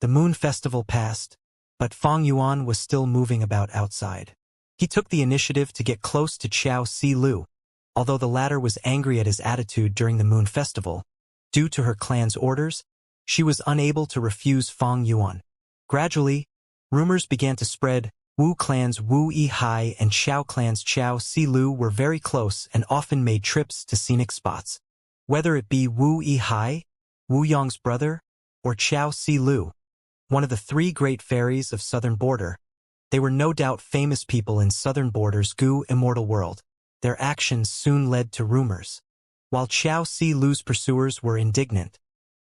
The moon festival passed, but Fang Yuan was still moving about outside. He took the initiative to get close to Qiao Silu, although the latter was angry at his attitude during the moon festival. Due to her clan's orders, she was unable to refuse Fang Yuan. Gradually, rumors began to spread. Wu clan's Wu Yihai and Xiao clan's Qiao Silu were very close and often made trips to scenic spots. Whether it be Wu Yihai, Wu Yong's brother, or Qiao Silu, one of the three great fairies of southern border, they were no doubt famous people in southern border's Gu immortal world. Their actions soon led to rumors. While Qiao Silu's pursuers were indignant,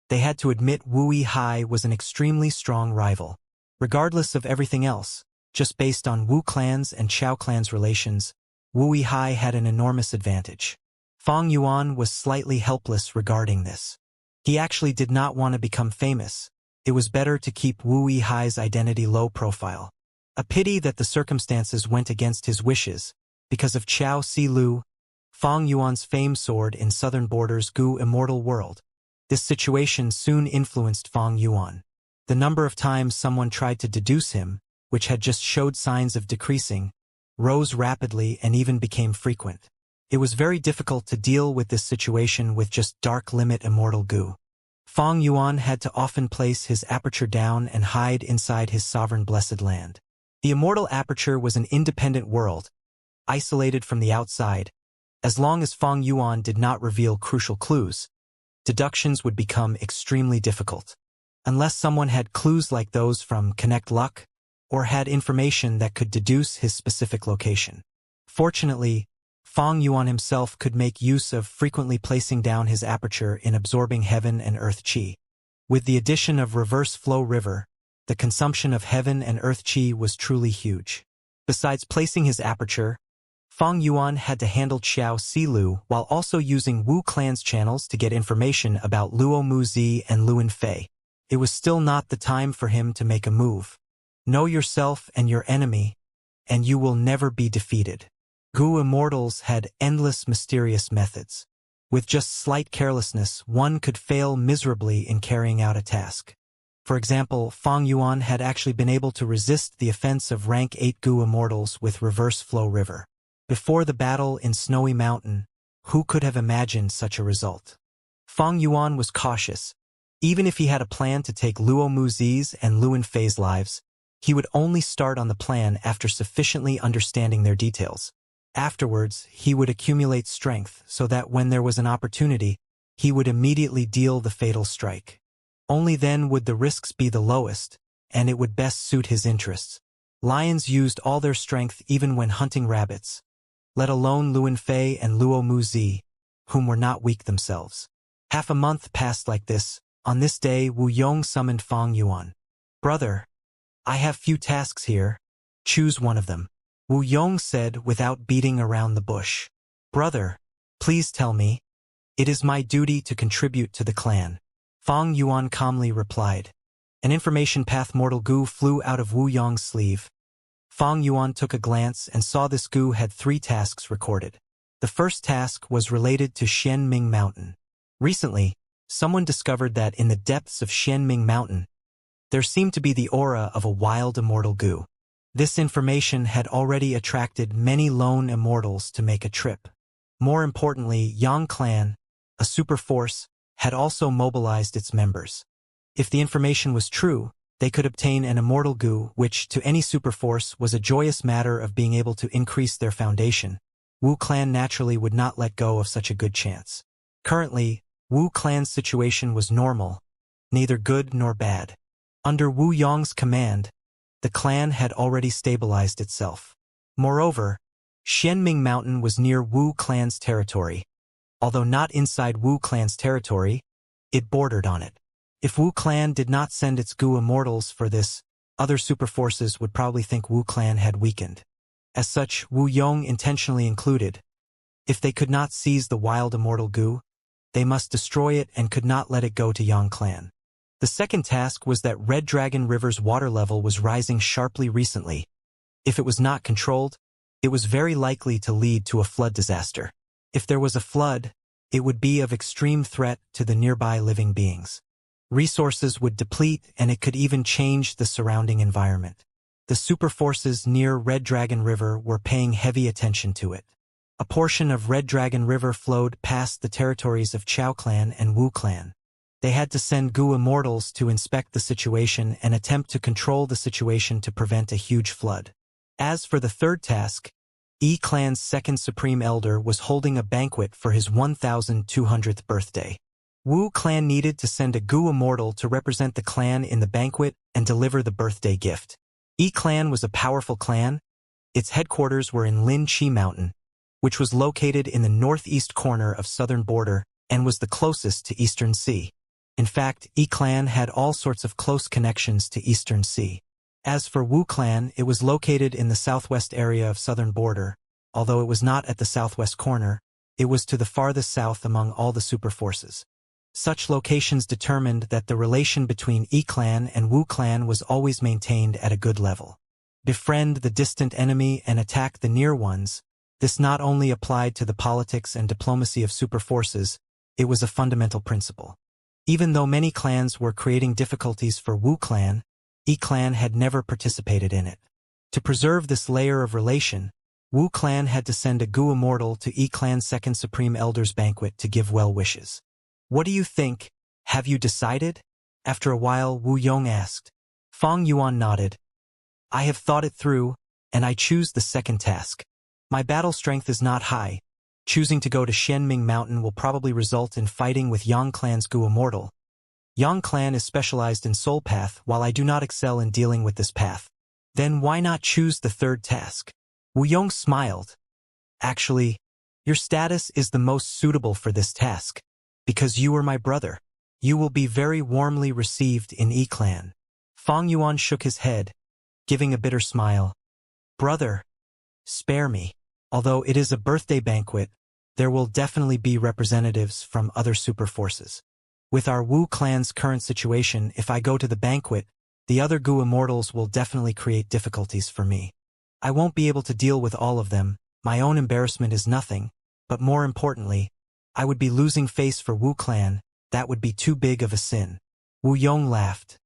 they had to admit Wu Yihai was an extremely strong rival. Regardless of everything else, just based on Wu clan's and Qiao clan's relations, Wu Yihai had an enormous advantage. Fang Yuan was slightly helpless regarding this. He actually did not want to become famous. It was better to keep Wu Yihai's identity low profile. A pity that the circumstances went against his wishes. Because of Qiao Silu, Fang Yuan's famed sword in southern border's Gu immortal world. This situation soon influenced Fang Yuan. The number of times someone tried to deduce him, which had just showed signs of decreasing, rose rapidly and even became frequent. It was very difficult to deal with this situation with just dark limit immortal Gu. Fang Yuan had to often place his aperture down and hide inside his sovereign blessed land. The immortal aperture was an independent world, isolated from the outside. As long as Fang Yuan did not reveal crucial clues, deductions would become extremely difficult. Unless someone had clues like those from Connect Luck, or had information that could deduce his specific location. Fortunately, Fang Yuan himself could make use of frequently placing down his aperture in absorbing heaven and earth qi. With the addition of reverse flow river, the consumption of heaven and earth qi was truly huge. Besides placing his aperture, Fang Yuan had to handle Qiao Silu while also using Wu clan's channels to get information about Luo Muzi and Luin Fei. It was still not the time for him to make a move. Know yourself and your enemy, and you will never be defeated. Gu immortals had endless mysterious methods. With just slight carelessness, one could fail miserably in carrying out a task. For example, Fang Yuan had actually been able to resist the offense of rank 8 Gu immortals with reverse flow river. Before the battle in Snowy Mountain, who could have imagined such a result? Fang Yuan was cautious. Even if he had a plan to take Luo Muzi's and Luin Fei's lives, he would only start on the plan after sufficiently understanding their details. Afterwards, he would accumulate strength so that when there was an opportunity, he would immediately deal the fatal strike. Only then would the risks be the lowest, and it would best suit his interests. Lions used all their strength even when hunting rabbits, let alone Luin Fei and Luo Muzi, whom were not weak themselves. Half a month passed like this. On this day, Wu Yong summoned Fang Yuan. "Brother, I have few tasks here. Choose one of them," Wu Yong said without beating around the bush. "Brother, please tell me. It is my duty to contribute to the clan," Fang Yuan calmly replied. An information path mortal Gu flew out of Wu Yong's sleeve. Fang Yuan took a glance and saw this Gu had 3 tasks recorded. The first task was related to Xianming Mountain. Recently, someone discovered that in the depths of Xianming Mountain, there seemed to be the aura of a wild immortal Gu. This information had already attracted many lone immortals to make a trip. More importantly, Yang Clan, a super force, had also mobilized its members. If the information was true, they could obtain an immortal Gu, which to any super force was a joyous matter of being able to increase their foundation. Wu Clan naturally would not let go of such a good chance. Currently, Wu Clan's situation was normal, neither good nor bad. Under Wu Yong's command, the clan had already stabilized itself. Moreover, Xianming Mountain was near Wu Clan's territory. Although not inside Wu Clan's territory, it bordered on it. If Wu Clan did not send its Gu immortals for this, other super forces would probably think Wu Clan had weakened. As such, Wu Yong intentionally included. If they could not seize the wild immortal Gu, they must destroy it and could not let it go to Yang Clan. The second task was that Red Dragon River's water level was rising sharply recently. If it was not controlled, it was very likely to lead to a flood disaster. If there was a flood, it would be of extreme threat to the nearby living beings. Resources would deplete, and it could even change the surrounding environment. The super forces near Red Dragon River were paying heavy attention to it. A portion of Red Dragon River flowed past the territories of Chao Clan and Wu Clan. They had to send Gu Immortals to inspect the situation and attempt to control the situation to prevent a huge flood. As for the third task, E Clan's second Supreme Elder was holding a banquet for his 1200th birthday. Wu Clan needed to send a Gu Immortal to represent the clan in the banquet and deliver the birthday gift. E Clan was a powerful clan. Its headquarters were in Lin Chi Mountain, which was located in the northeast corner of southern border and was the closest to Eastern Sea. In fact, E Clan had all sorts of close connections to Eastern Sea. As for Wu Clan, it was located in the southwest area of southern border. Although it was not at the southwest corner, it was to the farthest south among all the super forces. Such locations determined that the relation between E Clan and Wu Clan was always maintained at a good level. Befriend the distant enemy and attack the near ones. This not only applied to the politics and diplomacy of super forces, it was a fundamental principle. Even though many clans were creating difficulties for Wu Clan, E Clan had never participated in it. To preserve this layer of relation, Wu Clan had to send a Gu Immortal to E Clan's second Supreme Elder's banquet to give well wishes. "What do you think? Have you decided?" After a while, Wu Yong asked. Fang Yuan nodded. "I have thought it through, and I choose the second task. My battle strength is not high. Choosing to go to Shenming Mountain will probably result in fighting with Yang Clan's Gu Immortal. Yang Clan is specialized in Soul Path, while I do not excel in dealing with this path. Then why not choose the third task?" Wu Yong smiled. "Actually, your status is the most suitable for this task. Because you are my brother. You will be very warmly received in E Clan." Fang Yuan shook his head, giving a bitter smile. "Brother, spare me. Although it is a birthday banquet, there will definitely be representatives from other super forces. With our Wu Clan's current situation, if I go to the banquet, the other Gu Immortals will definitely create difficulties for me. I won't be able to deal with all of them. My own embarrassment is nothing, but more importantly, I would be losing face for Wu Clan. That would be too big of a sin." Wu Yong laughed.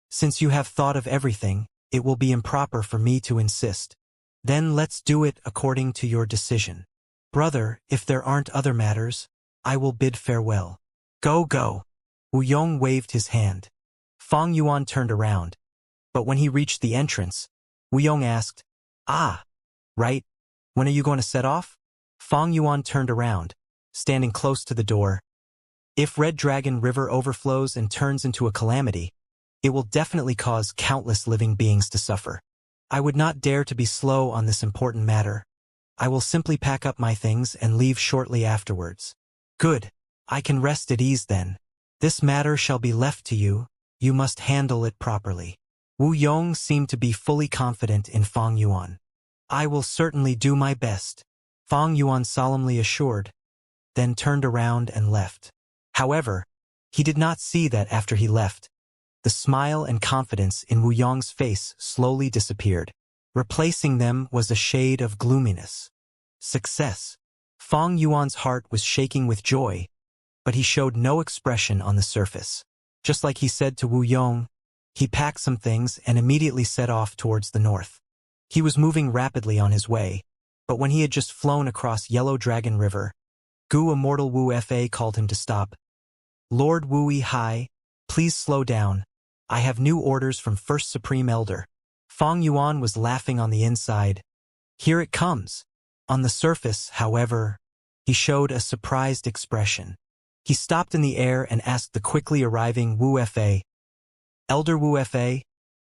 "Since you have thought of everything, it will be improper for me to insist. Then let's do it according to your decision. Brother, if there aren't other matters, I will bid farewell." "Go, go." Wu Yong waved his hand. Fang Yuan turned around, but when he reached the entrance, Wu Yong asked, "Ah, right. When are you going to set off?" Fang Yuan turned around, standing close to the door. "If Red Dragon River overflows and turns into a calamity, it will definitely cause countless living beings to suffer. I would not dare to be slow on this important matter. I will simply pack up my things and leave shortly afterwards." "Good. I can rest at ease then. This matter shall be left to you. You must handle it properly." Wu Yong seemed to be fully confident in Fang Yuan. "I will certainly do my best," Fang Yuan solemnly assured, then turned around and left. However, he did not see that after he left, the smile and confidence in Wu Yong's face slowly disappeared. Replacing them was a shade of gloominess. Success. Fang Yuan's heart was shaking with joy, but he showed no expression on the surface. Just like he said to Wu Yong, he packed some things and immediately set off towards the north. He was moving rapidly on his way, but when he had just flown across Yellow Dragon River, Gu Immortal Wu Fa called him to stop. "Lord Wui Hai, please slow down. I have new orders from First Supreme Elder." Fang Yuan was laughing on the inside. "Here it comes." On the surface, however, he showed a surprised expression. He stopped in the air and asked the quickly arriving Wu Fa, "Elder Wu Fa,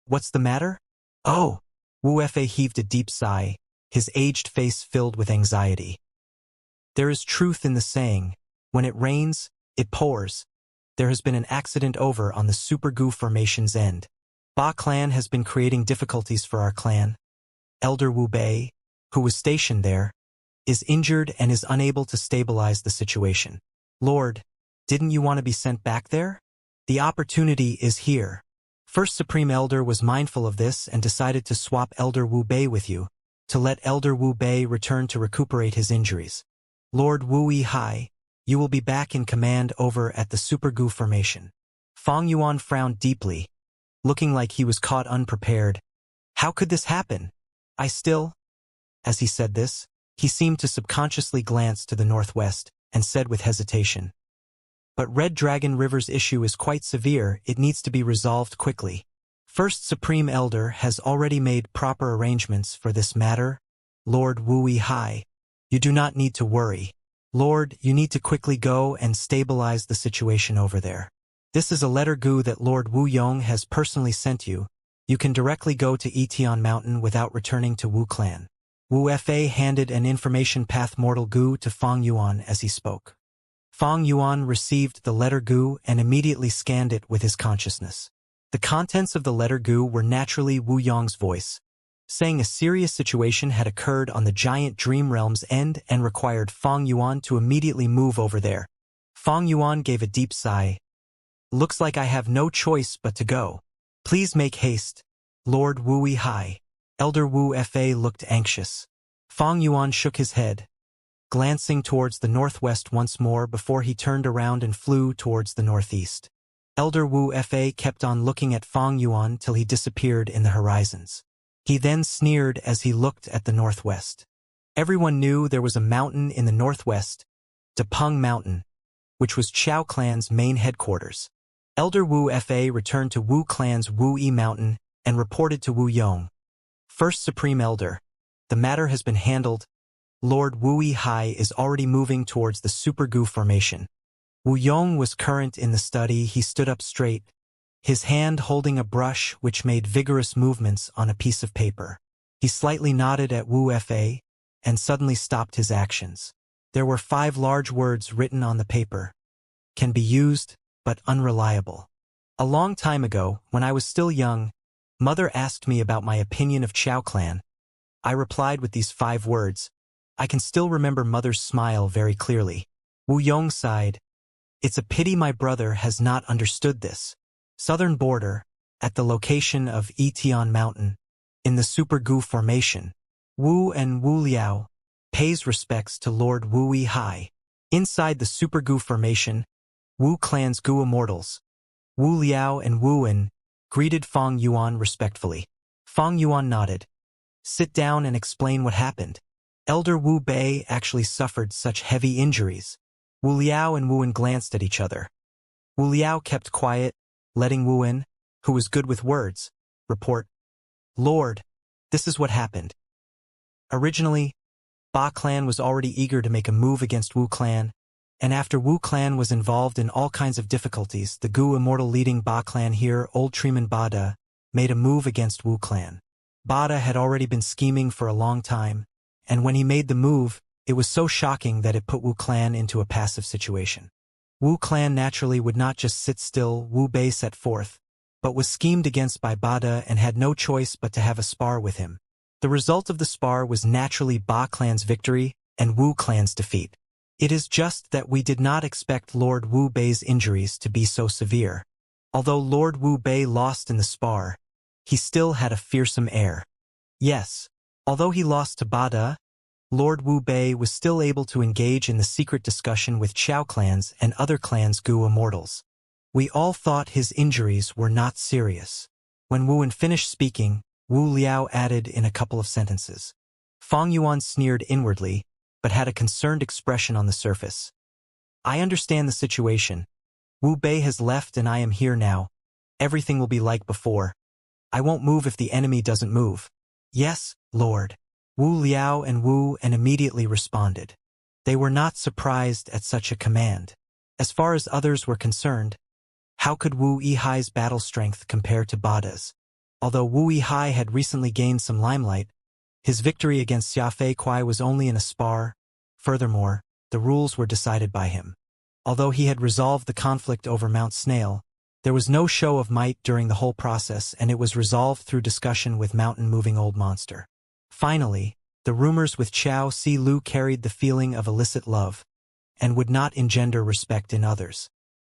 what's the matter?" "Oh." Wu Fa heaved a deep sigh, his aged face filled with anxiety. "There is truth in the saying, when it rains, it pours. There has been an accident over on the Super Gu formation's end. Ba clan has been creating difficulties for our clan. Elder Wu Bei, who was stationed there, is injured and is unable to stabilize the situation. Lord, didn't you want to be sent back there? The opportunity is here." First Supreme Elder was mindful of this and decided to swap Elder Wu Bei with you, to let Elder Wu Bei return to recuperate his injuries. "Lord Wui Hai, you will be back in command over at the Super Gu formation." Fang Yuan frowned deeply, looking like he was caught unprepared. How could this happen? As he said this, he seemed to subconsciously glance to the northwest and said with hesitation, "But Red Dragon River's issue is quite severe, it needs to be resolved quickly. First Supreme Elder has already made proper arrangements for this matter. Lord Wui Hai, you do not need to worry. Lord, you need to quickly go and stabilize the situation over there. This is a letter Gu that Lord Wu Yong has personally sent you. You can directly go to Etion Mountain without returning to Wu Clan." Wu Fa handed an information path mortal Gu to Fang Yuan as he spoke. Fang Yuan received the letter Gu and immediately scanned it with his consciousness. The contents of the letter Gu were naturally Wu Yong's voice, saying a serious situation had occurred on the giant dream realm's end and required Fang Yuan to immediately move over there. Fang Yuan gave a deep sigh. "Looks like I have no choice but to go. Please make haste. Lord Wui Hai." Elder Wu Fa looked anxious. Fang Yuan shook his head, glancing towards the northwest once more before he turned around and flew towards the northeast. Elder Wu Fa kept on looking at Fang Yuan till he disappeared in the horizons. He then sneered as he looked at the northwest. Everyone knew there was a mountain in the northwest, Depeng Mountain, which was Chao Clan's main headquarters. Elder Wu Fa returned to Wu Clan's Wu Yi Mountain and reported to Wu Yong. "First Supreme Elder, the matter has been handled. Lord Wui Hai is already moving towards the Super Gu formation." Wu Yong was current in the study. He stood up straight, his hand holding a brush which made vigorous movements on a piece of paper. He slightly nodded at Wu Fa and suddenly stopped his actions. There were 5 large words written on the paper. "Can be used, but unreliable." A long time ago, when I was still young, Mother asked me about my opinion of Chao Clan. I replied with these 5 words. I can still remember Mother's smile very clearly. Wu Yong sighed. "It's a pity my brother has not understood this. Southern border, at the location of Etion Mountain, in the Super Gu formation, Wu and Wu Liao pays respects to Lord Wui Hai. Inside the Super Gu formation, Wu Clan's Gu Immortals, Wu Liao and Wu En, greeted Fang Yuan respectfully. Fang Yuan nodded. "Sit down and explain what happened." Elder Wu Bei actually suffered such heavy injuries. Wu Liao and Wu En glanced at each other. Wu Liao kept quiet, letting Wu En, who was good with words, report. "Lord, this is what happened. Originally, Ba Clan was already eager to make a move against Wu Clan, and after Wu Clan was involved in all kinds of difficulties, the Gu Immortal leading Ba Clan here, Old Treeman Bada, made a move against Wu Clan. Bada had already been scheming for a long time, and when he made the move, it was so shocking that it put Wu Clan into a passive situation. Wu Clan naturally would not just sit still, Wu Bei set forth, but was schemed against by Bada and had no choice but to have a spar with him. The result of the spar was naturally Ba Clan's victory and Wu Clan's defeat. It is just that we did not expect Lord Wu Bei's injuries to be so severe. Although Lord Wu Bei lost in the spar, he still had a fearsome air. Yes, although he lost to Bada, Lord Wu Bei was still able to engage in the secret discussion with Chao Clans and other clans' Gu Immortals. We all thought his injuries were not serious. When Wu En finished speaking, Wu Liao added in a couple of sentences. Fang Yuan sneered inwardly, but had a concerned expression on the surface. "I understand the situation. Wu Bei has left and I am here now. Everything will be like before. I won't move if the enemy doesn't move." "Yes, Lord." Wu Liao and Wu En immediately responded. They were not surprised at such a command. As far as others were concerned, how could Wu Yihai's battle strength compare to Bada's? Although Wu Yihai had recently gained some limelight, his victory against Xia Fei Kuai was only in a spar. Furthermore, the rules were decided by him. Although he had resolved the conflict over Mount Snail, there was no show of might during the whole process, and it was resolved through discussion with mountain-moving old monster. Finally, the rumors with Chao Si Lu carried the feeling of illicit love, and would not engender respect in others.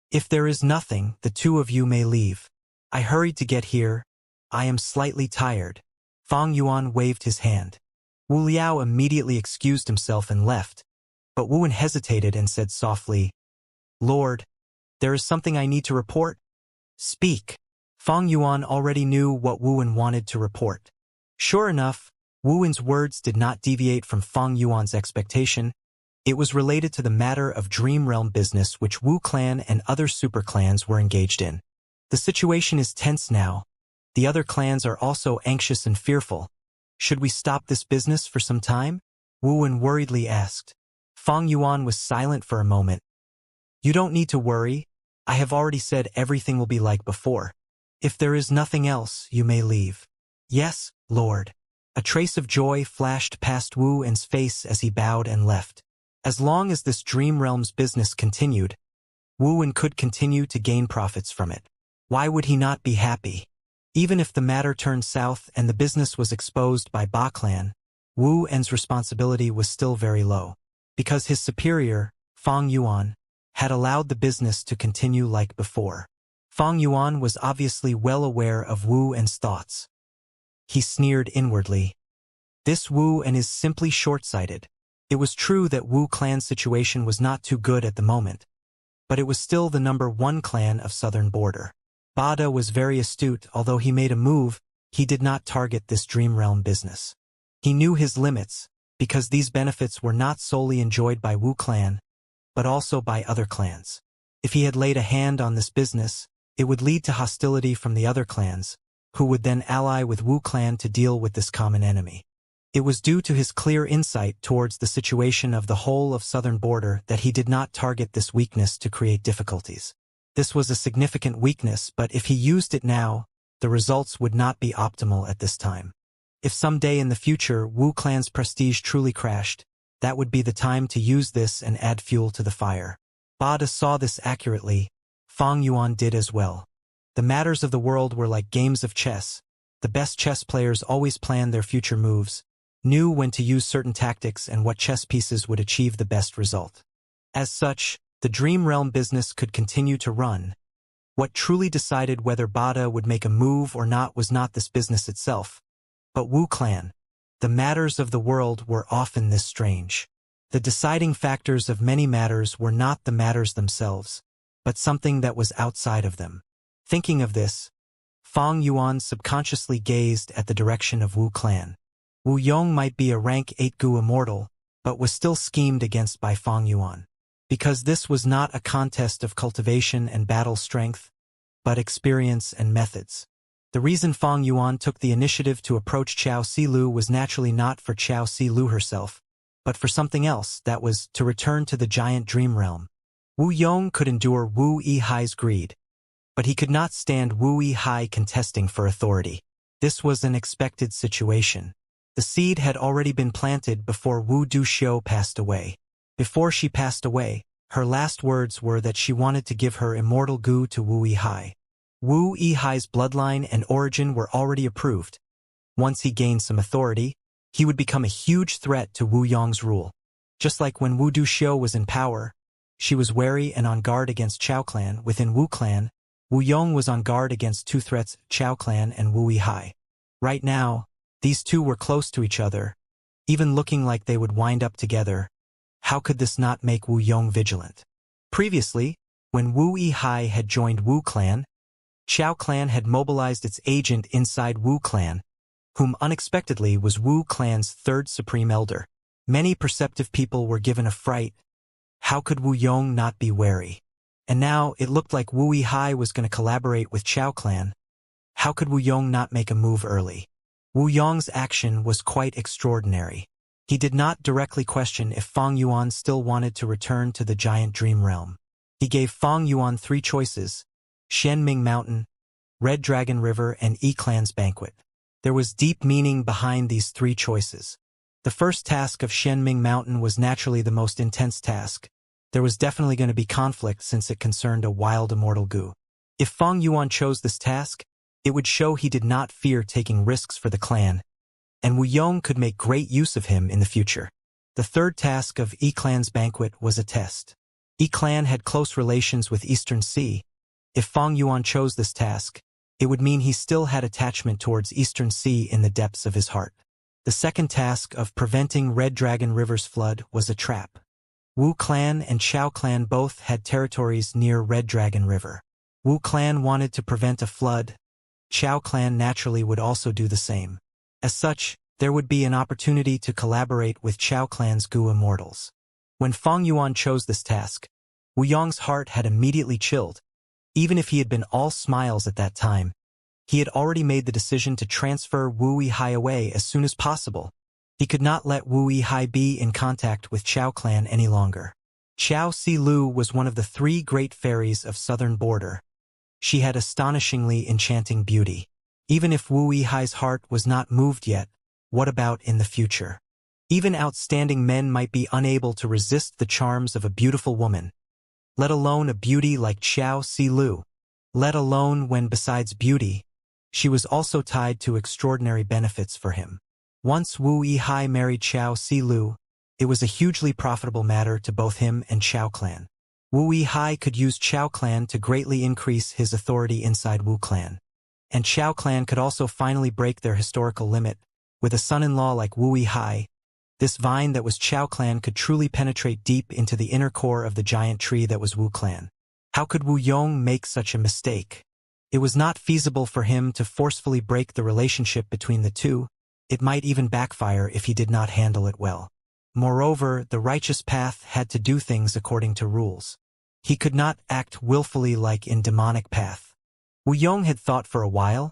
"If there is nothing, the two of you may leave. I hurried to get here. I am slightly tired." Fang Yuan waved his hand. Wu Liao immediately excused himself and left, but Wu En hesitated and said softly, "Lord, there is something I need to report." Speak. Fang Yuan already knew what Wu Wen wanted to report. Sure enough, Wu Wen's words did not deviate from Fang Yuan's expectation. It was related to the matter of Dream Realm business which Wu Clan and other super clans were engaged in. The situation is tense now. The other clans are also anxious and fearful. Should we stop this business for some time? Wu Wen worriedly asked. Fang Yuan was silent for a moment. You don't need to worry. I have already said everything will be like before. If there is nothing else, you may leave. Yes, Lord. A trace of joy flashed past Wu Wen's face as he bowed and left. As long as this Dream Realm's business continued, Wu Wen could continue to gain profits from it. Why would he not be happy? Even if the matter turned south and the business was exposed by Ba Clan, Wu Wen's responsibility was still very low. Because his superior, Fang Yuan, had allowed the business to continue like before. Fang Yuan was obviously well aware of Wu Wen's thoughts. He sneered inwardly. This Wu Wen is simply short-sighted. It was true that Wu Clan's situation was not too good at the moment, but it was still the #1 clan of southern border. Bada was very astute. Although he made a move, he did not target this Dream Realm business. He knew his limits, because these benefits were not solely enjoyed by Wu Clan, but also by other clans. If he had laid a hand on this business, it would lead to hostility from the other clans, who would then ally with Wu Clan to deal with this common enemy. It was due to his clear insight towards the situation of the whole of southern border that he did not target this weakness to create difficulties. This was a significant weakness, but if he used it now, the results would not be optimal at this time. If someday in the future Wu Clan's prestige truly crashed, that would be the time to use this and add fuel to the fire. Bada saw this accurately. Fang Yuan did as well. The matters of the world were like games of chess. The best chess players always planned their future moves, knew when to use certain tactics and what chess pieces would achieve the best result. As such, the Dream Realm business could continue to run. What truly decided whether Bada would make a move or not was not this business itself, but Wu Clan. The matters of the world were often this strange. The deciding factors of many matters were not the matters themselves, but something that was outside of them. Thinking of this, Fang Yuan subconsciously gazed at the direction of Wu Clan. Wu Yong might be a rank 8 Gu Immortal, but was still schemed against by Fang Yuan. Because this was not a contest of cultivation and battle strength, but experience and methods. The reason Fang Yuan took the initiative to approach Chao Silu was naturally not for Chao Silu herself, but for something else, that was, to return to the giant Dream Realm. Wu Yong could endure Wu Yihai's greed, but he could not stand Wu Yihai contesting for authority. This was an expected situation. The seed had already been planted before Wu Duxiu passed away. Before she passed away, her last words were that she wanted to give her immortal Gu to Wu Yihai. Wu Yihai's bloodline and origin were already approved. Once he gained some authority, he would become a huge threat to Wu Yong's rule. Just like when Wu Duxiu was in power, she was wary and on guard against Chao Clan. Within Wu Clan, Wu Yong was on guard against two threats, Chao Clan and Wu Yihai. Right now, these two were close to each other, even looking like they would wind up together. How could this not make Wu Yong vigilant? Previously, when Wu Yihai had joined Wu Clan, Chao Clan had mobilized its agent inside Wu Clan, whom unexpectedly was Wu Clan's third supreme elder. Many perceptive people were given a fright. How could Wu Yong not be wary? And now it looked like Wu Yihai was going to collaborate with Chao Clan. How could Wu Yong not make a move early? Wu Yong's action was quite extraordinary. He did not directly question if Fang Yuan still wanted to return to the giant Dream Realm. He gave Fang Yuan 3 choices: Shenming Mountain, Red Dragon River, and Clan's Banquet. There was deep meaning behind these 3 choices. The first task of Shenming Mountain was naturally the most intense task. There was definitely going to be conflict since it concerned a wild immortal Gu. If Fang Yuan chose this task, it would show he did not fear taking risks for the clan, and Wu Yong could make great use of him in the future. The third task of Clan's Banquet was a test. Clan had close relations with Eastern Sea. If Fang Yuan chose this task, it would mean he still had attachment towards Eastern Sea in the depths of his heart. The second task of preventing Red Dragon River's flood was a trap. Wu Clan and Chao Clan both had territories near Red Dragon River. Wu clan wanted to prevent a flood. Chao clan naturally would also do the same. As such, there would be an opportunity to collaborate with Chao clan's Gu immortals. When Fang Yuan chose this task, Wu Yong's heart had immediately chilled. Even if he had been all smiles at that time, he had already made the decision to transfer Wu Yihai away as soon as possible. He could not let Wu Yihai be in contact with Chao clan any longer. Chao Si Lu was one of the 3 great fairies of southern border. She had astonishingly enchanting beauty. Even if Wu Yihai's heart was not moved yet, what about in the future? Even outstanding men might be unable to resist the charms of a beautiful woman, let alone a beauty like Chao Si Lu. Let alone when, besides beauty, she was also tied to extraordinary benefits for him. Once Wu Yihai married Chao Si Lu, it was a hugely profitable matter to both him and Chao clan. Wu Yihai could use Chao clan to greatly increase his authority inside Wu clan. And Chao clan could also finally break their historical limit. With a son-in-law like Wu Yihai, this vine that was Chao clan could truly penetrate deep into the inner core of the giant tree that was Wu clan. How could Wu Yong make such a mistake? It was not feasible for him to forcefully break the relationship between the two. It might even backfire if he did not handle it well. Moreover, the righteous path had to do things according to rules. He could not act willfully like in demonic path. Wu Yong had thought for a while,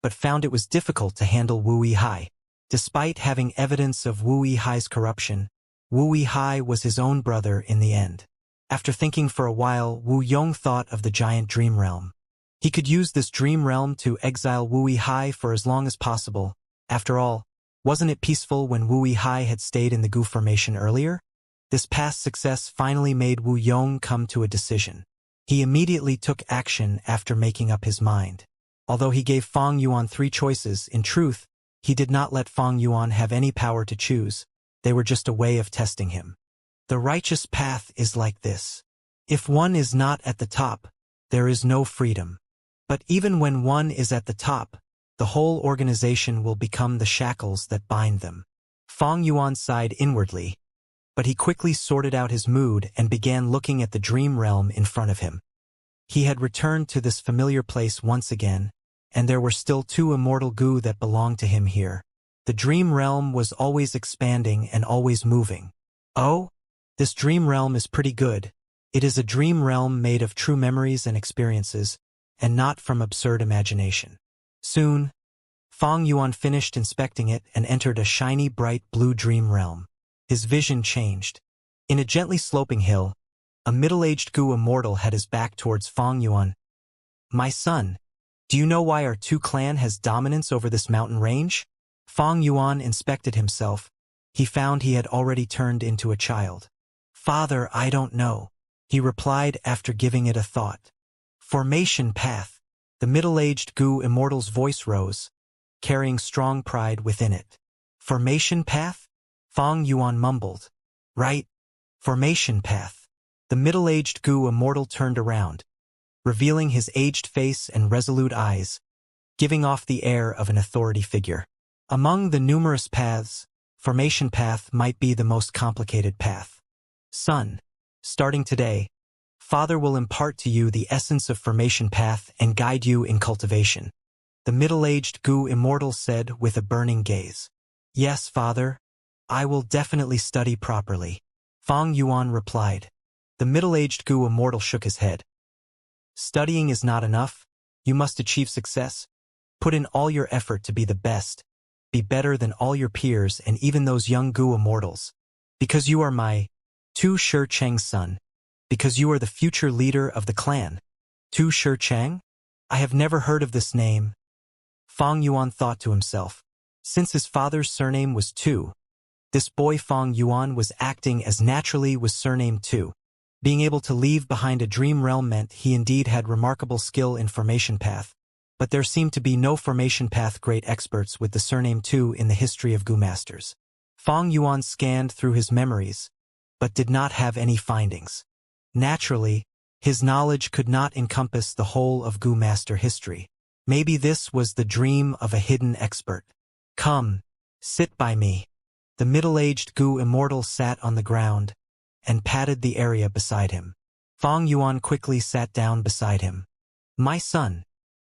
but found it was difficult to handle Wu Yihai. Despite having evidence of Wu Yihai's corruption, Wu Yihai was his own brother in the end. After thinking for a while, Wu Yong thought of the giant dream realm. He could use this dream realm to exile Wu Yihai for as long as possible. After all, wasn't it peaceful when Wu Yihai had stayed in the Gu formation earlier? This past success finally made Wu Yong come to a decision. He immediately took action after making up his mind. Although he gave Fang Yuan 3 choices, in truth, he did not let Fang Yuan have any power to choose. They were just a way of testing him. The righteous path is like this. If one is not at the top, there is no freedom. But even when one is at the top, the whole organization will become the shackles that bind them. Fang Yuan sighed inwardly, but he quickly sorted out his mood and began looking at the dream realm in front of him. He had returned to this familiar place once again, and there were still 2 immortal Gu that belonged to him here. The dream realm was always expanding and always moving. Oh, this dream realm is pretty good. It is a dream realm made of true memories and experiences, and not from absurd imagination. Soon, Fang Yuan finished inspecting it and entered a shiny bright blue dream realm. His vision changed. In a gently sloping hill, a middle-aged Gu immortal had his back towards Fang Yuan. "My son, do you know why our 2 clan has dominance over this mountain range?" Fang Yuan inspected himself. He found he had already turned into a child. "Father, I don't know," he replied after giving it a thought. "Formation path." The middle-aged Gu immortal's voice rose, carrying strong pride within it. "Formation path?" Fang Yuan mumbled. "Right. Formation path." The middle-aged Gu immortal turned around, revealing his aged face and resolute eyes, giving off the air of an authority figure. Among the numerous paths, formation path might be the most complicated path. "Son, starting today, Father will impart to you the essence of formation path and guide you in cultivation," the middle-aged Gu immortal said with a burning gaze. "Yes, Father, I will definitely study properly," Fang Yuan replied. The middle-aged Gu immortal shook his head. "Studying is not enough. You must achieve success. Put in all your effort to be the best. Be better than all your peers and even those young Gu immortals. Because you are my Tu Shi Cheng's son. Because you are the future leader of the clan." Tu Shi Cheng? I have never heard of this name. Fang Yuan thought to himself. Since his father's surname was Tu, this boy Fang Yuan was acting as naturally with surname Tu. Being able to leave behind a dream realm meant he indeed had remarkable skill in formation path, but there seemed to be no formation path great experts with the surname Tu in the history of Gu masters. Fang Yuan scanned through his memories, but did not have any findings. Naturally, his knowledge could not encompass the whole of Gu master history. Maybe this was the dream of a hidden expert. "Come, sit by me." The middle-aged Gu immortal sat on the ground and patted the area beside him. Fang Yuan quickly sat down beside him. My son,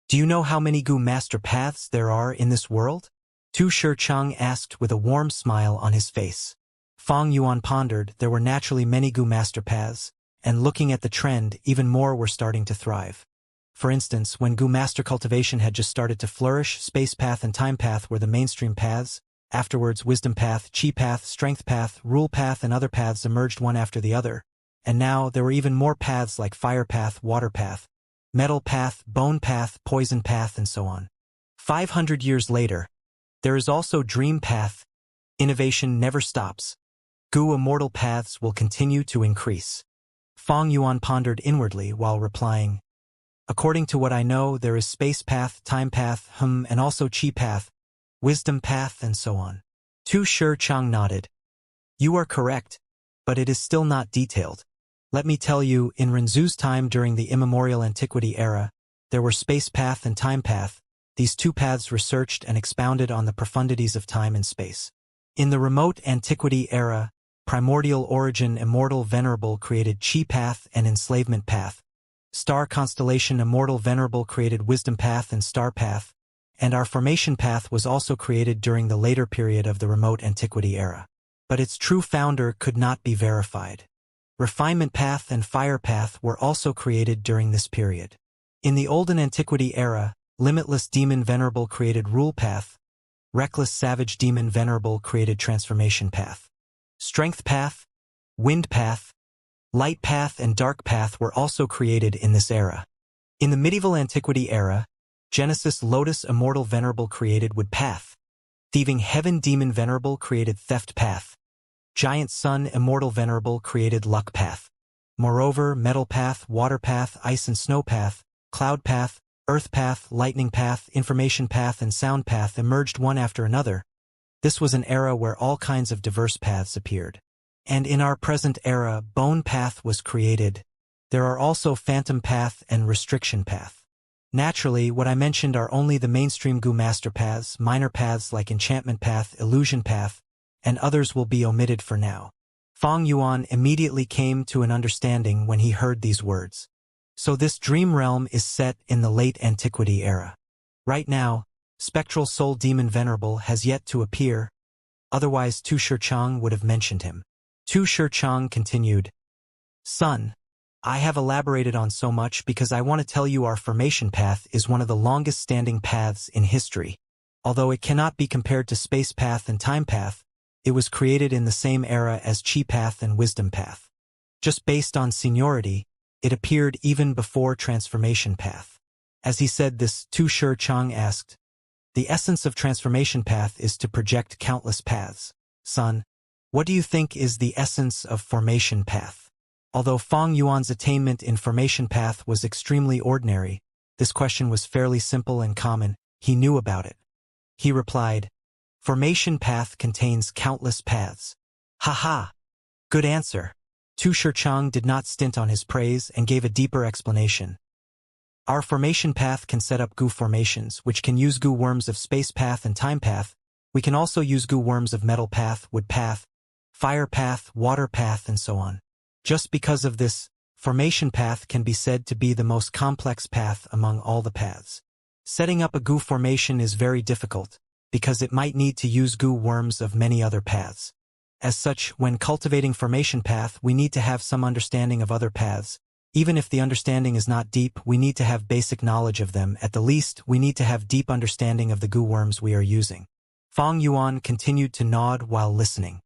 do you know how many Gu master paths there are in this world? Tu Shichang asked with a warm smile on his face. Fang Yuan pondered. There were naturally many Gu master paths, and looking at the trend, even more were starting to thrive. For instance, when Gu master cultivation had just started to flourish, space path and time path were the mainstream paths. Afterwards, wisdom path, chi path, strength path, rule path, and other paths emerged one after the other. And now there were even more paths like fire path, water path, metal path, bone path, poison path, and so on. 500 years later, there is also dream path. Innovation never stops. Gu immortal paths will continue to increase. Fang Yuan pondered inwardly while replying, according to what I know, there is space path, time path, and also chi path, wisdom path, and so on. Tu Shichang nodded. You are correct, but it is still not detailed. Let me tell you, in Renzu's time during the immemorial antiquity era, there were space path and time path. These two paths researched and expounded on the profundities of time and space. In the remote antiquity era, primordial origin immortal venerable created chi path and enslavement path. Star constellation immortal venerable created wisdom path and star path, and our formation path was also created during the later period of the remote antiquity era. But its true founder could not be verified. Refinement path and fire path were also created during this period. In the olden antiquity era, limitless demon venerable created rule path, reckless savage demon venerable created transformation path. Strength path, wind path, light path, and dark path were also created in this era. In the medieval antiquity era, Genesis Lotus immortal venerable created wood path. Thieving heaven demon venerable created theft path. Giant sun immortal venerable created luck path. Moreover, metal path, water path, ice and snow path, cloud path, earth path, lightning path, information path, and sound path emerged one after another. This was an era where all kinds of diverse paths appeared. And in our present era, bone path was created. There are also phantom path and restriction path. Naturally, what I mentioned are only the mainstream Gu master paths. Minor paths like enchantment path, illusion path, and others will be omitted for now. Fang Yuan immediately came to an understanding when he heard these words. So this dream realm is set in the late antiquity era. Right now, spectral soul demon venerable has yet to appear, otherwise Tu Shichang would have mentioned him. Tu Shichang continued, Son, I have elaborated on so much because I want to tell you our formation path is one of the longest standing paths in history. Although it cannot be compared to space path and time path, it was created in the same era as chi path and wisdom path. Just based on seniority, it appeared even before transformation path. As he said this, Tu Shichang asked, the essence of transformation path is to project countless paths. Son, what do you think is the essence of formation path? Although Fang Yuan's attainment in formation path was extremely ordinary, this question was fairly simple and common. He knew about it. He replied, formation path contains countless paths. Ha! Good answer. Tu Shichang did not stint on his praise and gave a deeper explanation. Our formation path can set up Gu formations, which can use Gu worms of space path and time path. We can also use Gu worms of metal path, wood path, fire path, water path, and so on. Just because of this, formation path can be said to be the most complex path among all the paths. Setting up a Gu formation is very difficult, because it might need to use Gu worms of many other paths. As such, when cultivating formation path, we need to have some understanding of other paths. Even if the understanding is not deep, we need to have basic knowledge of them. At the least, we need to have deep understanding of the Gu worms we are using. Fang Yuan continued to nod while listening.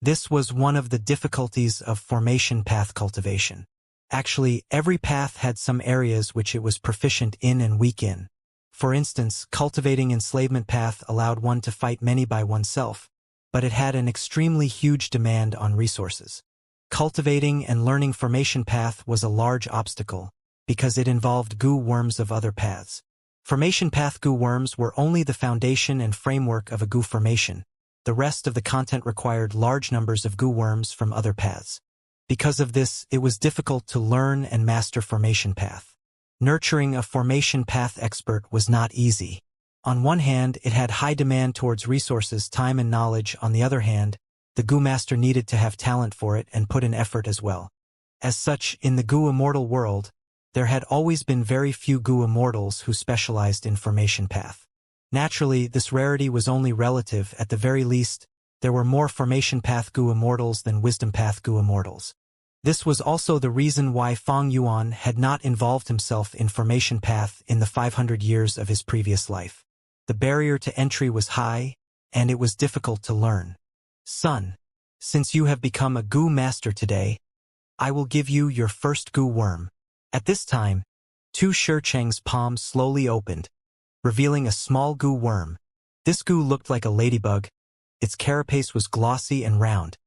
This was one of the difficulties of formation path cultivation. Actually, every path had some areas which it was proficient in and weak in. For instance, cultivating enslavement path allowed one to fight many by oneself, but it had an extremely huge demand on resources. Cultivating and learning formation path was a large obstacle, because it involved Gu worms of other paths. Formation path Gu worms were only the foundation and framework of a Gu formation. The rest of the content required large numbers of Gu worms from other paths. Because of this, it was difficult to learn and master formation path. Nurturing a formation path expert was not easy. On one hand, it had high demand towards resources, time, and knowledge. On the other hand, the Gu master needed to have talent for it and put in effort as well. As such, in the Gu immortal world, There had always been very few goo immortals who specialized in formation path. Naturally, this rarity was only relative. At the very least, there were more formation path goo immortals than wisdom path goo immortals. This was also the reason why Fang Yuan had not involved himself in formation path in the 500 years of his previous life. The barrier to entry was high, and it was difficult to learn. Son, since you have become a goo master today, I will give you your first goo worm. At this time, Tu Shicheng's palms slowly opened, revealing a small goo worm. This goo looked like a ladybug. Its carapace was glossy and round.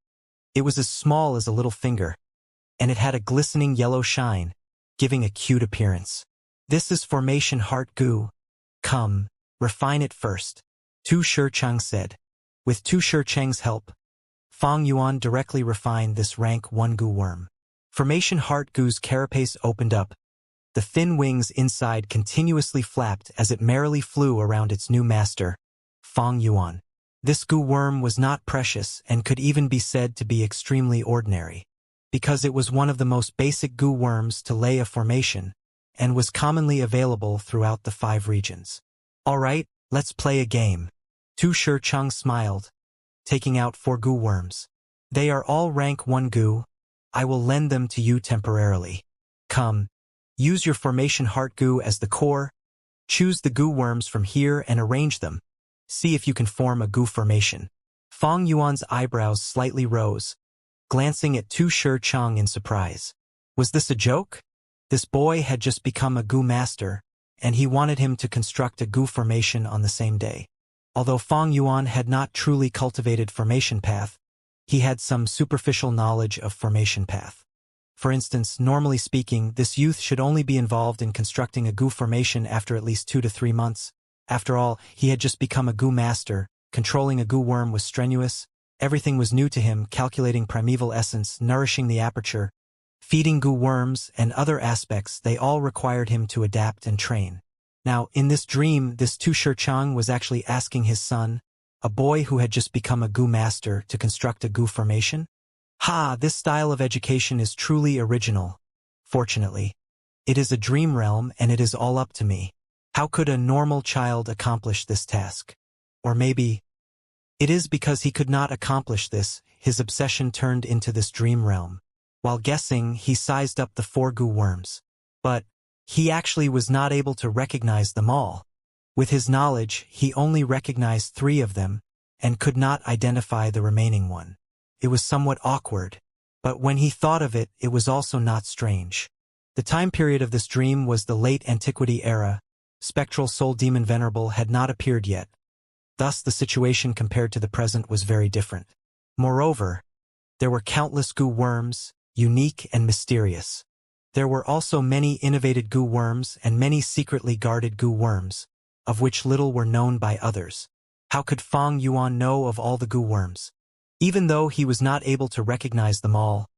It was as small as a little finger, and it had a glistening yellow shine, giving a cute appearance. This is formation heart goo. Come, refine it first, Tu Shicheng said. With Tu Shicheng's help, Fang Yuan directly refined this rank 1 goo worm. Formation heart goo's carapace opened up. The thin wings inside continuously flapped as it merrily flew around its new master, Fang Yuan. This goo worm was not precious and could even be said to be extremely ordinary, because it was one of the most basic goo worms to lay a formation, and was commonly available throughout the 5 regions. Alright, let's play a game. Tu Shicheng smiled, taking out 4 goo worms. They are all rank 1 goo. I will lend them to you temporarily. Come, use your formation heart goo as the core. Choose the goo worms from here and arrange them. See if you can form a goo formation. Fang Yuan's eyebrows slightly rose, glancing at Tu Shicheng in surprise. Was this a joke? This boy had just become a goo master, and he wanted him to construct a goo formation on the same day. Although Fang Yuan had not truly cultivated formation path, he had some superficial knowledge of formation path. For instance, normally speaking, this youth should only be involved in constructing a goo formation after at least 2 to 3 months. After all, he had just become a goo master. Controlling a goo worm was strenuous. Everything was new to him, calculating primeval essence, nourishing the aperture, feeding goo worms, and other aspects. They all required him to adapt and train. Now, in this dream, this Tu Shicheng was actually asking his son, a boy who had just become a goo master, to construct a goo formation? Ha, this style of education is truly original. Fortunately, it is a dream realm and it is all up to me. How could a normal child accomplish this task? Or maybe, it is because he could not accomplish this, his obsession turned into this dream realm. While guessing, he sized up the 4 goo worms. But he actually was not able to recognize them all. With his knowledge, he only recognized 3 of them, and could not identify the remaining one. It was somewhat awkward, but when he thought of it, it was also not strange. The time period of this dream was the late antiquity era. Spectral soul demon Venerable had not appeared yet. Thus the situation compared to the present was very different. Moreover, there were countless goo worms, unique and mysterious. There were also many innovated goo worms and many secretly guarded goo worms, of which little were known by others. How could Fang Yuan know of all the goo worms? Even though he was not able to recognize them all,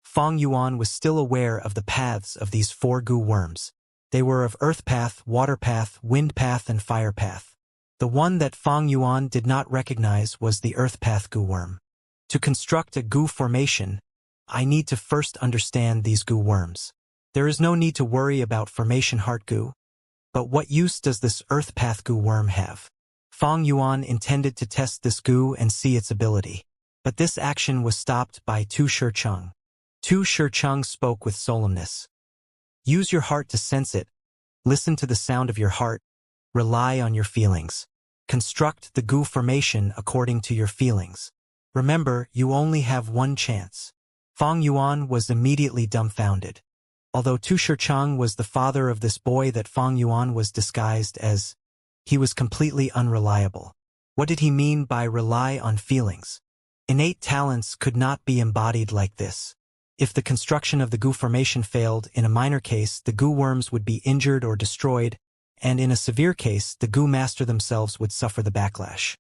Fang Yuan was still aware of the paths of these 4 goo worms. They were of earth path, water path, wind path, and fire path. The one that Fang Yuan did not recognize was the earth path goo worm. To construct a goo formation, I need to first understand these goo worms. There is no need to worry about formation heart goo. But what use does this earth path goo worm have? Fang Yuan intended to test this goo and see its ability. But this action was stopped by Tu Shicheng. Tu Shicheng spoke with solemnness. Use your heart to sense it. Listen to the sound of your heart. Rely on your feelings. Construct the goo formation according to your feelings. Remember, you only have 1 chance. Fang Yuan was immediately dumbfounded. Although Tu Shicheng was the father of this boy that Fang Yuan was disguised as, he was completely unreliable. What did he mean by rely on feelings? Innate talents could not be embodied like this. If the construction of the goo formation failed, in a minor case, the goo worms would be injured or destroyed, and in a severe case, the goo master themselves would suffer the backlash.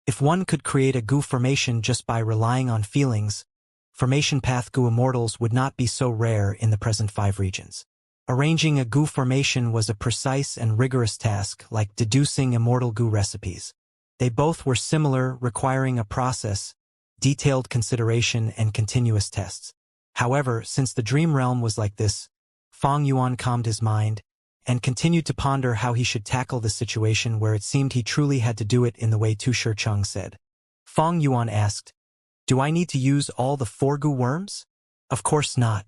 If one could create a goo formation just by relying on feelings, formation path goo immortals would not be so rare in the present 5 regions. Arranging a goo formation was a precise and rigorous task, like deducing immortal goo recipes. They both were similar, requiring a process, detailed consideration, and continuous tests. However, since the dream realm was like this, Fang Yuan calmed his mind and continued to ponder how he should tackle the situation where it seemed he truly had to do it in the way Tu Shicheng said. Fang Yuan asked, "Do I need to use all the 4 goo worms?" "Of course not.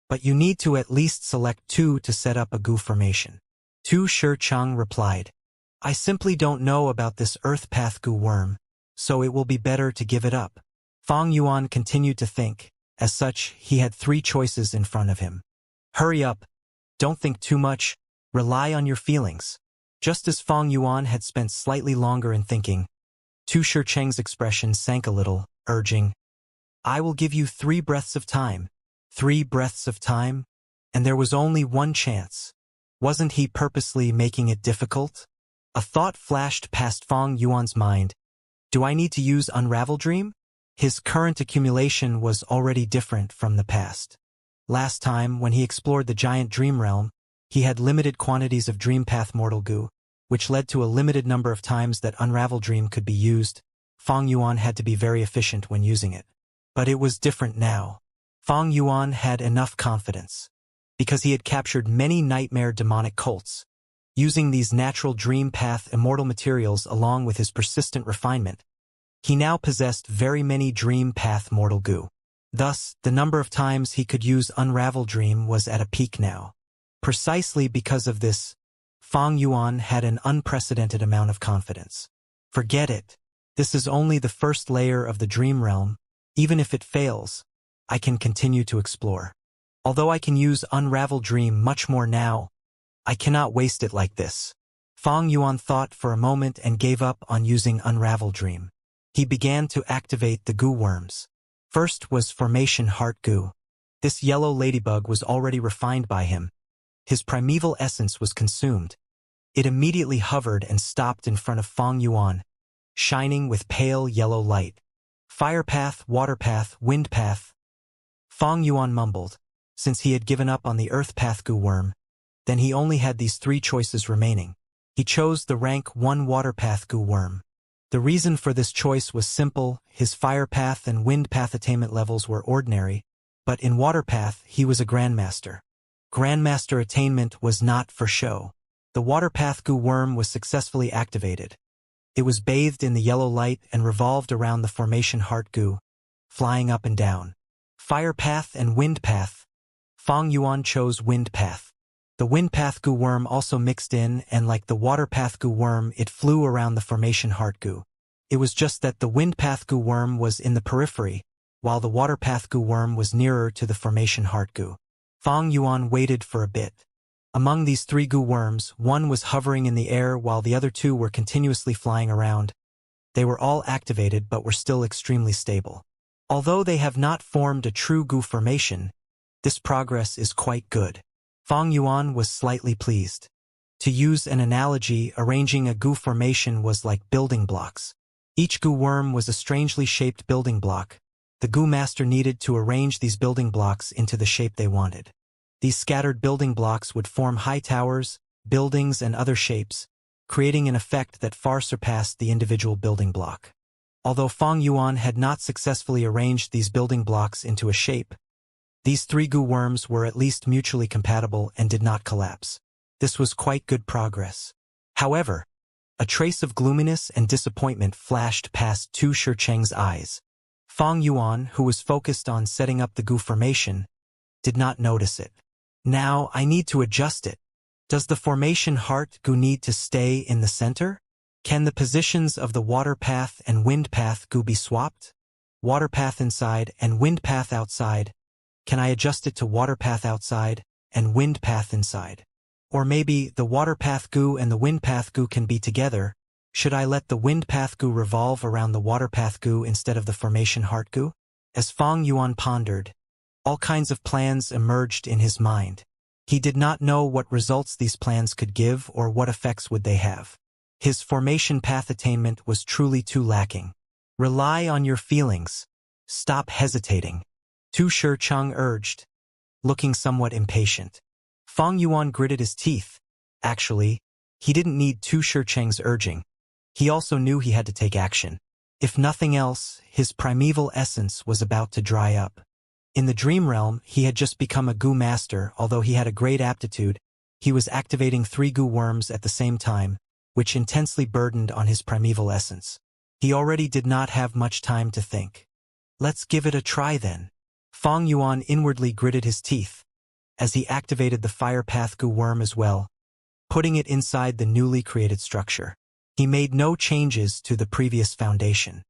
But you need to at least select 2 to set up a goo formation." Tu Shicheng replied, "I simply don't know about this Earth Path goo worm, so it will be better to give it up." Fang Yuan continued to think. As such, he had 3 choices in front of him. Hurry up. Don't think too much. Rely on your feelings. Just as Fang Yuan had spent slightly longer in thinking, Tu Shicheng's expression sank a little, urging, "I will give you 3 breaths of time." 3 breaths of time? And there was only one chance. Wasn't he purposely making it difficult? A thought flashed past Fang Yuan's mind. Do I need to use Unravel Dream? His current accumulation was already different from the past. Last time, when he explored the giant dream realm, he had limited quantities of Dream Path Mortal Goo, which led to a limited number of times that Unravel Dream could be used. Fang Yuan had to be very efficient when using it. But it was different now. Fang Yuan had enough confidence, because he had captured many nightmare demonic cults. Using these natural Dream Path immortal materials along with his persistent refinement, he now possessed very many Dream Path Mortal Goo. Thus, the number of times he could use Unravel Dream was at a peak now. Precisely because of this, Fang Yuan had an unprecedented amount of confidence. Forget it. This is only the first layer of the dream realm. Even if it fails, I can continue to explore. Although I can use Unravel Dream much more now, I cannot waste it like this. Fang Yuan thought for a moment and gave up on using Unravel Dream. He began to activate the goo worms. First was Formation Heart Goo. This yellow ladybug was already refined by him. His primeval essence was consumed. It immediately hovered and stopped in front of Fang Yuan, shining with pale yellow light. Fire path, water path, wind path. Fang Yuan mumbled. Since he had given up on the earth path goo worm, then he only had these 3 choices remaining. He chose the rank 1 water path goo worm. The reason for this choice was simple. His fire path and wind path attainment levels were ordinary, but in water path he was a grandmaster. Grandmaster attainment was not for show. The water path goo worm was successfully activated. It was bathed in the yellow light and revolved around the formation heart goo, flying up and down. Fire path and wind path. Fang Yuan chose wind path. The wind path goo worm also mixed in, and like the water path goo worm, it flew around the formation heart goo. It was just that the wind path goo worm was in the periphery, while the water path goo worm was nearer to the formation heart goo. Fang Yuan waited for a bit. Among these 3 goo worms, one was hovering in the air while the other 2 were continuously flying around. They were all activated but were still extremely stable. Although they have not formed a true goo formation, this progress is quite good. Fang Yuan was slightly pleased. To use an analogy, arranging a goo formation was like building blocks. Each goo worm was a strangely shaped building block. The goo master needed to arrange these building blocks into the shape they wanted. These scattered building blocks would form high towers, buildings, and other shapes, creating an effect that far surpassed the individual building block. Although Fang Yuan had not successfully arranged these building blocks into a shape, these 3 goo worms were at least mutually compatible and did not collapse. This was quite good progress. However, a trace of gloominess and disappointment flashed past Tu Shicheng's eyes. Fang Yuan, who was focused on setting up the goo formation, did not notice it. Now I need to adjust it. Does the formation heart goo need to stay in the center? Can the positions of the water path and wind path goo be swapped? Water path inside and wind path outside. Can I adjust it to water path outside and wind path inside? Or maybe the water path goo and the wind path goo can be together. Should I let the wind path goo revolve around the water path goo instead of the formation heart goo? As Fang Yuan pondered, all kinds of plans emerged in his mind. He did not know what results these plans could give or what effects would they have. His formation path attainment was truly too lacking. Rely on your feelings. Stop hesitating. Tu Shicheng urged, looking somewhat impatient. Fang Yuan gritted his teeth. Actually, he didn't need Tu Shicheng's urging. He also knew he had to take action. If nothing else, his primeval essence was about to dry up. In the dream realm, he had just become a goo master. Although he had a great aptitude, he was activating 3 goo worms at the same time, which intensely burdened on his primeval essence. He already did not have much time to think. Let's give it a try then. Fang Yuan inwardly gritted his teeth as he activated the fire path goo worm as well, putting it inside the newly created structure. He made no changes to the previous foundation,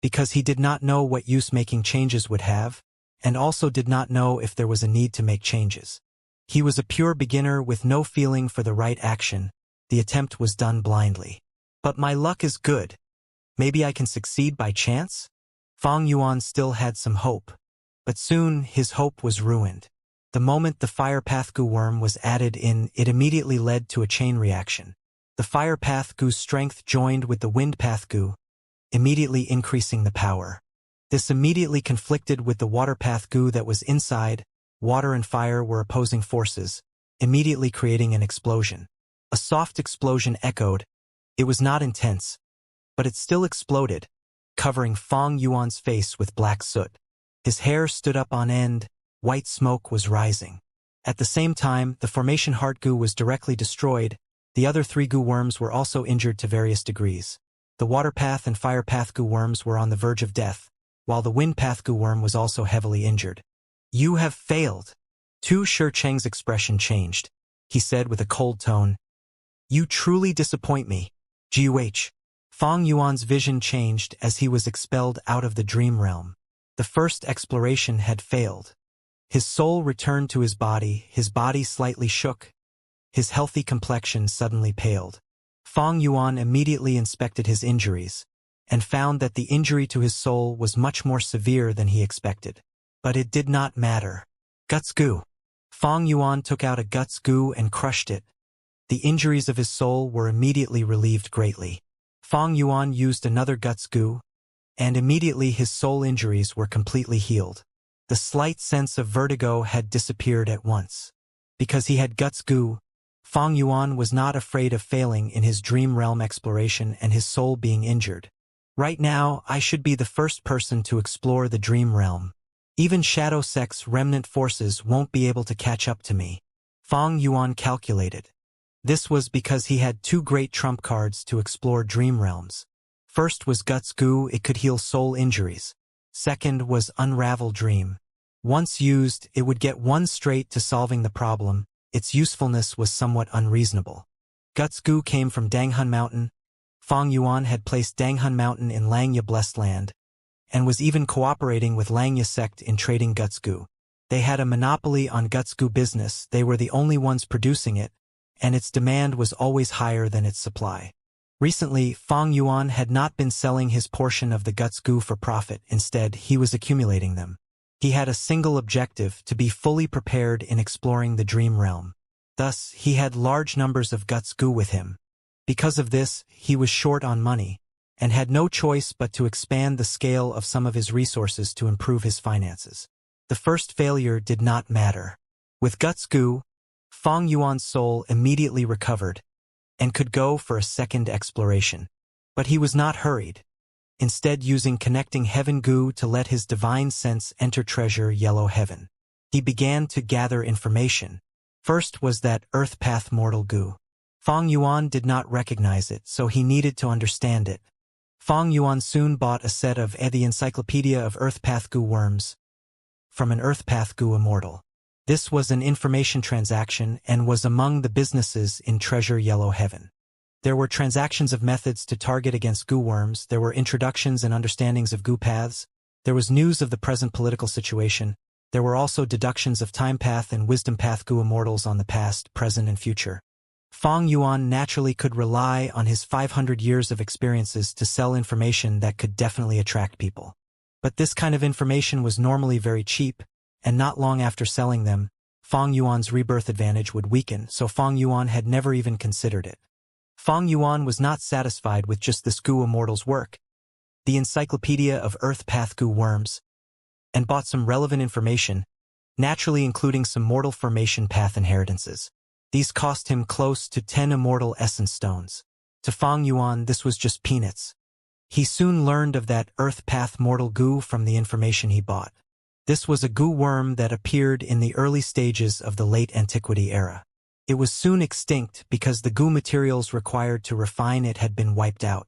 because he did not know what use making changes would have, and also did not know if there was a need to make changes. He was a pure beginner with no feeling for the right action. The attempt was done blindly. But my luck is good. Maybe I can succeed by chance? Fang Yuan still had some hope. But soon his hope was ruined. The moment the fire path goo worm was added in, it immediately led to a chain reaction. The fire path goo's strength joined with the wind path goo, immediately increasing the power. This immediately conflicted with the water path goo that was inside. Water and fire were opposing forces, immediately creating an explosion. A soft explosion echoed. It was not intense, but it still exploded, covering Fang Yuan's face with black soot. His hair stood up on end, white smoke was rising. At the same time, the formation heart goo was directly destroyed. The other 3 goo worms were also injured to various degrees. The water path and fire path goo worms were on the verge of death, while the wind path goo worm was also heavily injured. You have failed. Tu Shicheng's expression changed. He said with a cold tone, You truly disappoint me. Guh. Fang Yuan's vision changed as he was expelled out of the dream realm. The first exploration had failed. His soul returned to his body slightly shook. His healthy complexion suddenly paled. Fang Yuan immediately inspected his injuries, and found that the injury to his soul was much more severe than he expected. But it did not matter. Guts goo. Fang Yuan took out a guts goo and crushed it. The injuries of his soul were immediately relieved greatly. Fang Yuan used another guts goo, and immediately his soul injuries were completely healed. The slight sense of vertigo had disappeared at once. Because he had guts goo, Fang Yuan was not afraid of failing in his dream realm exploration and his soul being injured. Right now, I should be the first person to explore the dream realm. Even Shadow Sect's remnant forces won't be able to catch up to me. Fang Yuan calculated. This was because he had 2 great trump cards to explore dream realms. First was Guts Goo, it could heal soul injuries. Second was Unravel Dream. Once used, it would get 1 straight to solving the problem. Its usefulness was somewhat unreasonable. Guts Goo came from Danghun Mountain. Fang Yuan had placed Danghun Mountain in Langya Blessed Land, and was even cooperating with Langya Sect in trading Guts Goo. They had a monopoly on Guts Goo business, they were the only ones producing it, and its demand was always higher than its supply. Recently, Fang Yuan had not been selling his portion of the Guts Goo for profit, instead he was accumulating them. He had a single objective, to be fully prepared in exploring the dream realm. Thus, he had large numbers of Guts Goo with him. Because of this, he was short on money, and had no choice but to expand the scale of some of his resources to improve his finances. The first failure did not matter. With Guts Goo, Fang Yuan's soul immediately recovered, and could go for a second exploration. But he was not hurried, instead using connecting heaven goo to let his divine sense enter treasure yellow heaven. He began to gather information. First was that earth path mortal goo. Fang Yuan did not recognize it, so he needed to understand it. Fang Yuan soon bought a set of the Encyclopedia of Earth Path Goo Worms from an Earth Path Goo Immortal. This was an information transaction and was among the businesses in Treasure Yellow Heaven. There were transactions of methods to target against goo worms, there were introductions and understandings of goo paths, there was news of the present political situation, there were also deductions of time path and wisdom path goo immortals on the past, present, and future. Fang Yuan naturally could rely on his 500 years of experiences to sell information that could definitely attract people. But this kind of information was normally very cheap, and not long after selling them, Fang Yuan's rebirth advantage would weaken, so Fang Yuan had never even considered it. Fang Yuan was not satisfied with just this goo immortal's work, the Encyclopedia of Earth Path Goo Worms, and bought some relevant information, naturally including some mortal formation path inheritances. These cost him close to 10 immortal essence stones. To Fang Yuan, this was just peanuts. He soon learned of that Earth Path mortal goo from the information he bought. This was a goo worm that appeared in the early stages of the late antiquity era. It was soon extinct because the goo materials required to refine it had been wiped out.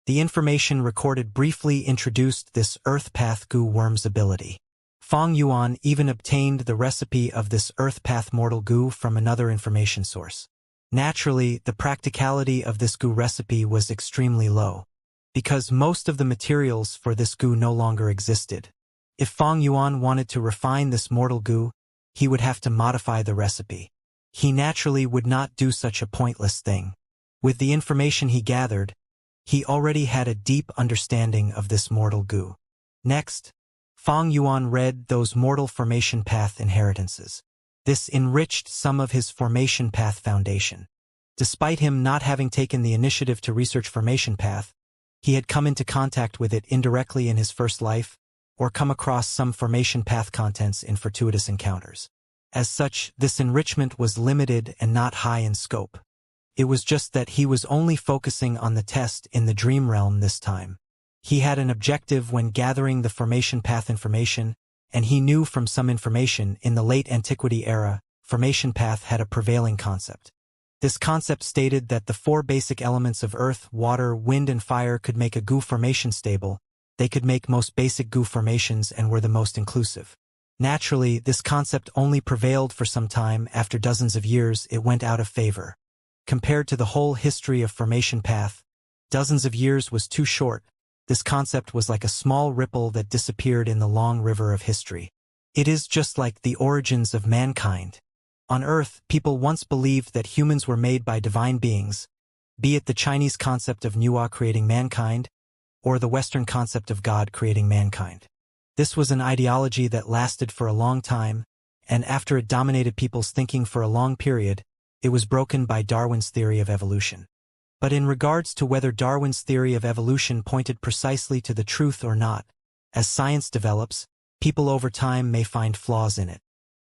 The information recorded briefly introduced this earth path goo worm's ability. Fong Yuan even obtained the recipe of this earth path mortal goo from another information source. Naturally, the practicality of this goo recipe was extremely low, because most of the materials for this goo no longer existed. If Fong Yuan wanted to refine this mortal goo, he would have to modify the recipe. He naturally would not do such a pointless thing. With the information he gathered, he already had a deep understanding of this mortal goo. Next, Fong Yuan read those mortal formation path inheritances. This enriched some of his formation path foundation. Despite him not having taken the initiative to research formation path, he had come into contact with it indirectly in his first life, or come across some formation path contents in fortuitous encounters. As such, this enrichment was limited and not high in scope. It was just that he was only focusing on the test in the dream realm this time. He had an objective when gathering the formation path information, and he knew from some information in the late antiquity era, formation path had a prevailing concept. This concept stated that the four basic elements of earth, water, wind, and fire could make a goo formation stable. They could make most basic goo formations and were the most inclusive. Naturally, this concept only prevailed for some time. After dozens of years, it went out of favor. Compared to the whole history of formation path, dozens of years was too short. This concept was like a small ripple that disappeared in the long river of history. It is just like the origins of mankind. On Earth, people once believed that humans were made by divine beings, be it the Chinese concept of Nuwa creating mankind, or the Western concept of God creating mankind. This was an ideology that lasted for a long time, and after it dominated people's thinking for a long period, it was broken by Darwin's theory of evolution. But in regards to whether Darwin's theory of evolution pointed precisely to the truth or not, as science develops, people over time may find flaws in it.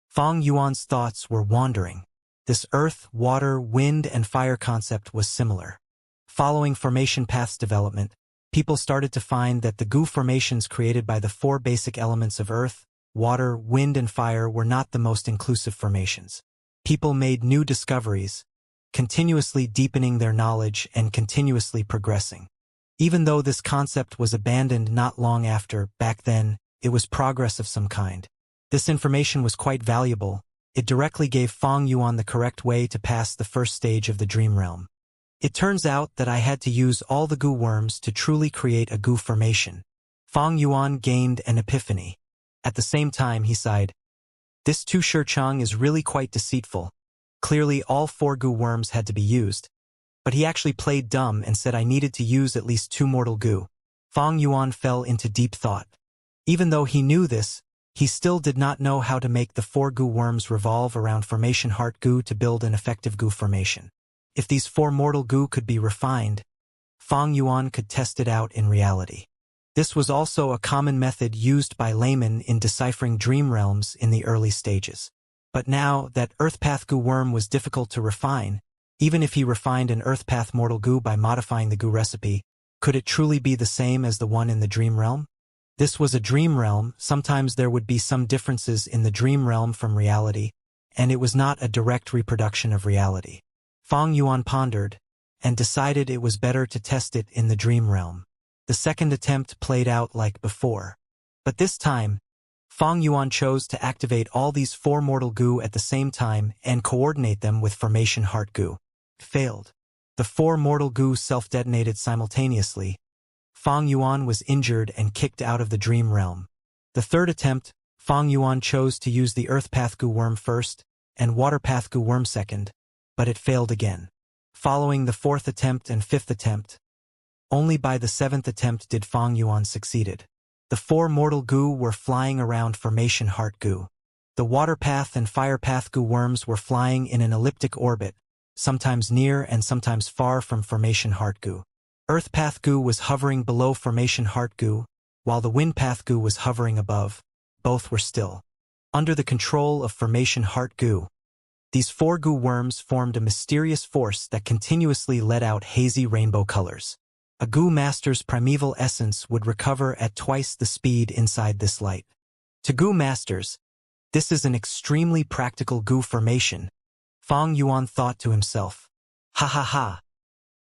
Fong Yuan's thoughts were wandering. This earth, water, wind, and fire concept was similar. Following formation path's development, people started to find that the goo formations created by the four basic elements of earth, water, wind, and fire were not the most inclusive formations. People made new discoveries, continuously deepening their knowledge and continuously progressing. Even though this concept was abandoned not long after, back then, it was progress of some kind. This information was quite valuable. It directly gave Fong Yuan the correct way to pass the first stage of the dream realm. It turns out that I had to use all the goo worms to truly create a goo formation. Fong Yuan gained an epiphany. At the same time, he sighed. This Tu Shirchang is really quite deceitful. Clearly, all four goo worms had to be used. But he actually played dumb and said I needed to use at least 2 mortal goo. Fong Yuan fell into deep thought. Even though he knew this, he still did not know how to make the 4 goo worms revolve around formation heart goo to build an effective goo formation. If these 4 mortal goo could be refined, Fong Yuan could test it out in reality. This was also a common method used by laymen in deciphering dream realms in the early stages. But now that Earthpath goo worm was difficult to refine, even if he refined an Earthpath mortal goo by modifying the goo recipe, could it truly be the same as the one in the dream realm? This was a dream realm. Sometimes there would be some differences in the dream realm from reality, and it was not a direct reproduction of reality. Fong Yuan pondered, and decided it was better to test it in the dream realm. The second attempt played out like before. But this time, Fong Yuan chose to activate all these 4 mortal goo at the same time and coordinate them with formation heart goo. Failed. The 4 mortal goo self-detonated simultaneously. Fong Yuan was injured and kicked out of the dream realm. The third attempt, Fong Yuan chose to use the Earth Path goo worm first, and Water Path goo worm second, but it failed again. Following the 4th attempt and 5th attempt, only by the 7th attempt did Fong Yuan succeeded. The 4 mortal goo were flying around formation heart goo. The Water Path and Fire Path goo worms were flying in an elliptic orbit, sometimes near and sometimes far from formation heart goo. Earth Path goo was hovering below formation heart goo, while the Wind Path goo was hovering above. Both were still. Under the control of formation heart goo, these 4 goo worms formed a mysterious force that continuously let out hazy rainbow colors. A goo master's primeval essence would recover at twice the speed inside this light. To Gu masters, this is an extremely practical Gu formation, Fang Yuan thought to himself. Ha ha ha.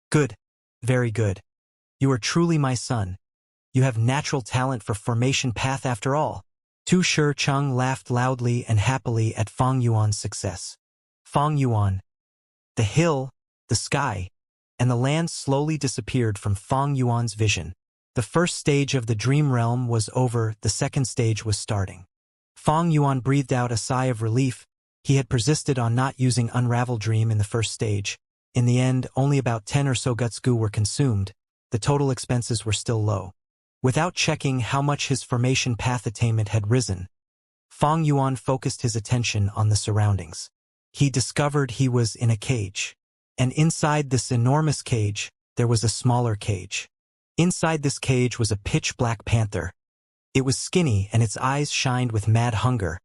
Good. Very good. You are truly my son. You have natural talent for formation path after all. Tu Shi-Cheng laughed loudly and happily at Fang Yuan's success. Fang Yuan. The hill, the sky, and the land slowly disappeared from Fang Yuan's vision. The first stage of the dream realm was over, the second stage was starting. Fang Yuan breathed out a sigh of relief. He had persisted on not using Unravel Dream in the first stage. In the end, only about 10 or so guts Gu were consumed. The total expenses were still low. Without checking how much his formation path attainment had risen, Fang Yuan focused his attention on the surroundings. He discovered he was in a cage. And inside this enormous cage, there was a smaller cage. Inside this cage was a pitch-black panther. It was skinny and its eyes shined with mad hunger,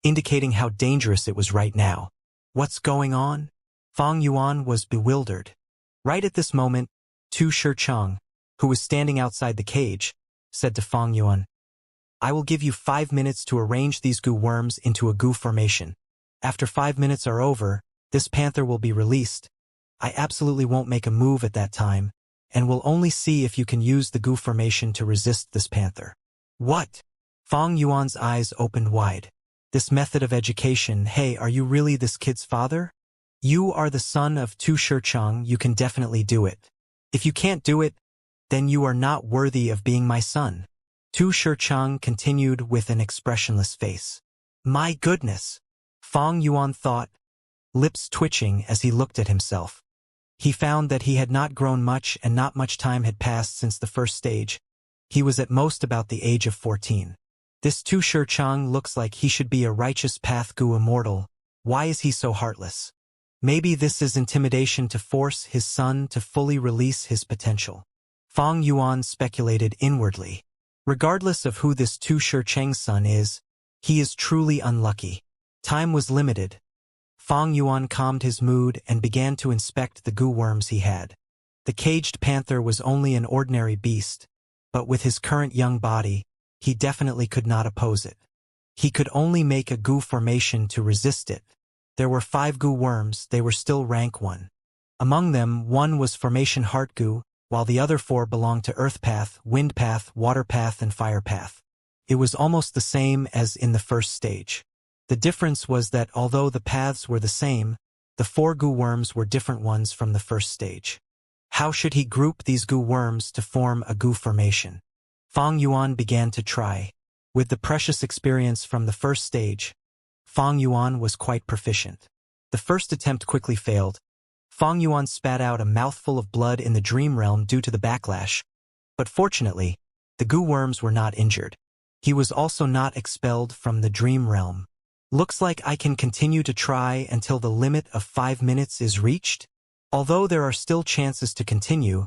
indicating how dangerous it was right now. What's going on? Fang Yuan was bewildered. Right at this moment, Tu Shi-Cheng, who was standing outside the cage, said to Fang Yuan, I will give you 5 minutes to arrange these Gu worms into a Gu formation. After 5 minutes are over, this panther will be released. I absolutely won't make a move at that time, and will only see if you can use the Gu formation to resist this panther. What? Fang Yuan's eyes opened wide. This method of education, hey, are you really this kid's father? You are the son of Tu Shi-Cheng, you can definitely do it. If you can't do it, then you are not worthy of being my son. Tu Shi-Cheng continued with an expressionless face. My goodness, Fang Yuan thought, lips twitching as he looked at himself. He found that he had not grown much and not much time had passed since the first stage. He was at most about the age of 14. This Tu Shi-Cheng looks like he should be a righteous path Gu immortal. Why is he so heartless? Maybe this is intimidation to force his son to fully release his potential. Fang Yuan speculated inwardly. Regardless of who this Tu Shi-Cheng's son is, he is truly unlucky. Time was limited. Fang Yuan calmed his mood and began to inspect the Gu worms he had. The caged panther was only an ordinary beast, but with his current young body, he definitely could not oppose it. He could only make a Gu formation to resist it. There were 5 Gu worms, they were still rank 1. Among them, 1 was formation heart Gu, while the other 4 belonged to earth path, wind path, water path, and fire path. It was almost the same as in the first stage. The difference was that although the paths were the same, the 4 Gu worms were different ones from the first stage. How should he group these Gu worms to form a Gu formation? Fang Yuan began to try. With the precious experience from the first stage, Fang Yuan was quite proficient. The first attempt quickly failed. Fang Yuan spat out a mouthful of blood in the dream realm due to the backlash. But fortunately, the Gu worms were not injured. He was also not expelled from the dream realm. Looks like I can continue to try until the limit of 5 minutes is reached. Although there are still chances to continue,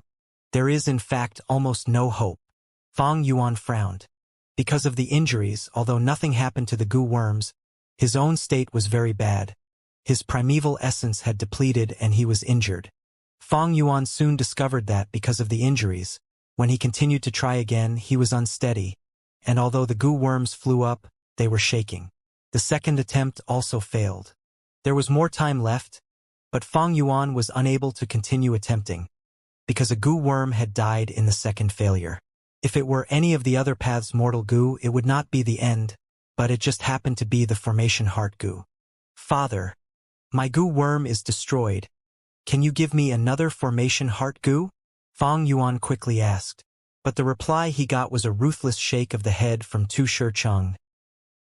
there is in fact almost no hope. Fang Yuan frowned. Because of the injuries, although nothing happened to the Gu worms, his own state was very bad. His primeval essence had depleted and he was injured. Fang Yuan soon discovered that because of the injuries, when he continued to try again, he was unsteady, and although the Gu worms flew up, they were shaking. The second attempt also failed. There was more time left, but Fang Yuan was unable to continue attempting, because a Gu worm had died in the second failure. If it were any of the other path's mortal Gu, it would not be the end, but it just happened to be the formation heart Gu. Father, my Gu worm is destroyed. Can you give me another formation heart Gu? Fang Yuan quickly asked, but the reply he got was a ruthless shake of the head from Tu Shi-Cheng.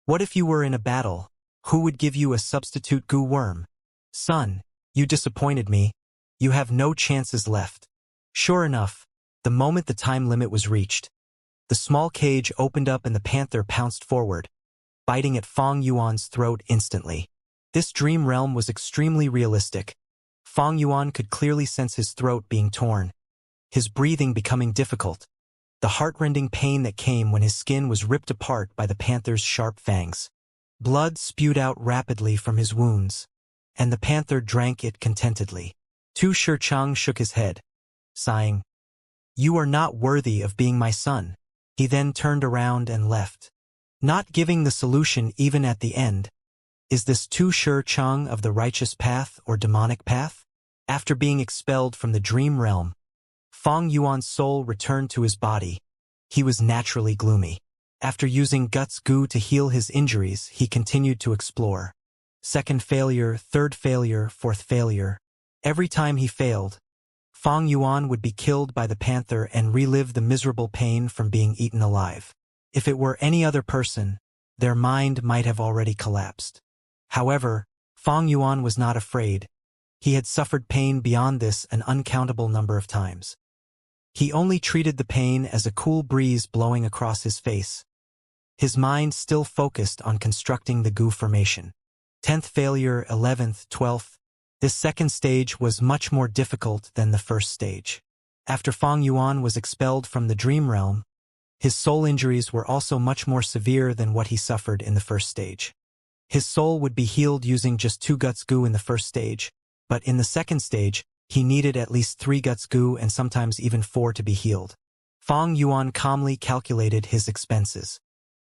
What if you were in a battle? Who would give you a substitute Gu worm? Son, you disappointed me. You have no chances left. Sure enough, the moment the time limit was reached, the small cage opened up and the panther pounced forward, biting at Fang Yuan's throat instantly. This dream realm was extremely realistic. Fang Yuan could clearly sense his throat being torn, his breathing becoming difficult, the heart-rending pain that came when his skin was ripped apart by the panther's sharp fangs. Blood spewed out rapidly from his wounds, and the panther drank it contentedly. Tu Shi-Cheng shook his head, sighing, "You are not worthy of being my son." He then turned around and left. not giving the solution even at the end. Is this Tu Shi Chang of the righteous path or demonic path? After being expelled from the dream realm, Fang Yuan's soul returned to his body. He was naturally gloomy. After using Guts Gu to heal his injuries, he continued to explore. Second failure, third failure, fourth failure. Every time he failed, Fang Yuan would be killed by the panther and relive the miserable pain from being eaten alive. If it were any other person, their mind might have already collapsed. However, Fang Yuan was not afraid. He had suffered pain beyond this an uncountable number of times. He only treated the pain as a cool breeze blowing across his face. His mind still focused on constructing the Gu formation. 10th failure, 11th, 12th. This second stage was much more difficult than the first stage. After Fang Yuan was expelled from the dream realm, his soul injuries were also much more severe than what he suffered in the first stage. His soul would be healed using just 2 Guts Gu in the first stage, but in the second stage, he needed at least 3 Guts Gu and sometimes even 4 to be healed. Fang Yuan calmly calculated his expenses.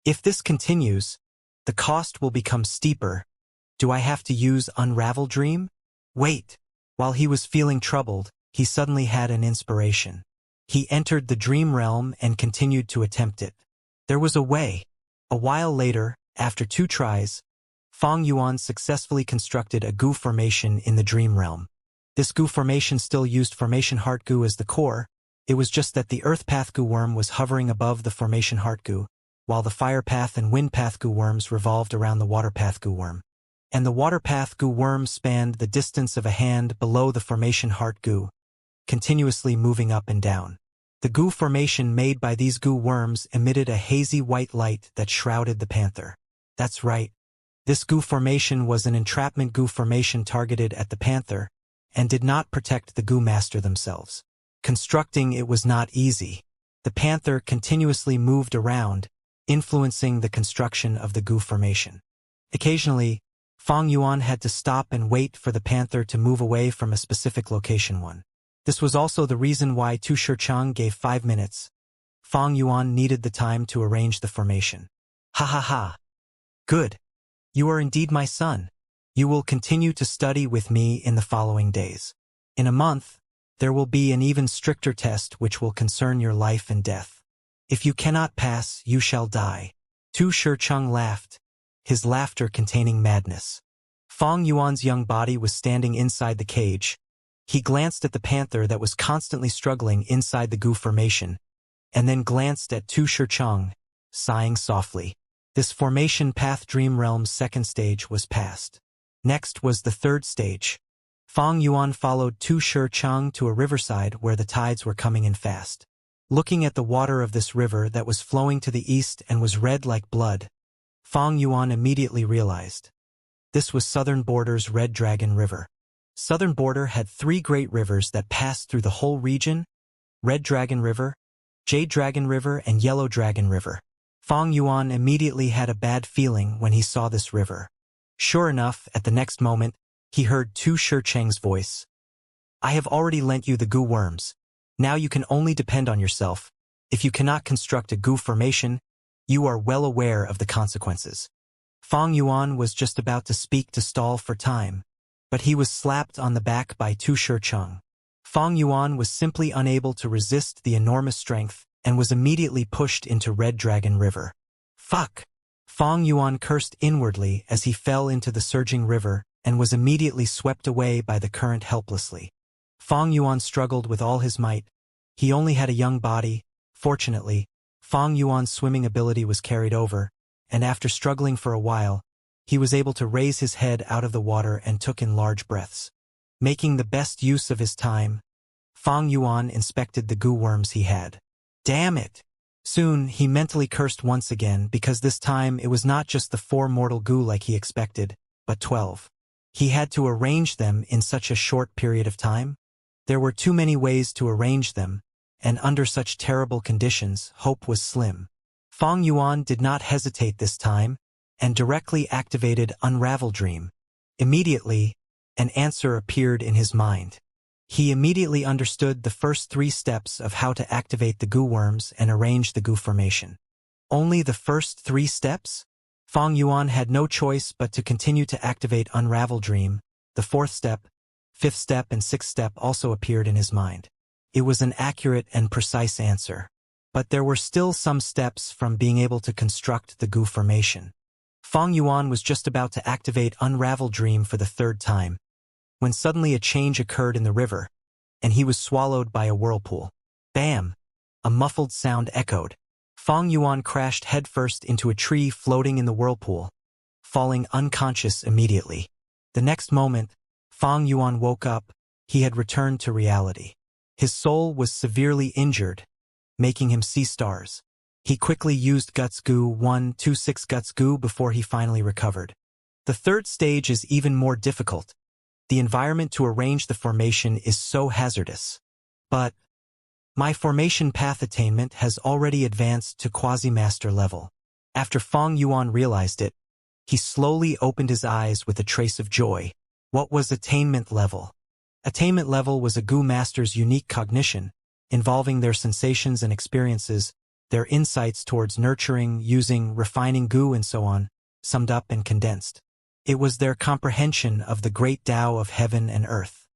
If this continues, the cost will become steeper. Do I have to use Unravel Dream? Wait. While he was feeling troubled, he suddenly had an inspiration. He entered the dream realm and continued to attempt it. There was a way. A while later, after 2 tries, Fang Yuan successfully constructed a Gu formation in the dream realm. This Gu formation still used Formation Heart Gu as the core. It was just that the Earth Path Gu worm was hovering above the Formation Heart Gu, while the Fire Path and Wind Path Gu worms revolved around the Water Path Gu worm. And the Water Path Gu worm spanned the distance of a hand below the Formation Heart Gu, continuously moving up and down. The Gu formation made by these Gu worms emitted a hazy white light that shrouded the panther. That's right. This Gu formation was an entrapment Gu formation targeted at the panther, and did not protect the Gu master themselves. Constructing it was not easy. The panther continuously moved around, influencing the construction of the Gu formation. Occasionally, Fang Yuan had to stop and wait for the panther to move away from a specific location. This was also the reason why Tu Shi Chang gave 5 minutes. Fang Yuan needed the time to arrange the formation. Ha ha ha. Good. You are indeed my son. You will continue to study with me in the following days. In a month, there will be an even stricter test which will concern your life and death. If you cannot pass, you shall die. Tu Shi Chang laughed, his laughter containing madness. Fang Yuan's young body was standing inside the cage. He glanced at the panther that was constantly struggling inside the Gu formation, and then glanced at Tu Shi Chang, sighing softly. This Formation Path Dream Realm's second stage was passed. Next was the third stage. Fang Yuan followed Tu Shi Chang to a riverside where the tides were coming in fast. Looking at the water of this river that was flowing to the east and was red like blood, Fang Yuan immediately realized. This was Southern Border's Red Dragon River. Southern Border had 3 great rivers that passed through the whole region: Red Dragon River, Jade Dragon River, and Yellow Dragon River. Fang Yuan immediately had a bad feeling when he saw this river. Sure enough, at the next moment, he heard Tu Shi Chang's voice. I have already lent you the Gu worms. Now you can only depend on yourself. If you cannot construct a Gu formation, you are well aware of the consequences. Fang Yuan was just about to speak to stall for time, but he was slapped on the back by Tu Shi Chang. Fang Yuan was simply unable to resist the enormous strength and was immediately pushed into Red Dragon River. Fuck! Fang Yuan cursed inwardly as he fell into the surging river and was immediately swept away by the current helplessly. Fang Yuan struggled with all his might. He only had a young body. Fortunately, Fang Yuan's swimming ability was carried over, and after struggling for a while, he was able to raise his head out of the water and took in large breaths. Making the best use of his time, Fang Yuan inspected the Gu worms he had. Damn it! Soon, he mentally cursed once again because this time it was not just the 4 mortal Gu like he expected, but 12. He had to arrange them in such a short period of time. There were too many ways to arrange them, and under such terrible conditions, hope was slim. Fang Yuan did not hesitate this time, and directly activated Unravel Dream. Immediately, an answer appeared in his mind. He immediately understood the first 3 steps of how to activate the Gu worms and arrange the Gu formation. Only the first 3 steps? Fang Yuan had no choice but to continue to activate Unravel Dream. The 4th step, 5th step and 6th step also appeared in his mind. It was an accurate and precise answer. But there were still some steps from being able to construct the goo formation. Fang Yuan was just about to activate Unravel Dream for the 3rd time, when suddenly a change occurred in the river, and he was swallowed by a whirlpool. Bam! A muffled sound echoed. Fang Yuan crashed headfirst into a tree floating in the whirlpool, falling unconscious immediately. The next moment, Fang Yuan woke up. He had returned to reality. His soul was severely injured, making him see stars. He quickly used Guts Goo 126 Guts Goo before he finally recovered. The 3rd stage is even more difficult. The environment to arrange the formation is so hazardous. But my formation path attainment has already advanced to quasi-master level. After Fang Yuan realized it, he slowly opened his eyes with a trace of joy. What was attainment level? Attainment level was a goo master's unique cognition, involving their sensations and experiences, their insights towards nurturing, using, refining goo and so on, summed up and condensed. It was their comprehension of the great Tao of heaven and earth.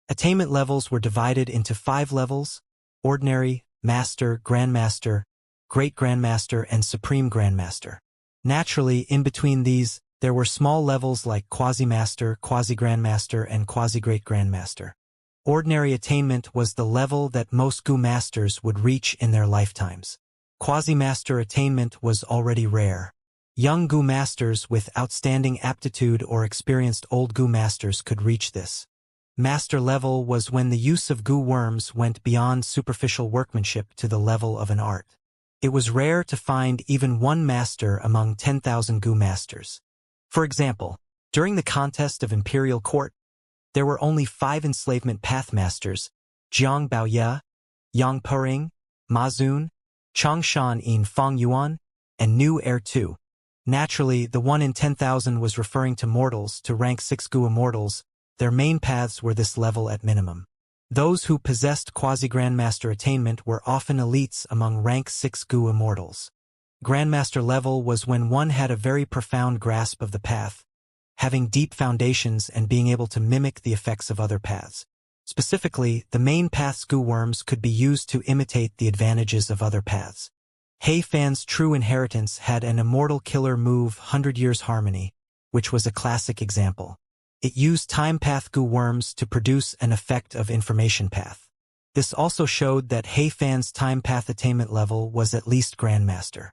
Attainment levels were divided into 5 levels: Ordinary, Master, Grandmaster, Great Grandmaster, and Supreme Grandmaster. Naturally, in between these, there were small levels like Quasi-Master, Quasi-Grandmaster, and Quasi-Great Grandmaster. Ordinary attainment was the level that most goo masters would reach in their lifetimes. Quasi-Master attainment was already rare. Young goo masters with outstanding aptitude or experienced old goo masters could reach this. Master level was when the use of goo worms went beyond superficial workmanship to the level of an art. It was rare to find even one master among 10,000 goo masters. For example, during the contest of Imperial Court, there were only 5 enslavement path masters: Jiang Baoye, Yang Pering, Ma Zun, Changshan in Fang Yuan, and Nu Air Tu. Naturally, the 1 in 10,000 was referring to mortals. To rank 6 goo immortals, their main paths were this level at minimum. Those who possessed quasi-grandmaster attainment were often elites among rank 6 goo immortals. Grandmaster level was when one had a very profound grasp of the path, having deep foundations and being able to mimic the effects of other paths. Specifically, the main path's goo worms could be used to imitate the advantages of other paths. Hei Fan's true inheritance had an immortal killer move, 100 Years Harmony, which was a classic example. It used time path goo worms to produce an effect of information path. This also showed that Hei Fan's time path attainment level was at least Grandmaster.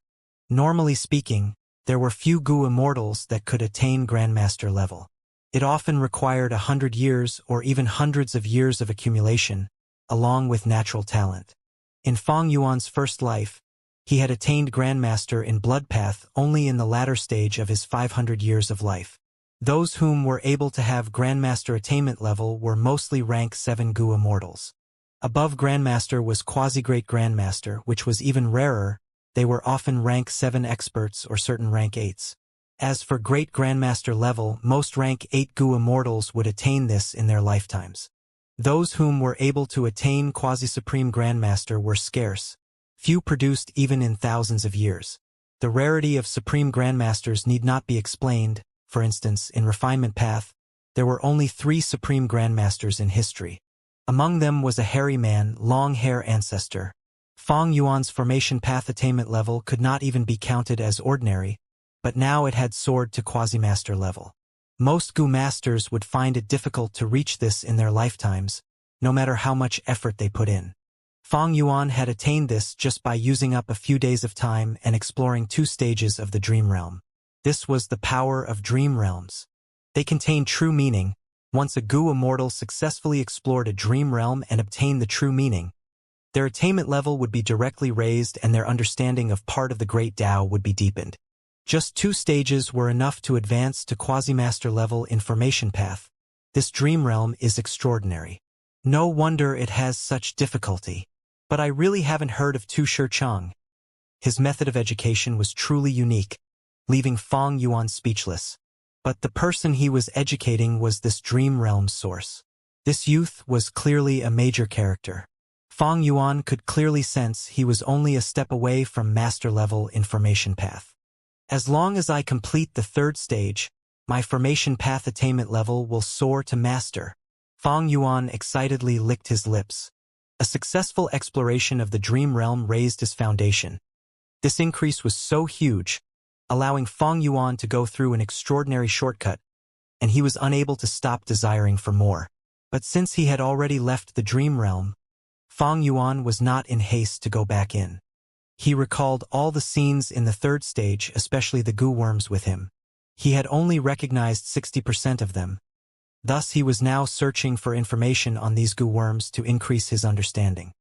Normally speaking, there were few goo immortals that could attain Grandmaster level. It often required 100 years or even hundreds of years of accumulation, along with natural talent. In Fang Yuan's first life, he had attained Grandmaster in Blood Path only in the latter stage of his 500 years of life. Those whom were able to have Grandmaster attainment level were mostly rank 7 goo immortals. Above Grandmaster was Quasi-Great Grandmaster, which was even rarer. They were often rank 7 experts or certain rank 8s. As for Great Grandmaster level, most rank 8 goo immortals would attain this in their lifetimes. Those whom were able to attain Quasi-Supreme Grandmaster were scarce. Few produced even in thousands of years. The rarity of Supreme Grandmasters need not be explained. For instance, in Refinement Path, there were only 3 Supreme Grandmasters in history. Among them was a hairy man, long hair ancestor. Fang Yuan's formation path attainment level could not even be counted as ordinary, but now it had soared to quasi-master level. Most goo masters would find it difficult to reach this in their lifetimes, no matter how much effort they put in. Fang Yuan had attained this just by using up a few days of time and exploring 2 stages of the dream realm. This was the power of dream realms. They contain true meaning. Once a goo immortal successfully explored a dream realm and obtained the true meaning, their attainment level would be directly raised and their understanding of part of the great Tao would be deepened. Just 2 stages were enough to advance to quasi-master level in formation path. This dream realm is extraordinary. No wonder it has such difficulty. But I really haven't heard of Tu Shichang. His method of education was truly unique, leaving Fang Yuan speechless. But the person he was educating was this dream realm source. This youth was clearly a major character. Fang Yuan could clearly sense he was only a step away from master-level information path. As long as I complete the third stage, my formation path attainment level will soar to master. Fang Yuan excitedly licked his lips. A successful exploration of the dream realm raised his foundation. This increase was so huge, allowing Fang Yuan to go through an extraordinary shortcut, and he was unable to stop desiring for more. But since he had already left the dream realm, Fang Yuan was not in haste to go back in. He recalled all the scenes in the third stage, especially the goo worms with him. He had only recognized 60% of them. Thus he was now searching for information on these goo worms to increase his understanding.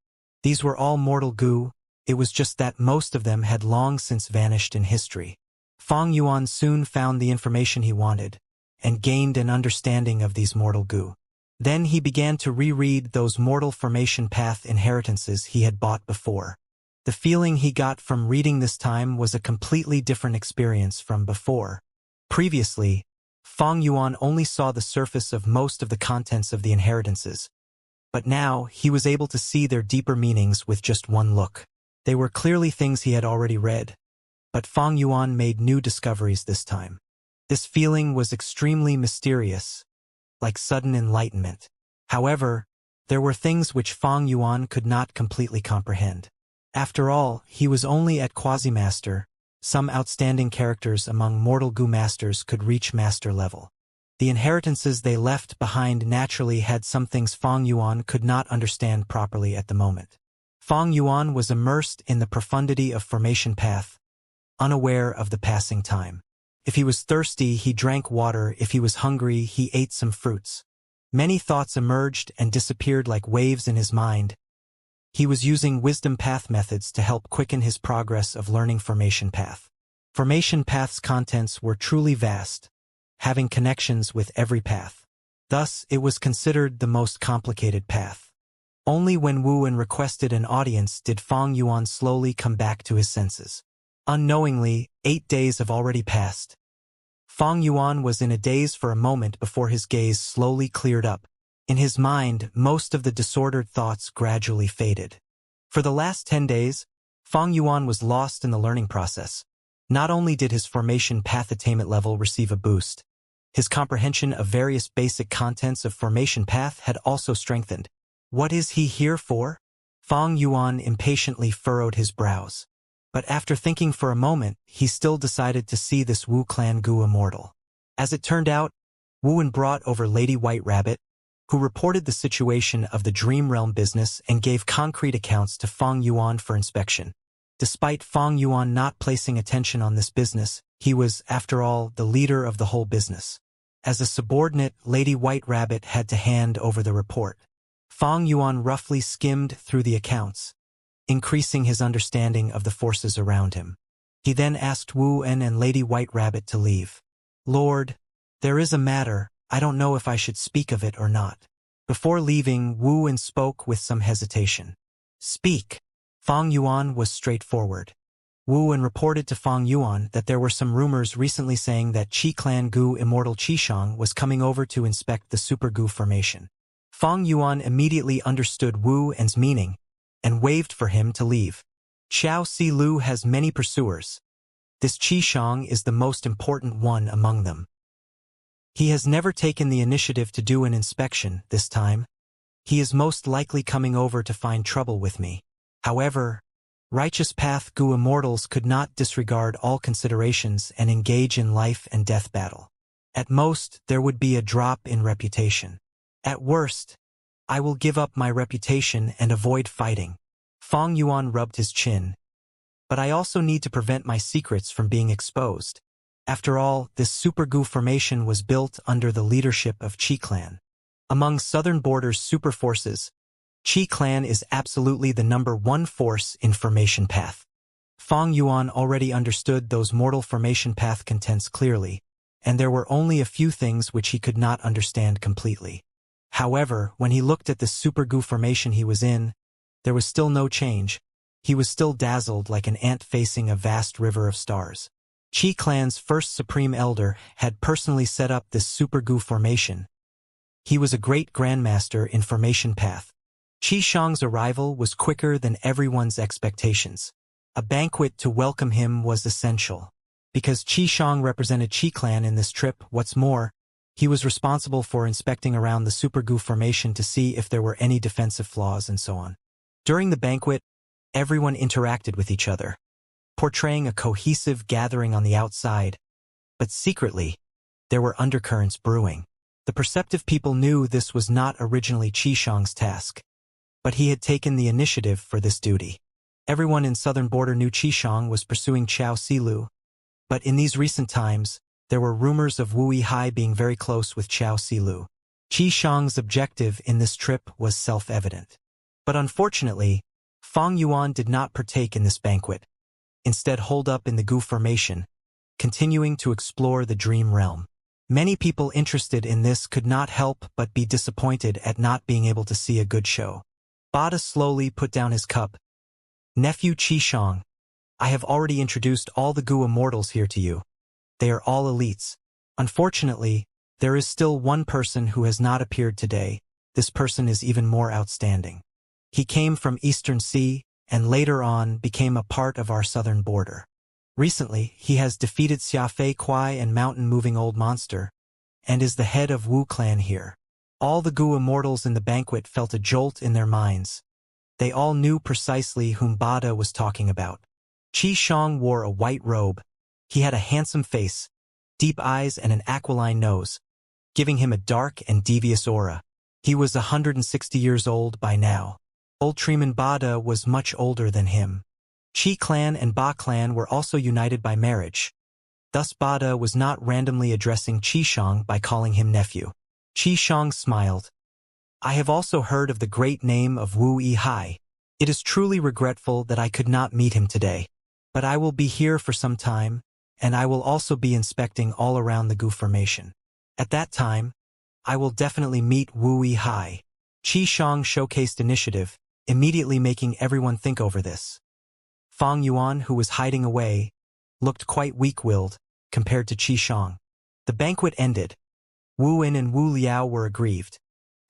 These were all mortal goo, it was just that most of them had long since vanished in history. Fang Yuan soon found the information he wanted, and gained an understanding of these mortal goo. Then he began to reread those mortal formation path inheritances he had bought before. The feeling he got from reading this time was a completely different experience from before. Previously, Fang Yuan only saw the surface of most of the contents of the inheritances, but now he was able to see their deeper meanings with just one look. They were clearly things he had already read, but Fang Yuan made new discoveries this time. This feeling was extremely mysterious, like sudden enlightenment. However, there were things which Fang Yuan could not completely comprehend. After all, he was only at Quasi-Master. Some outstanding characters among mortal goo masters could reach master level. The inheritances they left behind naturally had some things Fang Yuan could not understand properly at the moment. Fang Yuan was immersed in the profundity of formation path, unaware of the passing time. If he was thirsty, he drank water. If he was hungry, he ate some fruits. Many thoughts emerged and disappeared like waves in his mind. He was using wisdom path methods to help quicken his progress of learning formation path. Formation path's contents were truly vast, having connections with every path. Thus, it was considered the most complicated path. Only when Wu En requested an audience did Fang Yuan slowly come back to his senses. Unknowingly, 8 days have already passed. Fang Yuan was in a daze for a moment before his gaze slowly cleared up. In his mind, most of the disordered thoughts gradually faded. For the last 10 days, Fang Yuan was lost in the learning process. Not only did his formation path attainment level receive a boost, his comprehension of various basic contents of formation path had also strengthened. What is he here for? Fang Yuan impatiently furrowed his brows. But after thinking for a moment, he still decided to see this Wu Clan Goo Immortal. As it turned out, Wu En brought over Lady White Rabbit, who reported the situation of the Dream Realm business and gave concrete accounts to Fang Yuan for inspection. Despite Fang Yuan not placing attention on this business, he was, after all, the leader of the whole business. As a subordinate, Lady White Rabbit had to hand over the report. Fang Yuan roughly skimmed through the accounts, increasing his understanding of the forces around him. He then asked Wu En and Lady White Rabbit to leave. "Lord, there is a matter, I don't know if I should speak of it or not." Before leaving, Wu En spoke with some hesitation. "Speak." Fang Yuan was straightforward. Wu En reported to Fang Yuan that there were some rumors recently saying that Qi Clan Gu Immortal Qishang was coming over to inspect the Super Gu formation. Fang Yuan immediately understood Wu En's meaning and waved for him to leave. Xiao Si Lu has many pursuers. This Qishang is the most important one among them. He has never taken the initiative to do an inspection this time. He is most likely coming over to find trouble with me. However, Righteous Path Gu Immortals could not disregard all considerations and engage in life and death battle. At most, there would be a drop in reputation. At worst, I will give up my reputation and avoid fighting. Fang Yuan rubbed his chin. But I also need to prevent my secrets from being exposed. After all, this Super Gu formation was built under the leadership of Qi Clan. Among Southern Border's super forces, Qi Clan is absolutely the #1 force in formation path. Fang Yuan already understood those mortal formation path contents clearly, and there were only a few things which he could not understand completely. However, when he looked at the Super Gu formation he was in, there was still no change. He was still dazzled like an ant facing a vast river of stars. Qi Clan's first Supreme Elder had personally set up this Super Gu formation. He was a great Grandmaster in formation path. Qi Shang's arrival was quicker than everyone's expectations. A banquet to welcome him was essential. Because Qi Shang represented Qi clan in this trip, what's more, he was responsible for inspecting around the supergoo formation to see if there were any defensive flaws and so on. During the banquet, everyone interacted with each other, portraying a cohesive gathering on the outside, but secretly, there were undercurrents brewing. The perceptive people knew this was not originally Qi Shang's task, but he had taken the initiative for this duty. Everyone in southern border knew Qi Shang was pursuing Chao Silu, but in these recent times, there were rumors of Wu Yihai being very close with Chao Silu. Qi Shang's objective in this trip was self-evident. But unfortunately, Fang Yuan did not partake in this banquet, instead holed up in the Gu formation, continuing to explore the dream realm. Many people interested in this could not help but be disappointed at not being able to see a good show. Bada slowly put down his cup. Nephew Qi Shang, I have already introduced all the Gu Immortals here to you. They are all elites. Unfortunately, there is still one person who has not appeared today. This person is even more outstanding. He came from Eastern Sea, and later on became a part of our southern border. Recently, he has defeated Xiafei Kuai and Mountain-Moving Old Monster, and is the head of Wu clan here. All the Gu Immortals in the banquet felt a jolt in their minds. They all knew precisely whom Bada was talking about. Qi Shang wore a white robe. He had a handsome face, deep eyes and an aquiline nose, giving him a dark and devious aura. He was 160 years old by now. Old Treeman Bada was much older than him. Qi clan and Ba clan were also united by marriage. Thus Bada was not randomly addressing Qi Shang by calling him nephew. Qi Shang smiled. I have also heard of the great name of Wu Yihai. It is truly regretful that I could not meet him today. But I will be here for some time, and I will also be inspecting all around the Gu formation. At that time, I will definitely meet Wu Yihai. Qi Shang showcased initiative, immediately making everyone think over this. Fang Yuan, who was hiding away, looked quite weak-willed compared to Qi Shang. The banquet ended. Wu Yin and Wu Liao were aggrieved,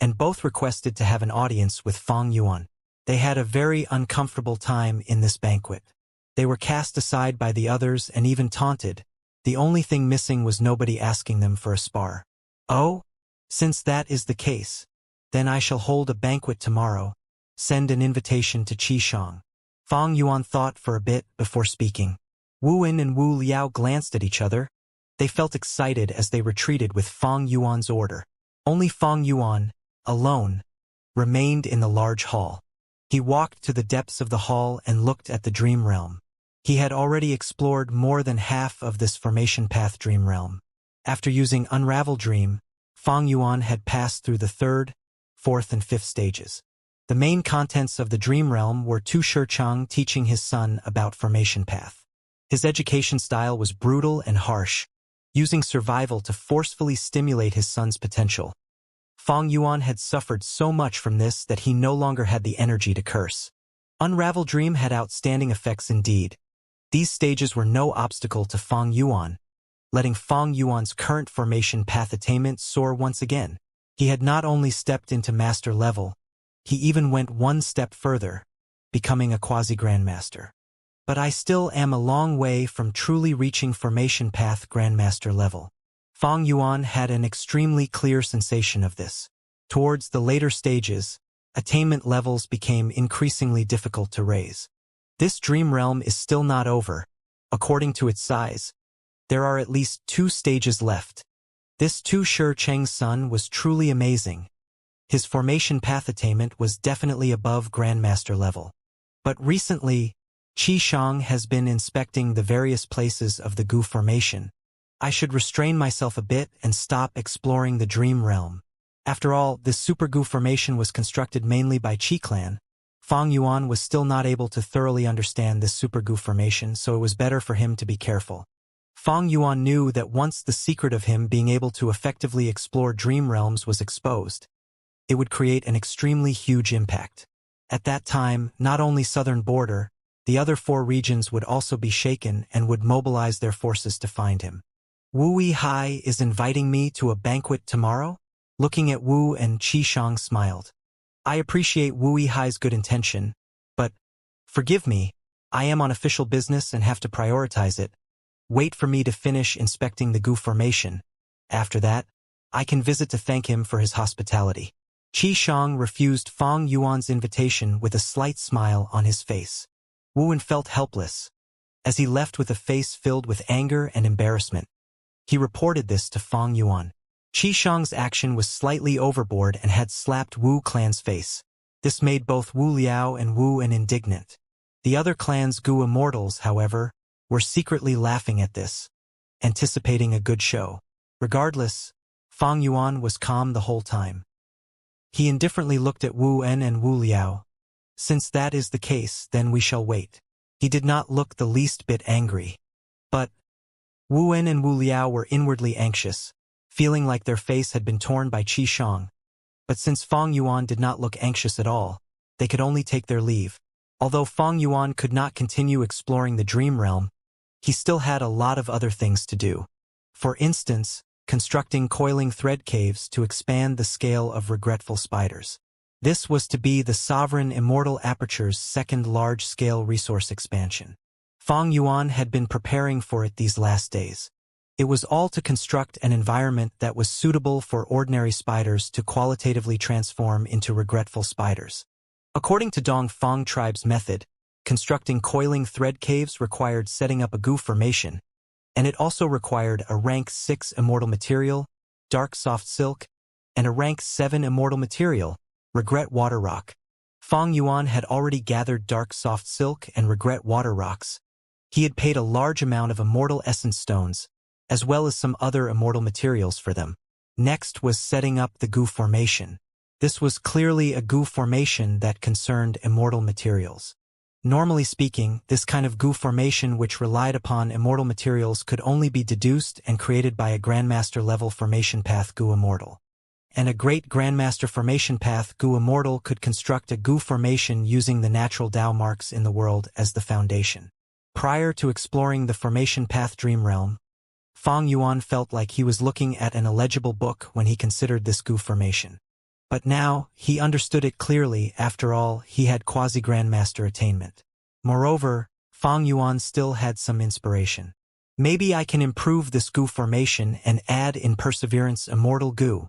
and both requested to have an audience with Fang Yuan. They had a very uncomfortable time in this banquet. They were cast aside by the others and even taunted. The only thing missing was nobody asking them for a spar. Oh? Since that is the case, then I shall hold a banquet tomorrow. Send an invitation to Qi Shang. Fang Yuan thought for a bit before speaking. Wu Yin and Wu Liao glanced at each other. They felt excited as they retreated with Fang Yuan's order. Only Fang Yuan, alone, remained in the large hall. He walked to the depths of the hall and looked at the dream realm. He had already explored more than half of this formation path dream realm. After using Unravel Dream, Fang Yuan had passed through the 3rd, 4th and 5th stages. The main contents of the dream realm were Tu Shichang teaching his son about formation path. His education style was brutal and harsh, using survival to forcefully stimulate his son's potential. Fang Yuan had suffered so much from this that he no longer had the energy to curse. Unravel Dream had outstanding effects indeed. These stages were no obstacle to Fang Yuan, letting Fang Yuan's current formation path attainment soar once again. He had not only stepped into master level, he even went one step further, becoming a quasi-grandmaster. But I still am a long way from truly reaching formation path grandmaster level. Fang Yuan had an extremely clear sensation of this. Towards the later stages, attainment levels became increasingly difficult to raise. This dream realm is still not over. According to its size, there are at least 2 stages left. This Tu Shichang's son was truly amazing. His formation path attainment was definitely above grandmaster level. But recently, Qi Shang has been inspecting the various places of the Gu formation. I should restrain myself a bit and stop exploring the dream realm. After all, this super Gu formation was constructed mainly by Qi clan. Fang Yuan was still not able to thoroughly understand this super Gu formation, so it was better for him to be careful. Fang Yuan knew that once the secret of him being able to effectively explore dream realms was exposed, it would create an extremely huge impact. At that time, not only southern border, the other 4 regions would also be shaken and would mobilize their forces to find him. Wu Yihai is inviting me to a banquet tomorrow? Looking at Wu and Qi Shang smiled. I appreciate Wu Yihai's good intention, but forgive me, I am on official business and have to prioritize it. Wait for me to finish inspecting the Gu formation. After that, I can visit to thank him for his hospitality. Qi Shang refused Fang Yuan's invitation with a slight smile on his face. Wu Wen felt helpless, as he left with a face filled with anger and embarrassment. He reported this to Fang Yuan. Qi Shang's action was slightly overboard and had slapped Wu clan's face. This made both Wu Liao and Wu Wen indignant. The other clan's Gu immortals, however, were secretly laughing at this, anticipating a good show. Regardless, Fang Yuan was calm the whole time. He indifferently looked at Wu Wen and Wu Liao. Since that is the case, then we shall wait. He did not look the least bit angry. But Wu Wen and Wu Liao were inwardly anxious, feeling like their face had been torn by Qi Shang. But since Fang Yuan did not look anxious at all, they could only take their leave. Although Fang Yuan could not continue exploring the dream realm, he still had a lot of other things to do. For instance, constructing coiling thread caves to expand the scale of regretful spiders. This was to be the sovereign Immortal Aperture's second large-scale resource expansion. Fang Yuan had been preparing for it these last days. It was all to construct an environment that was suitable for ordinary spiders to qualitatively transform into regretful spiders. According to Dongfang tribe's method, constructing coiling thread caves required setting up a Gu formation, and it also required a rank 6 immortal material, dark soft silk, and a rank 7 immortal material, regret water rock. Fang Yuan had already gathered dark soft silk and regret water rocks. He had paid a large amount of immortal essence stones, as well as some other immortal materials for them. Next was setting up the Gu formation. This was clearly a Gu formation that concerned immortal materials. Normally speaking, this kind of Gu formation which relied upon immortal materials could only be deduced and created by a Grandmaster-level formation path Gu Immortal. And a great Grandmaster formation path Gu Immortal could construct a Gu formation using the natural Dao marks in the world as the foundation. Prior to exploring the formation path dream realm, Fang Yuan felt like he was looking at an illegible book when he considered this Gu formation. But now, he understood it clearly. After all, he had quasi-grandmaster attainment. Moreover, Fang Yuan still had some inspiration. Maybe I can improve this Gu formation and add in perseverance immortal Gu.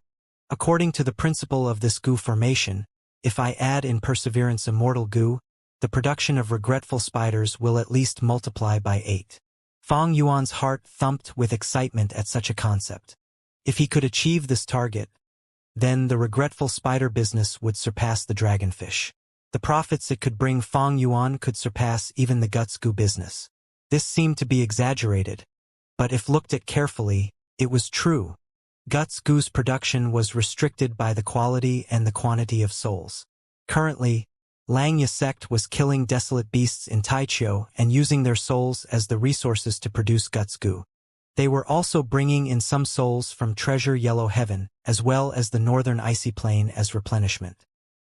According to the principle of this Gu formation, if I add in perseverance immortal Gu, the production of regretful spiders will at least multiply by 8. Fang Yuan's heart thumped with excitement at such a concept. If he could achieve this target, then the regretful spider business would surpass the dragonfish. The profits it could bring Fang Yuan could surpass even the Guts Gu business. This seemed to be exaggerated, but if looked at carefully, it was true. Guts Gu's production was restricted by the quality and the quantity of souls. Currently, Langya sect was killing desolate beasts in Taichou and using their souls as the resources to produce Guts Gu. They were also bringing in some souls from Treasure Yellow Heaven, as well as the Northern Icy Plain as replenishment.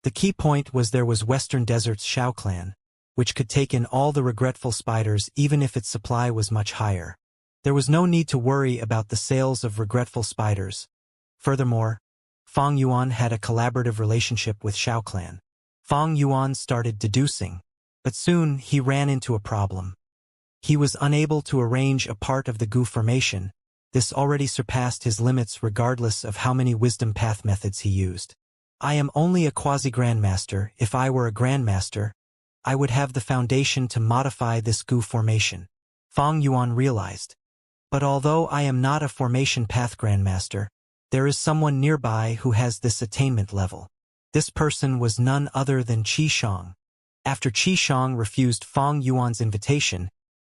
The key point was there was Western Desert's Shao clan, which could take in all the regretful spiders even if its supply was much higher. There was no need to worry about the sales of regretful spiders. Furthermore, Fang Yuan had a collaborative relationship with Shao clan. Fang Yuan started deducing, but soon he ran into a problem. He was unable to arrange a part of the Gu formation. This already surpassed his limits regardless of how many wisdom path methods he used. I am only a quasi-grandmaster. If I were a grandmaster, I would have the foundation to modify this Gu formation, Fang Yuan realized. But although I am not a formation path grandmaster, there is someone nearby who has this attainment level. This person was none other than Qi Shang. After Qi Shang refused Fang Yuan's invitation,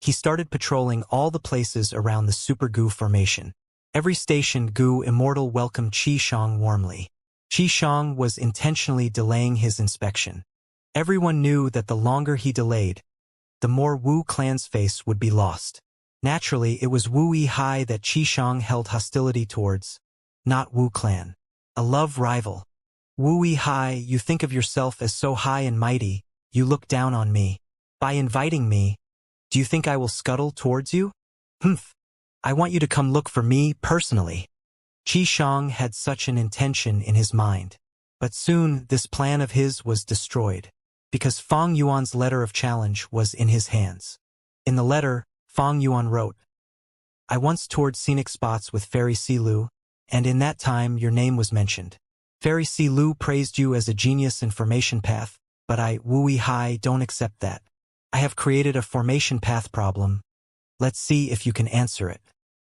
he started patrolling all the places around the Super Gu formation. Every station Gu Immortal welcomed Qi Shang warmly. Qi Shang was intentionally delaying his inspection. Everyone knew that the longer he delayed, the more Wu clan's face would be lost. Naturally, it was Wu Yihai that Qi Shang held hostility towards, not Wu clan. A love rival. Wu Yihai, you think of yourself as so high and mighty, you look down on me. By inviting me, do you think I will scuttle towards you? Humph. I want you to come look for me personally. Qi Shang had such an intention in his mind. But soon, this plan of his was destroyed, because Fang Yuan's letter of challenge was in his hands. In the letter, Fang Yuan wrote, "I once toured scenic spots with Fairy Silu, and in that time your name was mentioned. Fairy Silu praised you as a genius in formation path, but I, Wui Hai, don't accept that. I have created a formation path problem. Let's see if you can answer it.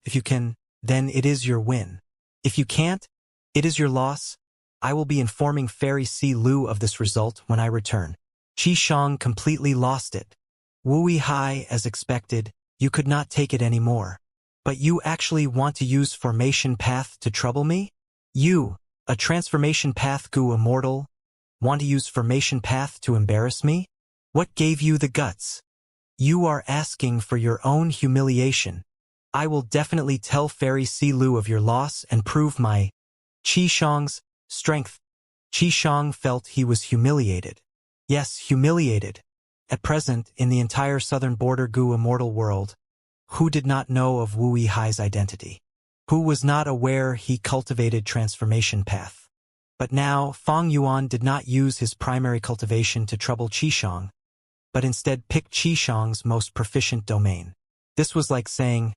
If you can, then it is your win. If you can't, it is your loss. I will be informing Fairy Silu of this result when I return." Qi Shang completely lost it. "Wui Hai, as expected, you could not take it anymore. But you actually want to use formation path to trouble me? You, a transformation path Gu Immortal, want to use formation path to embarrass me? What gave you the guts? You are asking for your own humiliation. I will definitely tell Fairy Silu of your loss and prove my..." Qi Shang's strength. Qi Shang felt he was humiliated. Yes, humiliated. At present, in the entire southern border Gu Immortal world, who did not know of Wui Hai's identity? Who was not aware he cultivated transformation path? But now, Fang Yuan did not use his primary cultivation to trouble Qi Shang, but instead picked Qi Shang's most proficient domain. This was like saying,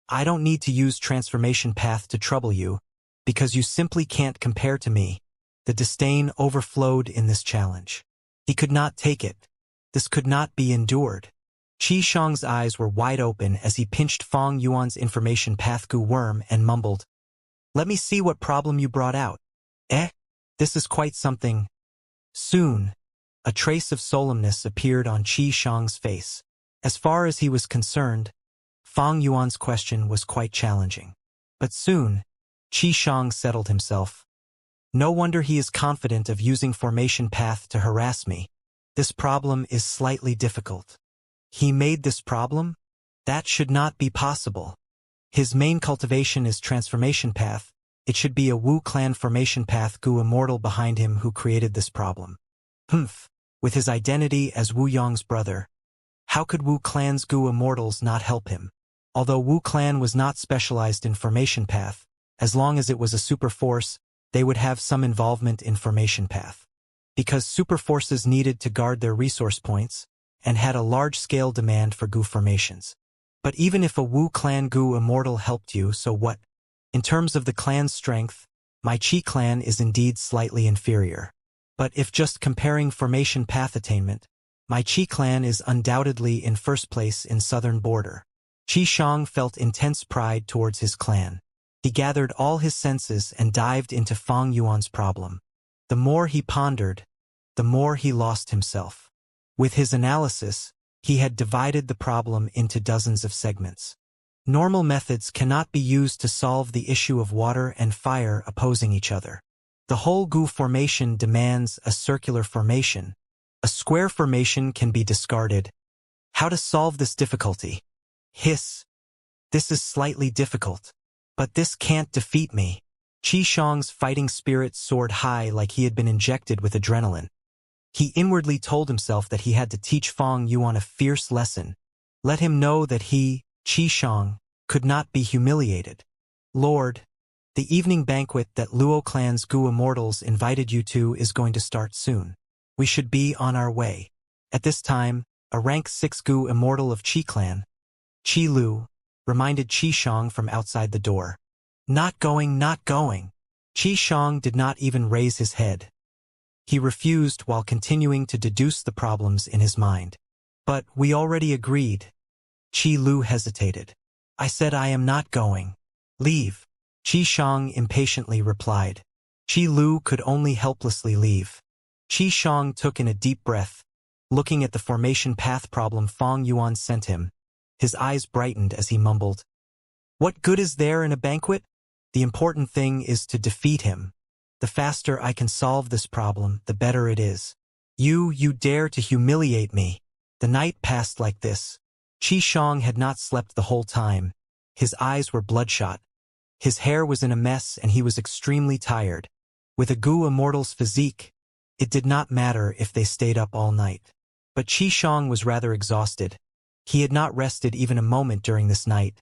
"I don't need to use transformation path to trouble you, because you simply can't compare to me." The disdain overflowed in this challenge. He could not take it. This could not be endured. Qi Shang's eyes were wide open as he pinched Fang Yuan's information path Gu worm and mumbled, "Let me see what problem you brought out. This is quite something." Soon, a trace of solemnness appeared on Qi Shang's face. As far as he was concerned, Fang Yuan's question was quite challenging. But soon, Qi Shang settled himself. "No wonder he is confident of using formation path to harass me. This problem is slightly difficult. He made this problem? That should not be possible. His main cultivation is transformation path. It should be a Wu clan formation path Gu Immortal behind him who created this problem. With his identity as Wu Yong's brother, how could Wu clan's Gu Immortals not help him? Although Wu clan was not specialized in formation path, as long as it was a super force, they would have some involvement in formation path. Because super forces needed to guard their resource points, and had a large-scale demand for Gu formations. But even if a Wu clan Gu Immortal helped you, so what? In terms of the clan's strength, my Qi clan is indeed slightly inferior. But if just comparing formation path attainment, my Qi clan is undoubtedly in first place in southern border. Qi Shang felt intense pride towards his clan. He gathered all his senses and dived into Fang Yuan's problem. The more he pondered, the more he lost himself. With his analysis, he had divided the problem into dozens of segments. Normal methods cannot be used to solve the issue of water and fire opposing each other. The whole Gu formation demands a circular formation. A square formation can be discarded. How to solve this difficulty? Hiss. This is slightly difficult. But this can't defeat me. Qi Shang's fighting spirit soared high like he had been injected with adrenaline. He inwardly told himself that he had to teach Fang Yuan a fierce lesson. Let him know that he, Qi Shang, could not be humiliated. "Lord, the evening banquet that Luo clan's Gu Immortals invited you to is going to start soon. We should be on our way." At this time, a rank 6 Gu Immortal of Qi clan, Qi Lu, reminded Qi Shang from outside the door. "Not going, not going." Qi Shang did not even raise his head. He refused while continuing to deduce the problems in his mind. "But we already agreed." Qi Lu hesitated. "I said I am not going. Leave." Qi Shang impatiently replied. Qi Lu could only helplessly leave. Qi Shang took in a deep breath, looking at the formation path problem Fang Yuan sent him. His eyes brightened as he mumbled, "What good is there in a banquet? The important thing is to defeat him. The faster I can solve this problem, the better it is. You dare to humiliate me." The night passed like this. Qi Shang had not slept the whole time. His eyes were bloodshot. His hair was in a mess and he was extremely tired. With a Gu Immortal's physique, it did not matter if they stayed up all night. But Qi Shang was rather exhausted. He had not rested even a moment during this night,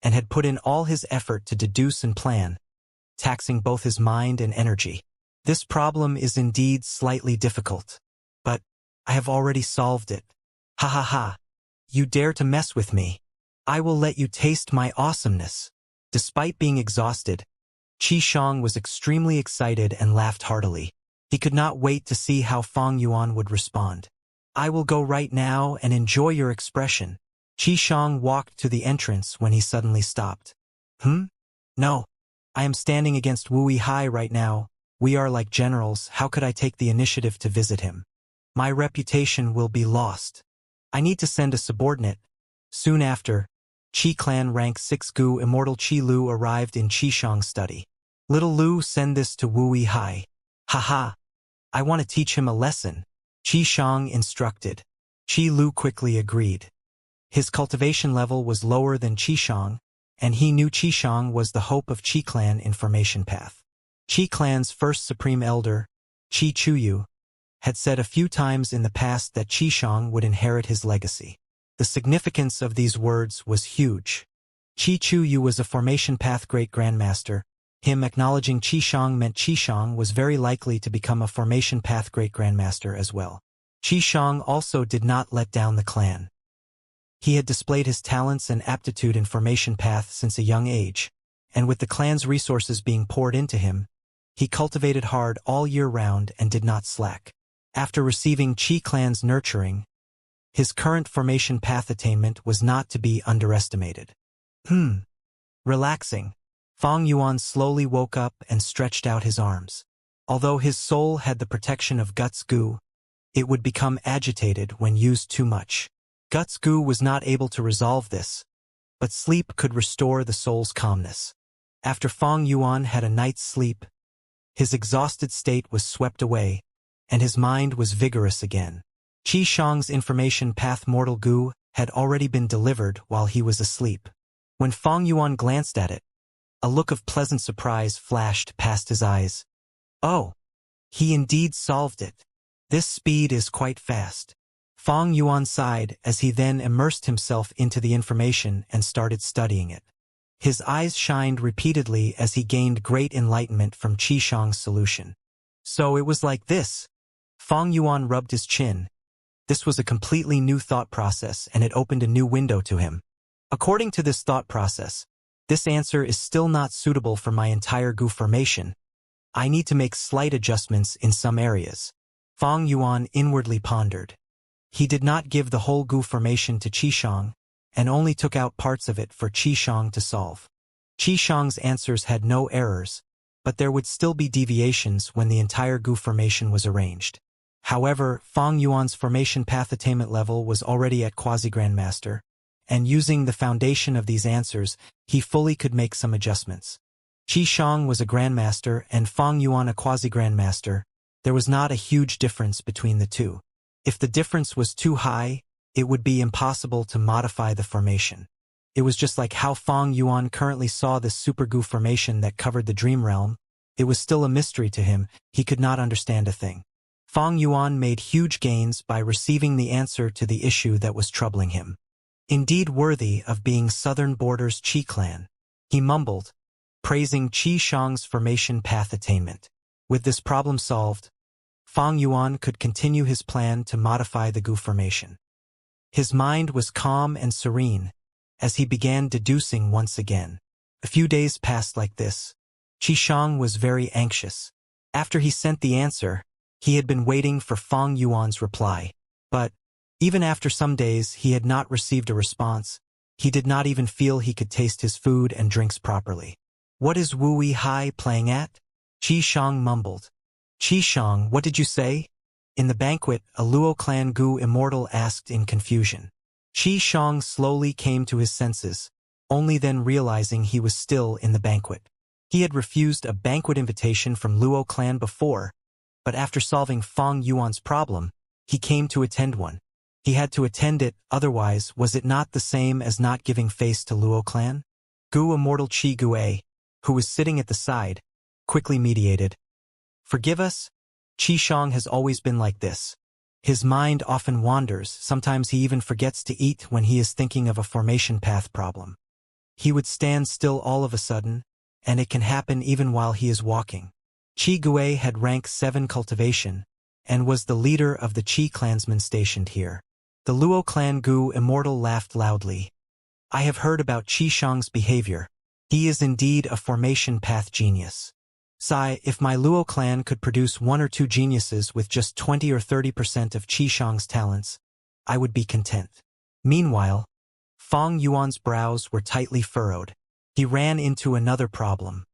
and had put in all his effort to deduce and plan, taxing both his mind and energy. This problem is indeed slightly difficult. But I have already solved it. Ha ha ha. You dare to mess with me. I will let you taste my awesomeness. Despite being exhausted, Qi Shang was extremely excited and laughed heartily. He could not wait to see how Fang Yuan would respond. I will go right now and enjoy your expression. Qi Shang walked to the entrance when he suddenly stopped. No. I am standing against Wu Yihai right now. We are like generals. How could I take the initiative to visit him? My reputation will be lost. I need to send a subordinate. Soon after, Qi Clan rank 6 Gu Immortal Qi Lu arrived in Qi Shang's study. Little Lu, send this to Wu Yihai. Haha. I want to teach him a lesson. Qi Shang instructed. Qi Lu quickly agreed. His cultivation level was lower than Qi Shang, and he knew Qi Shang was the hope of Qi Clan information path. Qi Clan's first supreme elder, Qi Chuyu, had said a few times in the past that Qi Shang would inherit his legacy. The significance of these words was huge. Qi Chuyu was a formation path great grandmaster. Him acknowledging Qi Shang meant Qi Shang was very likely to become a formation path great grandmaster as well. Qi Shang also did not let down the clan. He had displayed his talents and aptitude in formation path since a young age, and with the clan's resources being poured into him, he cultivated hard all year round and did not slack. After receiving Qi Clan's nurturing, his current formation path attainment was not to be underestimated. Relaxing, Fang Yuan slowly woke up and stretched out his arms. Although his soul had the protection of Guts Gu, it would become agitated when used too much. Guts Gu was not able to resolve this, but sleep could restore the soul's calmness. After Fang Yuan had a night's sleep, his exhausted state was swept away, and his mind was vigorous again. Qi Shang's information path Mortal Gu had already been delivered while he was asleep. When Fang Yuan glanced at it, a look of pleasant surprise flashed past his eyes. Oh, he indeed solved it. This speed is quite fast. Fang Yuan sighed as he then immersed himself into the information and started studying it. His eyes shined repeatedly as he gained great enlightenment from Qi Shang's solution. So it was like this. Fang Yuan rubbed his chin. This was a completely new thought process, and it opened a new window to him. According to this thought process, this answer is still not suitable for my entire Gu formation. I need to make slight adjustments in some areas. Fang Yuan inwardly pondered. He did not give the whole Gu formation to Qi Shang, and only took out parts of it for Qi Shang to solve. Qi Shang's answers had no errors, but there would still be deviations when the entire Gu formation was arranged. However, Fang Yuan's formation path attainment level was already at quasi-grandmaster, and using the foundation of these answers, he fully could make some adjustments. Qi Shang was a grandmaster and Fang Yuan a quasi-grandmaster. There was not a huge difference between the two. If the difference was too high, it would be impossible to modify the formation. It was just like how Fang Yuan currently saw this super Gu formation that covered the dream realm. It was still a mystery to him. He could not understand a thing. Fang Yuan made huge gains by receiving the answer to the issue that was troubling him. Indeed worthy of being Southern Borders Qi Clan, he mumbled, praising Qi Shang's formation path attainment. With this problem solved, Fang Yuan could continue his plan to modify the Gu formation. His mind was calm and serene as he began deducing once again. A few days passed like this. Qi Shang was very anxious. After he sent the answer, he had been waiting for Fang Yuan's reply. But even after some days he had not received a response. He did not even feel he could taste his food and drinks properly. What is Wu Yihai playing at? Qi Shang mumbled. Qi Shang, what did you say? In the banquet, a Luo clan Gu Immortal asked in confusion. Qi Shang slowly came to his senses, only then realizing he was still in the banquet. He had refused a banquet invitation from Luo clan before, but after solving Fang Yuan's problem, he came to attend one. He had to attend it, otherwise was it not the same as not giving face to Luo clan? Gu Immortal Qi Gue, who was sitting at the side, quickly mediated. Forgive us? Qi Shang has always been like this. His mind often wanders, sometimes he even forgets to eat when he is thinking of a formation path problem. He would stand still all of a sudden, and it can happen even while he is walking. Qi Gui had rank 7 cultivation, and was the leader of the Qi clansmen stationed here. The Luo clan Gu Immortal laughed loudly. I have heard about Qi Shang's behavior. He is indeed a formation path genius. Sai, if my Luo clan could produce 1 or 2 geniuses with just 20 or 30% of Qi Shang's talents, I would be content. Meanwhile, Fang Yuan's brows were tightly furrowed. He ran into another problem.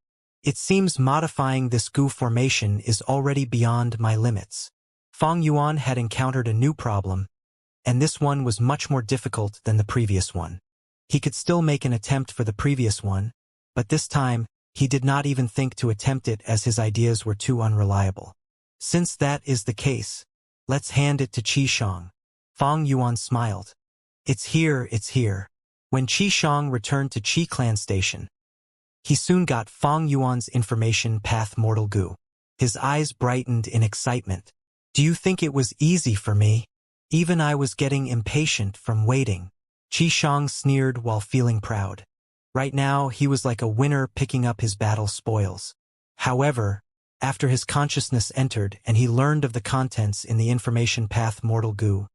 It seems modifying this Gu formation is already beyond my limits. Fang Yuan had encountered a new problem, and this one was much more difficult than the previous one. He could still make an attempt for the previous one, but this time, he did not even think to attempt it as his ideas were too unreliable. Since that is the case, let's hand it to Qi Shang. Fang Yuan smiled. It's here, it's here. When Qi Shang returned to Qi Clan Station, he soon got Fang Yuan's information path Mortal Gu. His eyes brightened in excitement. Do you think it was easy for me? Even I was getting impatient from waiting. Qi Shang sneered while feeling proud. Right now, he was like a winner picking up his battle spoils. However, after his consciousness entered and he learned of the contents in the information path Mortal Gu,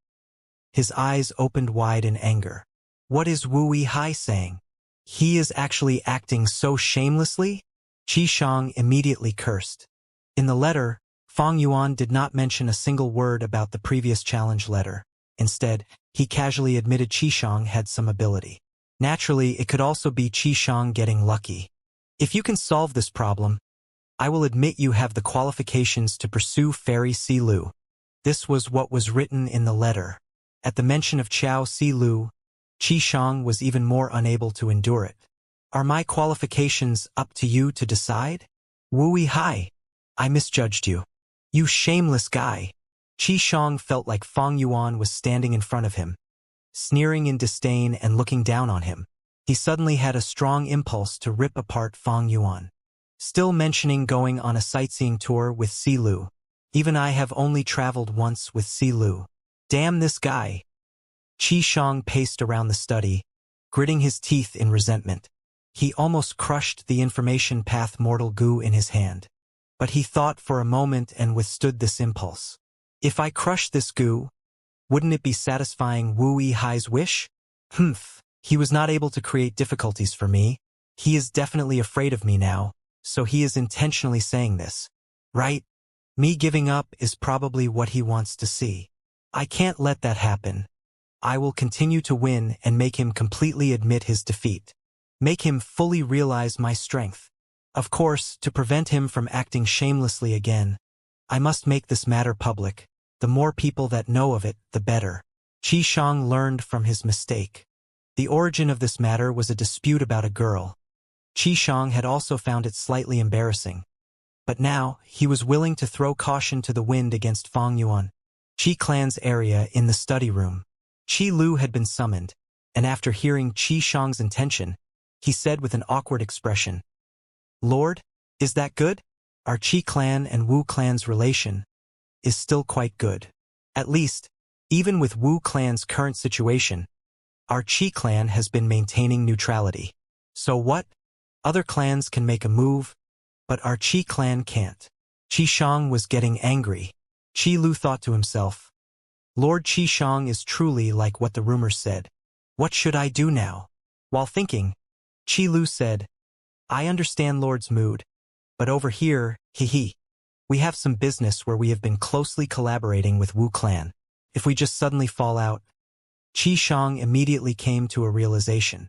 his eyes opened wide in anger. What is Wu Hai saying? He is actually acting so shamelessly? Qi Shang immediately cursed. In the letter, Fang Yuan did not mention a single word about the previous challenge letter. Instead, he casually admitted Qi Shang had some ability. Naturally, it could also be Qi Shang getting lucky. If you can solve this problem, I will admit you have the qualifications to pursue Fairy Si Lu. This was what was written in the letter. At the mention of Qiao Si Lu, Qi Shang was even more unable to endure it. Are my qualifications up to you to decide? Wu Hai, I misjudged you. You shameless guy. Qi Shang felt like Fang Yuan was standing in front of him, sneering in disdain and looking down on him. He suddenly had a strong impulse to rip apart Fang Yuan. Still mentioning going on a sightseeing tour with Si Lu. Even I have only traveled once with Si Lu. Damn this guy. Qi Shang paced around the study, gritting his teeth in resentment. He almost crushed the information path Mortal Gu in his hand. But he thought for a moment and withstood this impulse. If I crush this Gu, wouldn't it be satisfying Wu Hai's wish? He was not able to create difficulties for me. He is definitely afraid of me now, so he is intentionally saying this. Right? Me giving up is probably what he wants to see. I can't let that happen. I will continue to win and make him completely admit his defeat. Make him fully realize my strength. Of course, to prevent him from acting shamelessly again, I must make this matter public. The more people that know of it, the better. Qi Shang learned from his mistake. The origin of this matter was a dispute about a girl. Qi Shang had also found it slightly embarrassing. But now, he was willing to throw caution to the wind against Fang Yuan. Qi Clan's area in the study room. Qi Lu had been summoned, and after hearing Qi Shang's intention, he said with an awkward expression, Lord, is that good? Our Qi Clan and Wu Clan's relation is still quite good. At least, even with Wu Clan's current situation, our Qi Clan has been maintaining neutrality. So what? Other clans can make a move, but our Qi Clan can't. Qi Shang was getting angry. Qi Lu thought to himself, Lord Qi Shang is truly like what the rumors said. What should I do now? While thinking, Qi Lu said, I understand Lord's mood, but over here, we have some business where we have been closely collaborating with Wu Clan. If we just suddenly fall out, Qi Shang immediately came to a realization.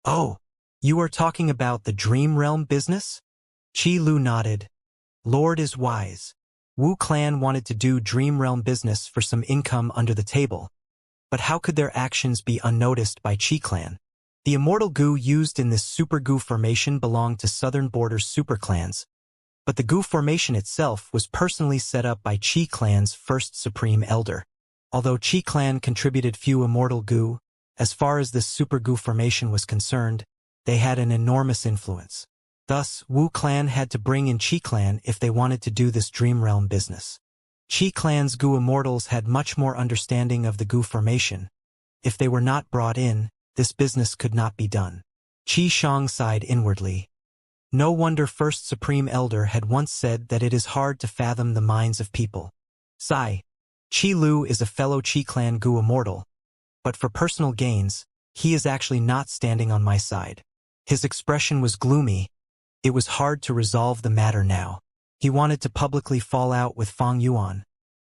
Oh, you are talking about the Dream Realm business? Qi Lu nodded. Lord is wise. Wu Clan wanted to do Dream Realm business for some income under the table. But how could their actions be unnoticed by Qi Clan? The Immortal Gu used in this Super Gu formation belonged to Southern Borders super clans, but the Gu formation itself was personally set up by Qi Clan's first Supreme Elder. Although Qi Clan contributed few Immortal Gu, as far as this Super Gu formation was concerned, they had an enormous influence. Thus, Wu Clan had to bring in Qi Clan if they wanted to do this Dream Realm business. Qi Clan's Gu Immortals had much more understanding of the Gu formation. If they were not brought in, this business could not be done. Qi Shang sighed inwardly. No wonder First Supreme Elder had once said that it is hard to fathom the minds of people. Sigh. Chi Lu is a fellow Chi clan Gu Immortal, but for personal gains, he is actually not standing on my side. His expression was gloomy. It was hard to resolve the matter now. He wanted to publicly fall out with Fang Yuan,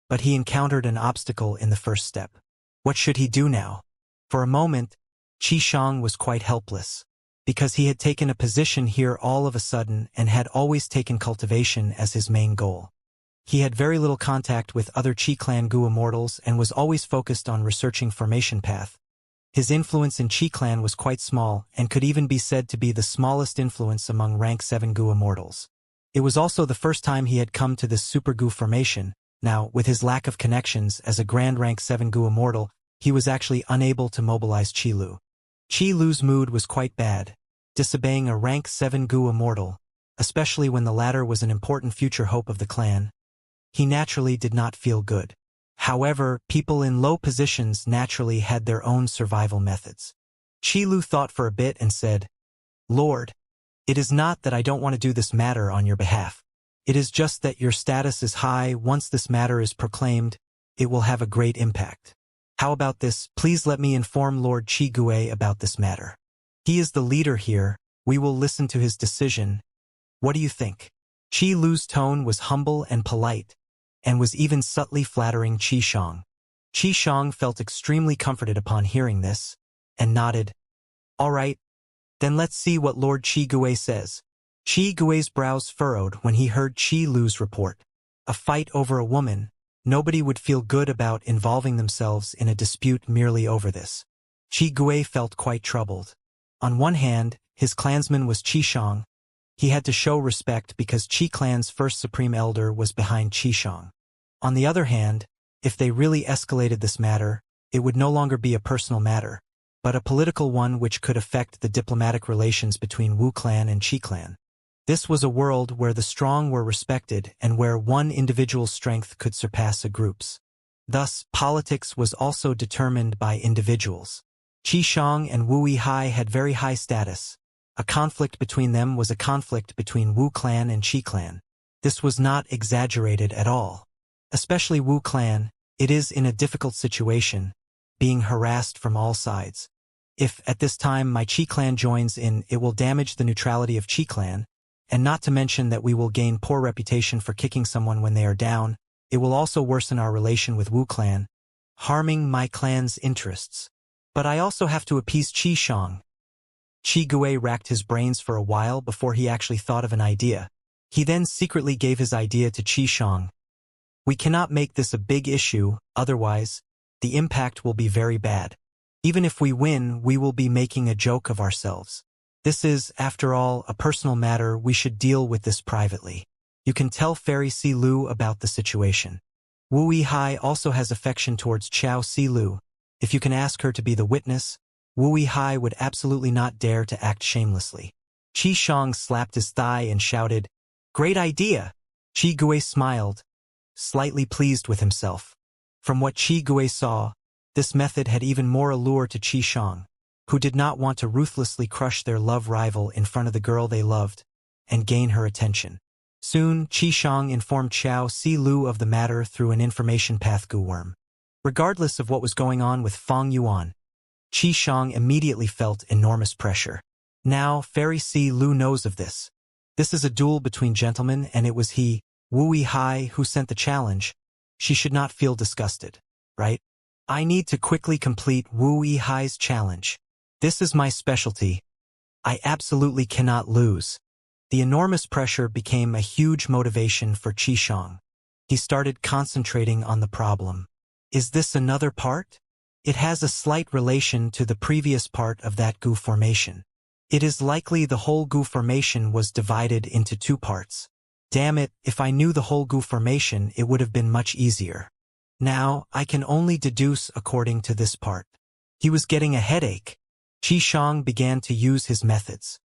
but he encountered an obstacle in the first step. What should he do now? For a moment, Qi Shang was quite helpless, because he had taken a position here all of a sudden and had always taken cultivation as his main goal. He had very little contact with other Qi clan Gu Immortals and was always focused on researching formation path. His influence in Qi clan was quite small and could even be said to be the smallest influence among rank 7 Gu Immortals. It was also the first time he had come to this super Gu formation. Now, with his lack of connections as a grand rank 7 Gu Immortal, he was actually unable to mobilize Qi Lu. Qi Lu's mood was quite bad, disobeying a rank 7 Gu Immortal, especially when the latter was an important future hope of the clan. He naturally did not feel good. However, people in low positions naturally had their own survival methods. Qi Lu thought for a bit and said, "Lord, it is not that I don't want to do this matter on your behalf. It is just that your status is high. Once this matter is proclaimed, it will have a great impact. How about this? Please let me inform Lord Qi Gui about this matter. He is the leader here. We will listen to his decision. What do you think?" Qi Lu's tone was humble and polite, and was even subtly flattering Qi Shang. Qi Shang felt extremely comforted upon hearing this, and nodded. "All right, then let's see what Lord Qi Gui says." Qi Gui's brows furrowed when he heard Qi Lu's report. A fight over a woman. Nobody would feel good about involving themselves in a dispute merely over this. Qi Gui felt quite troubled. On one hand, his clansman was Qi Shang. He had to show respect because Qi clan's first supreme elder was behind Qi Shang. On the other hand, if they really escalated this matter, it would no longer be a personal matter, but a political one which could affect the diplomatic relations between Wu clan and Qi clan. This was a world where the strong were respected and where one individual's strength could surpass a group's. Thus, politics was also determined by individuals. Qi Shang and Wu Yihai had very high status. A conflict between them was a conflict between Wu clan and Qi clan. This was not exaggerated at all. Especially Wu clan, it is in a difficult situation, being harassed from all sides. If, at this time, my Qi clan joins in, it will damage the neutrality of Qi clan, and not to mention that we will gain poor reputation for kicking someone when they are down. It will also worsen our relation with Wu clan, harming my clan's interests. But I also have to appease Qi Shang. Qi Gui racked his brains for a while before he actually thought of an idea. He then secretly gave his idea to Qi Shang. "We cannot make this a big issue, otherwise, the impact will be very bad. Even if we win, we will be making a joke of ourselves. This is, after all, a personal matter. We should deal with this privately. You can tell Fairy Si Lu about the situation. Wu Yihai also has affection towards Chao Si Lu. If you can ask her to be the witness, Wu Yihai would absolutely not dare to act shamelessly." Qi Shang slapped his thigh and shouted, "Great idea!" Qi Gui smiled, slightly pleased with himself. From what Qi Gui saw, this method had even more allure to Qi Shang, who did not want to ruthlessly crush their love rival in front of the girl they loved and gain her attention. Soon, Qi Shang informed Chao Si Lu of the matter through an information path Gu worm. Regardless of what was going on with Fang Yuan, Qi Shang immediately felt enormous pressure. Now, Fairy Si Lu knows of this. This is a duel between gentlemen, and it was he, Wu Yihai, who sent the challenge. She should not feel disgusted, right? I need to quickly complete Wu Yihai's challenge. This is my specialty. I absolutely cannot lose. The enormous pressure became a huge motivation for Qi Shang. He started concentrating on the problem. Is this another part? It has a slight relation to the previous part of that Gu formation. It is likely the whole Gu formation was divided into two parts. Damn it, if I knew the whole Gu formation, it would have been much easier. Now, I can only deduce according to this part. He was getting a headache. Qi Shang began to use his methods.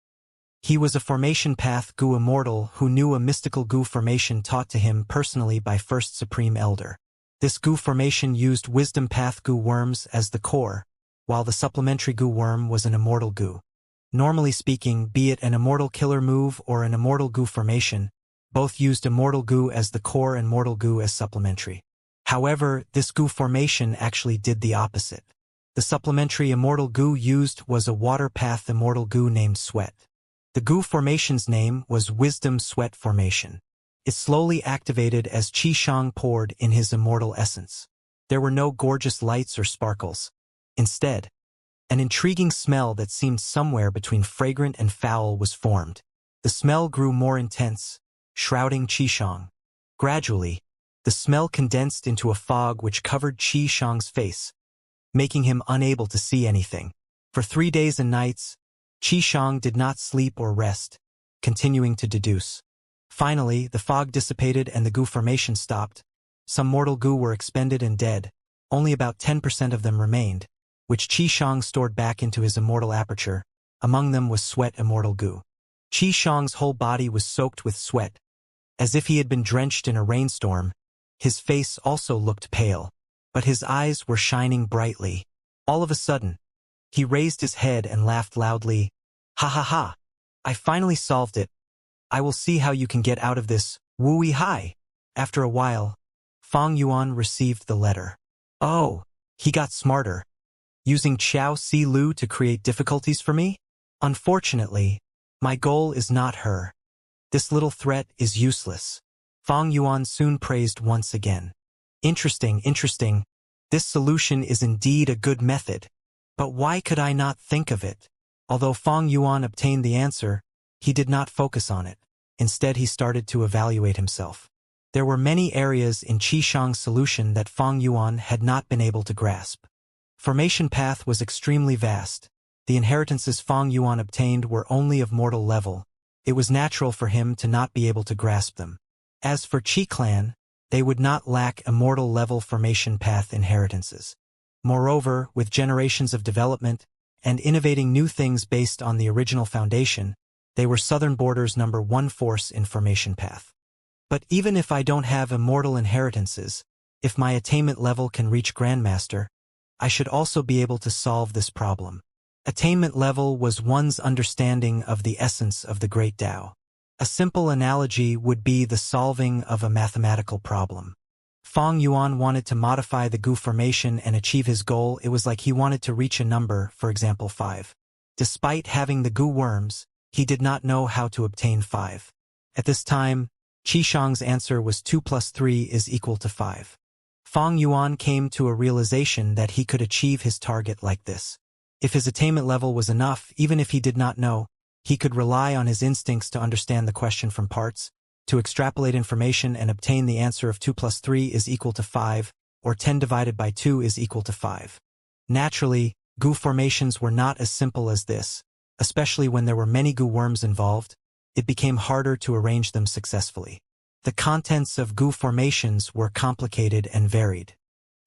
He was a formation path Gu Immortal who knew a mystical Gu formation taught to him personally by First Supreme Elder. This Gu formation used wisdom path Gu worms as the core, while the supplementary Gu worm was an immortal Gu. Normally speaking, be it an immortal killer move or an immortal goo formation, both used immortal goo as the core and mortal goo as supplementary. However, this goo formation actually did the opposite. The supplementary immortal goo used was a water path immortal goo named Sweat. The goo formation's name was Wisdom Sweat Formation. It slowly activated as Qi Shang poured in his immortal essence. There were no gorgeous lights or sparkles. Instead, an intriguing smell that seemed somewhere between fragrant and foul was formed. The smell grew more intense, shrouding Qi Shang. Gradually, the smell condensed into a fog which covered Qi Shang's face, making him unable to see anything. For 3 days and nights, Qi Shang did not sleep or rest, continuing to deduce. Finally, the fog dissipated and the goo formation stopped. Some mortal goo were expended and dead. Only about 10% of them remained, which Qi Shang stored back into his immortal aperture. Among them was sweat immortal goo. Qi Shang's whole body was soaked with sweat, as if he had been drenched in a rainstorm. His face also looked pale, but his eyes were shining brightly. All of a sudden, he raised his head and laughed loudly. Ha ha ha! I finally solved it. I will see how you can get out of this, Wui Hai. After a while, Fang Yuan received the letter. Oh, he got smarter. Using Qiao Si Lu to create difficulties for me? Unfortunately, my goal is not her. This little threat is useless. Fang Yuan soon praised once again. Interesting. This solution is indeed a good method. But why could I not think of it? Although Fang Yuan obtained the answer, he did not focus on it. Instead, he started to evaluate himself. There were many areas in Qi Shang's solution that Fang Yuan had not been able to grasp. Formation path was extremely vast. The inheritances Fang Yuan obtained were only of mortal level. It was natural for him to not be able to grasp them. As for Qi clan, they would not lack immortal level formation path inheritances. Moreover, with generations of development and innovating new things based on the original foundation, they were Southern Border's #1 force in formation path. But even if I don't have immortal inheritances, if my attainment level can reach Grandmaster, I should also be able to solve this problem. Attainment level was one's understanding of the essence of the Great Tao. A simple analogy would be the solving of a mathematical problem. Fang Yuan wanted to modify the goo formation and achieve his goal. It was like he wanted to reach a number, for example 5. Despite having the goo worms, he did not know how to obtain 5. At this time, Qi Shang's answer was 2 plus 3 is equal to 5. Fang Yuan came to a realization that he could achieve his target like this. If his attainment level was enough, even if he did not know, he could rely on his instincts to understand the question from parts, to extrapolate information and obtain the answer of 2 plus 3 is equal to 5, or 10 divided by 2 is equal to 5. Naturally, goo formations were not as simple as this, especially when there were many goo worms involved. It became harder to arrange them successfully. The contents of goo formations were complicated and varied.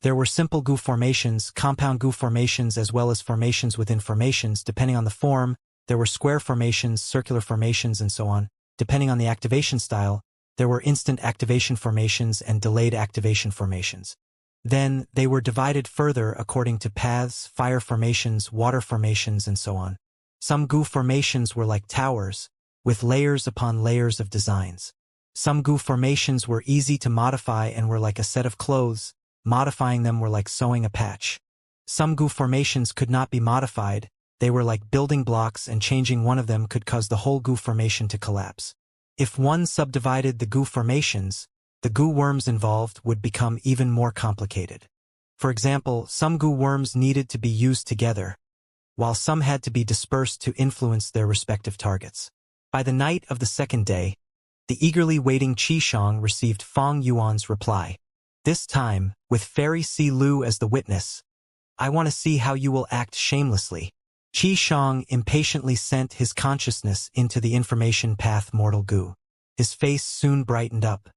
There were simple goo formations, compound goo formations, as well as formations within formations depending on the form. There were square formations, circular formations, and so on. Depending on the activation style, there were instant activation formations and delayed activation formations. Then, they were divided further according to paths, fire formations, water formations, and so on. Some goo formations were like towers, with layers upon layers of designs. Some goo formations were easy to modify and were like a set of clothes. Modifying them were like sewing a patch. Some goo formations could not be modified. They were like building blocks, and changing one of them could cause the whole goo formation to collapse. If one subdivided the goo formations, the goo worms involved would become even more complicated. For example, some goo worms needed to be used together, while some had to be dispersed to influence their respective targets. By the night of the second day, the eagerly waiting Qi Shang received Fang Yuan's reply. This time, with Fairy Si Lu as the witness. I want to see how you will act shamelessly. Qi Shang impatiently sent his consciousness into the information path mortal goo. His face soon brightened up.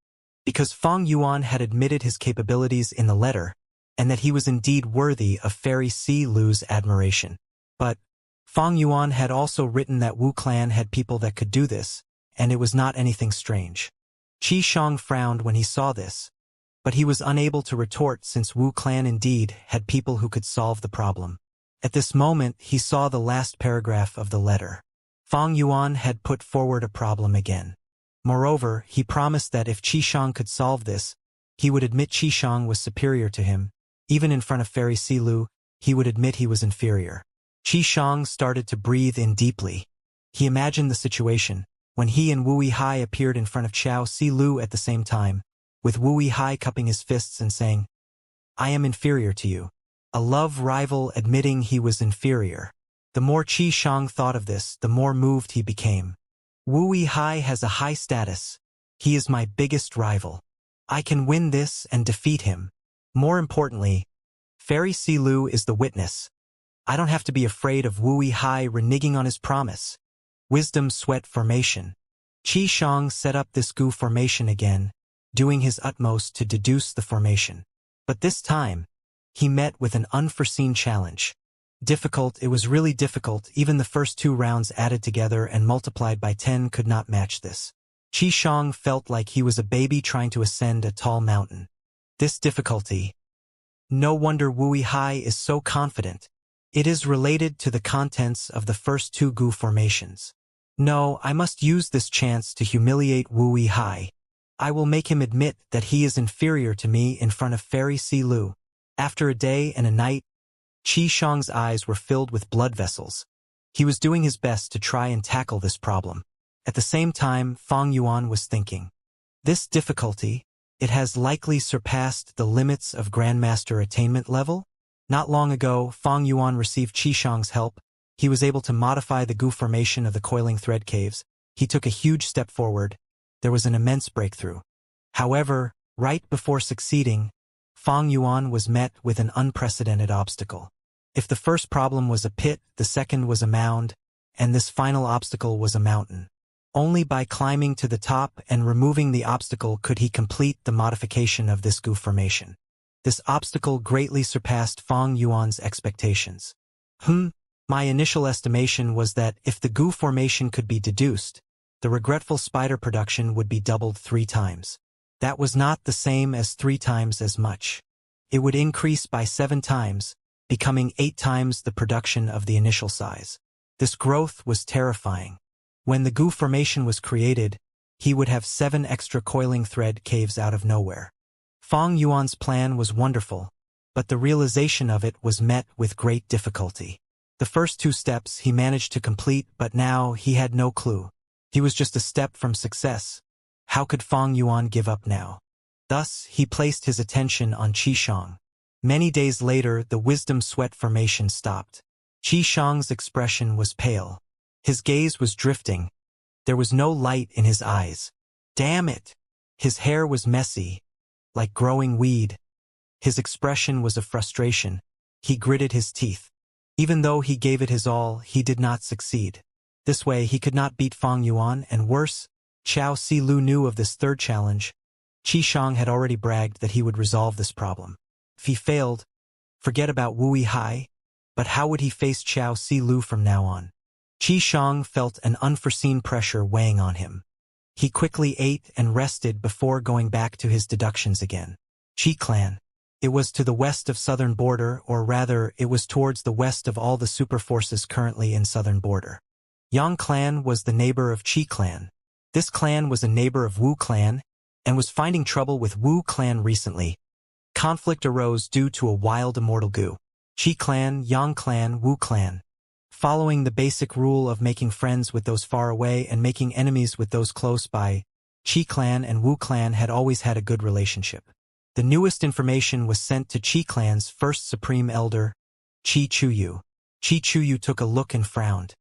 Because Fang Yuan had admitted his capabilities in the letter, and that he was indeed worthy of Fairy Si Lu's admiration. But Fang Yuan had also written that Wu clan had people that could do this, and it was not anything strange. Qi Shang frowned when he saw this, but he was unable to retort since Wu clan indeed had people who could solve the problem. At this moment, he saw the last paragraph of the letter. Fang Yuan had put forward a problem again. Moreover, he promised that if Qishang could solve this, he would admit Qishang was superior to him. Even in front of Fairy Silu, he would admit he was inferior. Qishang started to breathe in deeply. He imagined the situation, when he and Wu Yihai appeared in front of Qiao Silu at the same time, with Wu Yihai cupping his fists and saying, "I am inferior to you." A love rival admitting he was inferior. The more Qishang thought of this, the more moved he became. Wu Yihai has a high status. He is my biggest rival. I can win this and defeat him. More importantly, Fairy Silu is the witness. I don't have to be afraid of Wu Yihai reneging on his promise. Wisdom Sweat Formation. Qishang set up this Gu formation again, doing his utmost to deduce the formation. But this time, he met with an unforeseen challenge. Difficult, it was really difficult. Even the first 2 rounds added together and multiplied by 10 could not match this. Qishang felt like he was a baby trying to ascend a tall mountain. This difficulty. No wonder Wu Yihai is so confident. It is related to the contents of the first 2 Gu formations. No, I must use this chance to humiliate Wu Yihai. I will make him admit that he is inferior to me in front of Fairy Silu. After a day and a night, Qishang's eyes were filled with blood vessels. He was doing his best to try and tackle this problem. At the same time, Fang Yuan was thinking, this difficulty, it has likely surpassed the limits of Grandmaster attainment level? Not long ago, Fang Yuan received Qishang's help. He was able to modify the Gu formation of the coiling thread caves. He took a huge step forward. There was an immense breakthrough. However, right before succeeding, Fang Yuan was met with an unprecedented obstacle. If the first problem was a pit, the second was a mound, and this final obstacle was a mountain. Only by climbing to the top and removing the obstacle could he complete the modification of this Gu formation. This obstacle greatly surpassed Fang Yuan's expectations. My initial estimation was that if the Gu formation could be deduced, the regretful spider production would be doubled 3 times. That was not the same as 3 times as much. It would increase by 7 times, becoming 8 times the production of the initial size. This growth was terrifying. When the Gu formation was created, he would have 7 extra coiling thread caves out of nowhere. Fang Yuan's plan was wonderful, but the realization of it was met with great difficulty. The first 2 steps he managed to complete, but now he had no clue. He was just a step from success. How could Fang Yuan give up now? Thus, he placed his attention on Qishang. Many days later, the wisdom sweat formation stopped. Qishang's expression was pale. His gaze was drifting. There was no light in his eyes. Damn it! His hair was messy, like growing weed. His expression was of frustration. He gritted his teeth. Even though he gave it his all, he did not succeed. This way, he could not beat Fang Yuan, and worse, Qiao Silu knew of this third challenge. Qishang had already bragged that he would resolve this problem. If he failed, forget about Wu Yihai, but how would he face Qiao Silu from now on? Qishang felt an unforeseen pressure weighing on him. He quickly ate and rested before going back to his deductions again. Qi clan. It was to the west of southern border, or rather, it was towards the west of all the super forces currently in southern border. Yang clan was the neighbor of Qi clan. This clan was a neighbor of Wu clan, and was finding trouble with Wu clan recently. Conflict arose due to a wild immortal Gu. Qi clan, Yang clan, Wu clan. Following the basic rule of making friends with those far away and making enemies with those close by, Qi clan and Wu clan had always had a good relationship. The newest information was sent to Qi clan's first supreme elder, Qi Chuyu. Qi Chuyu took a look and frowned.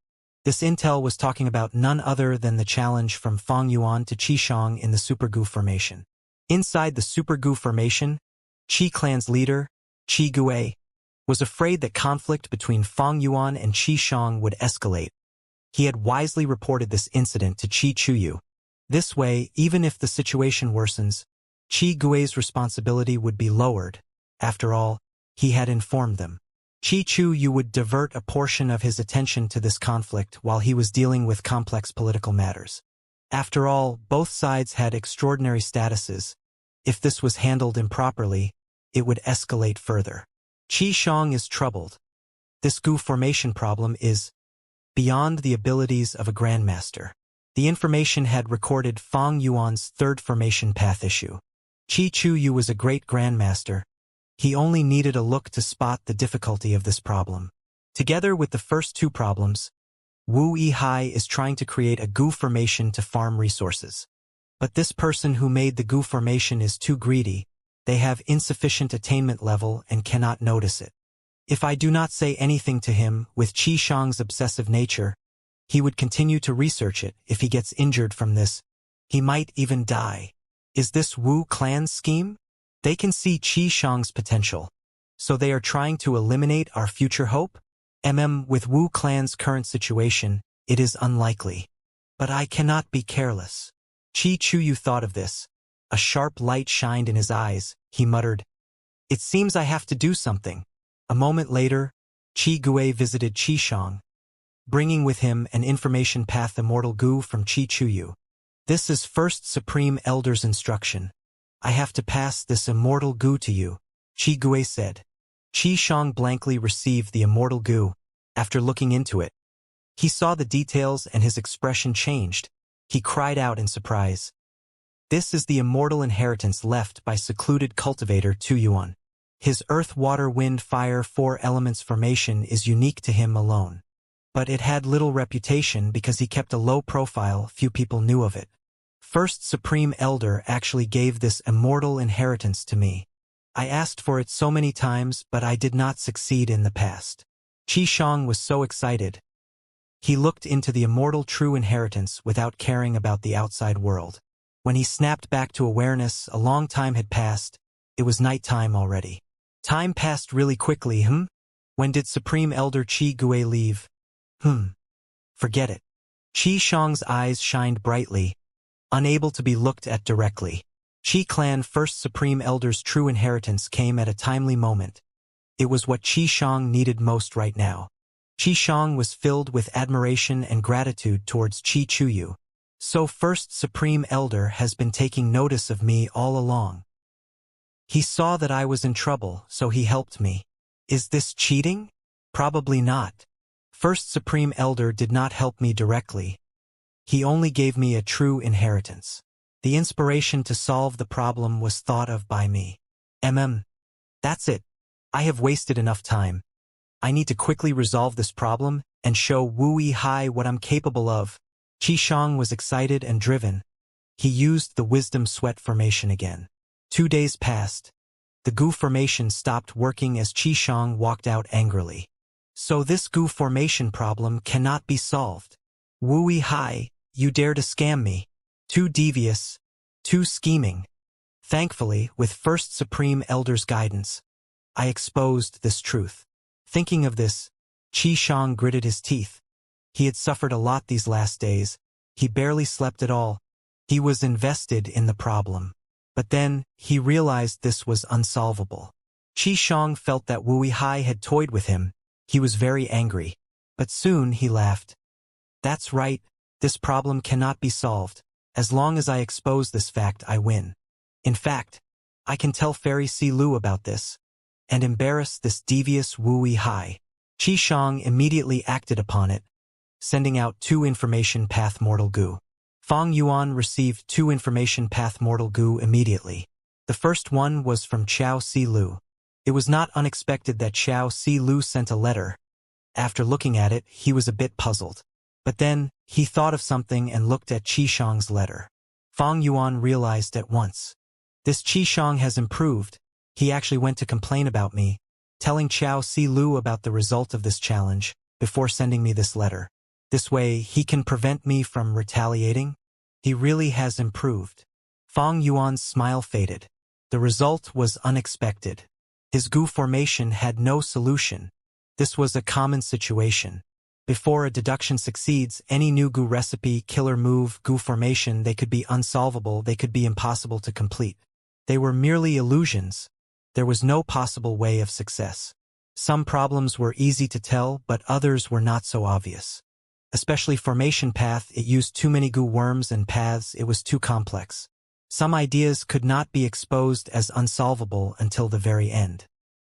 This intel was talking about none other than the challenge from Fang Yuan to Qishang in the Super Gu formation. Inside the Super Gu formation, Qi clan's leader, Qi Gue, was afraid that conflict between Fang Yuan and Qishang would escalate. He had wisely reported this incident to Qi Chuyu. This way, even if the situation worsens, Qi Gue's responsibility would be lowered. After all, he had informed them. Qi Chuyu would divert a portion of his attention to this conflict while he was dealing with complex political matters. After all, both sides had extraordinary statuses. If this was handled improperly, it would escalate further. Qishang is troubled. This goo formation problem is beyond the abilities of a grandmaster. The information had recorded Fang Yuan's third formation path issue. Qi Chuyu was a great grandmaster. He only needed a look to spot the difficulty of this problem. Together with the first two problems, Wu Yihai is trying to create a goo formation to farm resources. But this person who made the goo formation is too greedy. They have insufficient attainment level and cannot notice it. If I do not say anything to him, with Qi Shang's obsessive nature, he would continue to research it. If he gets injured from this, he might even die. Is this Wu clan's scheme? They can see Qi Shang's potential. So they are trying to eliminate our future hope? With Wu clan's current situation, it is unlikely. But I cannot be careless. Qi Chuyu thought of this. A sharp light shined in his eyes. He muttered, "It seems I have to do something." A moment later, Qi Gui visited Qi Shang, bringing with him an information path Immortal Gu from Qi Chuyu. "This is First Supreme Elder's instruction. I have to pass this Immortal Gu to you," Qi Gui said. Qi Shang blankly received the Immortal Gu. After looking into it, he saw the details and his expression changed. He cried out in surprise. "This is the immortal inheritance left by secluded cultivator Tu Yuan. His earth, water, wind, fire, four elements formation is unique to him alone. But it had little reputation because he kept a low profile, few people knew of it. First Supreme Elder actually gave this immortal inheritance to me. I asked for it so many times, but I did not succeed in the past." Qi Shang was so excited. He looked into the immortal true inheritance without caring about the outside world. When he snapped back to awareness, a long time had passed. It was night time already. Time passed really quickly, When did Supreme Elder Qi Gui leave? Forget it. Qi Shang's eyes shined brightly, unable to be looked at directly. Qi Clan First Supreme Elder's true inheritance came at a timely moment. It was what Qi Shang needed most right now. Qi Shang was filled with admiration and gratitude towards Qi Chuyu. So First Supreme Elder has been taking notice of me all along. He saw that I was in trouble, so he helped me. Is this cheating? Probably not. First Supreme Elder did not help me directly. He only gave me a true inheritance. The inspiration to solve the problem was thought of by me. That's it. I have wasted enough time. I need to quickly resolve this problem and show Wu Yihai what I'm capable of. Qi Shang was excited and driven. He used the wisdom sweat formation again. 2 days passed. The goo formation stopped working as Qi Shang walked out angrily. So this goo formation problem cannot be solved. Wu Yihai, you dare to scam me. Too devious. Too scheming. Thankfully, with First Supreme Elder's guidance, I exposed this truth. Thinking of this, Qi Shang gritted his teeth. He had suffered a lot these last days. He barely slept at all. He was invested in the problem. But then, he realized this was unsolvable. Qi Shang felt that Wu Yihai had toyed with him. He was very angry. But soon he laughed. That's right, this problem cannot be solved. As long as I expose this fact, I win. In fact, I can tell Fairy Si Lu about this, and embarrass this devious Wu Yihai. Qi Shang immediately acted upon it, sending out 2 information path Mortal Gu. Fang Yuan received 2 information path Mortal Gu immediately. The first one was from Xiao Si Lu. It was not unexpected that Xiao Si Lu sent a letter. After looking at it, he was a bit puzzled. But then, he thought of something and looked at Qi Shang's letter. Fang Yuan realized at once. This Qi Shang has improved. He actually went to complain about me, telling Xiao Si Lu about the result of this challenge, before sending me this letter. This way, he can prevent me from retaliating. He really has improved. Fang Yuan's smile faded. The result was unexpected. His goo formation had no solution. This was a common situation. Before a deduction succeeds, any new goo recipe, killer move, goo formation, they could be unsolvable, they could be impossible to complete. They were merely illusions. There was no possible way of success. Some problems were easy to tell, but others were not so obvious. Especially formation path, it used too many goo worms and paths, it was too complex. Some ideas could not be exposed as unsolvable until the very end.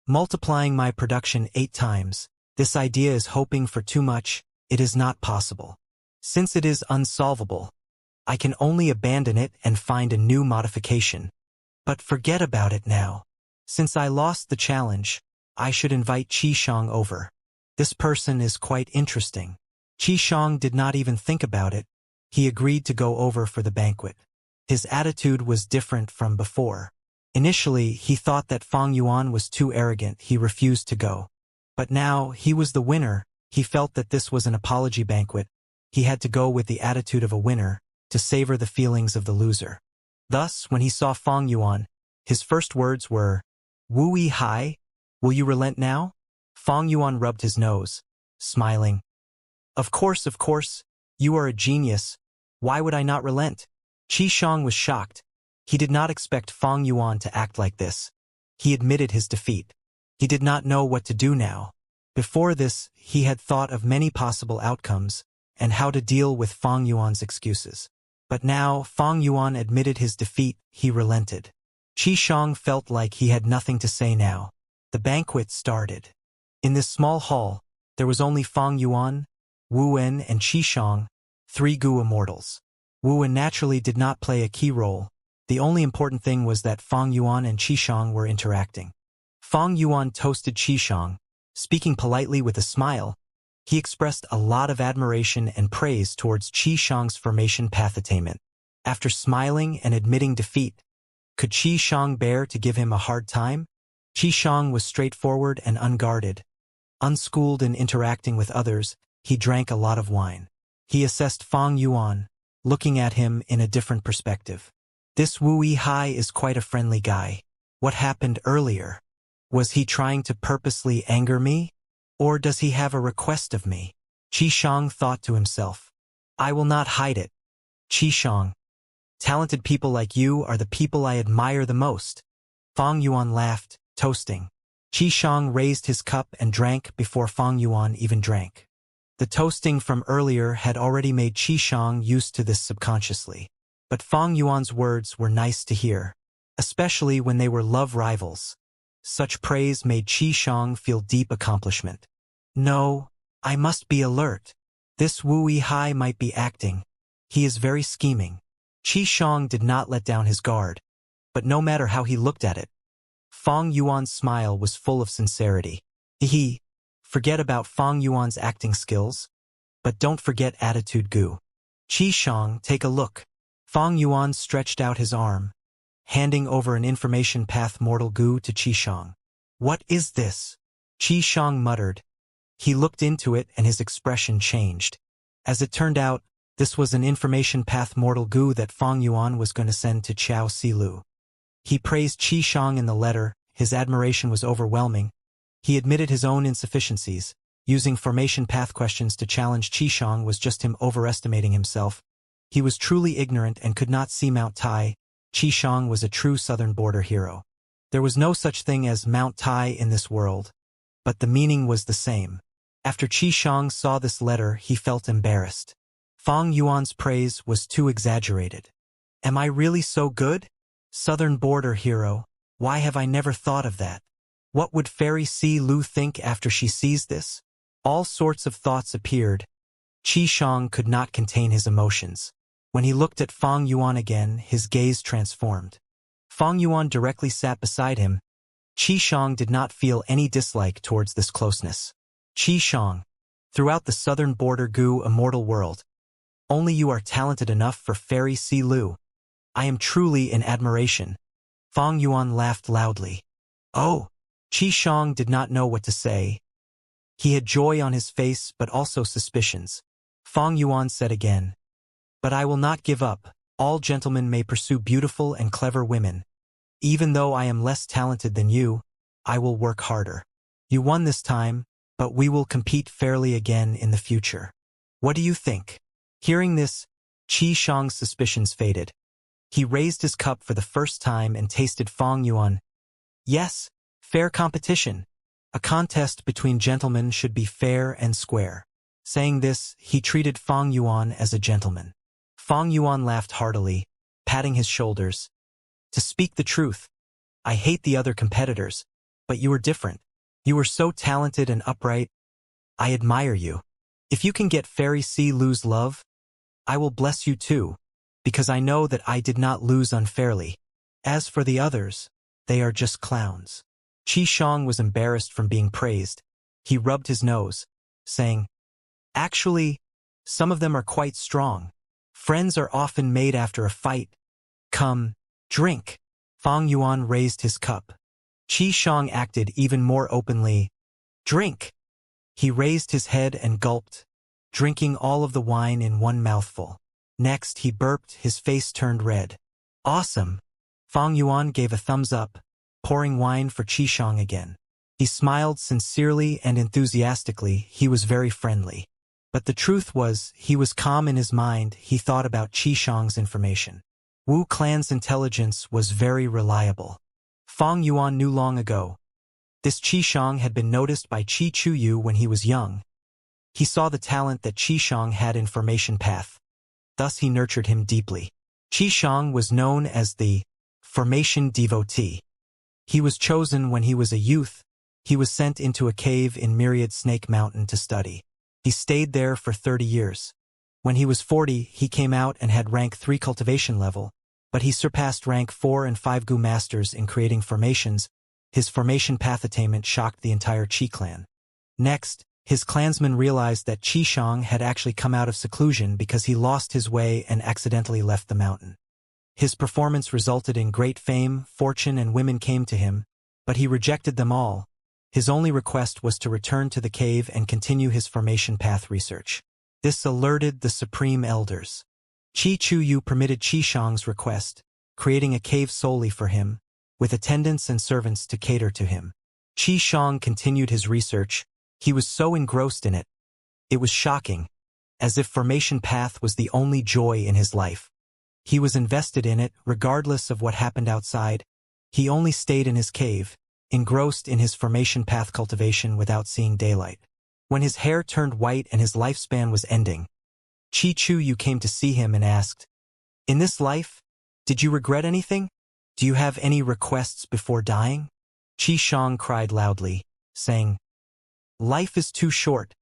Multiplying my production 8 times, This idea is hoping for too much. It is not possible. Since it is unsolvable, I can only abandon it and find a new modification. But forget about it now. Since I lost the challenge, I should invite Qishang over. This person is quite interesting. Qishang did not even think about it. He agreed to go over for the banquet. His attitude was different from before. Initially, he thought that Fang Yuan was too arrogant. He refused to go. But now, he was the winner. He felt that this was an apology banquet. He had to go with the attitude of a winner, to savor the feelings of the loser. Thus, when he saw Fang Yuan, his first words were, "Wu Hai, will you relent now?" Fang Yuan rubbed his nose, smiling. Of course, you are a genius. Why would I not relent?" Qishang was shocked. He did not expect Fang Yuan to act like this. He admitted his defeat. He did not know what to do now. Before this, he had thought of many possible outcomes and how to deal with Fang Yuan's excuses. But now, Fang Yuan admitted his defeat. He relented. Qishang felt like he had nothing to say now. The banquet started. In this small hall, there was only Fang Yuan, Wu En, and Qishang, 3 Gu immortals. Wu En naturally did not play a key role. The only important thing was that Fang Yuan and Qishang were interacting. Fang Yuan toasted Qishang, speaking politely with a smile. He expressed a lot of admiration and praise towards Qishang's formation path attainment. After smiling and admitting defeat, could Qishang bear to give him a hard time? Qishang was straightforward and unguarded. Unschooled in interacting with others, he drank a lot of wine. He assessed Fang Yuan, looking at him in a different perspective. This Wu Hai is quite a friendly guy. What happened earlier? Was he trying to purposely anger me? Or does he have a request of me? Qishang thought to himself. I will not hide it. Qishang, talented people like you are the people I admire the most. Fang Yuan laughed, toasting. Qishang raised his cup and drank before Fang Yuan even drank. The toasting from earlier had already made Qishang used to this subconsciously. But Fang Yuan's words were nice to hear, especially when they were love rivals. Such praise made Qishang feel deep accomplishment. No, I must be alert. This Wu Hai might be acting. He is very scheming. Qishang did not let down his guard. But no matter how he looked at it, Fang Yuan's smile was full of sincerity. Forget about Fang Yuan's acting skills, but don't forget attitude Gu. Qishang, take a look. Fang Yuan stretched out his arm, handing over an information path mortal Gu to Qishang. What is this? Qishang muttered. He looked into it and his expression changed. As it turned out, this was an information path mortal Gu that Fang Yuan was going to send to Chao Silu. He praised Qishang in the letter. His admiration was overwhelming. He admitted his own insufficiencies. Using formation path questions to challenge Qishang was just him overestimating himself. He was truly ignorant and could not see Mount Tai. Qishang was a true southern border hero. There was no such thing as Mount Tai in this world, but the meaning was the same. After Qishang saw this letter, he felt embarrassed. Fang Yuan's praise was too exaggerated. Am I really so good? Southern border hero, why have I never thought of that? What would Fairy Si Lu think after she sees this? All sorts of thoughts appeared. Qishang could not contain his emotions. When he looked at Fang Yuan again, his gaze transformed. Fang Yuan directly sat beside him. Qishang did not feel any dislike towards this closeness. Qishang, throughout the southern border Gu immortal world, only you are talented enough for Fairy Si Lu. I am truly in admiration. Fang Yuan laughed loudly. Oh! Qishang did not know what to say. He had joy on his face but also suspicions. Fang Yuan said again, but I will not give up. All gentlemen may pursue beautiful and clever women. Even though I am less talented than you, I will work harder. You won this time, but we will compete fairly again in the future. What do you think? Hearing this, Qishang's suspicions faded. He raised his cup for the first time and tasted Fang Yuan. Yes, fair competition. A contest between gentlemen should be fair and square. Saying this, he treated Fang Yuan as a gentleman. Fang Yuan laughed heartily, patting his shoulders. To speak the truth, I hate the other competitors, but you were different. You were so talented and upright. I admire you. If you can get Fairy Si Lu's love, I will bless you too, because I know that I did not lose unfairly. As for the others, they are just clowns. Qi Shang was embarrassed from being praised. He rubbed his nose, saying, actually, some of them are quite strong. Friends are often made after a fight. Come, drink. Fang Yuan raised his cup. Qi Shang acted even more openly. Drink. He raised his head and gulped, drinking all of the wine in one mouthful. Next, he burped, his face turned red. Awesome. Fang Yuan gave a thumbs up, pouring wine for Qi Shang again. He smiled sincerely and enthusiastically. He was very friendly. But the truth was, he was calm in his mind. He thought about Qi Shang's information. Wu clan's intelligence was very reliable. Fang Yuan knew long ago. This Qi Shang had been noticed by Qi Chuyu when he was young. He saw the talent that Qi Shang had in formation path. Thus he nurtured him deeply. Qi Shang was known as the formation devotee. He was chosen when he was a youth. He was sent into a cave in Myriad Snake Mountain to study. He stayed there for 30 years. When he was 40, he came out and had rank 3 cultivation level, but he surpassed rank 4 and 5 Gu masters in creating formations. His formation path attainment shocked the entire Qi clan. Next, his clansmen realized that Qi Shang had actually come out of seclusion because he lost his way and accidentally left the mountain. His performance resulted in great fame, fortune, and women came to him, but he rejected them all. His only request was to return to the cave and continue his formation path research. This alerted the supreme elders. Qi Chuyu permitted Qi Shang's request, creating a cave solely for him, with attendants and servants to cater to him. Qi Shang continued his research. He was so engrossed in it. It was shocking, as if formation path was the only joy in his life. He was invested in it, regardless of what happened outside. He only stayed in his cave, engrossed in his formation path cultivation without seeing daylight. When his hair turned white and his lifespan was ending, Qi Chuyu came to see him and asked, "In this life, did you regret anything? Do you have any requests before dying?" Qi Shang cried loudly, saying, "Life is too short.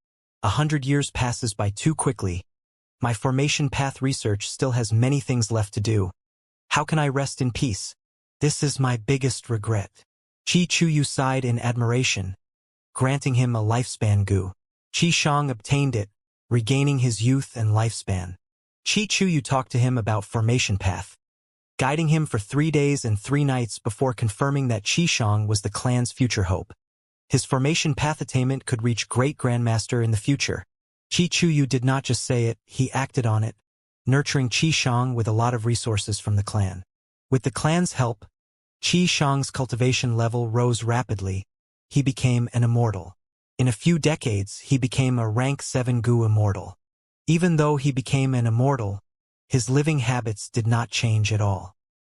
100 years passes by too quickly. My formation path research still has many things left to do. How can I rest in peace? This is my biggest regret." Qi Chuyu sighed in admiration, granting him a lifespan Gu. Qi Shang obtained it, regaining his youth and lifespan. Qi Chuyu talked to him about formation path, guiding him for 3 days and 3 nights before confirming that Qi Shang was the clan's future hope. His formation path attainment could reach great grandmaster in the future. Qi Chuyu did not just say it, he acted on it, nurturing Qi Shang with a lot of resources from the clan. With the clan's help, Qi Shang's cultivation level rose rapidly. He became an immortal. In a few decades, he became a rank 7 Gu immortal. Even though he became an immortal, his living habits did not change at all.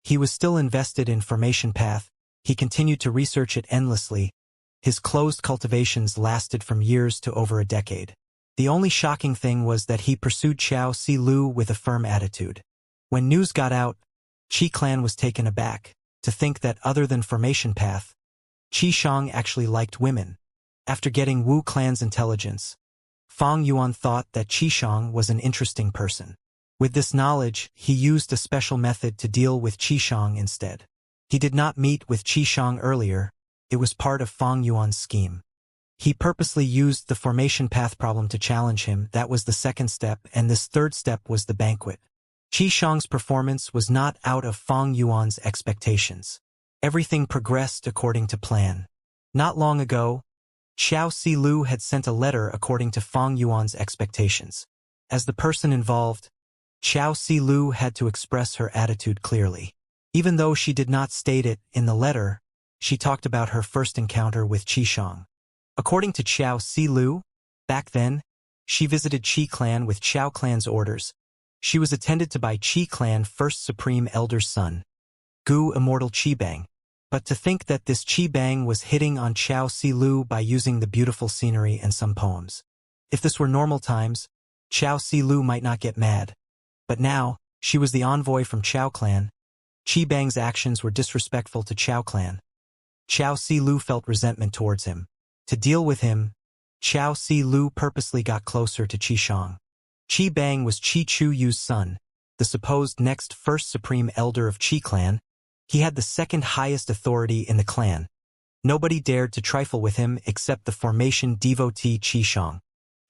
He was still invested in formation path. He continued to research it endlessly. His closed cultivations lasted from years to over a decade. The only shocking thing was that he pursued Xiao Si Lu with a firm attitude. When news got out, Qi clan was taken aback to think that other than formation path, Qi Shang actually liked women. After getting Wu clan's intelligence, Fang Yuan thought that Qi Shang was an interesting person. With this knowledge, he used a special method to deal with Qi Shang instead. He did not meet with Qi Shang earlier. It was part of Fang Yuan's scheme. He purposely used the formation path problem to challenge him. That was the second step, and this third step was the banquet. Qi Shang's performance was not out of Fang Yuan's expectations. Everything progressed according to plan. Not long ago, Xiao Si Lu had sent a letter according to Fang Yuan's expectations. As the person involved, Xiao Si Lu had to express her attitude clearly. Even though she did not state it in the letter, she talked about her first encounter with Qi Shang. According to Xiao Si Lu, back then, she visited Qi clan with Xiao clan's orders. She was attended to by Qi clan first supreme elder's son, Gu immortal Qi Bang. But to think that this Qi Bang was hitting on Xiao Si Lu by using the beautiful scenery and some poems. If this were normal times, Xiao Si Lu might not get mad. But now, she was the envoy from Xiao clan. Qi Bang's actions were disrespectful to Xiao clan. Xiao Si Lu felt resentment towards him. To deal with him, Qiao Si Lu purposely got closer to Qi Shang. Qi Bang was Qi Chu Yu's son, the supposed next first supreme elder of Qi clan. He had the second highest authority in the clan. Nobody dared to trifle with him except the formation devotee Qi Shang.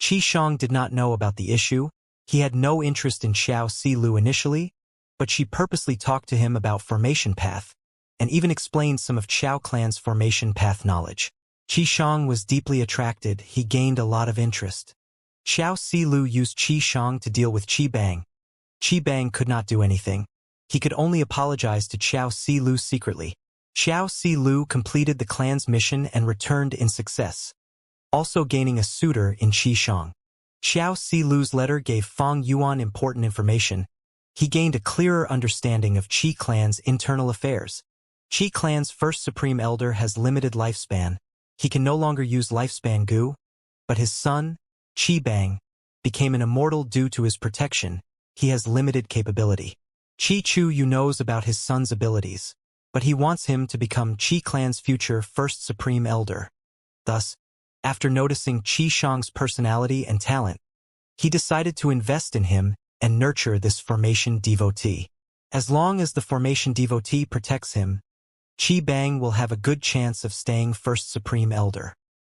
Qi Shang did not know about the issue. He had no interest in Qiao Si Lu initially, but she purposely talked to him about formation path, and even explained some of Qiao clan's formation path knowledge. Qi Shang was deeply attracted. He gained a lot of interest. Qiao Si Lu used Qi Shang to deal with Qi Bang. Qi Bang could not do anything. He could only apologize to Qiao Si Lu secretly. Qiao Si Lu completed the clan's mission and returned in success, also gaining a suitor in Qi Shang. Qiao Si Lu's letter gave Fang Yuan important information. He gained a clearer understanding of Qi clan's internal affairs. Qi clan's first supreme elder has limited lifespan. He can no longer use lifespan goo, but his son, Qi Bang, became an immortal due to his protection. He has limited capability. Qi Chu Yu knows about his son's abilities, but he wants him to become Qi clan's future first supreme elder. Thus, after noticing Qi Shang's personality and talent, he decided to invest in him and nurture this formation devotee. As long as the formation devotee protects him, Qi Bang will have a good chance of staying first supreme elder.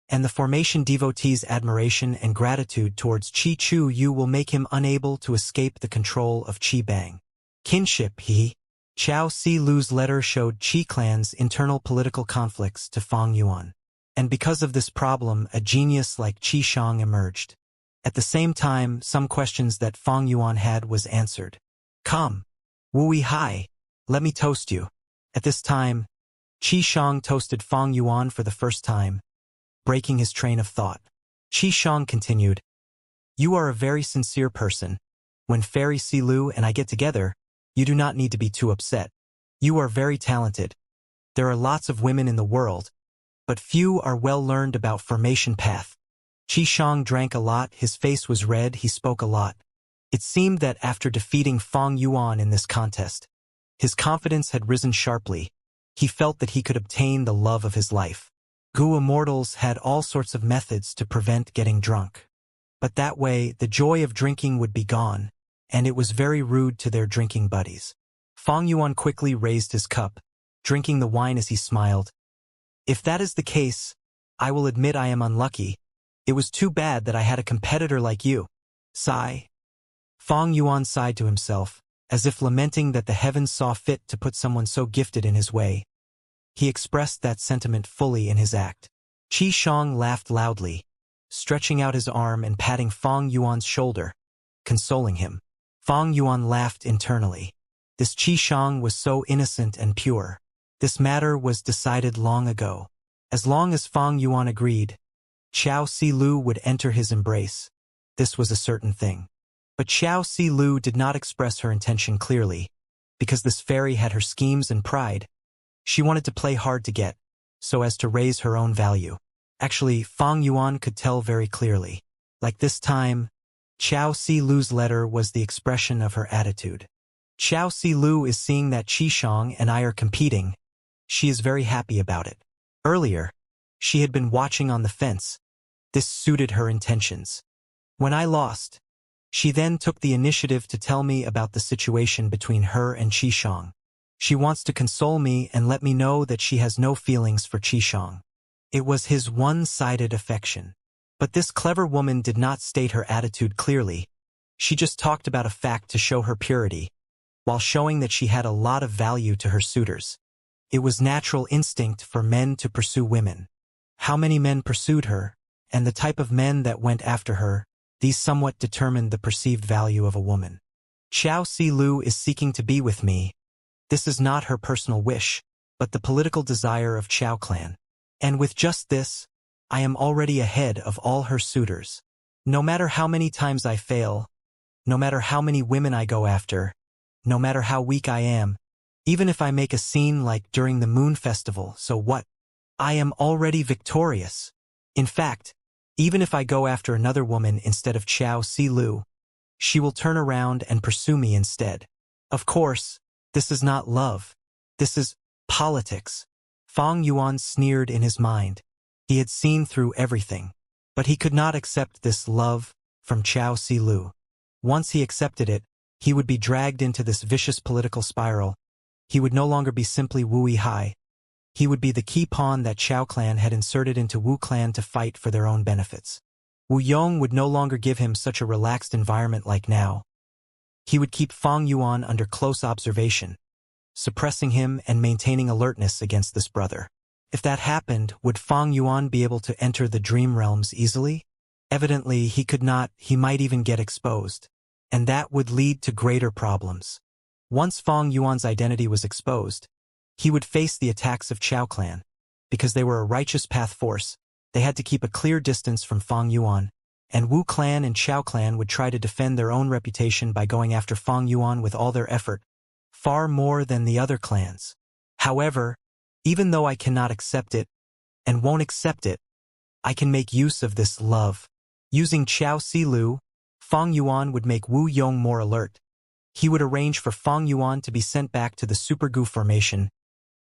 And the formation devotee's admiration and gratitude towards Qi Chu Yu will make him unable to escape the control of Qi Bang. Kinship. Qiao Si Lu's letter showed Qi clan's internal political conflicts to Fang Yuan. And because of this problem, a genius like Qi Shang emerged. At the same time, some questions that Fang Yuan had was answered. Come, Wu Wei Hai, let me toast you. At this time, Qi Shang toasted Fang Yuan for the first time, breaking his train of thought. Qi Shang continued, "You are a very sincere person. When Fairy Si Lu and I get together, you do not need to be too upset. You are very talented. There are lots of women in the world, but few are well learned about formation path." Qi Shang drank a lot, his face was red, he spoke a lot. It seemed that after defeating Fang Yuan in this contest, his confidence had risen sharply. He felt that he could obtain the love of his life. Gu immortals had all sorts of methods to prevent getting drunk. But that way, the joy of drinking would be gone, and it was very rude to their drinking buddies. Fang Yuan quickly raised his cup, drinking the wine as he smiled. "If that is the case, I will admit I am unlucky. It was too bad that I had a competitor like you." Sigh. Fang Yuan sighed to himself, as if lamenting that the heavens saw fit to put someone so gifted in his way. He expressed that sentiment fully in his act. Qi Shang laughed loudly, stretching out his arm and patting Fang Yuan's shoulder, consoling him. Fang Yuan laughed internally. This Qi Shang was so innocent and pure. This matter was decided long ago. As long as Fang Yuan agreed, Qiao Si Lu would enter his embrace. This was a certain thing. But Qiao Si Lu did not express her intention clearly, because this fairy had her schemes and pride. She wanted to play hard to get, so as to raise her own value. Actually, Fang Yuan could tell very clearly. Like this time, Qiao Si Lu's letter was the expression of her attitude. Qiao Si Lu is seeing that Qi Shang and I are competing. She is very happy about it. Earlier, she had been watching on the fence. This suited her intentions. When I lost, she then took the initiative to tell me about the situation between her and Qi Shang. She wants to console me and let me know that she has no feelings for Qi Shang. It was his one-sided affection. But this clever woman did not state her attitude clearly. She just talked about a fact to show her purity, while showing that she had a lot of value to her suitors. It was natural instinct for men to pursue women. How many men pursued her, and the type of men that went after her, these somewhat determined the perceived value of a woman. Qiao Si Lu is seeking to be with me. This is not her personal wish, but the political desire of Qiao clan. And with just this, I am already ahead of all her suitors. No matter how many times I fail, no matter how many women I go after, no matter how weak I am, even if I make a scene like during the Moon Festival, so what? I am already victorious. In fact, even if I go after another woman instead of Qiao Si Lu, she will turn around and pursue me instead. Of course, this is not love. This is politics. Fang Yuan sneered in his mind. He had seen through everything. But he could not accept this love from Chao Si Lu. Once he accepted it, he would be dragged into this vicious political spiral. He would no longer be simply Wu Yihai. He would be the key pawn that Chao clan had inserted into Wu clan to fight for their own benefits. Wu Yong would no longer give him such a relaxed environment like now. He would keep Fang Yuan under close observation, suppressing him and maintaining alertness against this brother. If that happened, would Fang Yuan be able to enter the dream realms easily? Evidently, he could not. He might even get exposed. And that would lead to greater problems. Once Fang Yuan's identity was exposed, he would face the attacks of Chao clan. Because they were a righteous path force, they had to keep a clear distance from Fang Yuan, and Wu clan and Chao clan would try to defend their own reputation by going after Fang Yuan with all their effort, far more than the other clans. However, even though I cannot accept it, and won't accept it, I can make use of this love. Using Chao Si Lu, Fang Yuan would make Wu Yong more alert. He would arrange for Fang Yuan to be sent back to the Super Gu formation.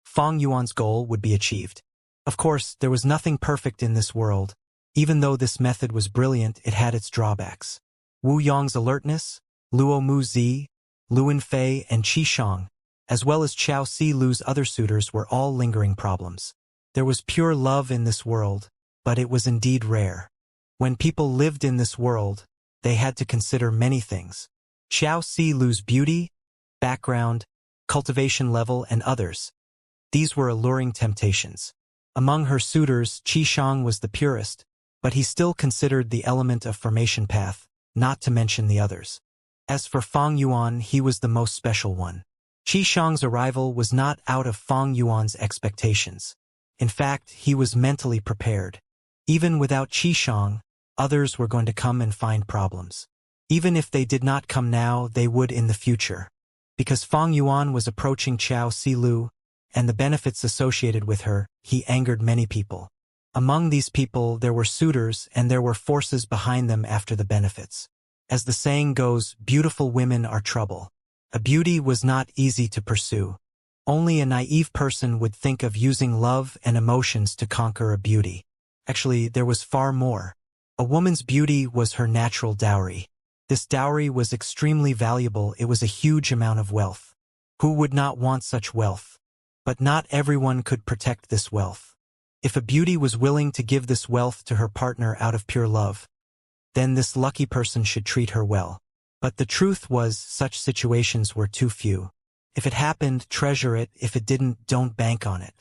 Fang Yuan's goal would be achieved. Of course, there was nothing perfect in this world. Even though this method was brilliant, it had its drawbacks. Wu Yong's alertness, Luo Mu Zi, Luin Fei, and Qi Shang, as well as Chao Si Lu's other suitors, were all lingering problems. There was pure love in this world, but it was indeed rare. When people lived in this world, they had to consider many things. Chao Si Lu's beauty, background, cultivation level, and others. These were alluring temptations. Among her suitors, Qi Shang was the purest, but he still considered the element of formation path, not to mention the others. As for Fang Yuan, he was the most special one. Qi Shang's arrival was not out of Fang Yuan's expectations. In fact, he was mentally prepared. Even without Qi Shang, others were going to come and find problems. Even if they did not come now, they would in the future. Because Fang Yuan was approaching Chao Si Lu, and the benefits associated with her, he angered many people. Among these people, there were suitors, and there were forces behind them after the benefits. As the saying goes, beautiful women are trouble. A beauty was not easy to pursue. Only a naive person would think of using love and emotions to conquer a beauty. Actually, there was far more. A woman's beauty was her natural dowry. This dowry was extremely valuable. It was a huge amount of wealth. Who would not want such wealth? But not everyone could protect this wealth. If a beauty was willing to give this wealth to her partner out of pure love, then this lucky person should treat her well. But the truth was, such situations were too few. If it happened, treasure it. If it didn't, don't bank on it.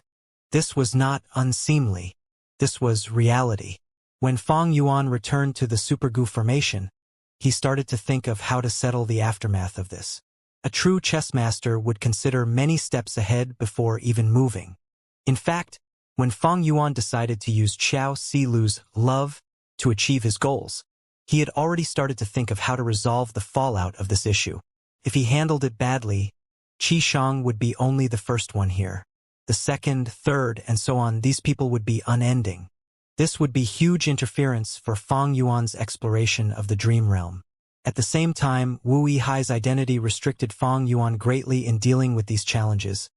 This was not unseemly. This was reality. When Fang Yuan returned to the Super Gu formation, he started to think of how to settle the aftermath of this. A true chess master would consider many steps ahead before even moving. In fact, when Fang Yuan decided to use Chao Si Lu's love to achieve his goals, he had already started to think of how to resolve the fallout of this issue. If he handled it badly, Qi Shang would be only the first one here. The second, third, and so on, these people would be unending. This would be huge interference for Fang Yuan's exploration of the dream realm. At the same time, Wu Yihai's identity restricted Fang Yuan greatly in dealing with these challenges.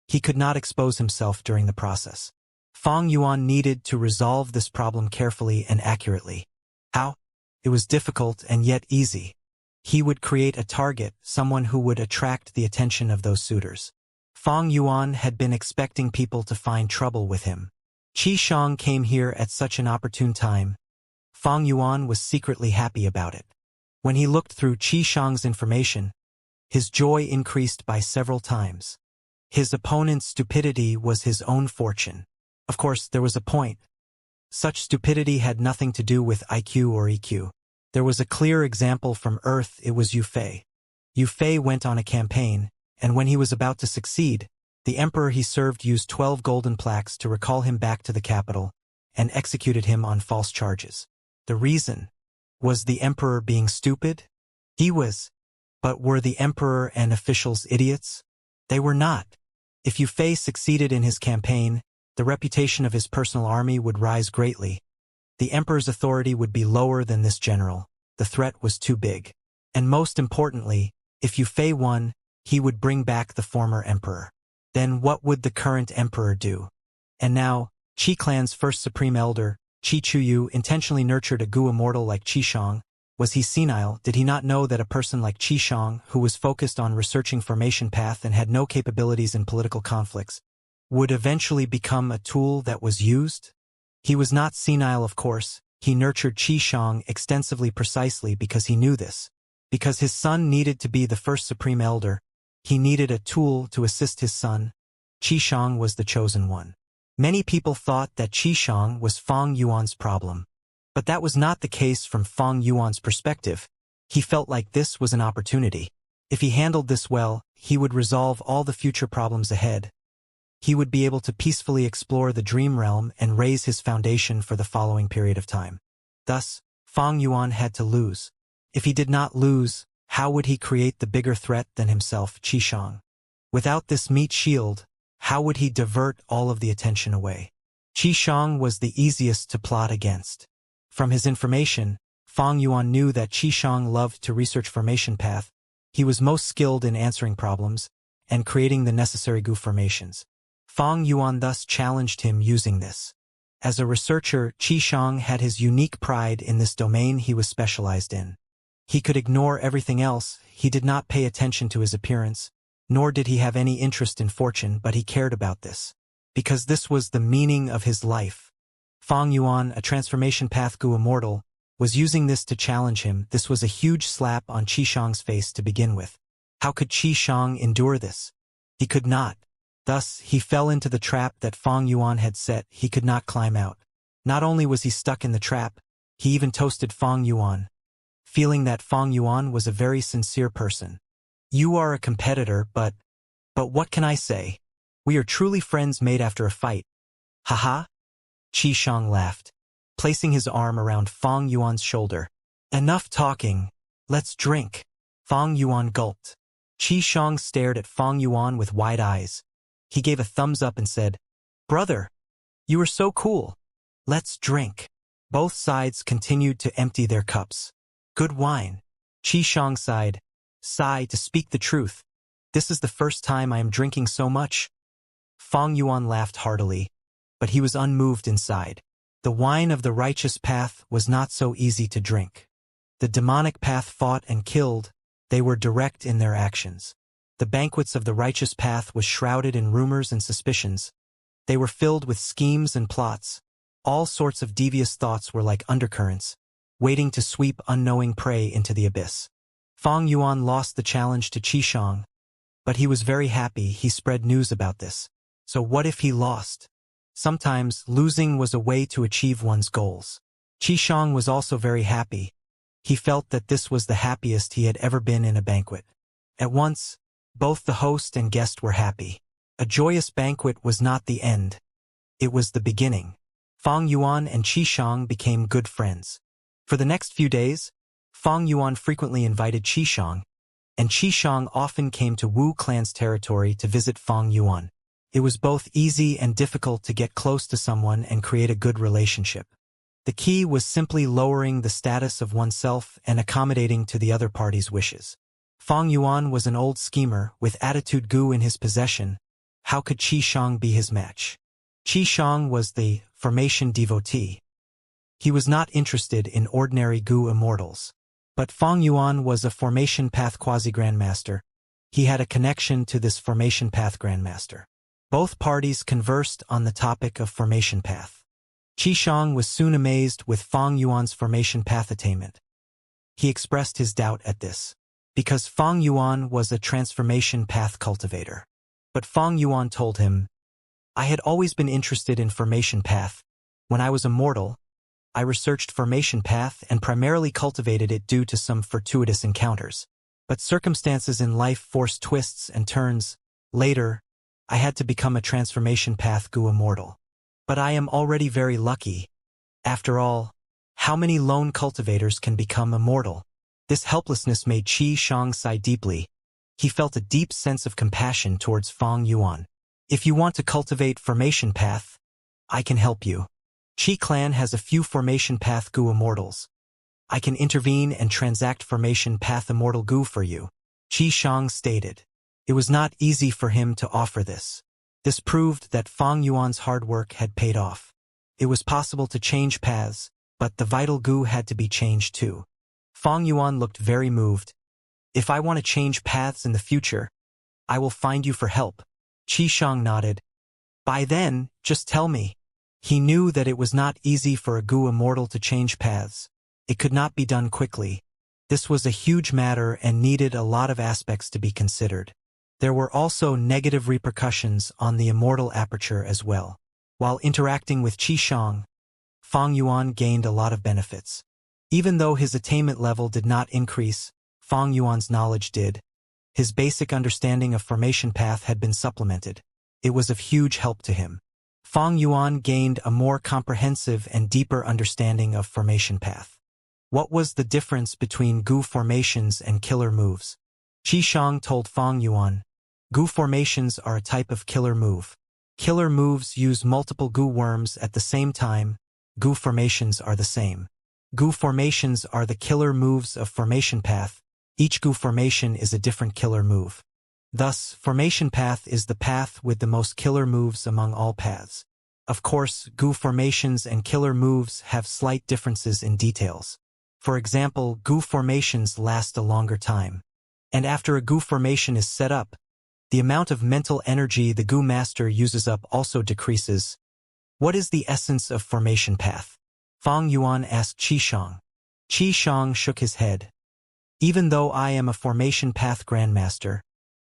He could not expose himself during the process. Fang Yuan needed to resolve this problem carefully and accurately. How? It was difficult and yet easy. He would create a target, someone who would attract the attention of those suitors. Fang Yuan had been expecting people to find trouble with him. Qi Shang came here at such an opportune time. Fang Yuan was secretly happy about it. When he looked through Qi Shang's information, his joy increased by several times. His opponent's stupidity was his own fortune. Of course, there was a point. Such stupidity had nothing to do with IQ or EQ. There was a clear example from Earth. It was Yu Fei. Yu Fei went on a campaign, and when he was about to succeed, the emperor he served used 12 golden plaques to recall him back to the capital and executed him on false charges. The reason was the emperor being stupid? He was. But were the emperor and officials idiots? They were not. If Yu Fei succeeded in his campaign, the reputation of his personal army would rise greatly. The emperor's authority would be lower than this general. The threat was too big. And most importantly, if Yu Fei won, he would bring back the former emperor. Then what would the current emperor do? And now, Qi clan's first supreme elder, Qi Chuyu intentionally nurtured a Gu immortal like Qi Shang. Was he senile? Did he not know that a person like Qi Shang, who was focused on researching formation path and had no capabilities in political conflicts, would eventually become a tool that was used? He was not senile, of course. He nurtured Qi Shang extensively precisely because he knew this. Because his son needed to be the first supreme elder, he needed a tool to assist his son. Qi Shang was the chosen one. Many people thought that Qi Shang was Fang Yuan's problem. But that was not the case from Fang Yuan's perspective. He felt like this was an opportunity. If he handled this well, he would resolve all the future problems ahead. He would be able to peacefully explore the dream realm and raise his foundation for the following period of time. Thus, Fang Yuan had to lose. If he did not lose, how would he create the bigger threat than himself, Qi Shang? Without this meat shield, how would he divert all of the attention away? Qi Shang was the easiest to plot against. From his information, Fang Yuan knew that Qi Shang loved to research formation path. He was most skilled in answering problems and creating the necessary Gu formations. Fang Yuan thus challenged him using this. As a researcher, Qi Shang had his unique pride in this domain he was specialized in. He could ignore everything else. He did not pay attention to his appearance, nor did he have any interest in fortune, but he cared about this. Because this was the meaning of his life. Fang Yuan, a transformation path Gu immortal, was using this to challenge him. This was a huge slap on Qi Shang's face to begin with. How could Qi Shang endure this? He could not. Thus, he fell into the trap that Fang Yuan had set. He could not climb out. Not only was he stuck in the trap, he even toasted Fang Yuan, feeling that Fang Yuan was a very sincere person. You are a competitor, but what can I say? We are truly friends made after a fight. Haha. Qi Shang laughed, placing his arm around Fang Yuan's shoulder. Enough talking. Let's drink. Fang Yuan gulped. Qi Shang stared at Fang Yuan with wide eyes. He gave a thumbs up and said, "Brother, you are so cool. Let's drink." Both sides continued to empty their cups. Good wine. Qi Shang sighed. Sigh, to speak the truth. This is the first time I am drinking so much. Fang Yuan laughed heartily, but he was unmoved inside. The wine of the righteous path was not so easy to drink. The demonic path fought and killed. They were direct in their actions. The banquets of the righteous path was shrouded in rumors and suspicions. They were filled with schemes and plots. All sorts of devious thoughts were like undercurrents, waiting to sweep unknowing prey into the abyss. Fang Yuan lost the challenge to Qi Shang, but he was very happy. He spread news about this. So what if he lost? Sometimes, losing was a way to achieve one's goals. Qi Shang was also very happy. He felt that this was the happiest he had ever been in a banquet. At once, both the host and guest were happy. A joyous banquet was not the end. It was the beginning. Fang Yuan and Qi Shang became good friends. For the next few days, Fang Yuan frequently invited Qi Shang, and Qi Shang often came to Wu clan's territory to visit Fang Yuan. It was both easy and difficult to get close to someone and create a good relationship. The key was simply lowering the status of oneself and accommodating to the other party's wishes. Fang Yuan was an old schemer with attitude Gu in his possession. How could Qi Shang be his match? Qi Shang was the formation devotee. He was not interested in ordinary Gu immortals. But Fang Yuan was a formation path quasi-grandmaster. He had a connection to this formation path grandmaster. Both parties conversed on the topic of formation path. Qi Shang was soon amazed with Fang Yuan's formation path attainment. He expressed his doubt at this, because Fang Yuan was a transformation path cultivator. But Fang Yuan told him, I had always been interested in formation path. When I was immortal, I researched formation path and primarily cultivated it due to some fortuitous encounters. But circumstances in life forced twists and turns. Later, I had to become a transformation path Gu immortal. But I am already very lucky. After all, how many lone cultivators can become immortal? This helplessness made Qi Shang sigh deeply. He felt a deep sense of compassion towards Fang Yuan. If you want to cultivate formation path, I can help you. Qi clan has a few formation path Gu immortals. I can intervene and transact formation path immortal Gu for you, Qi Shang stated. It was not easy for him to offer this. This proved that Fang Yuan's hard work had paid off. It was possible to change paths, but the vital goo had to be changed too. Fang Yuan looked very moved. If I want to change paths in the future, I will find you for help. Qi Shang nodded. By then, just tell me. He knew that it was not easy for a goo immortal to change paths. It could not be done quickly. This was a huge matter and needed a lot of aspects to be considered. There were also negative repercussions on the immortal aperture as well. While interacting with Qi Shang, Fang Yuan gained a lot of benefits. Even though his attainment level did not increase, Fang Yuan's knowledge did. His basic understanding of formation path had been supplemented. It was of huge help to him. Fang Yuan gained a more comprehensive and deeper understanding of formation path. What was the difference between goo formations and killer moves? Qi Shang told Fang Yuan, goo formations are a type of killer move. Killer moves use multiple goo worms at the same time. Goo formations are the same. Goo formations are the killer moves of formation path. Each goo formation is a different killer move. Thus, formation path is the path with the most killer moves among all paths. Of course, goo formations and killer moves have slight differences in details. For example, goo formations last a longer time. And after a goo formation is set up, the amount of mental energy the goo master uses up also decreases. What is the essence of formation path? Fang Yuan asked Qi Shang. Qi Shang shook his head. Even though I am a formation path grandmaster,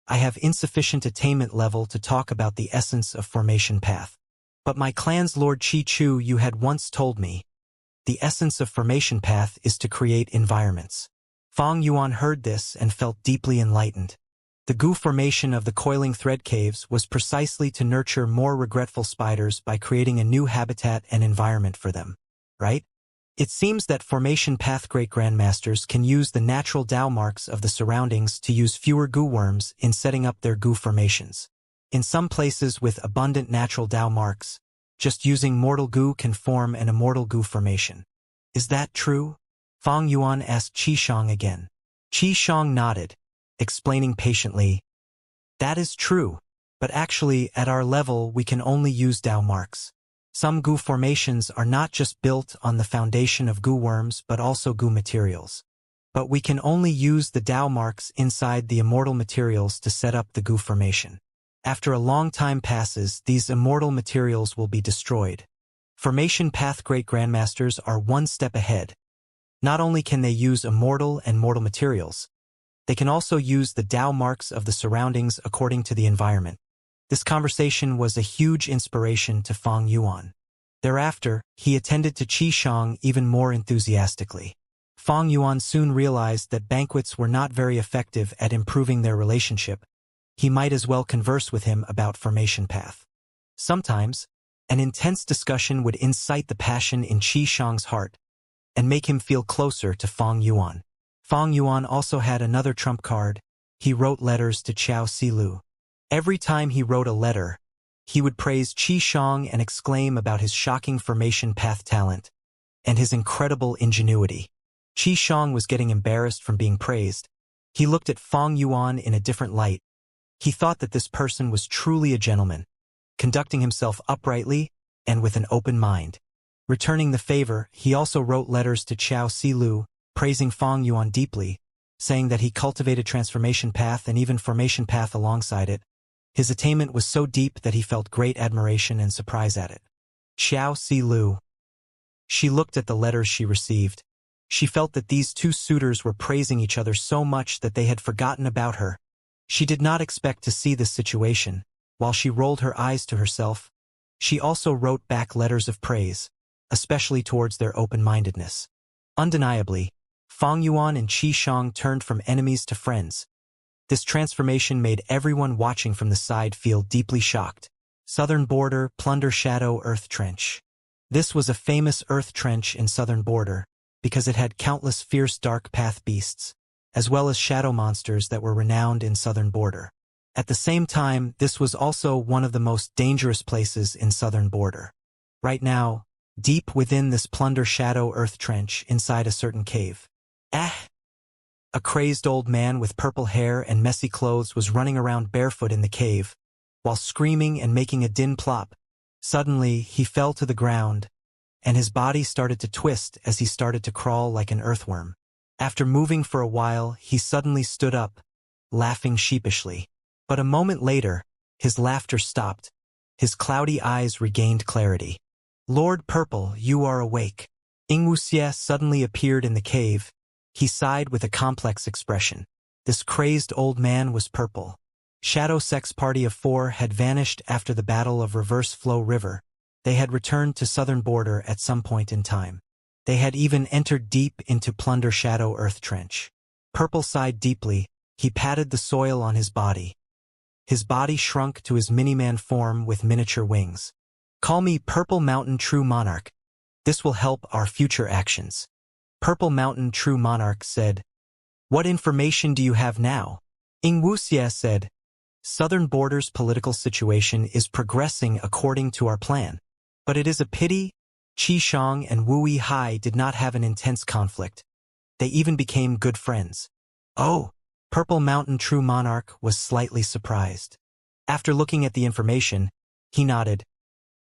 I have insufficient attainment level to talk about the essence of formation path. But my clan's Lord Qi Chu, you had once told me, the essence of formation path is to create environments. Fang Yuan heard this and felt deeply enlightened. The goo formation of the coiling thread caves was precisely to nurture more regretful spiders by creating a new habitat and environment for them, right? It seems that formation path great-grandmasters can use the natural Tao marks of the surroundings to use fewer goo worms in setting up their goo formations. In some places with abundant natural Tao marks, just using mortal goo can form an immortal goo formation. Is that true? Fang Yuan asked Qi Shang again. Qi Shang nodded, explaining patiently, that is true, but actually at our level we can only use Tao marks. Some goo formations are not just built on the foundation of goo worms but also goo materials. But we can only use the Tao marks inside the immortal materials to set up the goo formation. After a long time passes, these immortal materials will be destroyed. Formation path great-grandmasters are one step ahead. Not only can they use immortal and mortal materials, they can also use the Tao marks of the surroundings according to the environment. This conversation was a huge inspiration to Fang Yuan. Thereafter, he attended to Qi Shang even more enthusiastically. Fang Yuan soon realized that banquets were not very effective at improving their relationship. He might as well converse with him about formation path. Sometimes, an intense discussion would incite the passion in Qi Shang's heart and make him feel closer to Fang Yuan. Fang Yuan also had another trump card. He wrote letters to Qiao Silu. Every time he wrote a letter, he would praise Qi Shang and exclaim about his shocking formation path talent and his incredible ingenuity. Qi Shang was getting embarrassed from being praised. He looked at Fang Yuan in a different light. He thought that this person was truly a gentleman, conducting himself uprightly and with an open mind. Returning the favor, he also wrote letters to Qiao Silu, praising Fang Yuan deeply, saying that he cultivated transformation path and even formation path alongside it. His attainment was so deep that he felt great admiration and surprise at it. Qiao Silu. She looked at the letters she received. She felt that these two suitors were praising each other so much that they had forgotten about her. She did not expect to see this situation. While she rolled her eyes to herself, she also wrote back letters of praise, especially towards their open-mindedness. Undeniably, Fang Yuan and Qi Shang turned from enemies to friends. This transformation made everyone watching from the side feel deeply shocked. Southern Border, Plunder Shadow Earth Trench. This was a famous earth trench in Southern Border because it had countless fierce dark path beasts, as well as shadow monsters that were renowned in Southern Border. At the same time, this was also one of the most dangerous places in Southern Border. Right now, deep within this Plunder Shadow Earth Trench inside a certain cave, a crazed old man with purple hair and messy clothes was running around barefoot in the cave, while screaming and making a din plop. Suddenly, he fell to the ground, and his body started to twist as he started to crawl like an earthworm. After moving for a while, he suddenly stood up, laughing sheepishly. But a moment later, his laughter stopped. His cloudy eyes regained clarity. "Lord Purple, you are awake." Ingwuxie suddenly appeared in the cave. He sighed with a complex expression. This crazed old man was purple. Shadow Sect's party of 4 had vanished after the Battle of Reverse Flow River. They had returned to southern border at some point in time. They had even entered deep into Plunder Shadow Earth Trench. Purple sighed deeply. He patted the soil on his body. His body shrunk to his mini-man form with miniature wings. "Call me Purple Mountain True Monarch. This will help our future actions." Purple Mountain True Monarch said, "What information do you have now?" Ingwuxie said, "Southern border's political situation is progressing according to our plan. But it is a pity Qi Shang and Wu Yihai did not have an intense conflict. They even became good friends." "Oh!" Purple Mountain True Monarch was slightly surprised. After looking at the information, he nodded.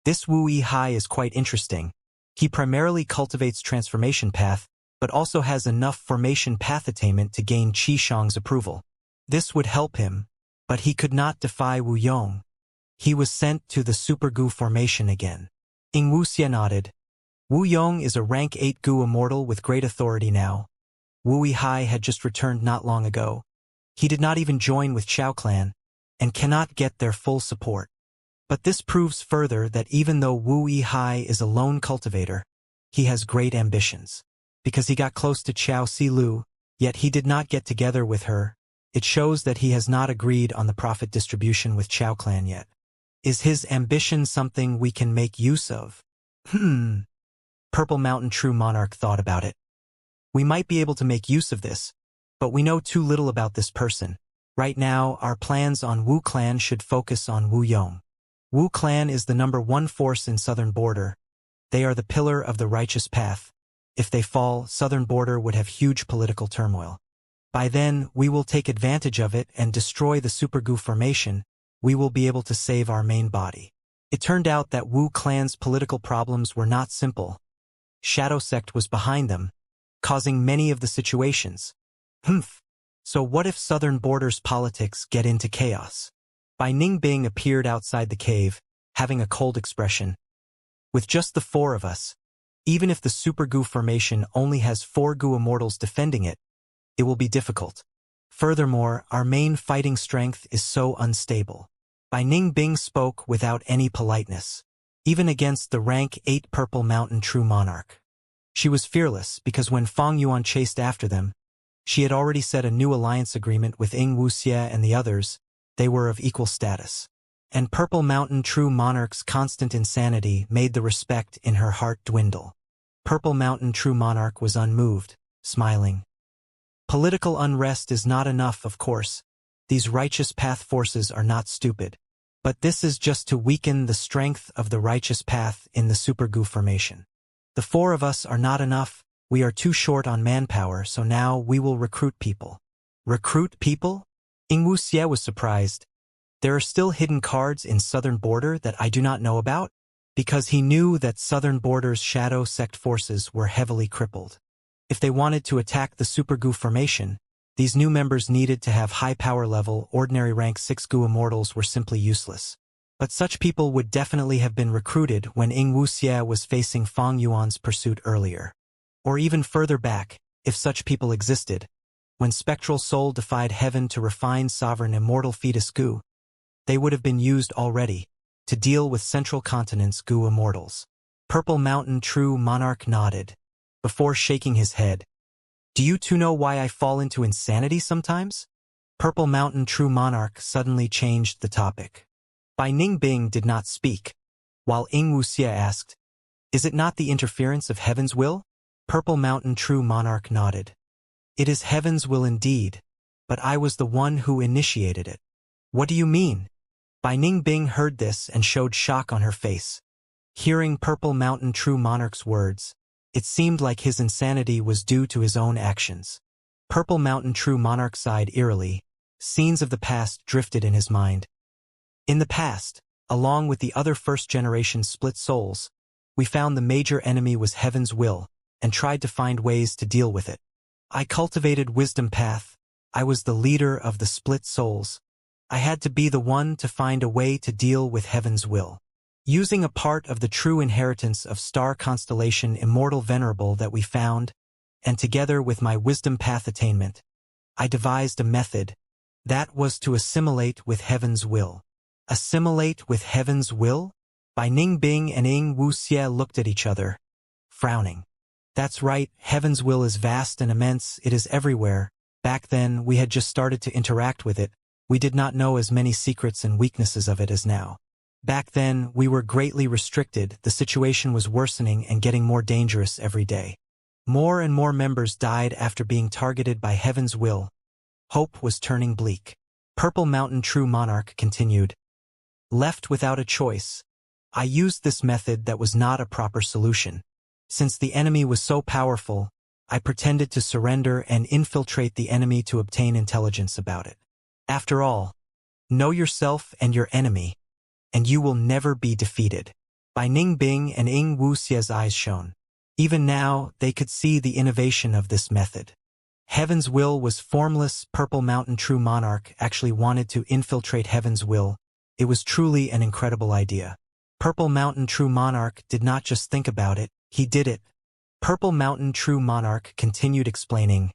"This Wu Yihai is quite interesting. He primarily cultivates transformation path, but also has enough formation path attainment to gain Qi Shang's approval. This would help him, but he could not defy Wu Yong. He was sent to the Super Gu formation again." Ingwuxie nodded. "Wu Yong is a rank 8 Gu Immortal with great authority now. Wu Yihai had just returned not long ago. He did not even join with Chao Clan, and cannot get their full support. But this proves further that even though Wu Yihai is a lone cultivator, he has great ambitions. Because he got close to Chao Silu, yet he did not get together with her, it shows that he has not agreed on the profit distribution with Chao Clan yet. Is his ambition something we can make use of?" Purple Mountain True Monarch thought about it. "We might be able to make use of this, but we know too little about this person. Right now, our plans on Wu Clan should focus on Wu Yong. Wu Clan is the #1 force in southern border. They are the pillar of the righteous path. If they fall, southern border would have huge political turmoil. By then, we will take advantage of it and destroy the Super Gu formation. We will be able to save our main body." It turned out that Wu Clan's political problems were not simple. Shadow Sect was behind them, causing many of the situations. So what if southern border's politics get into chaos? Bai Ningbing appeared outside the cave, having a cold expression. "With just the 4 of us, even if the Super Gu formation only has 4 Gu Immortals defending it, it will be difficult. Furthermore, our main fighting strength is so unstable." Bai Ningbing spoke without any politeness, even against the rank 8 Purple Mountain True Monarch. She was fearless because when Fang Yuan chased after them, she had already set a new alliance agreement with Ingwuxie and the others. They were of equal status. And Purple Mountain True Monarch's constant insanity made the respect in her heart dwindle. Purple Mountain True Monarch was unmoved, smiling. "Political unrest is not enough, of course. These righteous path forces are not stupid. But this is just to weaken the strength of the righteous path in the Super Gu formation. The 4 of us are not enough. We are too short on manpower, so now we will recruit people." "Recruit people?" Ingwuxie was surprised. "There are still hidden cards in southern border that I do not know about?" Because he knew that southern border's Shadow Sect forces were heavily crippled. If they wanted to attack the Super Gu formation, these new members needed to have high power level. Ordinary rank 6 Gu Immortals were simply useless. But such people would definitely have been recruited when Ingwuxie was facing Fang Yuan's pursuit earlier. Or even further back, if such people existed, when Spectral Soul defied heaven to refine sovereign immortal fetus Gu. They would have been used already, to deal with Central Continent's Gu Immortals. Purple Mountain True Monarch nodded, before shaking his head. "Do you two know why I fall into insanity sometimes?" Purple Mountain True Monarch suddenly changed the topic. Bai Ningbing did not speak, while Ingwuxie asked, "Is it not the interference of heaven's will?" Purple Mountain True Monarch nodded. "It is heaven's will indeed, but I was the one who initiated it." "What do you mean?" Bai Ningbing heard this and showed shock on her face. Hearing Purple Mountain True Monarch's words, it seemed like his insanity was due to his own actions. Purple Mountain True Monarch sighed eerily. Scenes of the past drifted in his mind. In the past, along with the other first-generation split souls, We found the major enemy was Heaven's will, and tried to find ways to deal with it. I cultivated wisdom path. I was the leader of the split souls. I had to be the one to find a way to deal with Heaven's will. Using a part of the true inheritance of star constellation Immortal Venerable that we found, and together with my wisdom path attainment, I devised a method that was to assimilate with Heaven's will. Assimilate with Heaven's will? Bai Ningbing and Ing Wuxie looked at each other, frowning. That's right, Heaven's will is vast and immense, it is everywhere. Back then, we had just started to interact with it. We did not know as many secrets and weaknesses of it as now. Back then, we were greatly restricted, the situation was worsening and getting more dangerous every day. More and more members died after being targeted by Heaven's will. Hope was turning bleak. Purple Mountain True Monarch continued. Left without a choice, I used this method that was not a proper solution. Since the enemy was so powerful, I pretended to surrender and infiltrate the enemy to obtain intelligence about it. After all, know yourself and your enemy, and you will never be defeated. Bai Ningbing and Ing Wuxie's eyes shone. Even now, they could see the innovation of this method. Heaven's will was formless. Purple Mountain True Monarch actually wanted to infiltrate Heaven's will. It was truly an incredible idea. Purple Mountain True Monarch did not just think about it, he did it. Purple Mountain True Monarch continued explaining.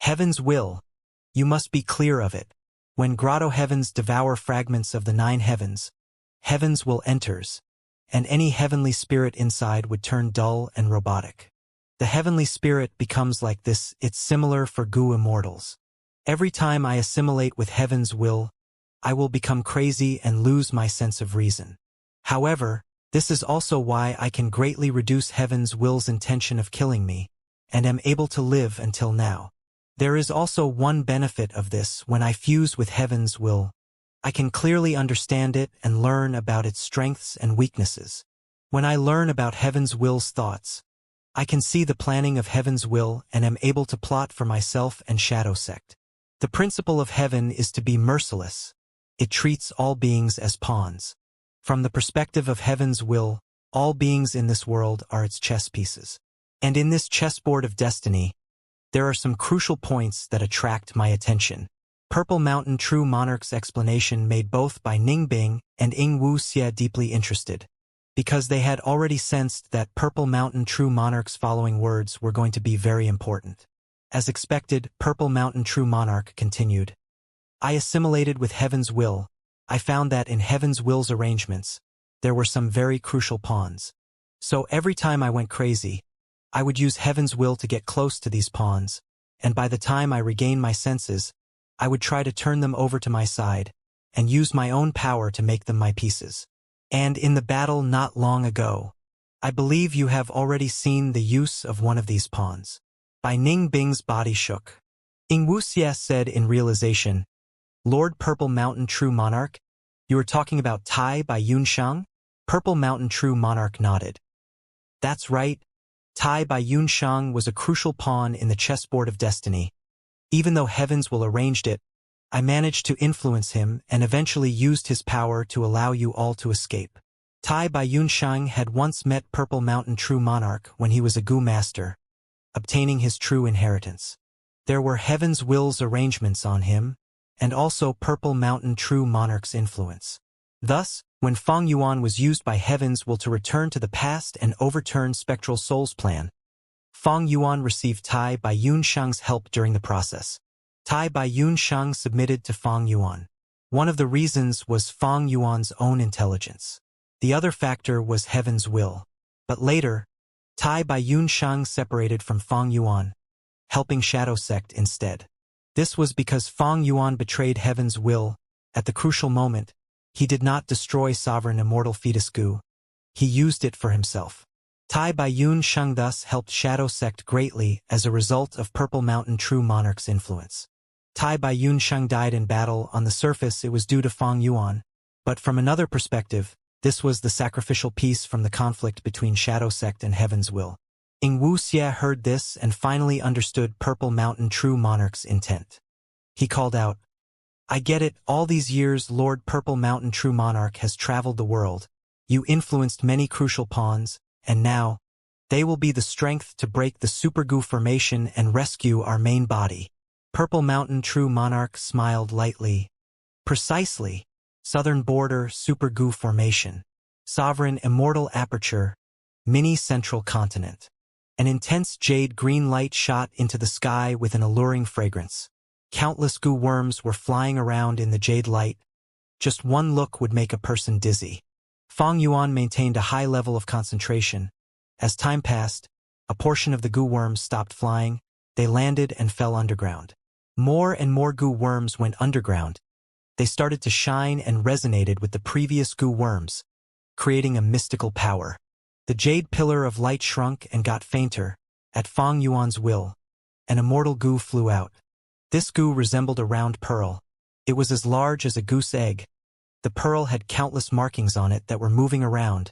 Heaven's will. You must be clear of it. When grotto heavens devour fragments of the 9 heavens, Heaven's will enters, and any heavenly spirit inside would turn dull and robotic. The heavenly spirit becomes like this, it's similar for Gu immortals. Every time I assimilate with Heaven's will, I will become crazy and lose my sense of reason. However, this is also why I can greatly reduce Heaven's will's intention of killing me, and am able to live until now. There is also one benefit of this: when I fuse with Heaven's will, I can clearly understand it and learn about its strengths and weaknesses. When I learn about Heaven's will's thoughts, I can see the planning of Heaven's will and am able to plot for myself and Shadow Sect. The principle of Heaven is to be merciless. It treats all beings as pawns. From the perspective of Heaven's will, all beings in this world are its chess pieces. And in this chessboard of destiny, there are some crucial points that attract my attention. Purple Mountain True Monarch's explanation made both Bai Ningbing and Ing Wuxie deeply interested, because they had already sensed that Purple Mountain True Monarch's following words were going to be very important. As expected, Purple Mountain True Monarch continued. I assimilated with Heaven's will. I found that in Heaven's will's arrangements, there were some very crucial pawns. So every time I went crazy, I would use Heaven's will to get close to these pawns, and by the time I regained my senses, I would try to turn them over to my side, and use my own power to make them my pieces. And in the battle not long ago, I believe you have already seen the use of one of these pawns. Bai Ningbing's body shook. Ing Wuxie said in realization, Lord Purple Mountain True Monarch, you are talking about Tai Bai Yunshang? Purple Mountain True Monarch nodded. That's right. Tai Bai Yunshang was a crucial pawn in the chessboard of destiny. Even though Heaven's will arranged it, I managed to influence him and eventually used his power to allow you all to escape. Tai Bai Yunshang had once met Purple Mountain True Monarch when he was a Gu master, obtaining his true inheritance. There were Heaven's will's arrangements on him, and also Purple Mountain True Monarch's influence. Thus, when Feng Yuan was used by Heaven's will to return to the past and overturn Spectral Soul's plan, Feng Yuan received Tai Bai Yunshang's help during the process. Tai Bai Yunshang submitted to Feng Yuan. One of the reasons was Feng Yuan's own intelligence. The other factor was Heaven's will. But later, Tai Bai Yunshang separated from Feng Yuan, helping Shadow Sect instead. This was because Feng Yuan betrayed Heaven's will. At the crucial moment, he did not destroy sovereign immortal fetus Gu. He used it for himself. Tai Bai Yunshang thus helped Shadow Sect greatly as a result of Purple Mountain True Monarch's influence. Tai Bai Yunshang died in battle. On the surface it was due to Feng Yuan, but from another perspective, this was the sacrificial piece from the conflict between Shadow Sect and Heaven's will. Ing Wuxie heard this and finally understood Purple Mountain True Monarch's intent. He called out, I get it, all these years Lord Purple Mountain True Monarch has traveled the world. You influenced many crucial pawns, And now, they will be the strength to break the supergoo formation and rescue our main body. Purple Mountain True Monarch smiled lightly. Precisely. Southern Border Supergoo Formation. Sovereign Immortal Aperture. Mini Central Continent. An intense jade green light shot into the sky with an alluring fragrance. Countless goo worms were flying around in the jade light. Just one look would make a person dizzy. Fang Yuan maintained a high level of concentration. As time passed, a portion of the goo worms stopped flying. They landed and fell underground. More and more goo worms went underground. They started to shine and resonated with the previous goo worms, creating a mystical power. The jade pillar of light shrunk and got fainter. At Fang Yuan's will, an immortal goo flew out. This goo resembled a round pearl. It was as large as a goose egg. The pearl had countless markings on it that were moving around.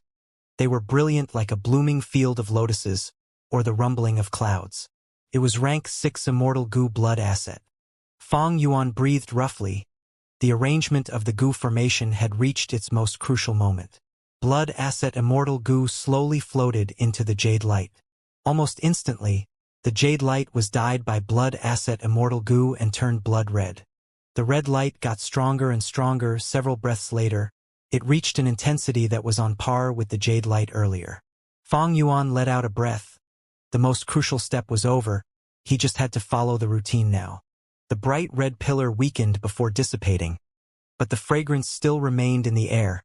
They were brilliant like a blooming field of lotuses, or the rumbling of clouds. It was rank 6 immortal goo blood asset. Fang Yuan breathed roughly. The arrangement of the goo formation had reached its most crucial moment. Blood asset immortal goo slowly floated into the jade light. Almost instantly, the jade light was dyed by blood asset immortal goo and turned blood red. The red light got stronger and stronger. Several breaths later, it reached an intensity that was on par with the jade light earlier. Fang Yuan let out a breath. The most crucial step was over. He just had to follow the routine now. The bright red pillar weakened before dissipating, but the fragrance still remained in the air,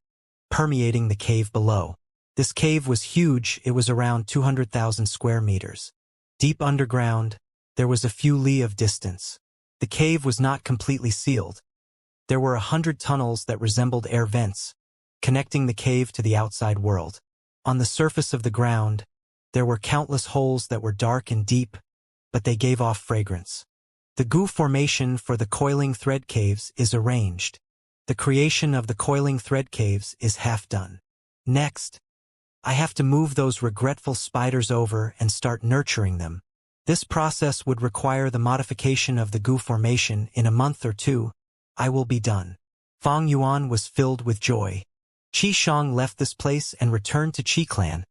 permeating the cave below. This cave was huge. It was around 200,000 square meters. Deep underground, there was a few li of distance. The cave was not completely sealed. There were 100 tunnels that resembled air vents, connecting the cave to the outside world. On the surface of the ground, there were countless holes that were dark and deep, but they gave off fragrance. The goo formation for the coiling thread caves is arranged. The creation of the coiling thread caves is half done. Next, I have to move those regretful spiders over and start nurturing them. This process would require the modification of the goo formation. In a month or two, I will be done. Fang Yuan was filled with joy. Qi Shang left this place and returned to Qi Clan,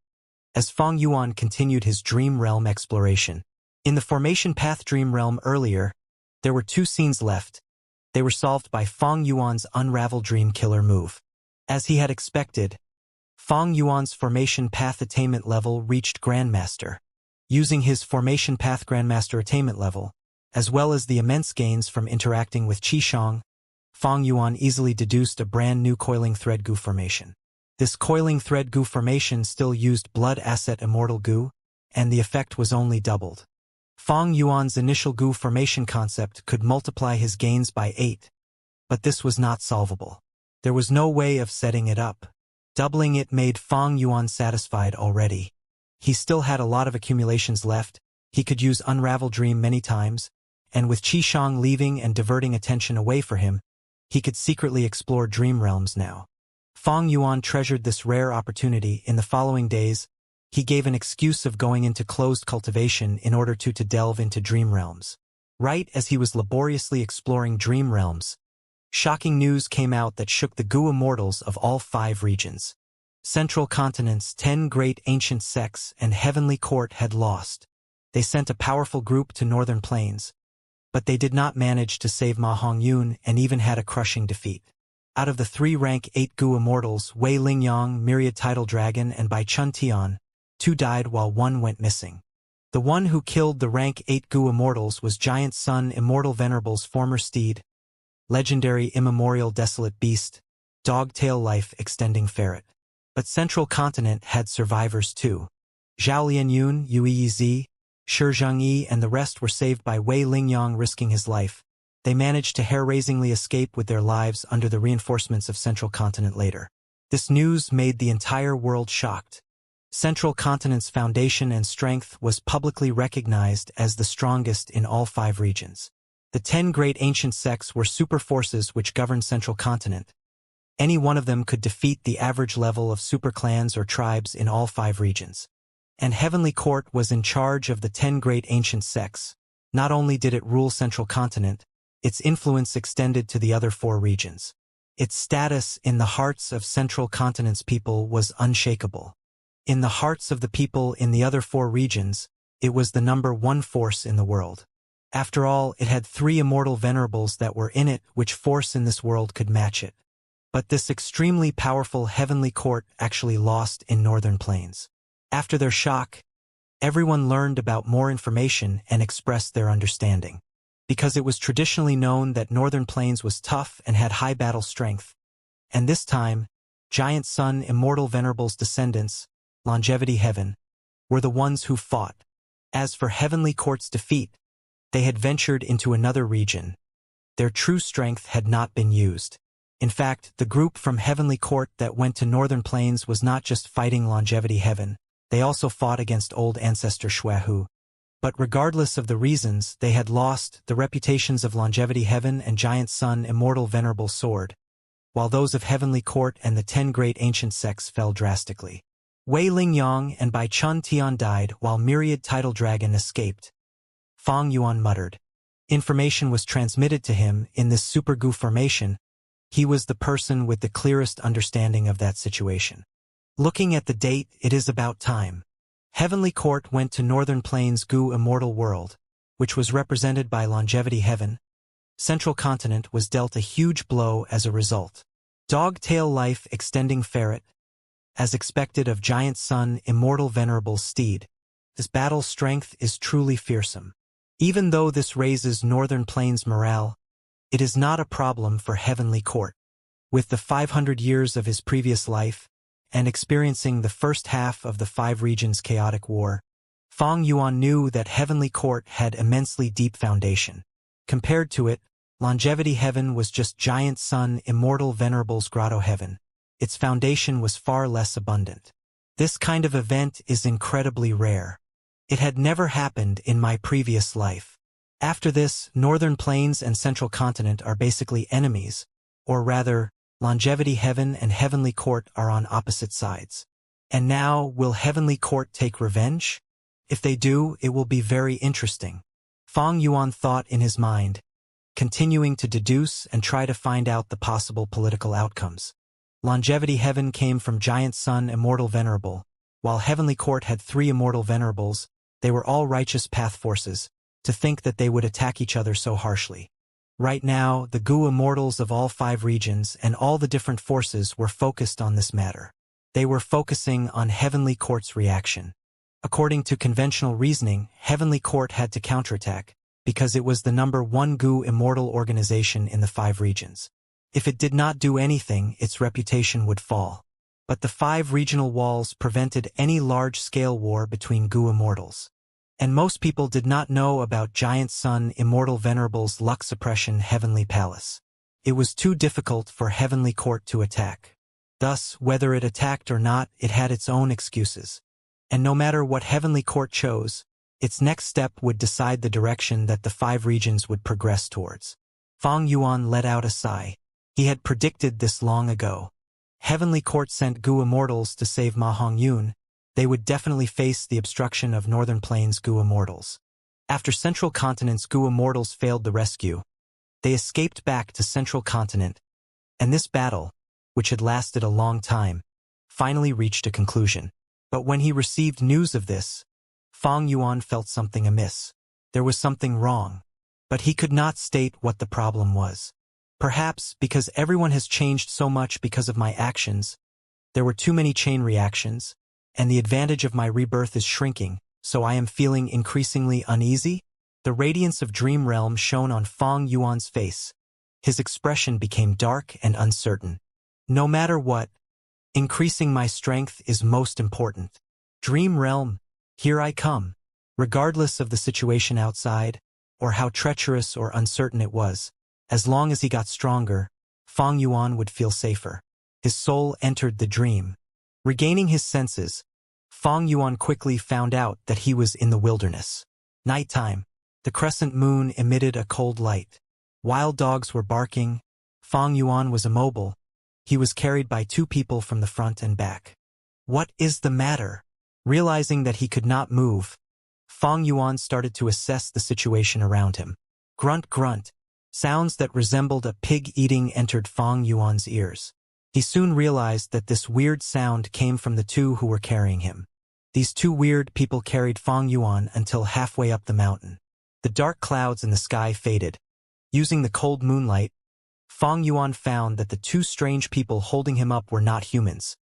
as Fang Yuan continued his Dream Realm exploration. In the Formation Path Dream Realm earlier, there were 2 scenes left. They were solved by Fang Yuan's Unravel Dream Killer move. As he had expected, Fang Yuan's Formation Path attainment level reached Grandmaster. Using his Formation Path Grandmaster attainment level, as well as the immense gains from interacting with Qi Shang, Fang Yuan easily deduced a brand new coiling thread goo formation. This coiling thread goo formation still used blood asset immortal goo, and the effect was only doubled. Fang Yuan's initial goo formation concept could multiply his gains by 8, but this was not solvable. There was no way of setting it up. Doubling it made Fang Yuan satisfied already. He still had a lot of accumulations left. He could use Unravel Dream many times, and with Qi Shang leaving and diverting attention away from him, he could secretly explore dream realms now. Fang Yuan treasured this rare opportunity. In the following days, he gave an excuse of going into closed cultivation in order to delve into dream realms. Right as he was laboriously exploring dream realms, shocking news came out that shook the goo immortals of all 5 regions. Central Continent's 10 great ancient sects and Heavenly Court had lost. They sent a powerful group to Northern Plains, but they did not manage to save Ma Hongyun and even had a crushing defeat. Out of the 3 rank 8 goo immortals, Wei Lingyang, Myriad Tidal Dragon, and Bai Chun Tian, 2 died while 1 went missing. The one who killed the rank 8 goo immortals was Giant Sun Immortal Venerable's former steed, legendary immemorial desolate beast, Dogtail Life Extending Ferret. But Central Continent had survivors too. Zhao Lianyun, Yu Yizi, Shi Zhangyi, and the rest were saved by Wei Lingyang risking his life. They managed to hair-raisingly escape with their lives under the reinforcements of Central Continent later. This news made the entire world shocked. Central Continent's foundation and strength was publicly recognized as the strongest in all 5 regions. The 10 great ancient sects were super forces which governed Central Continent. Any one of them could defeat the average level of super clans or tribes in all 5 regions. And Heavenly Court was in charge of the 10 great ancient sects. Not only did it rule Central Continent, its influence extended to the other 4 regions. Its status in the hearts of Central Continent's people was unshakable. In the hearts of the people in the other 4 regions, it was the number 1 force in the world. After all, it had 3 immortal venerables that were in it, which force in this world could match it. But this extremely powerful heavenly court actually lost in Northern Plains. After their shock, everyone learned about more information and expressed their understanding. Because it was traditionally known that Northern Plains was tough and had high battle strength. And this time, Giant Sun Immortal Venerable's descendants, Longevity Heaven, were the ones who fought. As for Heavenly Court's defeat, they had ventured into another region. Their true strength had not been used. In fact, the group from Heavenly Court that went to Northern Plains was not just fighting Longevity Heaven, they also fought against old ancestor Shuahu. But regardless of the reasons, they had lost the reputations of Longevity Heaven and Giant Sun Immortal Venerable Sword, while those of Heavenly Court and the 10 great ancient sects fell drastically. Wei Lingyang and Bai Chun Tian died while Myriad Tidal Dragon escaped. Fang Yuan muttered. Information was transmitted to him in this super goo formation. He was the person with the clearest understanding of that situation. Looking at the date, it is about time. Heavenly Court went to Northern Plains Goo Immortal World, which was represented by Longevity Heaven. Central Continent was dealt a huge blow as a result. Dog-tail life extending ferret. As expected of Giant Sun Immortal Venerable Steed, this battle strength is truly fearsome. Even though this raises Northern Plains morale, it is not a problem for Heavenly Court. With the 500 years of his previous life, and experiencing the first half of the 5 regions' chaotic war, Fang Yuan knew that Heavenly Court had immensely deep foundation. Compared to it, Longevity Heaven was just Giant Sun Immortal Venerable's Grotto Heaven. Its foundation was far less abundant. This kind of event is incredibly rare. It had never happened in my previous life. After this, Northern Plains and Central Continent are basically enemies, or rather, Longevity Heaven and Heavenly Court are on opposite sides. And now, will Heavenly Court take revenge? If they do, it will be very interesting. Fang Yuan thought in his mind, continuing to deduce and try to find out the possible political outcomes. Longevity Heaven came from Giant Sun Immortal Venerable. While Heavenly Court had 3 Immortal Venerables, they were all righteous path forces. To think that they would attack each other so harshly. Right now, the Goo Immortals of all 5 regions and all the different forces were focused on this matter. They were focusing on Heavenly Court's reaction. According to conventional reasoning, Heavenly Court had to counterattack, because it was the number 1 Goo Immortal organization in the 5 regions. If it did not do anything, its reputation would fall. But the 5 regional walls prevented any large-scale war between Goo Immortals. And most people did not know about Giant Sun Immortal Venerable's luck suppression Heavenly Palace. It was too difficult for Heavenly Court to attack. Thus, whether it attacked or not, it had its own excuses. And no matter what Heavenly Court chose, its next step would decide the direction that the 5 regions would progress towards. Fang Yuan let out a sigh. He had predicted this long ago. Heavenly Court sent Goo Immortals to save Ma Hongyun. They would definitely face the obstruction of Northern Plains Goo Immortals. After Central Continent's Goo Immortals failed the rescue, they escaped back to Central Continent, and this battle, which had lasted a long time, finally reached a conclusion. But when he received news of this, Fang Yuan felt something amiss. There was something wrong, but he could not state what the problem was. Perhaps because everyone has changed so much because of my actions, there were too many chain reactions, and the advantage of my rebirth is shrinking, so I am feeling increasingly uneasy? The radiance of Dream Realm shone on Fang Yuan's face. His expression became dark and uncertain. No matter what, increasing my strength is most important. Dream Realm, here I come. Regardless of the situation outside, or how treacherous or uncertain it was, as long as he got stronger, Fang Yuan would feel safer. His soul entered the dream. Regaining his senses, Fang Yuan quickly found out that he was in the wilderness. Nighttime. The crescent moon emitted a cold light. Wild dogs were barking. Fang Yuan was immobile. He was carried by 2 people from the front and back. What is the matter? Realizing that he could not move, Fang Yuan started to assess the situation around him. Grunt, grunt. Sounds that resembled a pig eating entered Fang Yuan's ears. He soon realized that this weird sound came from the two who were carrying him. These two weird people carried Fang Yuan until halfway up the mountain. The dark clouds in the sky faded. Using the cold moonlight, Fang Yuan found that the two strange people holding him up were not humans.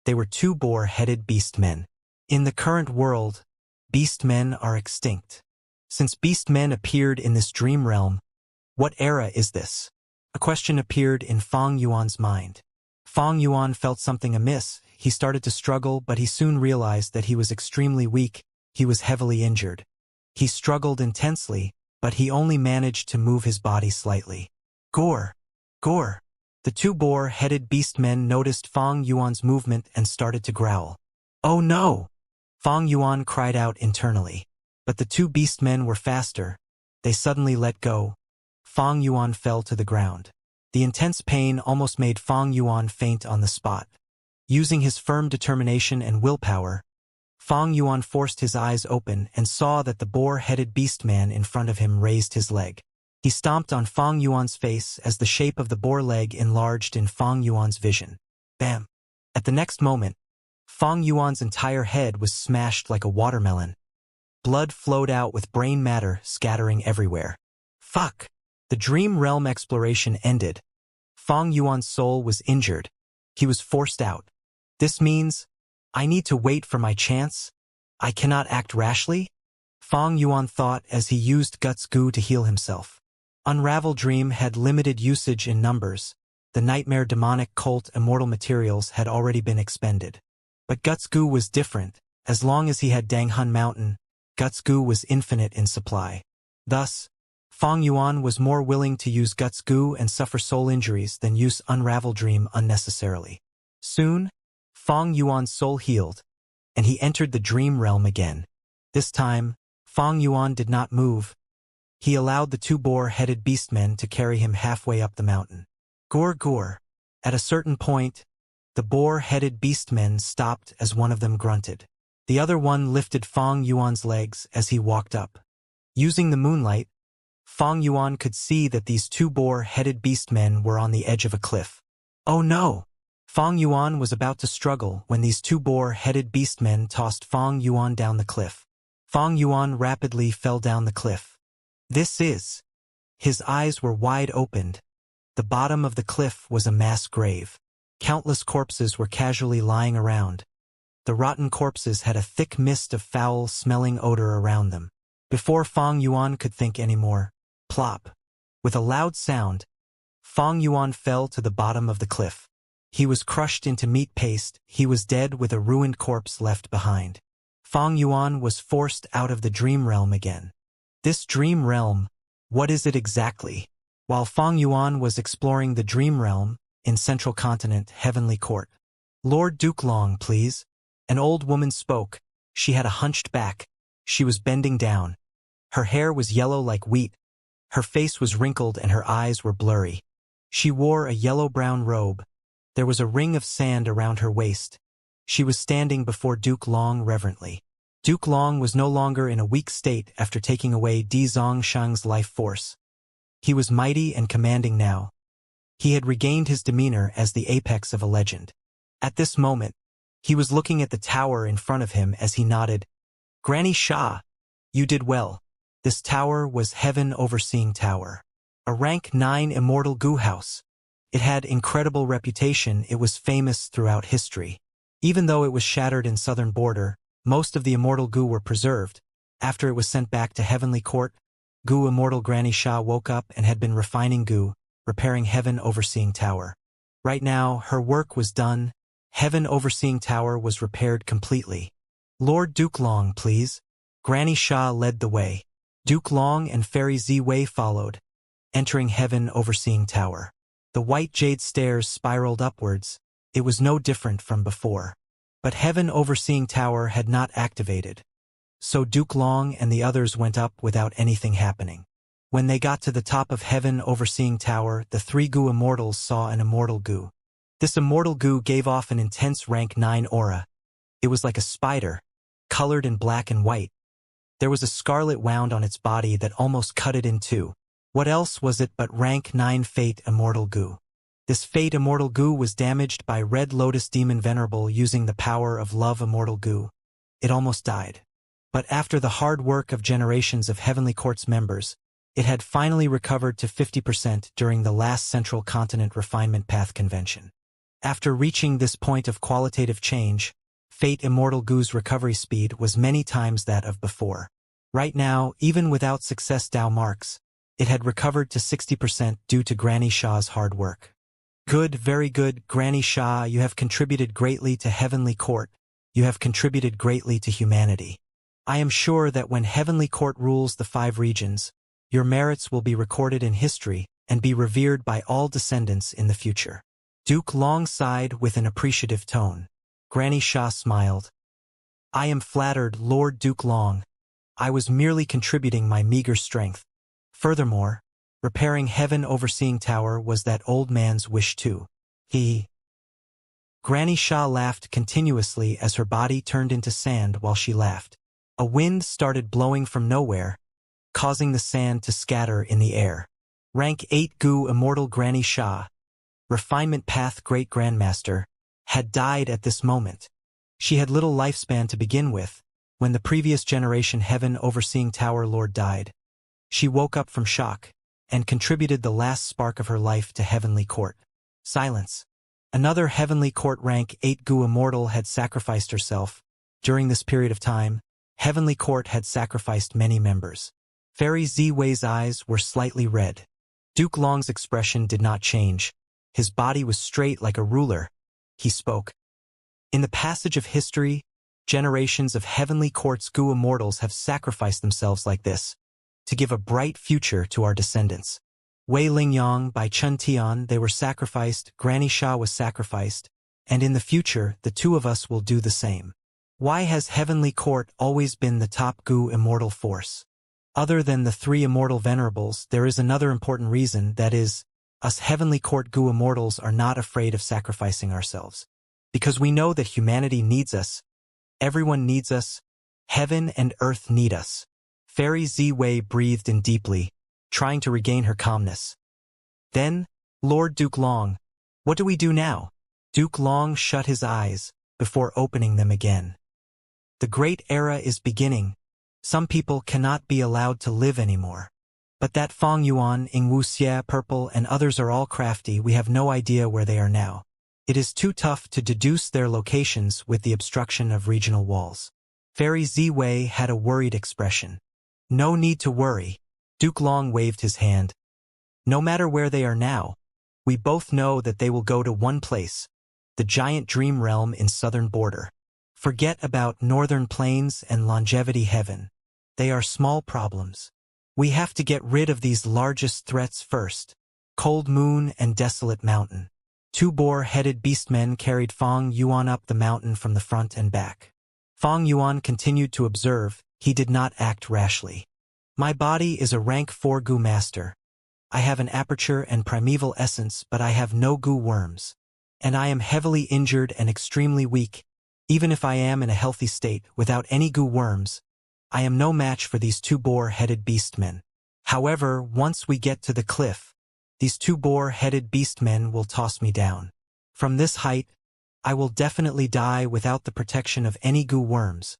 They were two boar-headed beast men. In the current world, beast men are extinct. Since beast men appeared in this dream realm, what era is this? A question appeared in Fang Yuan's mind. Fang Yuan felt something amiss. He started to struggle, but he soon realized that he was extremely weak. He was heavily injured. He struggled intensely, but he only managed to move his body slightly. Gore! Gore! The two boar-headed beast men noticed Fang Yuan's movement and started to growl. Oh no! Fang Yuan cried out internally. But the two beast men were faster. They suddenly let go. Fang Yuan fell to the ground. The intense pain almost made Fang Yuan faint on the spot. Using his firm determination and willpower, Fang Yuan forced his eyes open and saw that the boar-headed beast man in front of him raised his leg. He stomped on Fang Yuan's face as the shape of the boar leg enlarged in Fang Yuan's vision. Bam! At the next moment, Fang Yuan's entire head was smashed like a watermelon. Blood flowed out with brain matter scattering everywhere. Fuck! The dream realm exploration ended. Fang Yuan's soul was injured. He was forced out. This means, I need to wait for my chance? I cannot act rashly? Fang Yuan thought as he used Guts Goo to heal himself. Unravel Dream had limited usage in numbers. The nightmare demonic cult immortal materials had already been expended. But Guts Goo was different. As long as he had Danghun Mountain, Guts Goo was infinite in supply. Thus, Fang Yuan was more willing to use Guts Goo and suffer soul injuries than use Unravel Dream unnecessarily. Soon, Fang Yuan's soul healed, and he entered the dream realm again. This time, Fang Yuan did not move. He allowed the two boar-headed beastmen to carry him halfway up the mountain. Gore gore. At a certain point, the boar-headed beastmen stopped as one of them grunted. The other one lifted Fang Yuan's legs as he walked up. Using the moonlight, Fang Yuan could see that these two boar-headed beastmen were on the edge of a cliff. Oh no! Fang Yuan was about to struggle when these two boar-headed beastmen tossed Fang Yuan down the cliff. Fang Yuan rapidly fell down the cliff. This is... His eyes were wide opened. The bottom of the cliff was a mass grave. Countless corpses were casually lying around. The rotten corpses had a thick mist of foul-smelling odor around them. Before Fang Yuan could think anymore, plop. With a loud sound, Fang Yuan fell to the bottom of the cliff. He was crushed into meat paste. He was dead with a ruined corpse left behind. Fang Yuan was forced out of the dream realm again. This dream realm, what is it exactly? While Fang Yuan was exploring the dream realm, in Central Continent, Heavenly Court. Lord Duke Long, please. An old woman spoke. She had a hunched back. She was bending down. Her hair was yellow like wheat. Her face was wrinkled and her eyes were blurry. She wore a yellow-brown robe. There was a ring of sand around her waist. She was standing before Duke Long reverently. Duke Long was no longer in a weak state after taking away Di Zongshang's life force. He was mighty and commanding now. He had regained his demeanor as the apex of a legend. At this moment, he was looking at the tower in front of him as he nodded. Granny Shah, you did well. This tower was Heaven Overseeing Tower. A rank 9 immortal goo house. It had incredible reputation. It was famous throughout history. Even though it was shattered in southern border, most of the immortal goo were preserved. After it was sent back to Heavenly Court, Goo Immortal Granny Shah woke up and had been refining goo, repairing Heaven Overseeing Tower. Right now, her work was done. Heaven Overseeing Tower was repaired completely. Lord Duke Long, please. Granny Shah led the way. Duke Long and Fairy Ziwei followed, entering Heaven Overseeing Tower. The white jade stairs spiraled upwards. It was no different from before. But Heaven Overseeing Tower had not activated. So Duke Long and the others went up without anything happening. When they got to the top of Heaven Overseeing Tower, the three goo immortals saw an immortal goo. This immortal goo gave off an intense rank 9 aura. It was like a spider, colored in black and white. There was a scarlet wound on its body that almost cut it in two. What else was it but rank 9 Fate Immortal Goo? This fate immortal goo was damaged by Red Lotus Demon Venerable using the power of love immortal goo. It almost died. But after the hard work of generations of Heavenly Court's members, it had finally recovered to 50% during the last Central Continent Refinement Path Convention. After reaching this point of qualitative change, Fate Immortal Goo's recovery speed was many times that of before. Right now, even without success Dow marks, it had recovered to 60% due to Granny Shah's hard work. Good, very good, Granny Shah, you have contributed greatly to Heavenly Court. You have contributed greatly to humanity. I am sure that when Heavenly Court rules the 5 regions, your merits will be recorded in history and be revered by all descendants in the future. Duke Long sighed with an appreciative tone. Granny Shah smiled. I am flattered, Lord Duke Long. I was merely contributing my meager strength. Furthermore, repairing Heaven Overseeing Tower was that old man's wish too. Granny Shah laughed continuously as her body turned into sand while she laughed. A wind started blowing from nowhere, causing the sand to scatter in the air. Rank 8 Goo Immortal Granny Shah, Refinement Path Great Grandmaster, had died at this moment. She had little lifespan to begin with, when the previous generation Heaven Overseeing Tower Lord died. She woke up from shock, and contributed the last spark of her life to Heavenly Court. Silence. Another Heavenly Court rank 8 Goo Immortal had sacrificed herself. During this period of time, Heavenly Court had sacrificed many members. Fairy Z-Wei's eyes were slightly red. Duke Long's expression did not change. His body was straight like a ruler. He spoke. In the passage of history, generations of Heavenly Court's Goo Immortals have sacrificed themselves like this, to give a bright future to our descendants. Wei Lingyang, by Chun Tian, they were sacrificed, Granny Shah was sacrificed, and in the future, the two of us will do the same. Why has Heavenly Court always been the top Goo Immortal force? Other than the 3 Immortal Venerables, there is another important reason, that is, us Heavenly Court Goo Immortals are not afraid of sacrificing ourselves. Because we know that humanity needs us. Everyone needs us. Heaven and Earth need us. Fairy Z-Wei breathed in deeply, trying to regain her calmness. Then, Lord Duke Long, what do we do now? Duke Long shut his eyes, before opening them again. The great era is beginning. Some people cannot be allowed to live anymore. But that Fong Yuan, Ing Wuxie, Purple, and others are all crafty. We have no idea where they are now. It is too tough to deduce their locations with the obstruction of regional walls. Fairy Z-Wei had a worried expression. No need to worry. Duke Long waved his hand. No matter where they are now, we both know that they will go to one place, the giant dream realm in southern border. Forget about northern plains and longevity heaven. They are small problems. We have to get rid of these largest threats first. Cold Moon and Desolate Mountain. 2 boar-headed beastmen carried Fong Yuan up the mountain from the front and back. Fong Yuan continued to observe. He did not act rashly. My body is a rank 4 Goo Master. I have an aperture and primeval essence, but I have no Goo worms. And I am heavily injured and extremely weak. Even if I am in a healthy state, without any Goo worms, I am no match for these 2 boar-headed beastmen. However, once we get to the cliff, these 2 boar-headed beastmen will toss me down. From this height, I will definitely die without the protection of any Goo worms,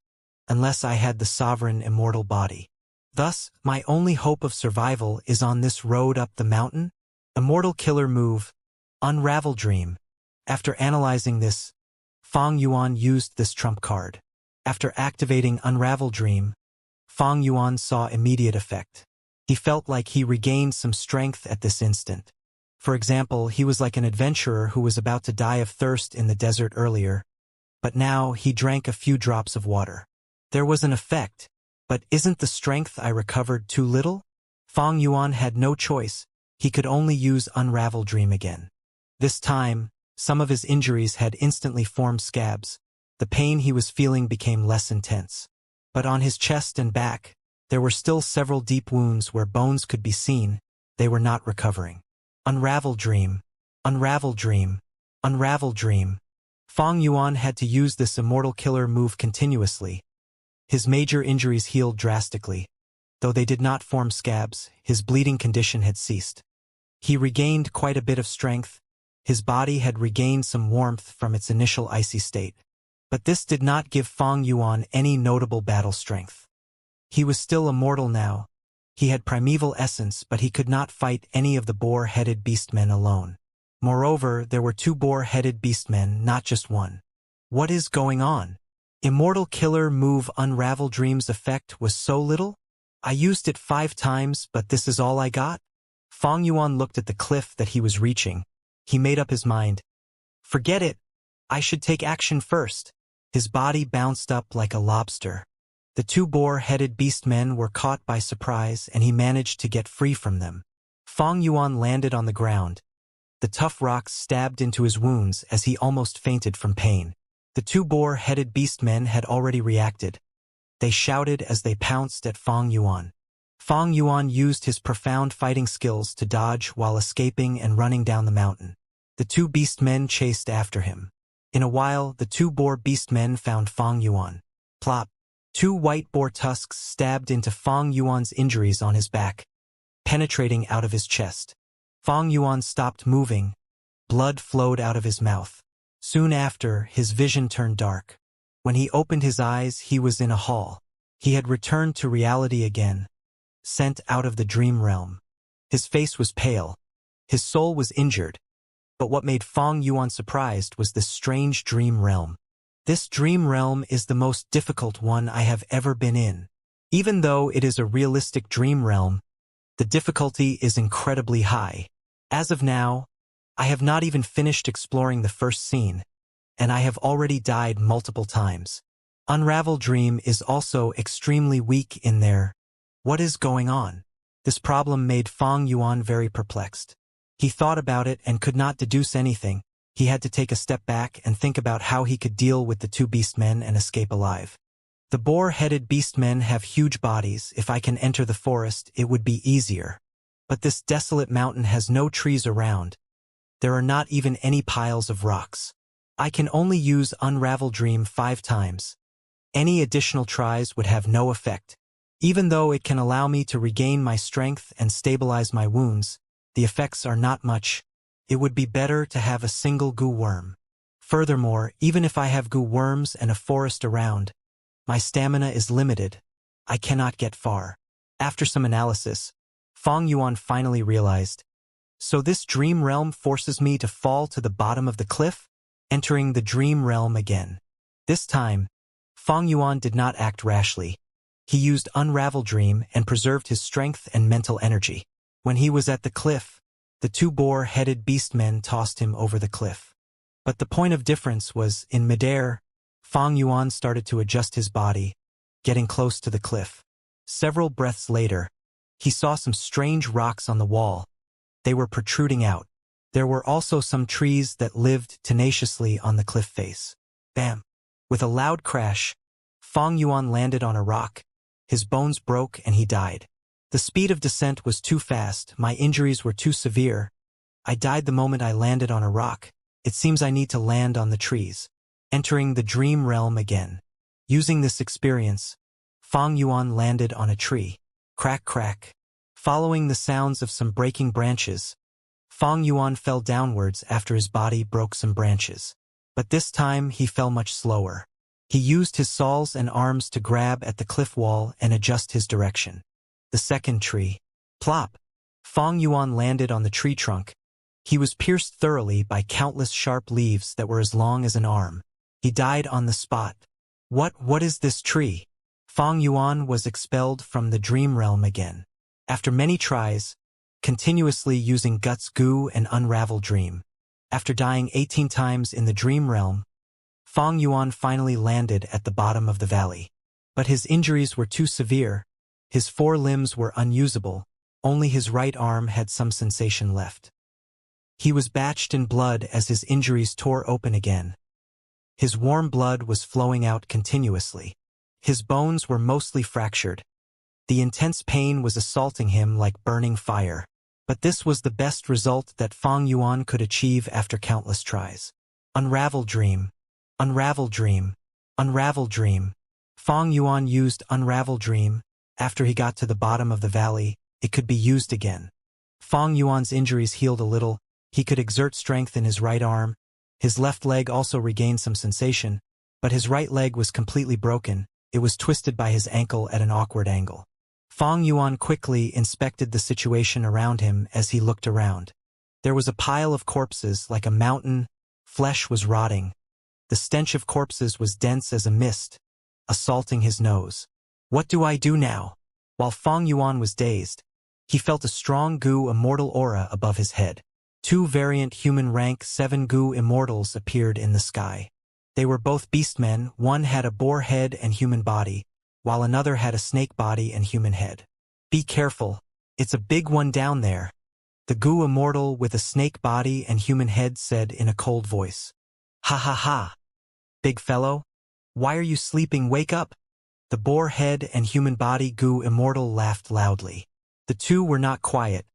unless I had the sovereign immortal body. Thus, my only hope of survival is on this road up the mountain. Immortal killer move, Unravel Dream. After analyzing this, Fong Yuan used this trump card. After activating Unravel Dream, Fong Yuan saw immediate effect. He felt like he regained some strength at this instant. For example, he was like an adventurer who was about to die of thirst in the desert earlier, but now he drank a few drops of water. There was an effect, but isn't the strength I recovered too little? Fong Yuan had no choice. He could only use Unravel Dream again. This time, some of his injuries had instantly formed scabs. The pain he was feeling became less intense. But on his chest and back, there were still several deep wounds where bones could be seen. They were not recovering. Unravel Dream. Unravel Dream. Unravel Dream. Fong Yuan had to use this immortal killer move continuously. His major injuries healed drastically. Though they did not form scabs, his bleeding condition had ceased. He regained quite a bit of strength. His body had regained some warmth from its initial icy state. But this did not give Fang Yuan any notable battle strength. He was still immortal now. He had primeval essence, but he could not fight any of the boar-headed beastmen alone. Moreover, there were 2 boar-headed beastmen, not just one. What is going on? Immortal Killer Move Unravel Dreams effect was so little? I used it 5 times, but this is all I got? Fang Yuan looked at the cliff that he was reaching. He made up his mind. Forget it. I should take action first. His body bounced up like a lobster. The 2 boar-headed beastmen were caught by surprise, and he managed to get free from them. Fang Yuan landed on the ground. The tough rocks stabbed into his wounds as he almost fainted from pain. The 2 boar-headed beastmen had already reacted. They shouted as they pounced at Fang Yuan. Fang Yuan used his profound fighting skills to dodge while escaping and running down the mountain. The 2 beastmen chased after him. In a while, the 2 boar beastmen found Fang Yuan. Plop! 2 white boar tusks stabbed into Fang Yuan's injuries on his back, penetrating out of his chest. Fang Yuan stopped moving. Blood flowed out of his mouth. Soon after, his vision turned dark. When he opened his eyes, he was in a hall. He had returned to reality again, sent out of the dream realm. His face was pale. His soul was injured. But what made Fang Yuan surprised was this strange dream realm. This dream realm is the most difficult one I have ever been in. Even though it is a realistic dream realm, the difficulty is incredibly high. As of now, I have not even finished exploring the first scene, and I have already died multiple times. Unravel Dream is also extremely weak in there. What is going on? This problem made Fang Yuan very perplexed. He thought about it and could not deduce anything. He had to take a step back and think about how he could deal with the 2 beastmen and escape alive. The boar-headed beastmen have huge bodies. If I can enter the forest, it would be easier. But this desolate mountain has no trees around. There are not even any piles of rocks. I can only use Unravel Dream 5 times. Any additional tries would have no effect. Even though it can allow me to regain my strength and stabilize my wounds, the effects are not much. It would be better to have a single goo worm. Furthermore, even if I have goo worms and a forest around, my stamina is limited. I cannot get far. After some analysis, Fang Yuan finally realized. So this dream realm forces me to fall to the bottom of the cliff, entering the dream realm again. This time, Fang Yuan did not act rashly. He used Unravel Dream and preserved his strength and mental energy. When he was at the cliff, the 2 boar-headed beastmen tossed him over the cliff. But the point of difference was, in midair, Fang Yuan started to adjust his body, getting close to the cliff. Several breaths later, he saw some strange rocks on the wall. They were protruding out. There were also some trees that lived tenaciously on the cliff face. Bam! With a loud crash, Fang Yuan landed on a rock. His bones broke and he died. The speed of descent was too fast. My injuries were too severe. I died the moment I landed on a rock. It seems I need to land on the trees. Entering the dream realm again. Using this experience, Fang Yuan landed on a tree. Crack, crack. Following the sounds of some breaking branches, Fang Yuan fell downwards after his body broke some branches. But this time he fell much slower. He used his saws and arms to grab at the cliff wall and adjust his direction. The second tree. Plop! Fang Yuan landed on the tree trunk. He was pierced thoroughly by countless sharp leaves that were as long as an arm. He died on the spot. What is this tree? Fang Yuan was expelled from the dream realm again. After many tries, continuously using Guts Goo and Unravel Dream. After dying 18 times in the dream realm, Fang Yuan finally landed at the bottom of the valley. But his injuries were too severe. His 4 limbs were unusable. Only his right arm had some sensation left. He was batched in blood as his injuries tore open again. His warm blood was flowing out continuously. His bones were mostly fractured. The intense pain was assaulting him like burning fire. But this was the best result that Fang Yuan could achieve after countless tries. Unravel Dream. Unravel Dream. Unravel Dream. Fang Yuan used Unravel Dream. After he got to the bottom of the valley, it could be used again. Fang Yuan's injuries healed a little. He could exert strength in his right arm. His left leg also regained some sensation, but his right leg was completely broken. It was twisted by his ankle at an awkward angle. Fang Yuan quickly inspected the situation around him as he looked around. There was a pile of corpses like a mountain. Flesh was rotting. The stench of corpses was dense as a mist, assaulting his nose. What do I do now? While Fang Yuan was dazed, he felt a strong Gu Immortal aura above his head. 2 variant human rank 7 Gu Immortals appeared in the sky. They were both beastmen. One had a boar head and human body, while another had a snake body and human head. Be careful, it's a big one down there. The Gu Immortal with a snake body and human head said in a cold voice. Ha ha ha. Big fellow, why are you sleeping? Wake up. The boar head and human body Gu Immortal laughed loudly. The two were not quiet.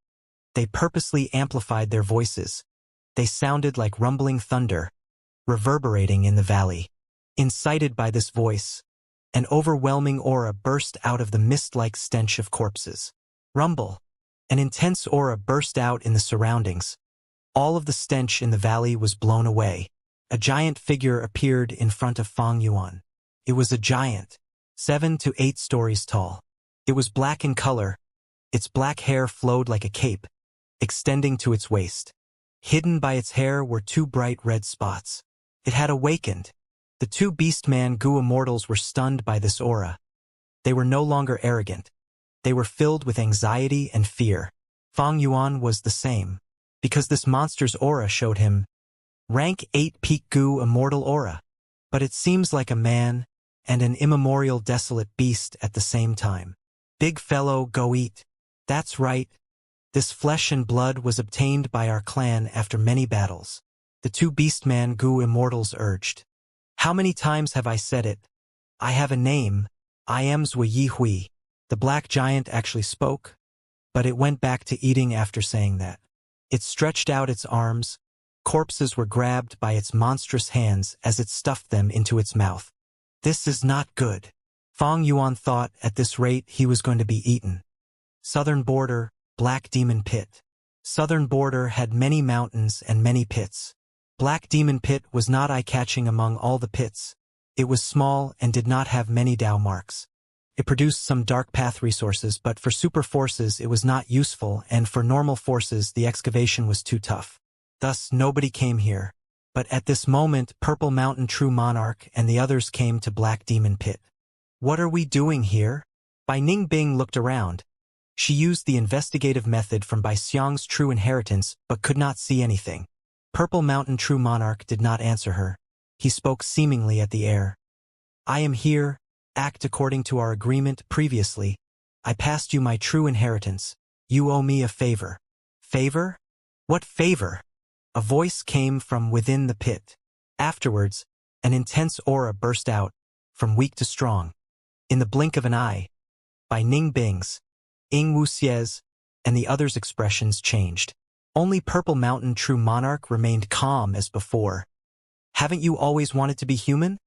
They purposely amplified their voices. They sounded like rumbling thunder, reverberating in the valley. Incited by this voice, an overwhelming aura burst out of the mist-like stench of corpses. Rumble. An intense aura burst out in the surroundings. All of the stench in the valley was blown away. A giant figure appeared in front of Fang Yuan. It was a giant, 7 to 8 stories tall. It was black in color. Its black hair flowed like a cape, extending to its waist. Hidden by its hair were 2 bright red spots. It had awakened. The 2 beastman Gu Immortals were stunned by this aura. They were no longer arrogant. They were filled with anxiety and fear. Fang Yuan was the same, because this monster's aura showed him rank 8 peak Gu Immortal aura. But it seems like a man and an immemorial desolate beast at the same time. Big fellow, go eat. That's right. This flesh and blood was obtained by our clan after many battles. The 2 beastman Gu Immortals urged. How many times have I said it? I have a name. I am Zui Yi Hui. The black giant actually spoke, but it went back to eating after saying that. It stretched out its arms. Corpses were grabbed by its monstrous hands as it stuffed them into its mouth. This is not good. Fang Yuan thought at this rate he was going to be eaten. Southern border, Black Demon Pit. Southern border had many mountains and many pits. Black Demon Pit was not eye-catching among all the pits. It was small and did not have many Dao marks. It produced some dark path resources, but for super forces it was not useful, and for normal forces the excavation was too tough. Thus nobody came here. But at this moment Purple Mountain True Monarch and the others came to Black Demon Pit. What are we doing here? Bai Ningbing looked around. She used the investigative method from Bai Xiang's True Inheritance, but could not see anything. Purple Mountain True Monarch did not answer her. He spoke seemingly at the air. I am here. Act according to our agreement previously. I passed you my true inheritance. You owe me a favor. Favor? What favor? A voice came from within the pit. Afterwards, an intense aura burst out, from weak to strong. In the blink of an eye, Bai Ningbing's, Ying Wuxie's, and the others' expressions changed. Only Purple Mountain True Monarch remained calm as before. Haven't you always wanted to be human?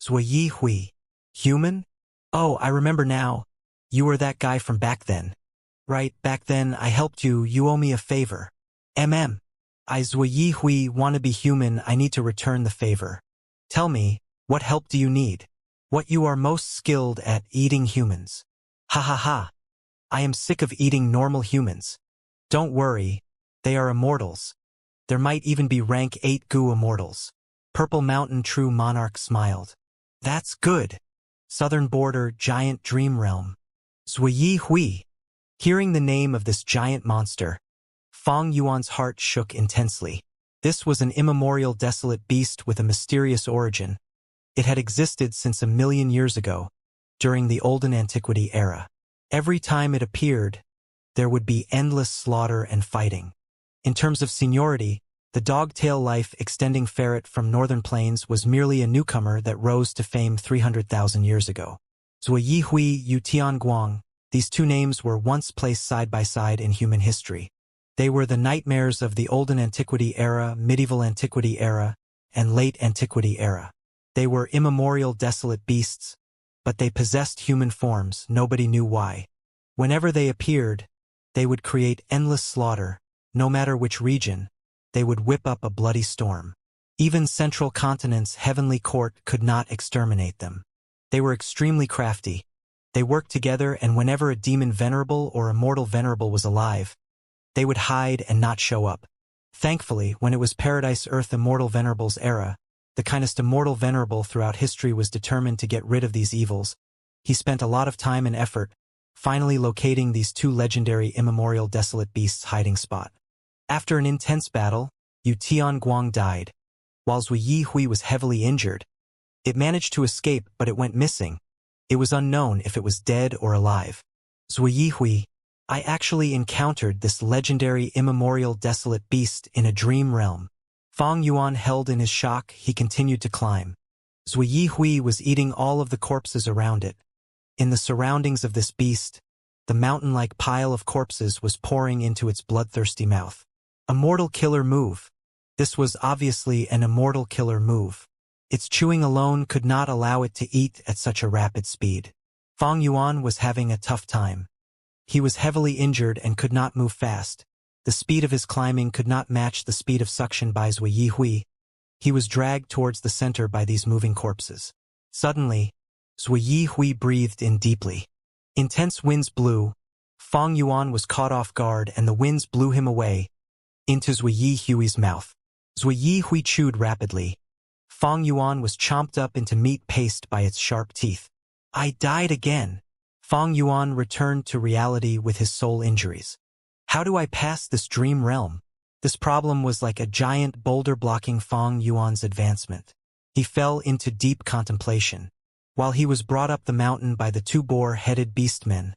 Zui Yi Hui. Human? Oh, I remember now. You were that guy from back then. Right, back then I helped you. You owe me a favor. I Zui Yi Hui want to be human. I need to return the favor. Tell me, what help do you need? What you are most skilled at eating humans. Ha ha ha. I am sick of eating normal humans. Don't worry. They are immortals. There might even be rank 8 Gu Immortals. Purple Mountain True Monarch smiled. That's good. Southern border giant dream realm. Zui Yi Hui. Hearing the name of this giant monster, Fang Yuan's heart shook intensely. This was an immemorial desolate beast with a mysterious origin. It had existed since 1,000,000 years ago, during the Olden Antiquity era. Every time it appeared, there would be endless slaughter and fighting. In terms of seniority, the dog-tail life extending ferret from northern plains was merely a newcomer that rose to fame 300,000 years ago. Zui Yi Hui Yu Tianguang, these 2 names were once placed side by side in human history. They were the nightmares of the Olden Antiquity era, Medieval Antiquity era, and Late Antiquity era. They were immemorial desolate beasts, but they possessed human forms. Nobody knew why. Whenever they appeared, they would create endless slaughter, no matter which region. they would whip up a bloody storm. Even Central Continent's heavenly court could not exterminate them. They were extremely crafty. They worked together, and whenever a demon venerable or a mortal venerable was alive, they would hide and not show up. Thankfully, when it was Paradise Earth Immortal Venerable's era, the kindest immortal venerable throughout history was determined to get rid of these evils. He spent a lot of time and effort, finally locating these two legendary immemorial desolate beasts' hiding spot. After an intense battle, Yu Tianguang died, while Zui Yihui was heavily injured. It managed to escape, but it went missing. It was unknown if it was dead or alive. Zui Yihui, I actually encountered this legendary immemorial desolate beast in a dream realm. Fang Yuan held in his shock. He continued to climb. Zui Yihui was eating all of the corpses around it. In the surroundings of this beast, the mountain-like pile of corpses was pouring into its bloodthirsty mouth. A mortal killer move. This was obviously an immortal killer move. Its chewing alone could not allow it to eat at such a rapid speed. Fang Yuan was having a tough time. He was heavily injured and could not move fast. The speed of his climbing could not match the speed of suction by Zui Yihui. He was dragged towards the center by these moving corpses. Suddenly, Zui Yihui breathed in deeply. Intense winds blew. Fang Yuan was caught off guard, and the winds blew him away into Zui Yihui's mouth. Zui Yihui chewed rapidly. Fang Yuan was chomped up into meat paste by its sharp teeth. I died again. Fang Yuan returned to reality with his soul injuries. How do I pass this dream realm? This problem was like a giant boulder blocking Fang Yuan's advancement. He fell into deep contemplation. While he was brought up the mountain by the two boar-headed beastmen,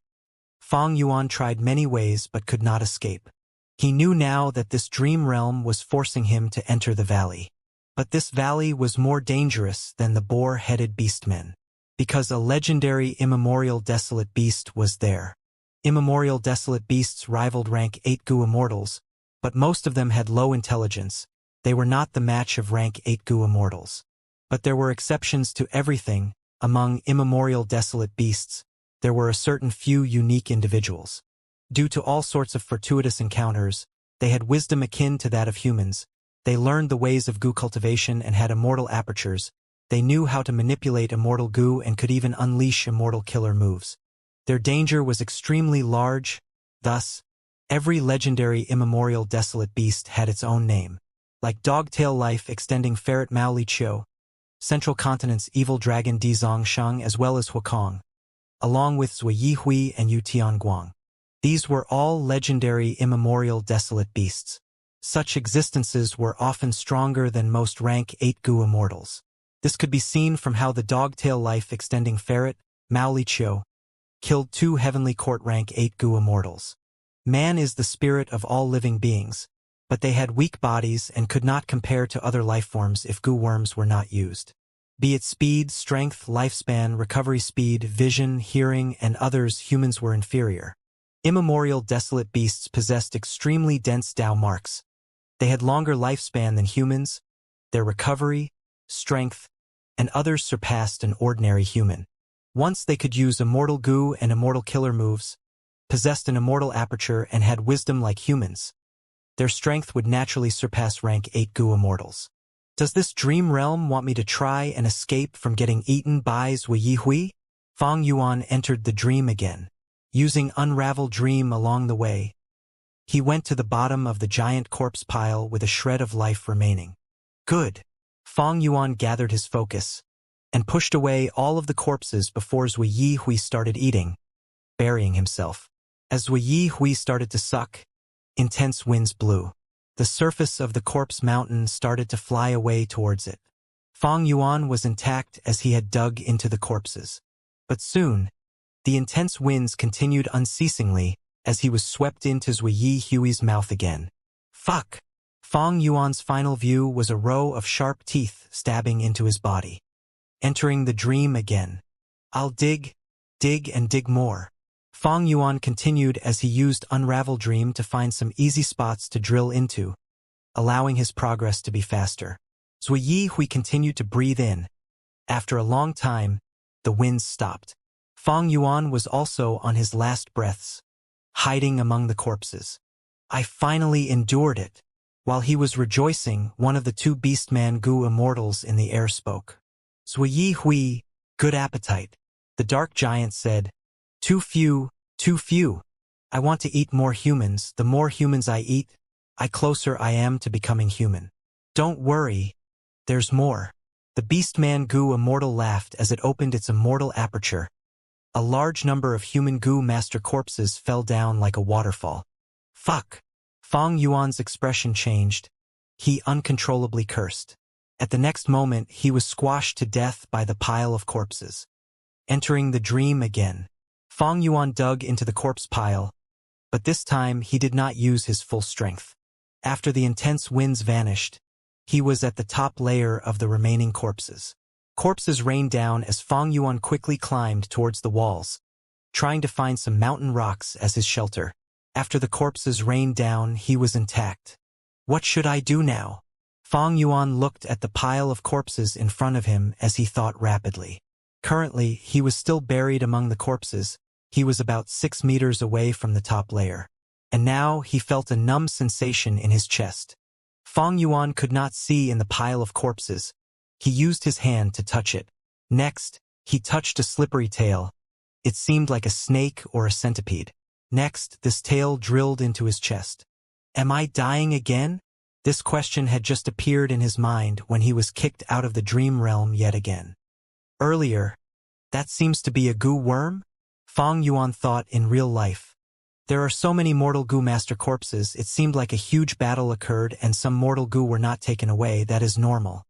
Fang Yuan tried many ways but could not escape. He knew now that this dream realm was forcing him to enter the valley. But this valley was more dangerous than the boar-headed beastmen, because a legendary immemorial desolate beast was there. Immemorial desolate beasts rivaled rank 8 Gu immortals, but most of them had low intelligence. They were not the match of rank 8 Gu immortals. But there were exceptions to everything. Among immemorial desolate beasts, there were a certain few unique individuals. Due to all sorts of fortuitous encounters, they had wisdom akin to that of humans. They learned the ways of Gu cultivation and had immortal apertures. They knew how to manipulate immortal Gu and could even unleash immortal killer moves. Their danger was extremely large. Thus, every legendary immemorial desolate beast had its own name. Like Dogtail Life Extending Ferret Mao Li Qiu, Central Continent's evil dragon Di Zongsheng, as well as Huakong, along with Zui Yihui and Yu Tianguang. These were all legendary immemorial desolate beasts. Such existences were often stronger than most rank 8 Gu immortals. This could be seen from how the Dogtail Life Extending Ferret, Mao Li Qiu, killed 2 Heavenly Court rank 8 Gu immortals. Man is the spirit of all living beings, but they had weak bodies and could not compare to other lifeforms if Gu worms were not used. Be it speed, strength, lifespan, recovery speed, vision, hearing, and others, humans were inferior. Immemorial desolate beasts possessed extremely dense Dao marks. They had longer lifespan than humans. Their recovery, strength, and others surpassed an ordinary human. Once they could use immortal Gu and immortal killer moves, possessed an immortal aperture, and had wisdom like humans. Their strength would naturally surpass rank 8 Gu immortals. Does this dream realm want me to try and escape from getting eaten by Zui Yihui? Fang Yuan entered the dream again. Using Unravel Dream along the way, he went to the bottom of the giant corpse pile with a shred of life remaining. Good. Fang Yuan gathered his focus and pushed away all of the corpses before Zui Yihui started eating, burying himself. As Zui Yihui started to suck, intense winds blew. The surface of the corpse mountain started to fly away towards it. Fang Yuan was intact as he had dug into the corpses. But soon, the intense winds continued unceasingly as he was swept into Zui Yihui's mouth again. Fuck! Fang Yuan's final view was a row of sharp teeth stabbing into his body. Entering the dream again. I'll dig, and dig more. Fang Yuan continued as he used Unravel Dream to find some easy spots to drill into, allowing his progress to be faster. Zui Yihui continued to breathe in. After a long time, the winds stopped. Fang Yuan was also on his last breaths, hiding among the corpses. I finally endured it. While he was rejoicing, one of the two beastman goo immortals in the air spoke. Zui hui, good appetite. The dark giant said, too few, too few. I want to eat more humans. The more humans I eat, the closer I am to becoming human. Don't worry, there's more. The beastman goo immortal laughed as it opened its immortal aperture. A large number of human goo master corpses fell down like a waterfall. Fuck! Fong Yuan's expression changed. He uncontrollably cursed. At the next moment, he was squashed to death by the pile of corpses. Entering the dream again. Fong Yuan dug into the corpse pile, but this time he did not use his full strength. After the intense winds vanished, he was at the top layer of the remaining corpses. Corpses rained down as Fong Yuan quickly climbed towards the walls, trying to find some mountain rocks as his shelter. After the corpses rained down, he was intact. What should I do now? Fong Yuan looked at the pile of corpses in front of him as he thought rapidly. Currently, he was still buried among the corpses. He was about 6 meters away from the top layer. And now he felt a numb sensation in his chest. Fong Yuan could not see in the pile of corpses. He used his hand to touch it. Next, he touched a slippery tail. It seemed like a snake or a centipede. Next, this tail drilled into his chest. Am I dying again? This question had just appeared in his mind when he was kicked out of the dream realm yet again. Earlier, that seems to be a goo worm? Fong Yuan thought in real life. There are so many mortal goo master corpses, it seemed like a huge battle occurred and some mortal goo were not taken away. That is normal.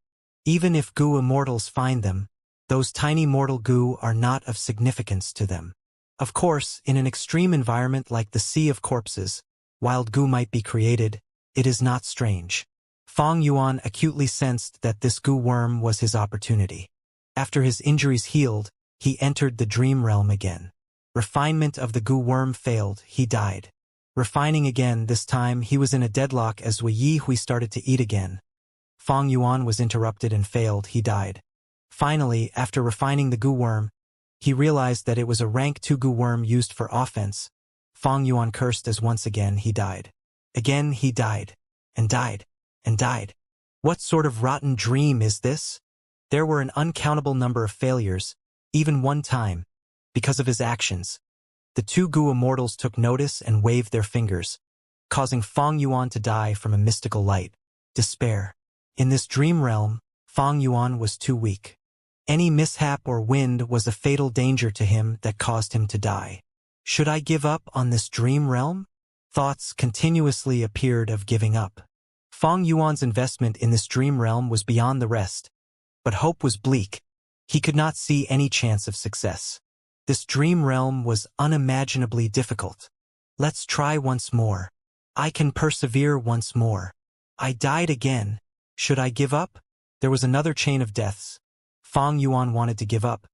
Even if goo immortals find them, those tiny mortal goo are not of significance to them. Of course, in an extreme environment like the Sea of Corpses, wild goo might be created. It is not strange. Fong Yuan acutely sensed that this goo worm was his opportunity. After his injuries healed, he entered the dream realm again. Refinement of the goo worm failed, he died. Refining again, this time he was in a deadlock as Wei Hui started to eat again. Fong Yuan was interrupted and failed, he died. Finally, after refining the goo worm, he realized that it was a rank 2 goo worm used for offense. Fong Yuan cursed as once again he died. Again he died. And died. And died. What sort of rotten dream is this? There were an uncountable number of failures, even one time, because of his actions. The 2 goo immortals took notice and waved their fingers, causing Fong Yuan to die from a mystical light. Despair. In this dream realm, Fong Yuan was too weak. Any mishap or wind was a fatal danger to him that caused him to die. Should I give up on this dream realm? Thoughts continuously appeared of giving up. Fong Yuan's investment in this dream realm was beyond the rest, but hope was bleak. He could not see any chance of success. This dream realm was unimaginably difficult. Let's try once more. I can persevere once more. I died again. Should I give up? There was another chain of deaths. Fong Yuan wanted to give up,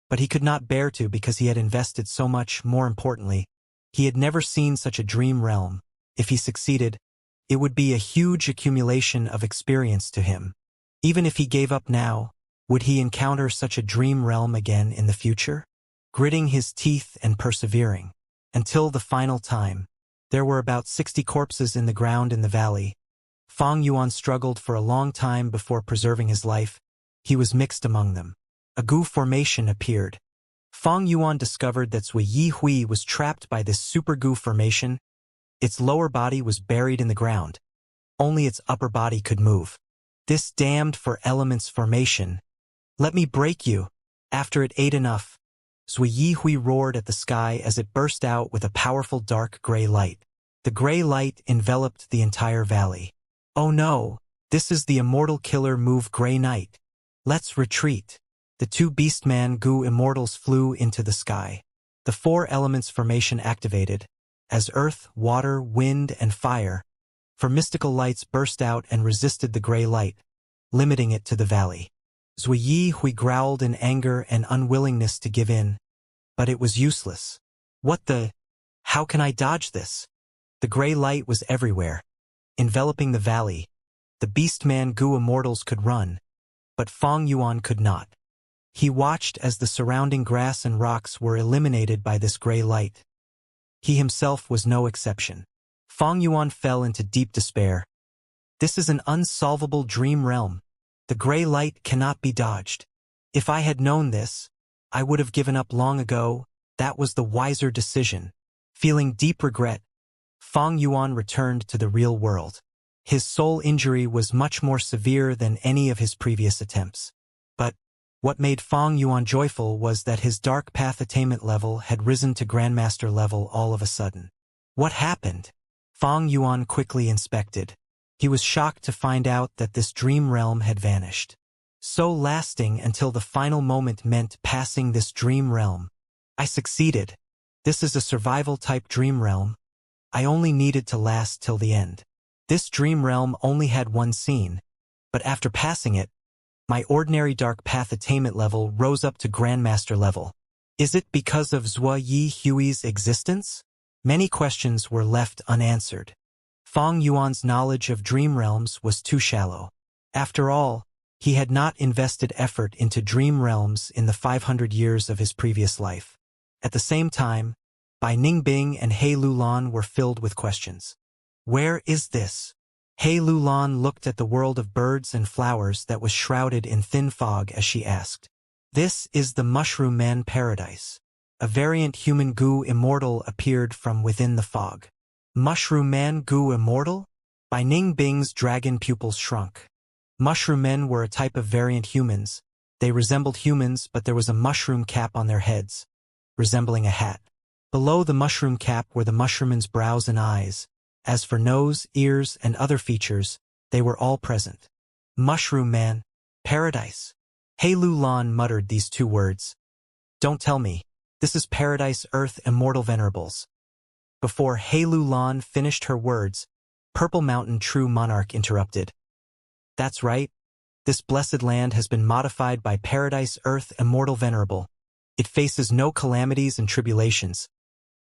but he could not bear to because he had invested so much. More importantly, he had never seen such a dream realm. If he succeeded, it would be a huge accumulation of experience to him. Even if he gave up now, would he encounter such a dream realm again in the future? Gritting his teeth and persevering. Until the final time. There were about 60 corpses in the ground in the valley. Fong Yuan struggled for a long time before preserving his life. He was mixed among them. A goo formation appeared. Fong Yuan discovered that Zui Hui was trapped by this super goo formation. Its lower body was buried in the ground. Only its upper body could move. This damned for elements formation. Let me break you. After it ate enough, Zui Hui roared at the sky as it burst out with a powerful dark gray light. The gray light enveloped the entire valley. Oh no, this is the immortal killer move Gray Knight. Let's retreat. The 2 beastman goo immortals flew into the sky. The 4 elements formation activated, as earth, water, wind, and fire. For mystical lights burst out and resisted the gray light, limiting it to the valley. Zui Hui growled in anger and unwillingness to give in, but it was useless. What the? How can I dodge this? The gray light was everywhere, enveloping the valley. The beastman goo immortals could run, but Fong Yuan could not. He watched as the surrounding grass and rocks were eliminated by this gray light. He himself was no exception. Fong Yuan fell into deep despair. This is an unsolvable dream realm. The gray light cannot be dodged. If I had known this, I would have given up long ago. That was the wiser decision. Feeling deep regret, Fang Yuan returned to the real world. His soul injury was much more severe than any of his previous attempts. But what made Fang Yuan joyful was that his dark path attainment level had risen to Grandmaster level all of a sudden. What happened? Fang Yuan quickly inspected. He was shocked to find out that this dream realm had vanished. So lasting until the final moment meant passing this dream realm. I succeeded. This is a survival-type dream realm. I only needed to last till the end. This dream realm only had one scene, but after passing it, my ordinary dark path attainment level rose up to Grandmaster level. Is it because of Zhua Yi Hui's existence? Many questions were left unanswered. Fang Yuan's knowledge of dream realms was too shallow. After all, he had not invested effort into dream realms in the 500 years of his previous life. At the same time, Bai Ningbing and He Lulan were filled with questions. Where is this? He Lulan looked at the world of birds and flowers that was shrouded in thin fog as she asked. This is the Mushroom Man Paradise. A variant human goo immortal appeared from within the fog. Mushroom Man goo immortal? Bai Ningbing's dragon pupils shrunk. Mushroom men were a type of variant humans. They resembled humans, but there was a mushroom cap on their heads, resembling a hat. Below the mushroom cap were the mushroomman's brows and eyes. As for nose, ears, and other features, they were all present. Mushroom Man, Paradise. He Lulan muttered these two words. Don't tell me. This is Paradise Earth Immortal Venerables. Before He Lulan finished her words, Purple Mountain True Monarch interrupted. That's right. This blessed land has been modified by Paradise Earth Immortal Venerable. It faces no calamities and tribulations.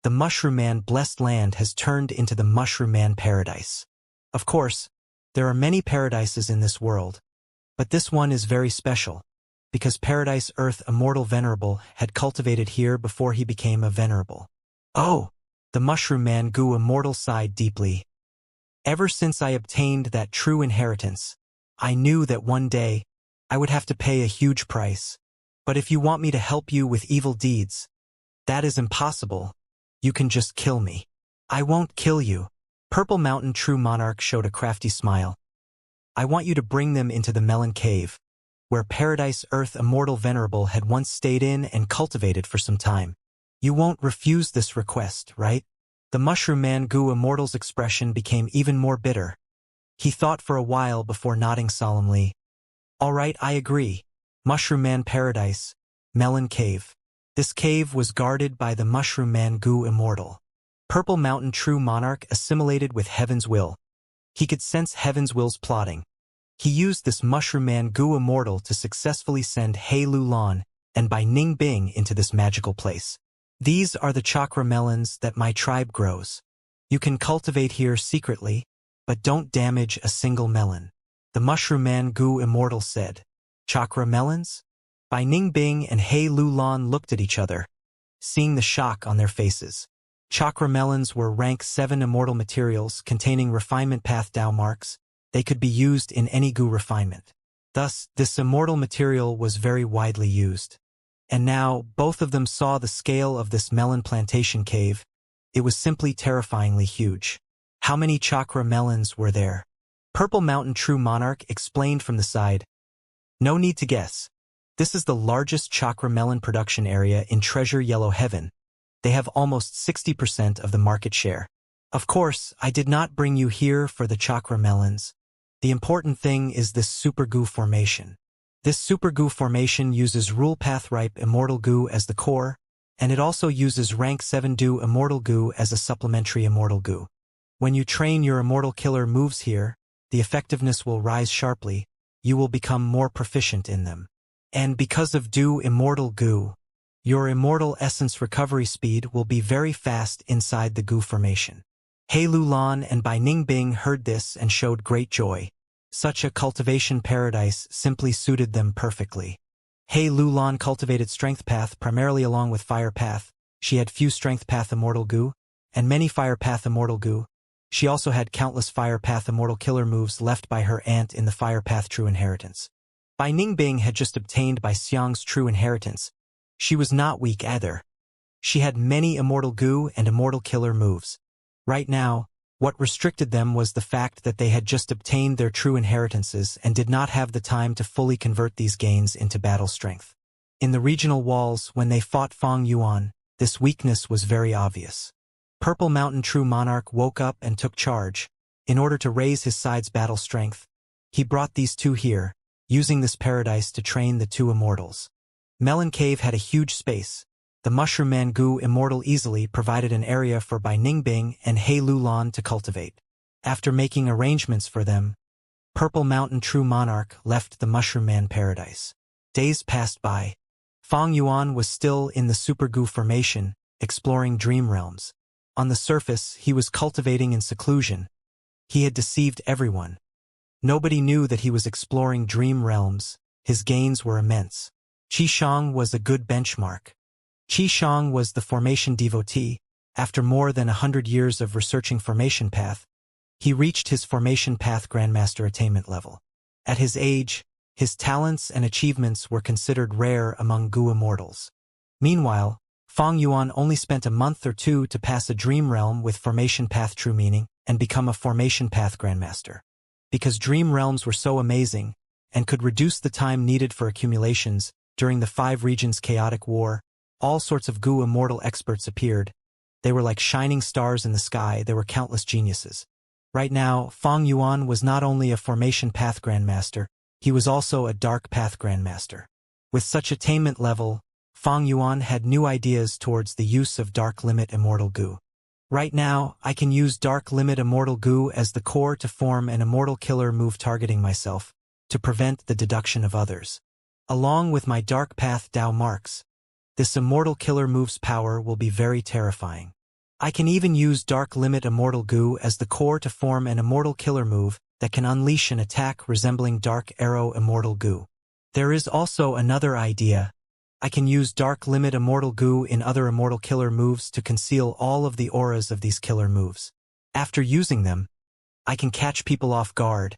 The Mushroom Man blessed land has turned into the Mushroom Man Paradise. Of course, there are many paradises in this world, but this one is very special, because Paradise Earth Immortal Venerable had cultivated here before he became a Venerable. Oh! The Mushroom Man Goo Immortal sighed deeply. Ever since I obtained that true inheritance, I knew that one day I would have to pay a huge price. But if you want me to help you with evil deeds, that is impossible. You can just kill me. I won't kill you. Purple Mountain True Monarch showed a crafty smile. I want you to bring them into the Melon Cave, where Paradise Earth Immortal Venerable had once stayed in and cultivated for some time. You won't refuse this request, right? The Mushroom Man Goo Immortal's expression became even more bitter. He thought for a while before nodding solemnly. All right, I agree. Mushroom Man Paradise, Melon Cave. This cave was guarded by the Mushroom Man Goo Immortal. Purple Mountain True Monarch assimilated with Heaven's will. He could sense Heaven's will's plotting. He used this Mushroom Man Goo Immortal to successfully send He Lulan and Bai Ningbing into this magical place. These are the chakra melons that my tribe grows. You can cultivate here secretly, but don't damage a single melon. The Mushroom Man Goo Immortal said. Chakra melons? Bai Ningbing and He Lulan looked at each other, seeing the shock on their faces. Chakra melons were rank 7 immortal materials containing refinement path Dao marks. They could be used in any goo refinement. Thus, this immortal material was very widely used. And now, both of them saw the scale of this melon plantation cave. It was simply terrifyingly huge. How many chakra melons were there? Purple Mountain True Monarch explained from the side. No need to guess. This is the largest chakra melon production area in Treasure Yellow Heaven. They have almost 60% of the market share. Of course, I did not bring you here for the chakra melons. The important thing is this super goo formation. This super goo formation uses rule path ripe immortal goo as the core, and it also uses rank 7 do immortal goo as a supplementary immortal goo. When you train your immortal killer moves here, the effectiveness will rise sharply. You will become more proficient in them. And because of do immortal goo, your immortal essence recovery speed will be very fast inside the goo formation. He Lulan and Bai Ningbing heard this and showed great joy. Such a cultivation paradise simply suited them perfectly. He Lulan cultivated strength path primarily along with fire path. She had few strength path immortal goo, and many fire path immortal goo. She also had countless Fire Path Immortal killer moves left by her aunt in the Fire Path True Inheritance. Bai Ningbing had just obtained Bai Xiang's True Inheritance. She was not weak either. She had many Immortal Goo and Immortal killer moves. Right now, what restricted them was the fact that they had just obtained their True Inheritances and did not have the time to fully convert these gains into battle strength. In the regional walls, when they fought Fang Yuan, this weakness was very obvious. Purple Mountain True Monarch woke up and took charge. In order to raise his side's battle strength, he brought these two here, using this paradise to train the two immortals. Melon Cave had a huge space. The Mushroom Man Gu Immortal easily provided an area for Bai Ningbing and He Lulan to cultivate. After making arrangements for them, Purple Mountain True Monarch left the Mushroom Man paradise. Days passed by. Fang Yuan was still in the Super Gu formation, exploring dream realms. On the surface, he was cultivating in seclusion. He had deceived everyone. Nobody knew that he was exploring dream realms. His gains were immense. Qi Shang was a good benchmark. Qi Shang was the formation devotee. After more than 100 years of researching formation path, he reached his formation path grandmaster attainment level. At his age, his talents and achievements were considered rare among Gu immortals. Meanwhile, Fang Yuan only spent a month or two to pass a dream realm with formation path true meaning and become a formation path grandmaster. Because dream realms were so amazing and could reduce the time needed for accumulations during the 5 regions chaotic war, all sorts of Gu immortal experts appeared. They were like shining stars in the sky. There were countless geniuses. Right now, Fang Yuan was not only a formation path grandmaster, he was also a dark path grandmaster. With such attainment level, Fang Yuan had new ideas towards the use of Dark Limit Immortal Gu. Right now, I can use Dark Limit Immortal Gu as the core to form an Immortal Killer move targeting myself, to prevent the deduction of others. Along with my Dark Path Dao marks, this Immortal Killer move's power will be very terrifying. I can even use Dark Limit Immortal Gu as the core to form an Immortal Killer move that can unleash an attack resembling Dark Arrow Immortal Gu. There is also another idea. I can use Dark Limit Immortal Gu in other Immortal Killer moves to conceal all of the auras of these killer moves. After using them, I can catch people off guard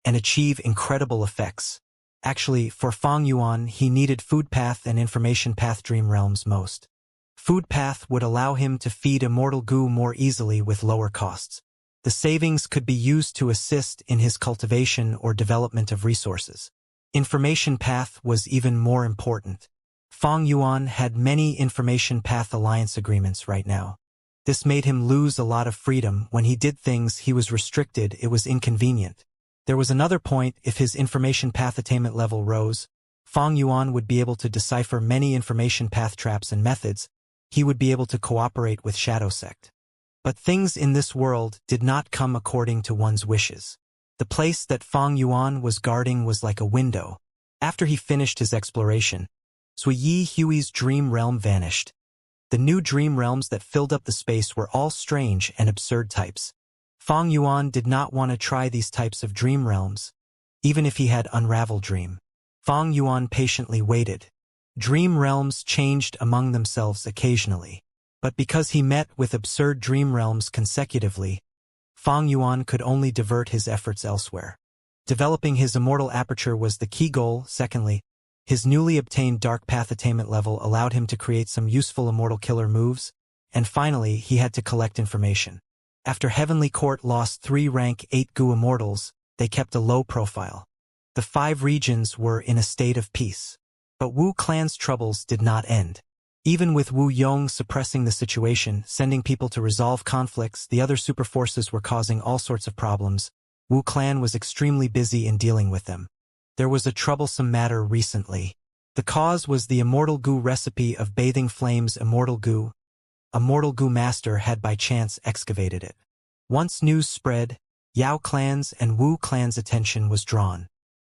and achieve incredible effects. Actually, for Fang Yuan, he needed Food Path and Information Path Dream Realms most. Food Path would allow him to feed Immortal Gu more easily with lower costs. The savings could be used to assist in his cultivation or development of resources. Information Path was even more important. Fang Yuan had many Information Path Alliance agreements right now. This made him lose a lot of freedom. When he did things, he was restricted. It was inconvenient. There was another point. If his Information Path attainment level rose, Fang Yuan would be able to decipher many Information Path traps and methods. He would be able to cooperate with Shadow Sect. But things in this world did not come according to one's wishes. The place that Fang Yuan was guarding was like a window. After he finished his exploration, Sui Yi Hui's dream realm vanished. The new dream realms that filled up the space were all strange and absurd types. Fang Yuan did not want to try these types of dream realms, even if he had Unravel Dream. Fang Yuan patiently waited. Dream realms changed among themselves occasionally, but because he met with absurd dream realms consecutively, Fang Yuan could only divert his efforts elsewhere. Developing his immortal aperture was the key goal. Secondly, his newly obtained Dark Path attainment level allowed him to create some useful Immortal Killer moves, and finally he had to collect information. After Heavenly Court lost 3 rank 8 Gu Immortals, they kept a low profile. The 5 regions were in a state of peace. But Wu Clan's troubles did not end. Even with Wu Yong suppressing the situation, sending people to resolve conflicts, the other super forces were causing all sorts of problems. Wu Clan was extremely busy in dealing with them. There was a troublesome matter recently. The cause was the Immortal Gu recipe of Bathing Flames Immortal Gu. A Mortal Gu master had by chance excavated it. Once news spread, Yao Clan's and Wu Clan's attention was drawn.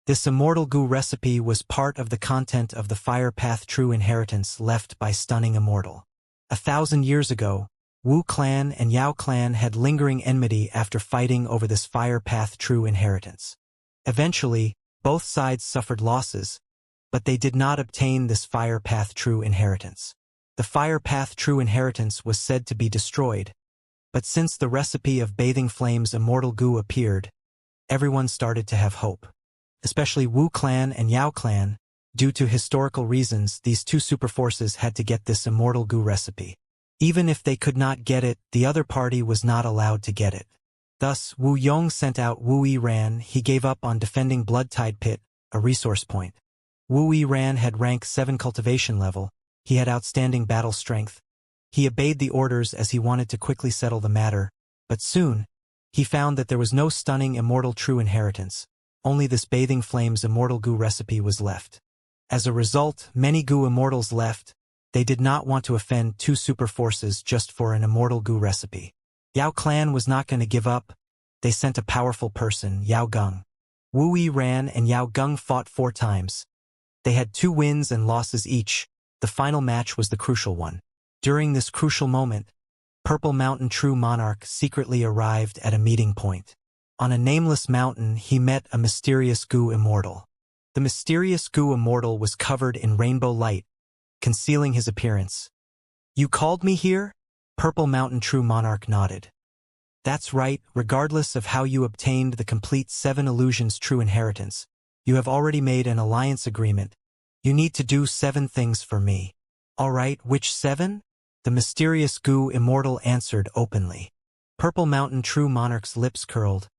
This Immortal Gu recipe was part of the content of the Fire Path True Inheritance left by Stunning Immortal. 1,000 years ago, Wu Clan and Yao Clan had lingering enmity after fighting over this Fire Path True Inheritance. Eventually, both sides suffered losses, but they did not obtain this Fire Path True Inheritance. The Fire Path True Inheritance was said to be destroyed, But since the recipe of Bathing Flame's immortal goo appeared, everyone started to have hope. Especially Wu clan and Yao clan. Due to historical reasons, these two superforces had to get this immortal goo recipe. Even if they could not get it, the other party was not allowed to get it. Thus, Wu Yong sent out Wu Yiran. He gave up on defending Blood-Tide Pit, a resource point. Wu Yiran had rank 7 cultivation level. He had outstanding battle strength. He obeyed the orders as he wanted to quickly settle the matter, but soon, he found that there was no stunning immortal true inheritance. Only this Bathing Flame's immortal goo recipe was left. As a result, many goo immortals left. They did not want to offend two super forces just for an immortal goo recipe. Yao clan was not going to give up. They sent a powerful person, Yao Gung. Wu Yiran and Yao Gung fought 4 times. They had 2 wins and losses each. The final match was the crucial one. During this crucial moment, Purple Mountain True Monarch secretly arrived at a meeting point. On a nameless mountain, he met a mysterious goo immortal. The mysterious goo immortal was covered in rainbow light, concealing his appearance. "You called me here?" Purple Mountain True Monarch nodded. "That's right, regardless of how you obtained the complete 7 illusions true inheritance. You have already made an alliance agreement. You need to do 7 things for me." "All right, which 7? The mysterious goo immortal answered openly. Purple Mountain True Monarch's lips curled.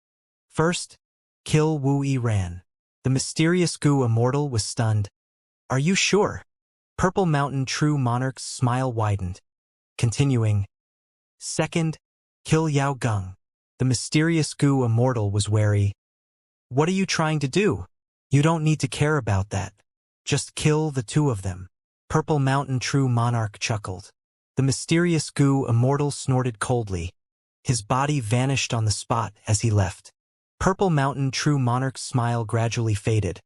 "First, kill Wu Yiran." The mysterious goo immortal was stunned. "Are you sure?" Purple Mountain True Monarch's smile widened. Continuing. "Second, kill Yao Gung." The mysterious goo immortal was wary. "What are you trying to do? You don't need to care about that. Just kill the 2 of them." Purple Mountain True Monarch chuckled. The mysterious goo immortal snorted coldly. His body vanished on the spot as he left. Purple Mountain True Monarch's smile gradually faded.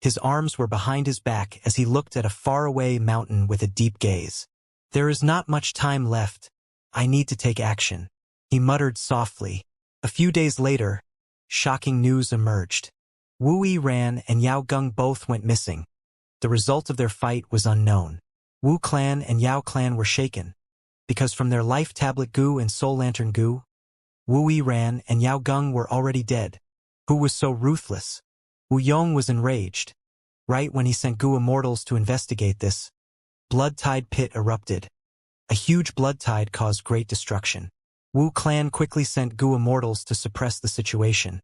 His arms were behind his back as he looked at a faraway mountain with a deep gaze. "There is not much time left. I need to take action," he muttered softly. A few days later, shocking news emerged. Wu Yiran and Yao Gung both went missing. The result of their fight was unknown. Wu clan and Yao clan were shaken, because from their life tablet goo and soul lantern goo, Wu Yiran and Yao Gung were already dead. Who was so ruthless? Wu Yong was enraged. Right when he sent goo immortals to investigate this, Blood-Tide Pit erupted. A huge blood tide caused great destruction. Wu clan quickly sent goo immortals to suppress the situation.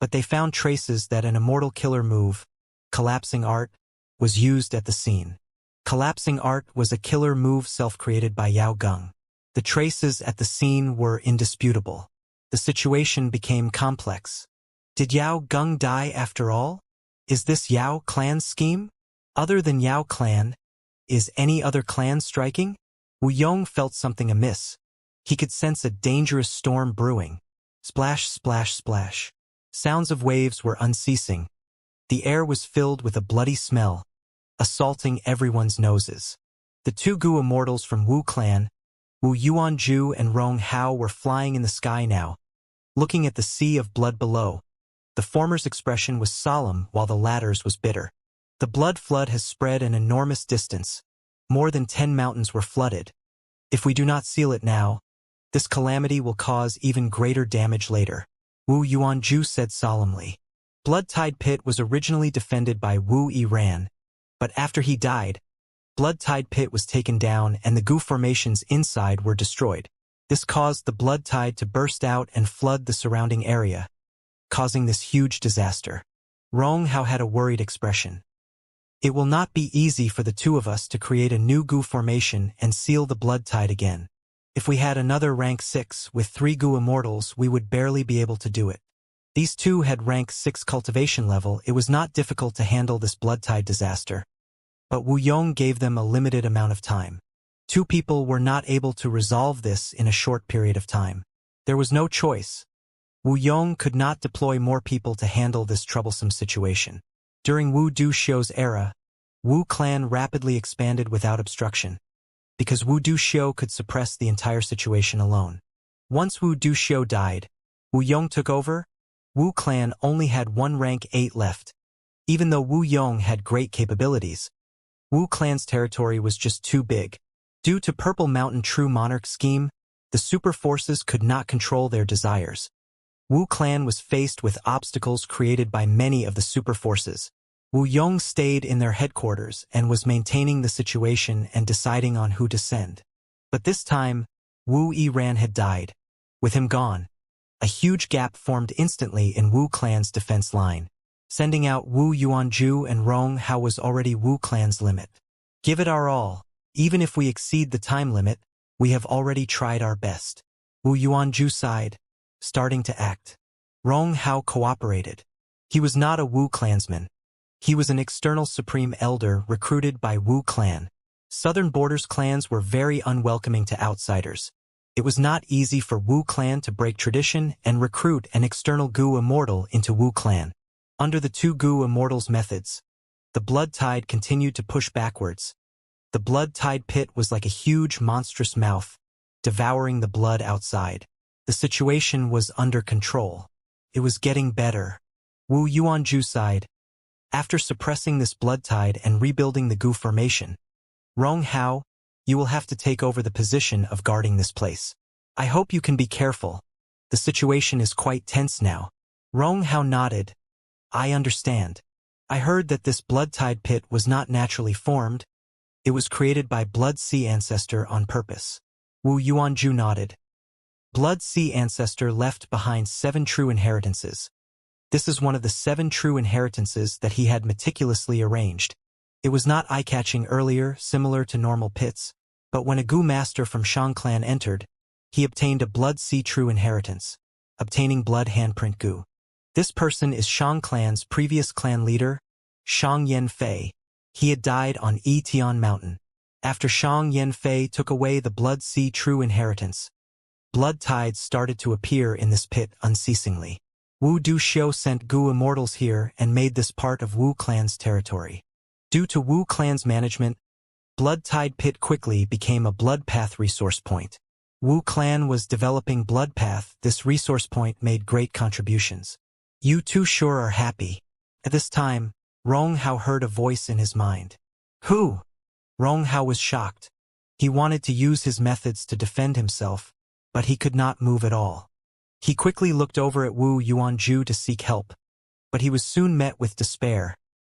But they found traces that an immortal killer move, collapsing art, was used at the scene. Collapsing art was a killer move self-created by Yao Gung. The traces at the scene were indisputable. The situation became complex. Did Yao Gung die after all? Is this Yao clan's scheme? Other than Yao clan, is any other clan striking? Wu Yong felt something amiss. He could sense a dangerous storm brewing. Splash, splash, splash. Sounds of waves were unceasing. The air was filled with a bloody smell, assaulting everyone's noses. The 2 goo immortals from Wu clan, Wu Yuanju and Rong Hao, were flying in the sky now, looking at the sea of blood below. The former's expression was solemn while the latter's was bitter. The blood flood has spread an enormous distance. More than 10 mountains were flooded. If we do not seal it now, this calamity will cause even greater damage later, Wu Yuanju said solemnly. Blood-Tide Pit was originally defended by Wu Yiran, but after he died, Blood-Tide Pit was taken down and the goo formations inside were destroyed. This caused the blood tide to burst out and flood the surrounding area, causing this huge disaster. Rong Hao had a worried expression. "It will not be easy for the 2 of us to create a new goo formation and seal the blood tide again. If we had another rank 6 with 3 goo immortals, we would barely be able to do it." These 2 had rank 6 cultivation level. It was not difficult to handle this blood tide disaster. But Wu Yong gave them a limited amount of time. 2 people were not able to resolve this in a short period of time. There was no choice. Wu Yong could not deploy more people to handle this troublesome situation. During Wu Duxiu's era, Wu clan rapidly expanded without obstruction, because Wu Duxiu could suppress the entire situation alone. Once Wu Duxiu died, Wu Yong took over. Wu clan only had 1 rank 8 left. Even though Wu Yong had great capabilities, Wu clan's territory was just too big. Due to Purple Mountain True Monarch scheme, The super forces could not control their desires. Wu clan was faced with obstacles created by many of the super forces. Wu Yong stayed in their headquarters and was maintaining the situation and deciding on who to send. But this time, Wu Yiran had died. With him gone, a huge gap formed instantly in Wu clan's defense line. Sending out Wu Yuanju and Rong Hao was already Wu clan's limit. Give it our all. Even if we exceed the time limit, we have already tried our best. Wu Yuanju sighed, starting to act. Rong Hao cooperated. He was not a Wu clansman. He was an external supreme elder recruited by Wu clan. Southern Borders clans were very unwelcoming to outsiders. It was not easy for Wu clan to break tradition and recruit an external Gu immortal into Wu clan. Under the two Gu immortals' methods, the blood tide continued to push backwards. The blood tide pit was like a huge monstrous mouth, devouring the blood outside. The situation was under control. It was getting better. Wu Yuanju sighed. After suppressing this blood tide and rebuilding the Gu formation, Rong Hao, you will have to take over the position of guarding this place. I hope you can be careful. The situation is quite tense now. Rong Hao nodded. I understand. I heard that this blood tide pit was not naturally formed. It was created by Blood Sea Ancestor on purpose. Wu Yuanju nodded. Blood Sea Ancestor left behind 7 true inheritances. This is one of the 7 true inheritances that he had meticulously arranged. It was not eye-catching earlier, similar to normal pits, but when a Gu master from Shang clan entered, he obtained a Blood Sea true inheritance, obtaining Blood Handprint Gu. This person is Shang clan's previous clan leader, Shang Yanfei. He had died on Yitian Mountain. After Shang Yanfei took away the Blood Sea true inheritance, blood tides started to appear in this pit unceasingly. Wu Duxiu sent Gu immortals here and made this part of Wu clan's territory. Due to Wu clan's management, Blood Tide Pit quickly became a blood path resource point. Wu clan was developing blood path. This resource point made great contributions. You two sure are happy. At this time, Rong Hao heard a voice in his mind. Who? Rong Hao was shocked. He wanted to use his methods to defend himself, but he could not move at all. He quickly looked over at Wu Yuanju to seek help, but he was soon met with despair,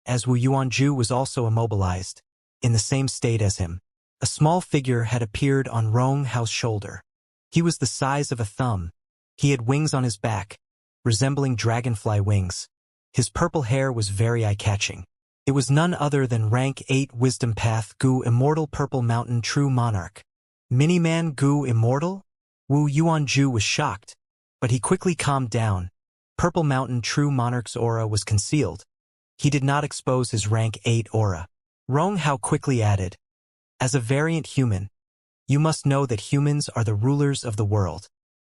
as Wu Yuanju was also immobilized, in the same state as him. A small figure had appeared on Rong Hao's shoulder. He was the size of a thumb. He had wings on his back, resembling dragonfly wings. His purple hair was very eye-catching. It was none other than rank 8 Wisdom Path Gu Immortal Purple Mountain True Monarch. Miniman Gu Immortal? Wu Yuanju was shocked, but he quickly calmed down. Purple Mountain True Monarch's aura was concealed. He did not expose his rank 8 aura. Rong Hao quickly added, as a variant human, you must know that humans are the rulers of the world.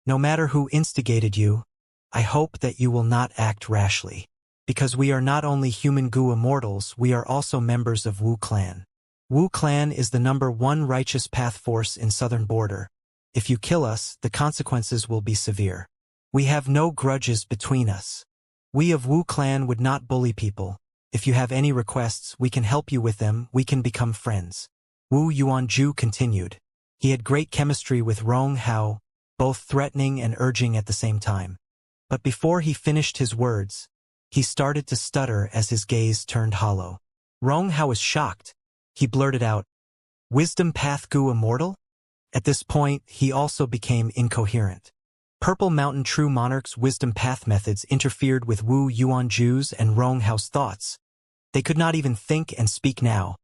No matter who instigated you, I hope that you will not act rashly. Because we are not only human Gu immortals, we are also members of Wu clan. Wu clan is the #1 righteous path force in Southern Border. If you kill us, the consequences will be severe. We have no grudges between us. We of Wu clan would not bully people. If you have any requests, we can help you with them, we can become friends. Wu Yuanju continued. He had great chemistry with Rong Hao, both threatening and urging at the same time. But before he finished his words, he started to stutter as his gaze turned hollow. Rong Hao was shocked. He blurted out, Wisdom Path Gu Immortal? At this point, he also became incoherent. Purple Mountain True Monarch's Wisdom Path methods interfered with Wu Yuanju's and Rong Hao's thoughts. They could not even think and speak now.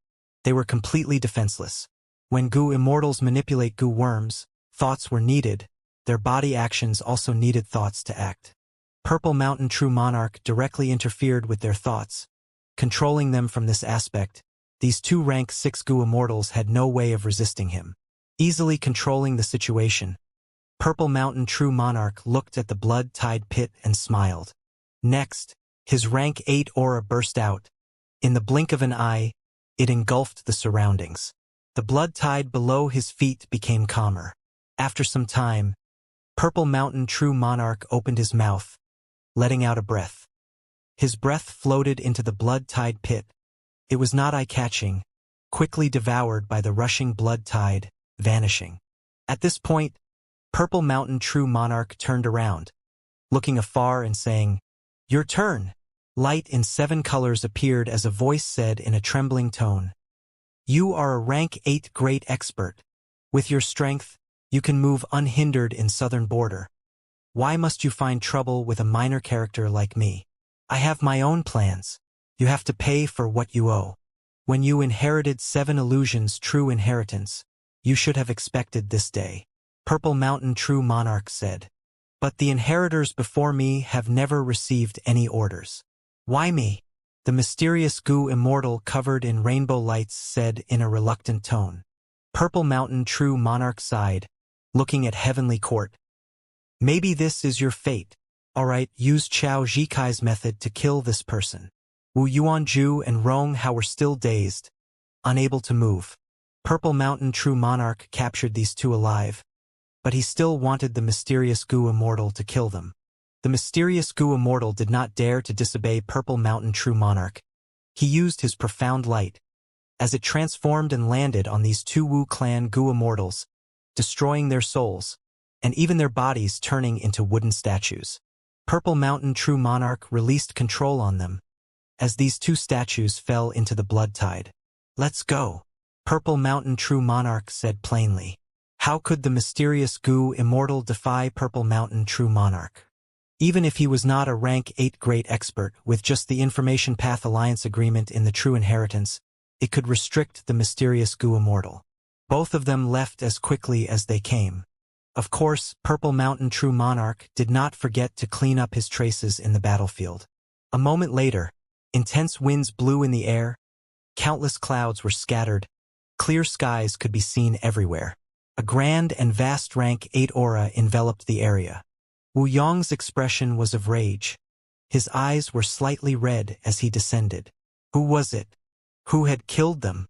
They were completely defenseless. When Gu Immortals manipulate Gu worms, thoughts were needed. Their body actions also needed thoughts to act. Purple Mountain True Monarch directly interfered with their thoughts. Controlling them from this aspect, these 2 rank 6 Gu Immortals had no way of resisting him. Easily controlling the situation, Purple Mountain True Monarch looked at the blood tide pit and smiled. Next, his rank 8 aura burst out. In the blink of an eye, it engulfed the surroundings. The blood tide below his feet became calmer. After some time, Purple Mountain True Monarch opened his mouth, letting out a breath. His breath floated into the blood tide pit. It was not eye-catching, quickly devoured by the rushing blood tide, vanishing. At this point, Purple Mountain True Monarch turned around, looking afar and saying, "Your turn." Light in 7 colors appeared as a voice said in a trembling tone, "You are a rank 8 great expert. With your strength, you can move unhindered in southern border. Why must you find trouble with a minor character like me? I have my own plans. You have to pay for what you owe. When you inherited 7 illusions true inheritance, you should have expected this day." Purple Mountain True Monarch said, "But the inheritors before me have never received any orders." "Why me?" the mysterious goo Immortal covered in rainbow lights said in a reluctant tone. Purple Mountain True Monarch sighed, looking at Heavenly Court. "Maybe this is your fate. Alright, use Chao Zhikai's method to kill this person." Wu Yuanju and Rong Hao were still dazed, unable to move. Purple Mountain True Monarch captured these two alive, but he still wanted the mysterious goo Immortal to kill them. The mysterious goo Immortal did not dare to disobey Purple Mountain True Monarch. He used his profound light, as it transformed and landed on these 2 Wu clan goo Immortals, destroying their souls, and even their bodies turning into wooden statues. Purple Mountain True Monarch released control on them, as these 2 statues fell into the blood tide. "Let's go," Purple Mountain True Monarch said plainly. How could the mysterious goo Immortal defy Purple Mountain True Monarch? Even if he was not a rank 8 great expert with just the Information Path Alliance agreement in the True Inheritance, it could restrict the mysterious goo Immortal. Both of them left as quickly as they came. Of course, Purple Mountain True Monarch did not forget to clean up his traces in the battlefield. A moment later, intense winds blew in the air, countless clouds were scattered, clear skies could be seen everywhere. A grand and vast rank 8 aura enveloped the area. Wu Yong's expression was of rage. His eyes were slightly red as he descended. Who was it? Who had killed them?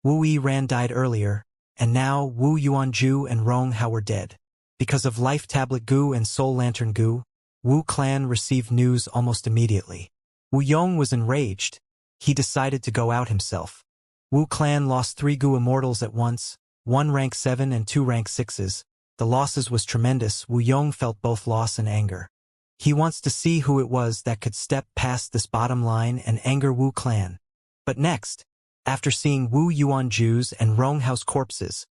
Wu Yiran died earlier, and now Wu Yuanju and Rong Hao were dead. Because of Life Tablet Gu and Soul Lantern Gu, Wu clan received news almost immediately. Wu Yong was enraged. He decided to go out himself. Wu clan lost 3 Gu Immortals at once, 1 rank 7 and 2 rank 6s. The losses was tremendous. Wu Yong felt both loss and anger. He wants to see who it was that could step past this bottom line and anger Wu clan. But next, after seeing Wu Yuanju's and Rong Hao's corpses,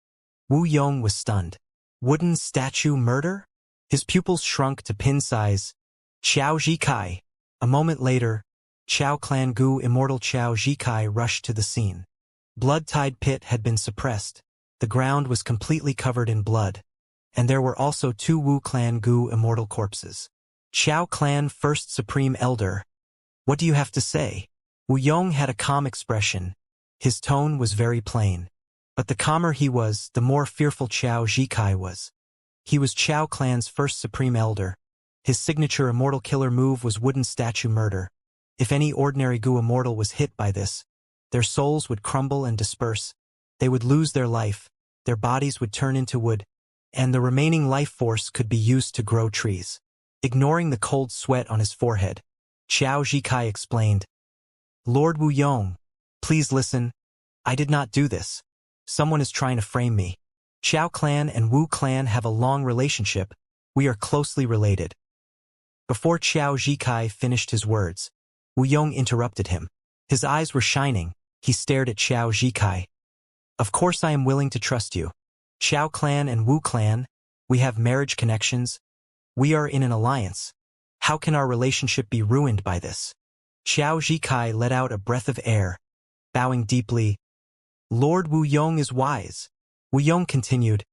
Wu Yong was stunned. Wooden statue murder? His pupils shrunk to pin size. Chao Zhikai. A moment later, Chao Clan Gu Immortal Chao Zhikai rushed to the scene. Blood-tide pit had been suppressed. The ground was completely covered in blood, and there were also 2 Wu Clan Gu Immortal corpses. Chao Clan First Supreme Elder. What do you have to say? Wu Yong had a calm expression. His tone was very plain. But the calmer he was, the more fearful Chao Zhikai was. He was Chao Clan's first Supreme Elder. His signature Immortal Killer move was Wooden Statue Murder. If any ordinary Gu Immortal was hit by this, their souls would crumble and disperse. They would lose their life, their bodies would turn into wood, and the remaining life force could be used to grow trees. Ignoring the cold sweat on his forehead, Chao Zhikai explained, "Lord Wu Yong, please listen. I did not do this. Someone is trying to frame me. Chao Clan and Wu Clan have a long relationship. We are closely related." Before Chao Zhikai finished his words, Wu Yong interrupted him. His eyes were shining. He stared at Chao Zhikai. "Of course I am willing to trust you. Chao Clan and Wu Clan, we have marriage connections. We are in an alliance. How can our relationship be ruined by this?" Chao Zhikai let out a breath of air, bowing deeply. "Lord Wu Yong is wise." Wu Yong continued,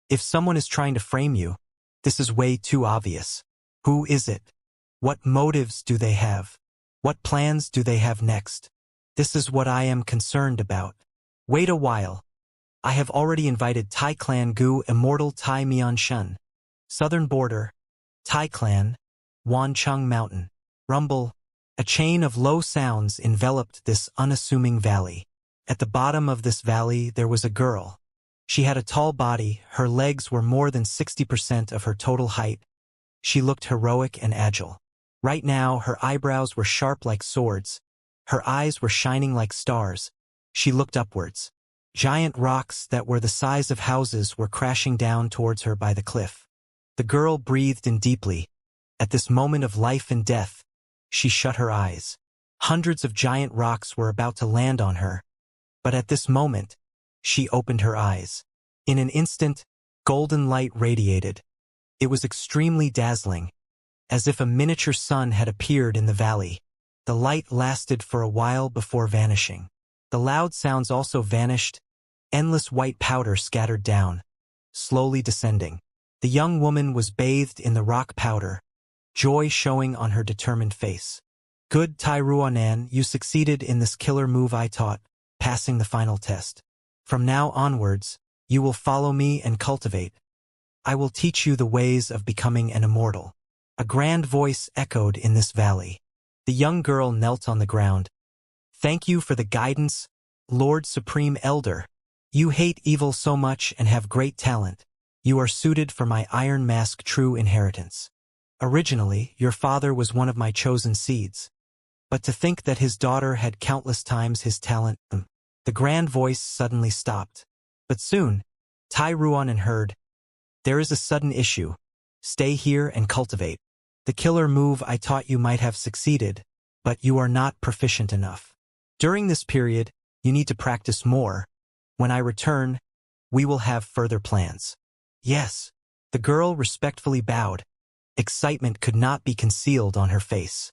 "If someone is trying to frame you, this is way too obvious. Who is it? What motives do they have? What plans do they have next? This is what I am concerned about. Wait a while. I have already invited Tai Clan Gu Immortal Tai Mian Shun. Southern Border, Tai Clan, Wancheng Mountain. Rumble. A chain of low sounds enveloped this unassuming valley. At the bottom of this valley there was a girl. She had a tall body, her legs were more than 60% of her total height. She looked heroic and agile. Right now her eyebrows were sharp like swords. Her eyes were shining like stars. She looked upwards. Giant rocks that were the size of houses were crashing down towards her by the cliff. The girl breathed in deeply. At this moment of life and death, she shut her eyes. Hundreds of giant rocks were about to land on her, but at this moment, she opened her eyes. In an instant, golden light radiated. It was extremely dazzling, as if a miniature sun had appeared in the valley. The light lasted for a while before vanishing. The loud sounds also vanished, endless white powder scattered down, slowly descending. The young woman was bathed in the rock powder, joy showing on her determined face. Good Tairuanan, you succeeded in this killer move I taught, passing the final test. From now onwards, you will follow me and cultivate. I will teach you the ways of becoming an immortal. A grand voice echoed in this valley. The young girl knelt on the ground. Thank you for the guidance, Lord Supreme Elder. You hate evil so much and have great talent. You are suited for my Iron Mask true inheritance. Originally, your father was one of my chosen seeds. But to think that his daughter had countless times his talent. The grand voice suddenly stopped. But soon, Tairuanan heard, there is a sudden issue. Stay here and cultivate. The killer move I taught you might have succeeded, but you are not proficient enough. During this period, you need to practice more. When I return, we will have further plans. Yes. The girl respectfully bowed. Excitement could not be concealed on her face.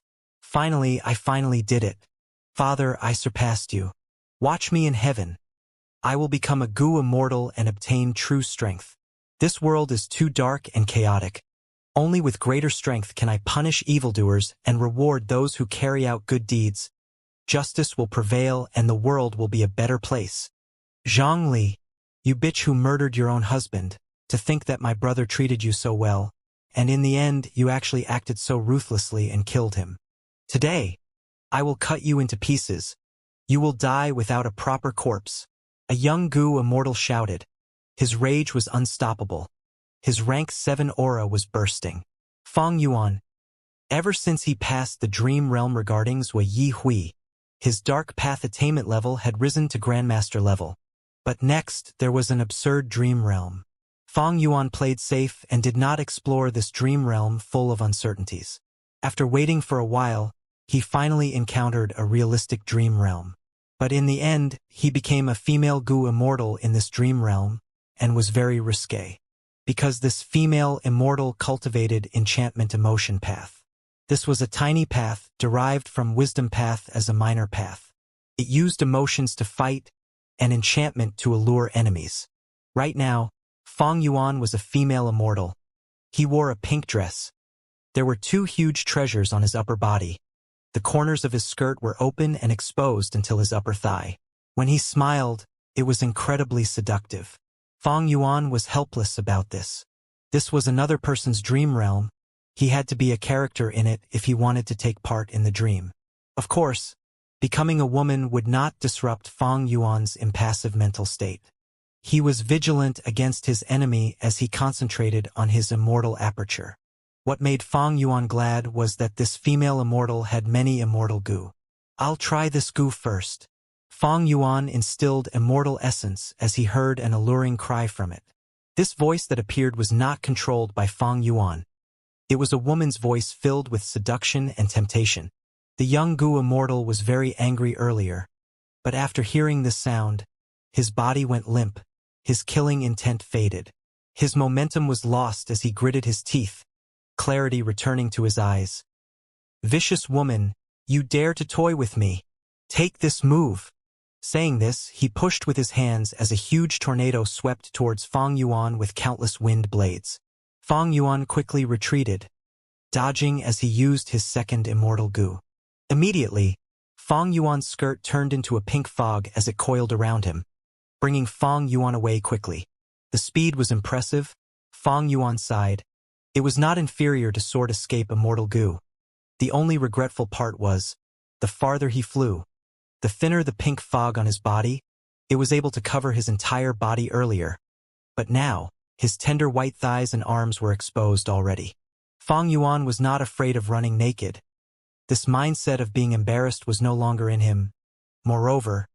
I finally did it. Father, I surpassed you. Watch me in heaven. I will become a Gu immortal and obtain true strength. This world is too dark and chaotic. Only with greater strength can I punish evildoers and reward those who carry out good deeds. Justice will prevail and the world will be a better place. Zhang Li, you bitch who murdered your own husband, to think that my brother treated you so well, and in the end you actually acted so ruthlessly and killed him. Today, I will cut you into pieces. You will die without a proper corpse. A young Gu immortal shouted. His rage was unstoppable. His rank 7 aura was bursting. Fang Yuan. Ever since he passed the dream realm regarding Zui Yi Hui, his dark path attainment level had risen to Grandmaster level. But next, there was an absurd dream realm. Fang Yuan played safe and did not explore this dream realm full of uncertainties. After waiting for a while, he finally encountered a realistic dream realm. But in the end, he became a female Gu immortal in this dream realm, and was very risque. Because this female immortal cultivated enchantment emotion path. This was a tiny path derived from wisdom path as a minor path. It used emotions to fight, and enchantment to allure enemies. Right now, Fang Yuan was a female immortal. He wore a pink dress. There were 2 huge treasures on his upper body. The corners of his skirt were open and exposed until his upper thigh. When he smiled, it was incredibly seductive. Fang Yuan was helpless about this. This was another person's dream realm. He had to be a character in it if he wanted to take part in the dream. Of course, becoming a woman would not disrupt Fang Yuan's impassive mental state. He was vigilant against his enemy as he concentrated on his immortal aperture. What made Fang Yuan glad was that this female immortal had many immortal Gu. I'll try this Gu first. Fang Yuan instilled immortal essence as he heard an alluring cry from it. This voice that appeared was not controlled by Fang Yuan. It was a woman's voice filled with seduction and temptation. The young Gu immortal was very angry earlier, but after hearing this sound, his body went limp, his killing intent faded. His momentum was lost as he gritted his teeth, clarity returning to his eyes. Vicious woman, you dare to toy with me. Take this move. Saying this, he pushed with his hands as a huge tornado swept towards Fang Yuan with countless wind blades. Fang Yuan quickly retreated, dodging as he used his second immortal Gu. Immediately, Fang Yuan's skirt turned into a pink fog as it coiled around him, bringing Fang Yuan away quickly. The speed was impressive. Fang Yuan sighed. It was not inferior to Sword Escape Immortal Gu. The only regretful part was, the farther he flew, the thinner the pink fog on his body. It was able to cover his entire body earlier. But now, his tender white thighs and arms were exposed already. Fang Yuan was not afraid of running naked. This mindset of being embarrassed was no longer in him. Moreover,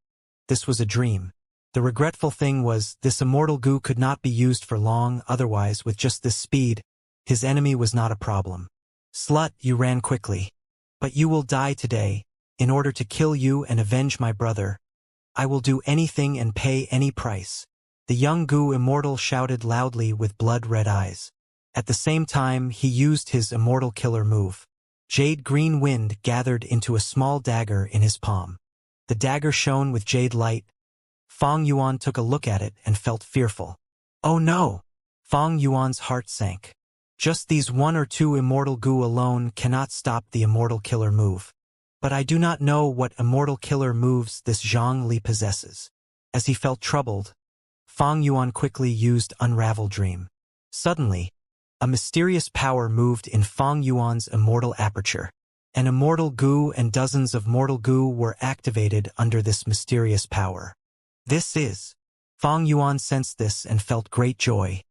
this was a dream. The regretful thing was, this immortal goo could not be used for long, otherwise with just this speed, his enemy was not a problem. Slut, you ran quickly. But you will die today. In order to kill you and avenge my brother, I will do anything and pay any price. The young goo immortal shouted loudly with blood-red eyes. At the same time, he used his immortal killer move. Jade green wind gathered into a small dagger in his palm. The dagger shone with jade light. Fang Yuan took a look at it and felt fearful. Oh no! Fang Yuan's heart sank. Just these one or two immortal goo alone cannot stop the immortal killer move. But I do not know what immortal killer moves this Zhang Li possesses. As he felt troubled, Fang Yuan quickly used Unravel Dream. Suddenly, a mysterious power moved in Fang Yuan's immortal aperture. An immortal goo and dozens of mortal goo were activated under this mysterious power. This is. Fang Yuan sensed this and felt great joy.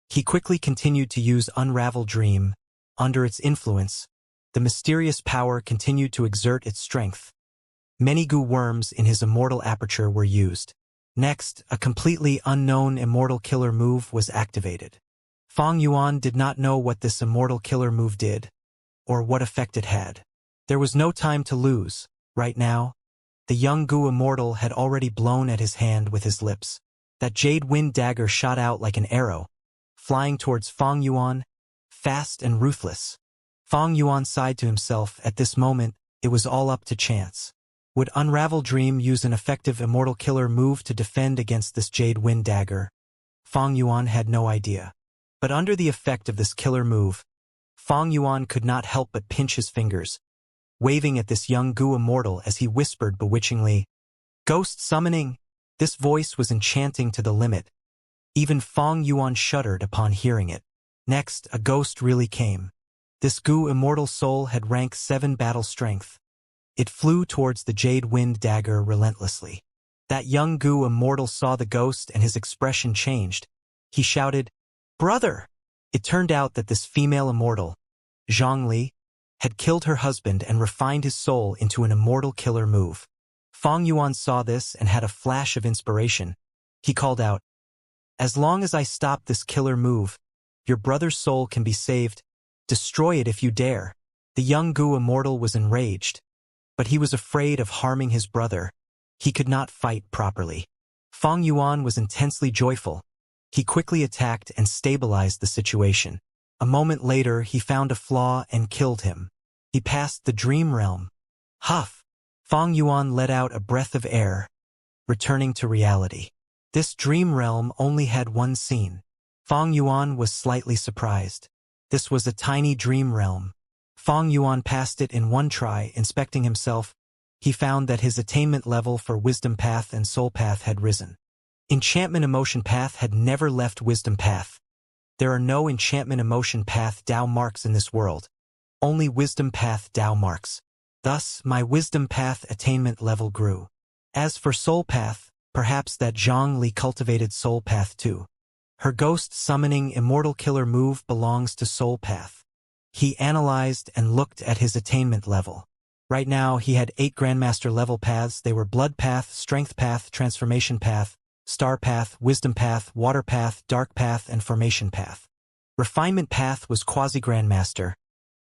He quickly continued to use Unravel Dream. Under its influence, the mysterious power continued to exert its strength. Many goo worms in his immortal aperture were used. Next, a completely unknown immortal killer move was activated. Fang Yuan did not know what this immortal killer move did, or what effect it had. There was no time to lose. Right now, the young goo immortal had already blown at his hand with his lips. That jade wind dagger shot out like an arrow, flying towards Fang Yuan, fast and ruthless. Fang Yuan sighed to himself. At this moment, it was all up to chance. Would Unravel Dream use an effective immortal killer move to defend against this jade wind dagger? Fang Yuan had no idea. But under the effect of this killer move, Fang Yuan could not help but pinch his fingers, waving at this young goo immortal as he whispered bewitchingly, "Ghost summoning!" This voice was enchanting to the limit. Even Fang Yuan shuddered upon hearing it. Next, a ghost really came. This goo immortal soul had rank 7 battle strength. It flew towards the jade wind dagger relentlessly. That young goo immortal saw the ghost and his expression changed. He shouted, "Brother!" It turned out that this female immortal, Zhang Li, had killed her husband and refined his soul into an immortal killer move. Fang Yuan saw this and had a flash of inspiration. He called out, "As long as I stop this killer move, your brother's soul can be saved. Destroy it if you dare." The young goo immortal was enraged, but he was afraid of harming his brother. He could not fight properly. Fang Yuan was intensely joyful. He quickly attacked and stabilized the situation. A moment later, he found a flaw and killed him. He passed the dream realm. Huff! Fang Yuan let out a breath of air, returning to reality. This dream realm only had one scene. Fang Yuan was slightly surprised. This was a tiny dream realm. Fang Yuan passed it in one try. Inspecting himself, he found that his attainment level for Wisdom Path and Soul Path had risen. Enchantment Emotion Path had never left Wisdom Path. There are no Enchantment Emotion Path Dao marks in this world. Only Wisdom Path Dao marks. Thus, my Wisdom Path attainment level grew. As for Soul Path, perhaps that Zhang Li cultivated Soul Path too. Her ghost summoning immortal killer move belongs to Soul Path. He analyzed and looked at his attainment level. Right now, he had 8 Grandmaster level paths. They were Blood Path, Strength Path, Transformation Path, Star Path, Wisdom Path, Water Path, Dark Path, and Formation Path. Refinement Path was Quasi-Grandmaster.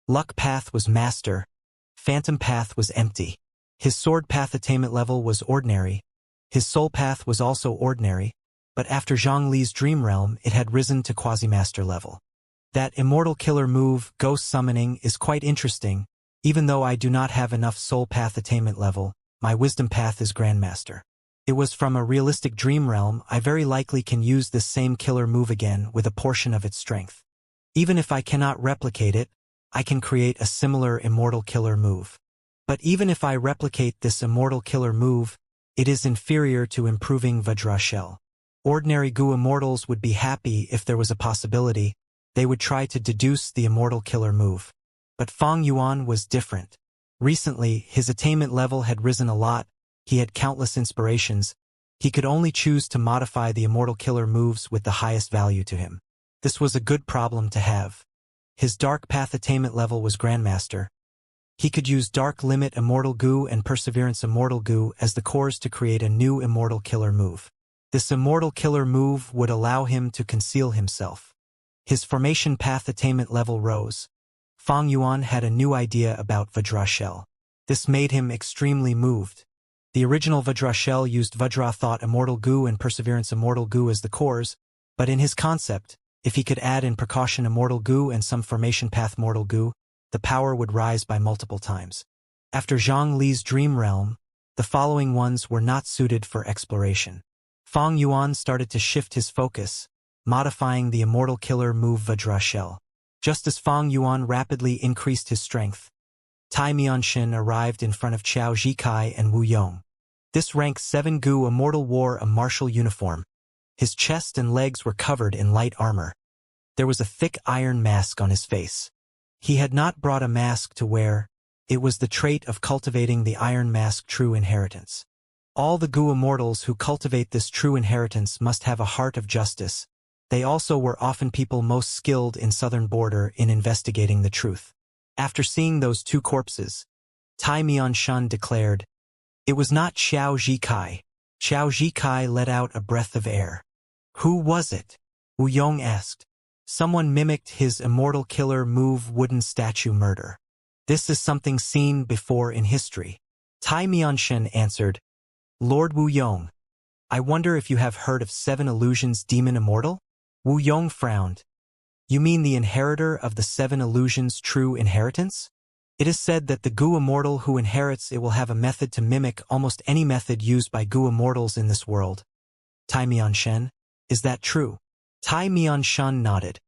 Luck Path was Master. Phantom Path was empty. His Sword Path attainment level was ordinary. His Soul Path was also ordinary, but after Zhang Li's Dream Realm, it had risen to Quasi-Master level. That immortal killer move, Ghost Summoning, is quite interesting. Even though I do not have enough Soul Path attainment level, my Wisdom Path is Grandmaster. It was from a realistic Dream Realm. I very likely can use this same killer move again with a portion of its strength. Even if I cannot replicate it, I can create a similar immortal killer move. But even if I replicate this immortal killer move, it is inferior to improving Vajra Shell. Ordinary goo immortals would be happy if there was a possibility. They would try to deduce the immortal killer move. But Fang Yuan was different. Recently, his attainment level had risen a lot. He had countless inspirations. He could only choose to modify the immortal killer moves with the highest value to him. This was a good problem to have. His Dark Path attainment level was Grandmaster. He could use Dark Limit Immortal Goo and Perseverance Immortal Goo as the cores to create a new immortal killer move. This immortal killer move would allow him to conceal himself. His formation path attainment level rose. Fang Yuan had a new idea about Vajra Shell. This made him extremely moved. The original Vajra Shell used Vajra Thought Immortal Goo and Perseverance Immortal Goo as the cores, but in his concept, if he could add in Precaution Immortal Goo and some Formation Path Mortal Goo, the power would rise by multiple times. After Zhang Li's Dream Realm, the following ones were not suited for exploration. Fang Yuan started to shift his focus, modifying the Immortal Killer move Vajra Shell. Just as Fang Yuan rapidly increased his strength, Tai Mianxin arrived in front of Qiao Zhikai and Wu Yong. This rank 7 Gu Immortal wore a martial uniform. His chest and legs were covered in light armor. There was a thick iron mask on his face. He had not brought a mask to wear. It was the trait of cultivating the Iron Mask true inheritance. All the Gu Immortals who cultivate this true inheritance must have a heart of justice. They also were often people most skilled in southern border in investigating the truth. After seeing those two corpses, Tai Mianshan declared, "It was not Qiao Zhikai." Qiao Zhikai let out a breath of air. "Who was it?" Wu Yong asked. "Someone mimicked his immortal killer move wooden statue murder. This is something seen before in history." Tai Mianshan answered, "Lord Wu Yong, I wonder if you have heard of 7 Illusions Demon Immortal?" Wu Yong frowned. "You mean the inheritor of the 7 Illusions true inheritance? It is said that the Gu Immortal who inherits it will have a method to mimic almost any method used by Gu Immortals in this world." Tai Mianshan, "Is that true?" Tai Mianshan nodded.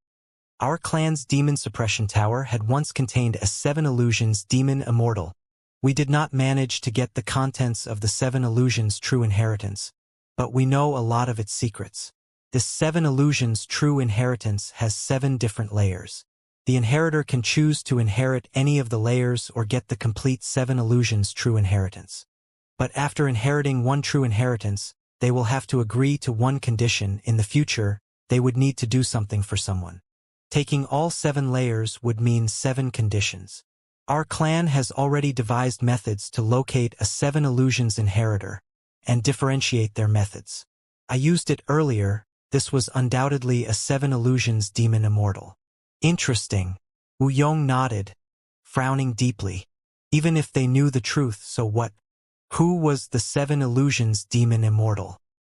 "Our clan's demon suppression tower had once contained a 7 Illusions Demon Immortal. We did not manage to get the contents of the 7 Illusions true inheritance, but we know a lot of its secrets. This 7 Illusions true inheritance has 7 different layers. The inheritor can choose to inherit any of the layers or get the complete 7 Illusions true inheritance. But after inheriting one true inheritance, they will have to agree to one condition. In the future, they would need to do something for someone. Taking all 7 layers would mean 7 conditions. Our clan has already devised methods to locate a 7 Illusions inheritor and differentiate their methods. I used it earlier. This was undoubtedly a 7 Illusions Demon Immortal." "Interesting." Wu Yong nodded, frowning deeply. Even if they knew the truth, so what? Who was the 7 Illusions Demon Immortal?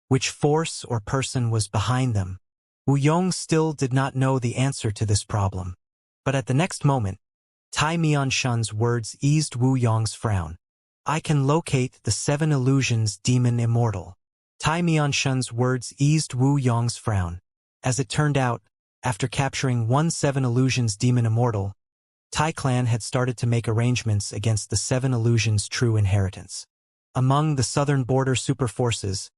Which force or person was behind them? Wu Yong still did not know the answer to this problem. But at the next moment, Tai Mianshan's words eased Wu Yong's frown. "I can locate the 7 Illusions Demon Immortal." Tai Mianshan's words eased Wu Yong's frown. As it turned out, after capturing one 7 Illusions Demon Immortal, Tai Clan had started to make arrangements against the 7 Illusions true inheritance. Among the southern border super forces,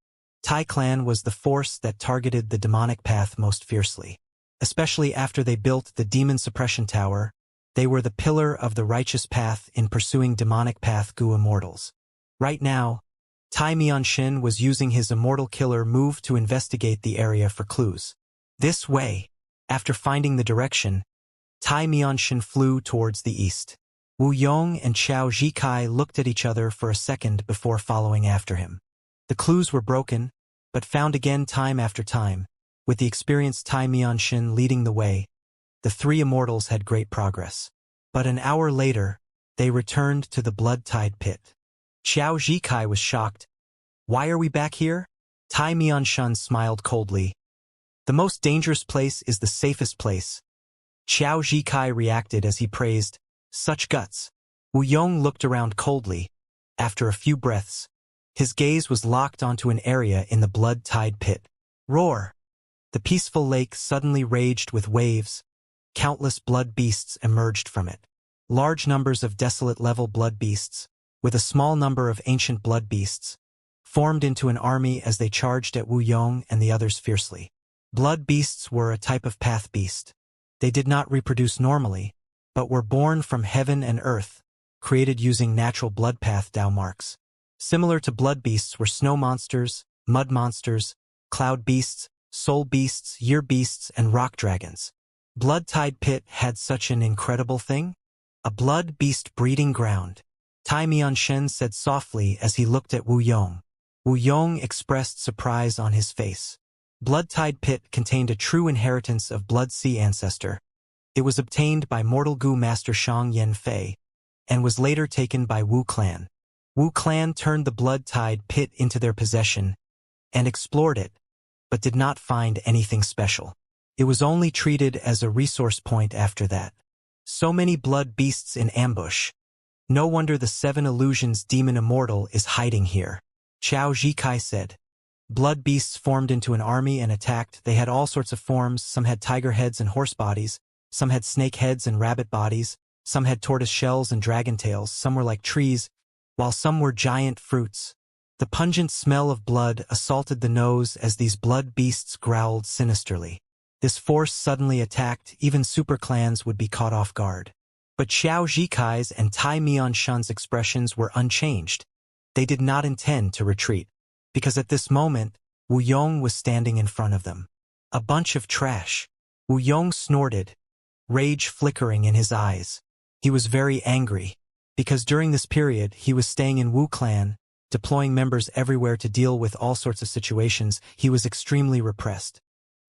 Tai Clan was the force that targeted the demonic path most fiercely. Especially after they built the Demon Suppression Tower, they were the pillar of the righteous path in pursuing demonic path Gu Immortals. Right now, Tai Mianshin was using his Immortal Killer move to investigate the area for clues. This way, after finding the direction, Tai Mianshin flew towards the east. Wu Yong and Qiao Zhikai looked at each other for a second before following after him. The clues were broken, but found again time after time. With the experienced Tai Mianshin leading the way, the 3 Immortals had great progress. But an hour later, they returned to the blood-tide pit. Qiao Zhikai was shocked. "Why are we back here?" Tai Mianshan smiled coldly. "The most dangerous place is the safest place." Qiao Zhikai reacted as he praised, "Such guts." Wu Yong looked around coldly. After a few breaths, his gaze was locked onto an area in the blood-tide pit. Roar! The peaceful lake suddenly raged with waves. Countless blood beasts emerged from it. Large numbers of desolate-level blood beasts, with a small number of ancient blood beasts, formed into an army as they charged at Wu Yong and the others fiercely. Blood beasts were a type of path beast. They did not reproduce normally, but were born from heaven and earth, created using natural blood path Dao marks. Similar to blood beasts were snow monsters, mud monsters, cloud beasts, soul beasts, year beasts, and rock dragons. Blood-tide pit had such an incredible thing? A blood beast breeding ground. Tai Mianshen said softly as he looked at Wu Yong. Wu Yong expressed surprise on his face. Blood-Tide Pit contained a true inheritance of Blood Sea ancestor. It was obtained by Mortal Gu Master Shang Yen Fei, and was later taken by Wu Clan. Wu Clan turned the Blood-Tide Pit into their possession and explored it, but did not find anything special. It was only treated as a resource point after that. So many blood beasts in ambush. No wonder the 7 Illusions demon Immortal is hiding here. Qiao Zhikai said. Blood beasts formed into an army and attacked. They had all sorts of forms. Some had tiger heads and horse bodies. Some had snake heads and rabbit bodies. Some had tortoise shells and dragon tails. Some were like trees, while some were giant fruits. The pungent smell of blood assaulted the nose as these blood beasts growled sinisterly. This force suddenly attacked. Even super clans would be caught off guard. But Xiao Zhikai's and Tai Mianshan's expressions were unchanged. They did not intend to retreat, because at this moment, Wu Yong was standing in front of them. A bunch of trash. Wu Yong snorted, rage flickering in his eyes. He was very angry, because during this period he was staying in Wu Clan, deploying members everywhere to deal with all sorts of situations. He was extremely repressed.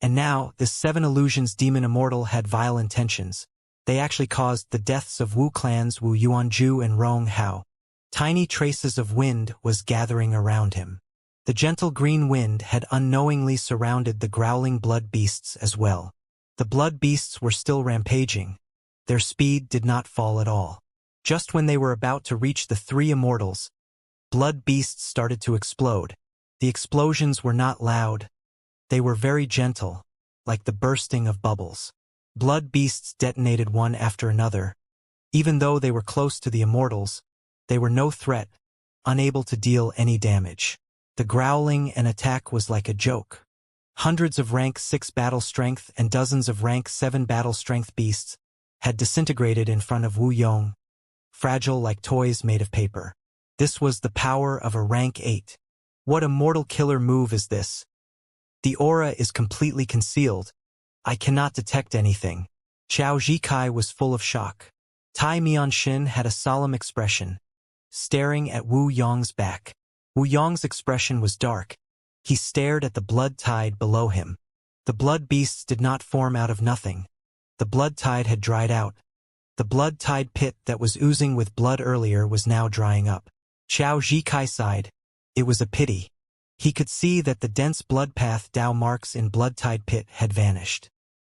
And now, this 7 Illusions demon Immortal had vile intentions. They actually caused the deaths of Wu Clans Wu Yuanju and Rong Hao. Tiny traces of wind was gathering around him. The gentle green wind had unknowingly surrounded the growling blood beasts as well. The blood beasts were still rampaging. Their speed did not fall at all. Just when they were about to reach the 3 Immortals, blood beasts started to explode. The explosions were not loud. They were very gentle, like the bursting of bubbles. Blood beasts detonated one after another. Even though they were close to the Immortals, they were no threat, unable to deal any damage. The growling and attack was like a joke. Hundreds of rank 6 battle strength and dozens of rank 7 battle strength beasts had disintegrated in front of Wu Yong, fragile like toys made of paper. This was the power of a rank 8. What a mortal killer move is this? The aura is completely concealed. I cannot detect anything. Qiao Zhikai was full of shock. Tai Mianshan had a solemn expression, staring at Wu Yong's back. Wu Yong's expression was dark. He stared at the blood tide below him. The blood beasts did not form out of nothing. The blood tide had dried out. The blood tide pit that was oozing with blood earlier was now drying up. Qiao Zhikai sighed. It was a pity. He could see that the dense blood path Dao marks in blood tide pit had vanished.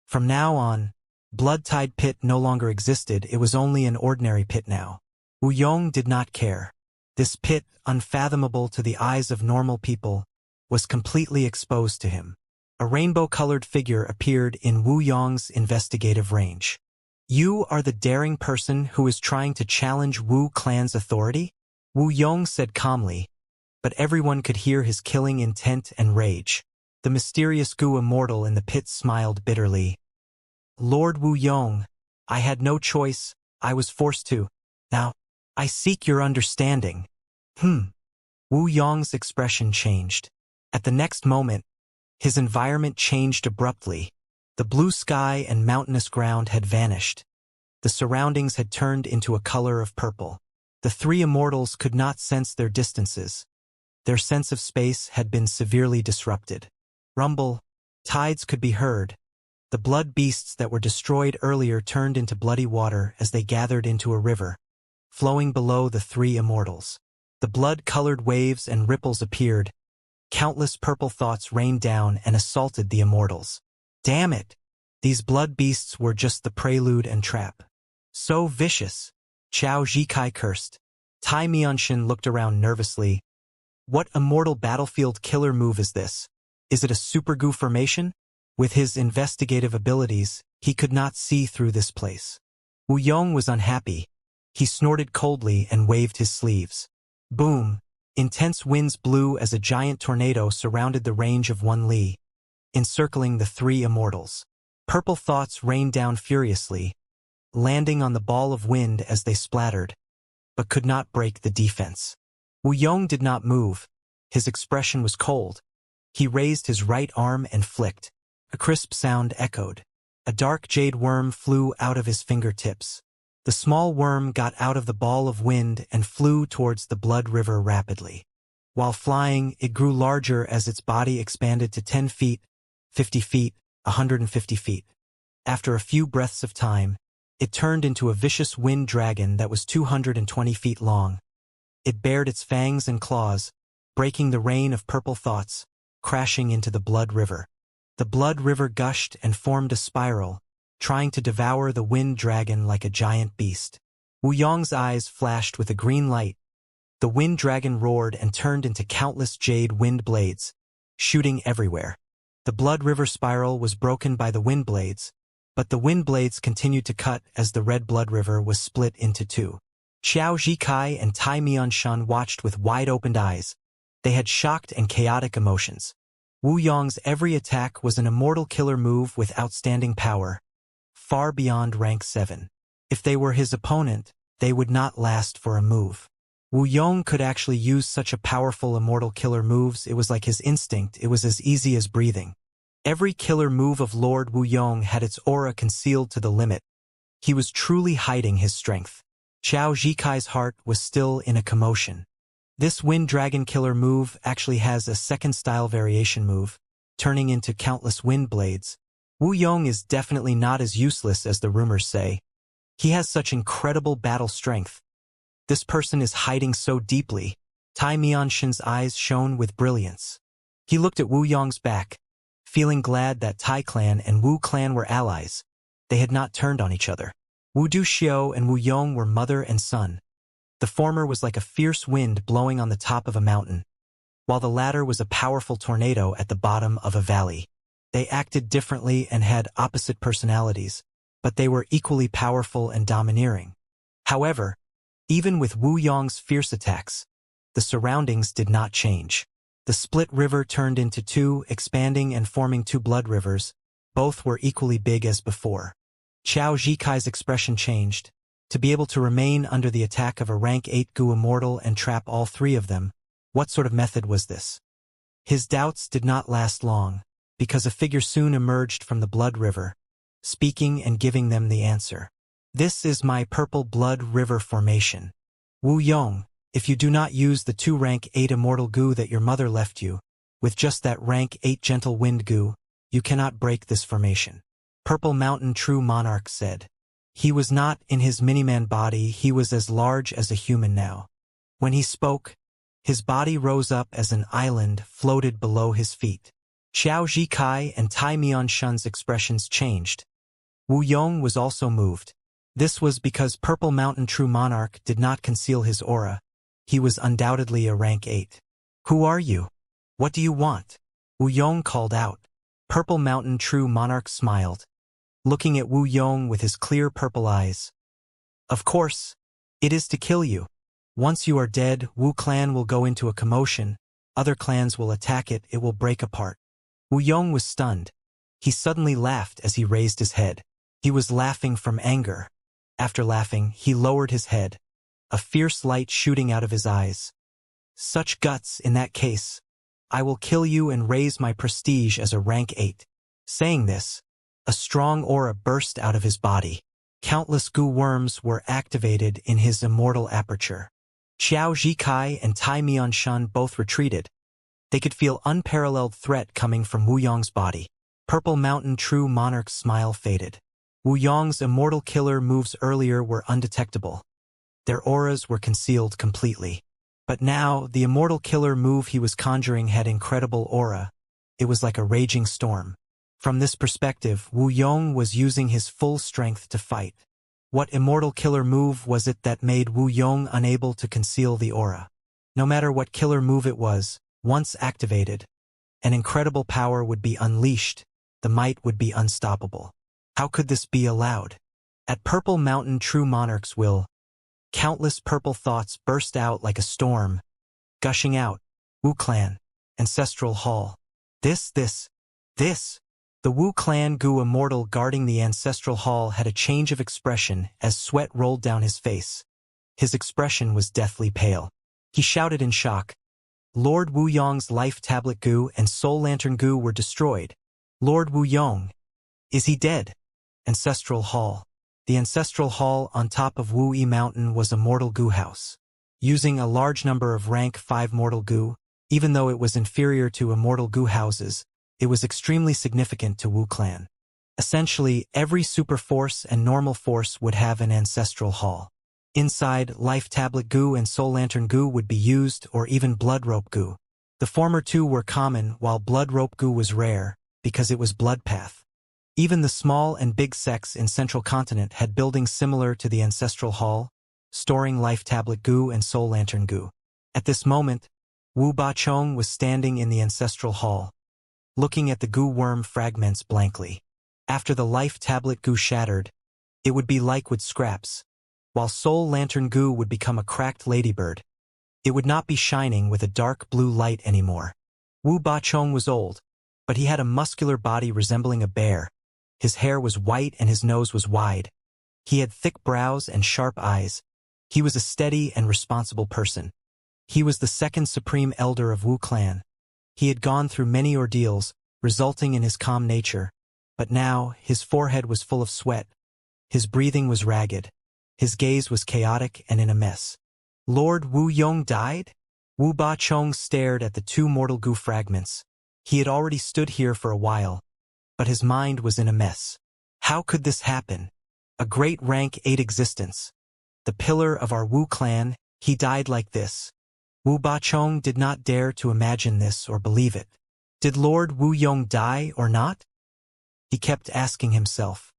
From now on, blood tide pit no longer existed. It was only an ordinary pit now. Wu Yong did not care. This pit, unfathomable to the eyes of normal people, was completely exposed to him. A rainbow-colored figure appeared in Wu Yong's investigative range. You are the daring person who is trying to challenge Wu Clan's authority? Wu Yong said calmly, but everyone could hear his killing intent and rage. The mysterious Gu Immortal in the pit smiled bitterly. Lord Wu Yong, I had no choice. I was forced to. Now, I seek your understanding. Wu Yong's expression changed. At the next moment, his environment changed abruptly. The blue sky and mountainous ground had vanished. The surroundings had turned into a color of purple. The 3 Immortals could not sense their distances. Their sense of space had been severely disrupted. Rumble, tides could be heard. The blood beasts that were destroyed earlier turned into bloody water as they gathered into a river, flowing below the 3 Immortals. The blood-colored waves and ripples appeared. Countless purple thoughts rained down and assaulted the Immortals. Damn it! These blood beasts were just the prelude and trap. So vicious! Qiao Zhikai cursed. Tai Mianshan looked around nervously. What immortal battlefield killer move is this? Is it a super Gu formation? With his investigative abilities, he could not see through this place. Wu Yong was unhappy. He snorted coldly and waved his sleeves. Boom! Intense winds blew as a giant tornado surrounded the range of 1 li, encircling the 3 Immortals. Purple thoughts rained down furiously, landing on the ball of wind as they splattered, but could not break the defense. Wu Yong did not move. His expression was cold. He raised his right arm and flicked. A crisp sound echoed. A dark jade worm flew out of his fingertips. The small worm got out of the ball of wind and flew towards the blood river rapidly. While flying, it grew larger as its body expanded to 10 feet, 50 feet, 150 feet. After a few breaths of time, it turned into a vicious wind dragon that was 220 feet long. It bared its fangs and claws, breaking the rain of purple thoughts, crashing into the blood river. The blood river gushed and formed a spiral, trying to devour the wind dragon like a giant beast. Wu Yong's eyes flashed with a green light. The wind dragon roared and turned into countless jade wind blades, shooting everywhere. The blood river spiral was broken by the wind blades, but the wind blades continued to cut as the red blood river was split into two. Xiao Zhikai and Tai Mianshan watched with wide-opened eyes. They had shocked and chaotic emotions. Wu Yong's every attack was an immortal killer move with outstanding power, far beyond rank 7. If they were his opponent, they would not last for a move. Wu Yong could actually use such a powerful immortal killer moves. It was like his instinct. It was as easy as breathing. Every killer move of Lord Wu Yong had its aura concealed to the limit. He was truly hiding his strength. Xiao Zhikai's heart was still in a commotion. This Wind Dragon killer move actually has a second style variation move, turning into countless wind blades. Wu Yong is definitely not as useless as the rumors say. He has such incredible battle strength. This person is hiding so deeply. Tai Mianshan's eyes shone with brilliance. He looked at Wu Yong's back, feeling glad that Tai clan and Wu clan were allies. They had not turned on each other. Wu Duxiu and Wu Yong were mother and son. The former was like a fierce wind blowing on the top of a mountain, while the latter was a powerful tornado at the bottom of a valley. They acted differently and had opposite personalities, but they were equally powerful and domineering. However, even with Wu Yong's fierce attacks, the surroundings did not change. The split river turned into two, expanding and forming two blood rivers. Both were equally big as before. Xiao Zhikai's expression changed. To be able to remain under the attack of a rank 8 Gu Immortal and trap all three of them, what sort of method was this? His doubts did not last long, because a figure soon emerged from the blood river, speaking and giving them the answer. This is my purple blood river formation. Wu Yong, if you do not use the 2 rank 8 immortal Gu that your mother left you, with just that rank 8 gentle wind Gu, you cannot break this formation. Purple Mountain True Monarch said. He was not in his miniman body, he was as large as a human now. When he spoke, his body rose up as an island floated below his feet. Xiao Zhikai and Tai Mianshan's expressions changed. Wu Yong was also moved. This was because Purple Mountain True Monarch did not conceal his aura. He was undoubtedly a rank 8. Who are you? What do you want? Wu Yong called out. Purple Mountain True Monarch smiled, looking at Wu Yong with his clear purple eyes. Of course, it is to kill you. Once you are dead, Wu clan will go into a commotion. Other clans will attack it, it will break apart. Wu Yong was stunned. He suddenly laughed as he raised his head. He was laughing from anger. After laughing, he lowered his head, a fierce light shooting out of his eyes. Such guts in that case. I will kill you and raise my prestige as a rank 8. Saying this, a strong aura burst out of his body. Countless Gu worms were activated in his immortal aperture. Xiao Zhikai and Tai Mianshan both retreated. They could feel unparalleled threat coming from Wu Yong's body. Purple Mountain True Monarch's smile faded. Wu Yong's immortal killer moves earlier were undetectable. Their auras were concealed completely. But now, the immortal killer move he was conjuring had incredible aura. It was like a raging storm. From this perspective, Wu Yong was using his full strength to fight. What immortal killer move was it that made Wu Yong unable to conceal the aura? No matter what killer move it was, once activated, an incredible power would be unleashed, the might would be unstoppable. How could this be allowed? At Purple Mountain True Monarch's will, countless purple thoughts burst out like a storm, gushing out. Wu Clan, Ancestral Hall. This. The Wu Clan Gu Immortal guarding the Ancestral Hall had a change of expression as sweat rolled down his face. His expression was deathly pale. He shouted in shock. Lord Wu Yong's Life Tablet Gu and Soul Lantern Gu were destroyed. Lord Wu Yong. Is he dead? Ancestral Hall. The Ancestral Hall on top of Wu Yi Mountain was a mortal Gu house. Using a large number of rank 5 mortal Gu, Even though it was inferior to immortal goo houses, it was extremely significant to Wu Clan. Essentially, every super force and normal force would have an ancestral hall. Inside, life tablet goo and soul lantern goo would be used, or even blood rope goo. The former two were common, while blood rope goo was rare, because it was blood path. Even the small and big sects in Central Continent had buildings similar to the ancestral hall, storing life tablet goo and soul lantern goo. At this moment, Wu Bachong was standing in the ancestral hall, looking at the goo worm fragments blankly. After the life tablet goo shattered, it would be like wood scraps, while soul lantern goo would become a cracked ladybird. It would not be shining with a dark blue light anymore. Wu Bachong was old, but he had a muscular body resembling a bear. His hair was white and his nose was wide. He had thick brows and sharp eyes. He was a steady and responsible person. He was the second supreme elder of Wu Clan. He had gone through many ordeals, resulting in his calm nature. But now, his forehead was full of sweat. His breathing was ragged. His gaze was chaotic and in a mess. Lord Wu Yong died? Wu Bachong stared at the two mortal goo fragments. He had already stood here for a while, but his mind was in a mess. How could this happen? A great rank 8 existence. The pillar of our Wu Clan, he died like this. Wu Bachong did not dare to imagine this or believe it. Did Lord Wu Yong die or not? He kept asking himself.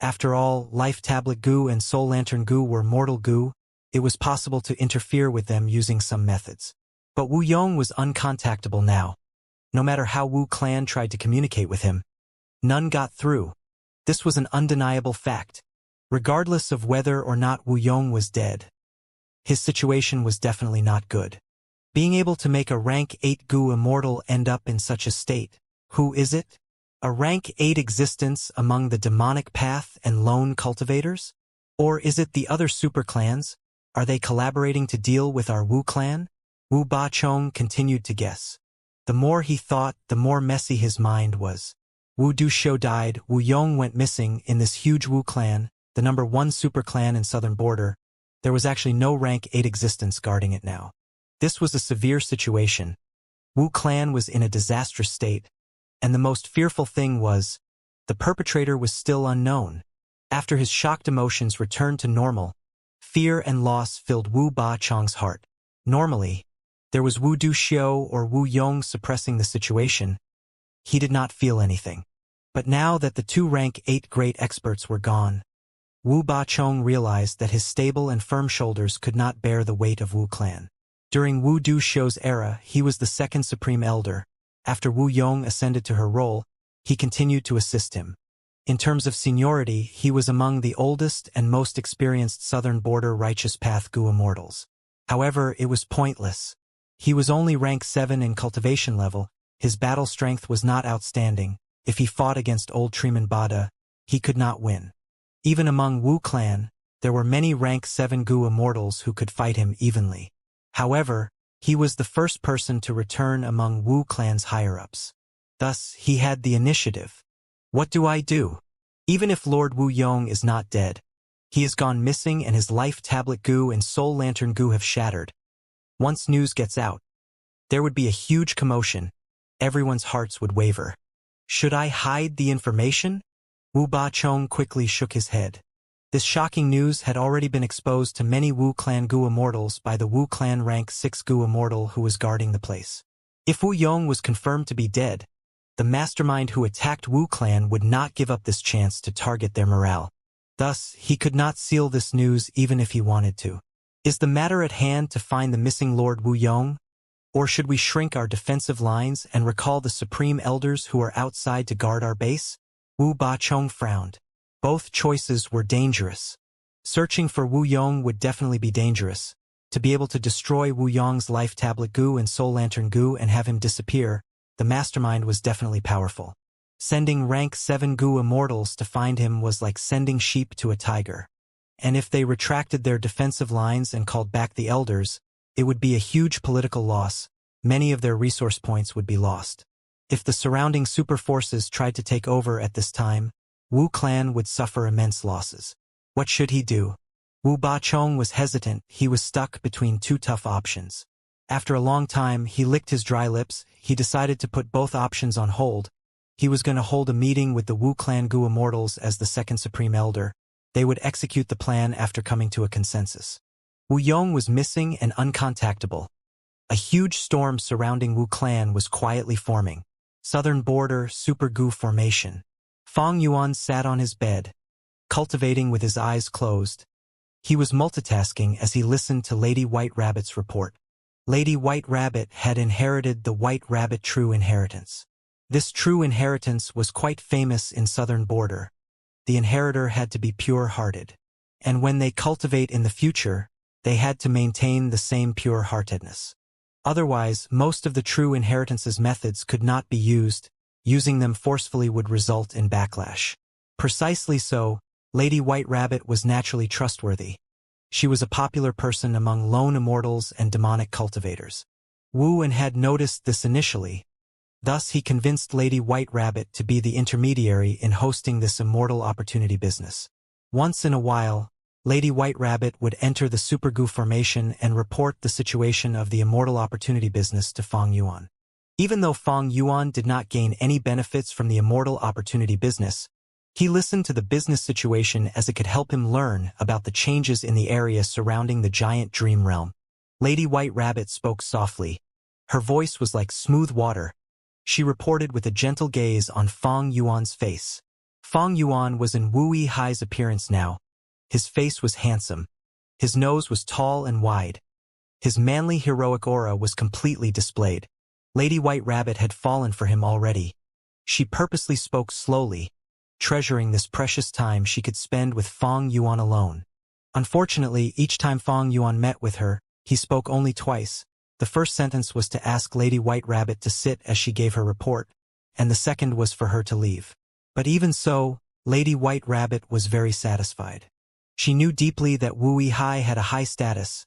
After all, life tablet goo and soul lantern goo were mortal goo. It was possible to interfere with them using some methods. But Wu Yong was uncontactable now. No matter how Wu Clan tried to communicate with him, none got through. This was an undeniable fact. Regardless of whether or not Wu Yong was dead, his situation was definitely not good. Being able to make a rank 8 goo immortal end up in such a state, who is it? A rank 8 existence among the demonic path and lone cultivators? Or is it the other super clans? Are they collaborating to deal with our Wu Clan? Wu Bachong continued to guess. The more he thought, the more messy his mind was. Wu Duxiu died, Wu Yong went missing in this huge Wu Clan, the number 1 super clan in southern border. There was actually no rank 8 existence guarding it now. This was a severe situation. Wu Clan was in a disastrous state, and the most fearful thing was, the perpetrator was still unknown. After his shocked emotions returned to normal, fear and loss filled Wu Bachong's heart. Normally, there was Wu Duxiu or Wu Yong suppressing the situation. He did not feel anything. But now that the 2 rank 8 great experts were gone, Wu Bachong realized that his stable and firm shoulders could not bear the weight of Wu Clan. During Wu Duxiu's era, he was the second supreme elder. After Wu Yong ascended to her role, he continued to assist him. In terms of seniority, he was among the oldest and most experienced southern border righteous path goo immortals. However, it was pointless. He was only rank 7 in cultivation level. His battle strength was not outstanding. If he fought against old Treeman Bada, he could not win. Even among Wu Clan, there were many rank 7 goo immortals who could fight him evenly. However, he was the first person to return among Wu Clan's higher-ups. Thus, he had the initiative. What do I do? Even if Lord Wu Yong is not dead, he has gone missing and his life tablet goo and soul lantern goo have shattered. Once news gets out, there would be a huge commotion. Everyone's hearts would waver. Should I hide the information? Wu Bachong quickly shook his head. This shocking news had already been exposed to many Wu Clan goo immortals by the Wu Clan rank 6 goo immortal who was guarding the place. If Wu Yong was confirmed to be dead, the mastermind who attacked Wu Clan would not give up this chance to target their morale. Thus, he could not seal this news even if he wanted to. Is the matter at hand to find the missing Lord Wu Yong? Or should we shrink our defensive lines and recall the supreme elders who are outside to guard our base? Wu Bachong frowned. Both choices were dangerous. Searching for Wu Yong would definitely be dangerous. To be able to destroy Wu Yong's life tablet goo and soul lantern goo and have him disappear, the mastermind was definitely powerful. Sending rank 7 goo immortals to find him was like sending sheep to a tiger. And if they retracted their defensive lines and called back the elders, it would be a huge political loss. Many of their resource points would be lost. If the surrounding super forces tried to take over at this time, Wu Clan would suffer immense losses. What should he do? Wu Bachong was hesitant. He was stuck between 2 tough options. After a long time, he licked his dry lips. He decided to put both options on hold. He was going to hold a meeting with the Wu Clan Gu Immortals as the second Supreme Elder. They would execute the plan after coming to a consensus. Wu Yong was missing and uncontactable. A huge storm surrounding Wu Clan was quietly forming. Southern Border Super Gu Formation. Fang Yuan sat on his bed, cultivating with his eyes closed. He was multitasking as he listened to Lady White Rabbit's report. Lady White Rabbit had inherited the White Rabbit True Inheritance. This true inheritance was quite famous in Southern Border. The inheritor had to be pure-hearted. And when they cultivate in the future, they had to maintain the same pure-heartedness. Otherwise, most of the true inheritance's methods could not be used. Using them forcefully would result in backlash. Precisely so, Lady White Rabbit was naturally trustworthy. She was a popular person among lone immortals and demonic cultivators. Wu En had noticed this initially. Thus he convinced Lady White Rabbit to be the intermediary in hosting this immortal opportunity business. Once in a while, Lady White Rabbit would enter the Super Gu formation and report the situation of the immortal opportunity business to Fang Yuan. Even though Fang Yuan did not gain any benefits from the immortal opportunity business, he listened to the business situation as it could help him learn about the changes in the area surrounding the giant dream realm. Lady White Rabbit spoke softly. Her voice was like smooth water. She reported with a gentle gaze on Fang Yuan's face. Fang Yuan was in Wu Yihai's appearance now. His face was handsome. His nose was tall and wide. His manly heroic aura was completely displayed. Lady White Rabbit had fallen for him already. She purposely spoke slowly, treasuring this precious time she could spend with Fang Yuan alone. Unfortunately, each time Fang Yuan met with her, he spoke only twice. The first sentence was to ask Lady White Rabbit to sit as she gave her report, and the second was for her to leave. But even so, Lady White Rabbit was very satisfied. She knew deeply that Wu Yihai had a high status.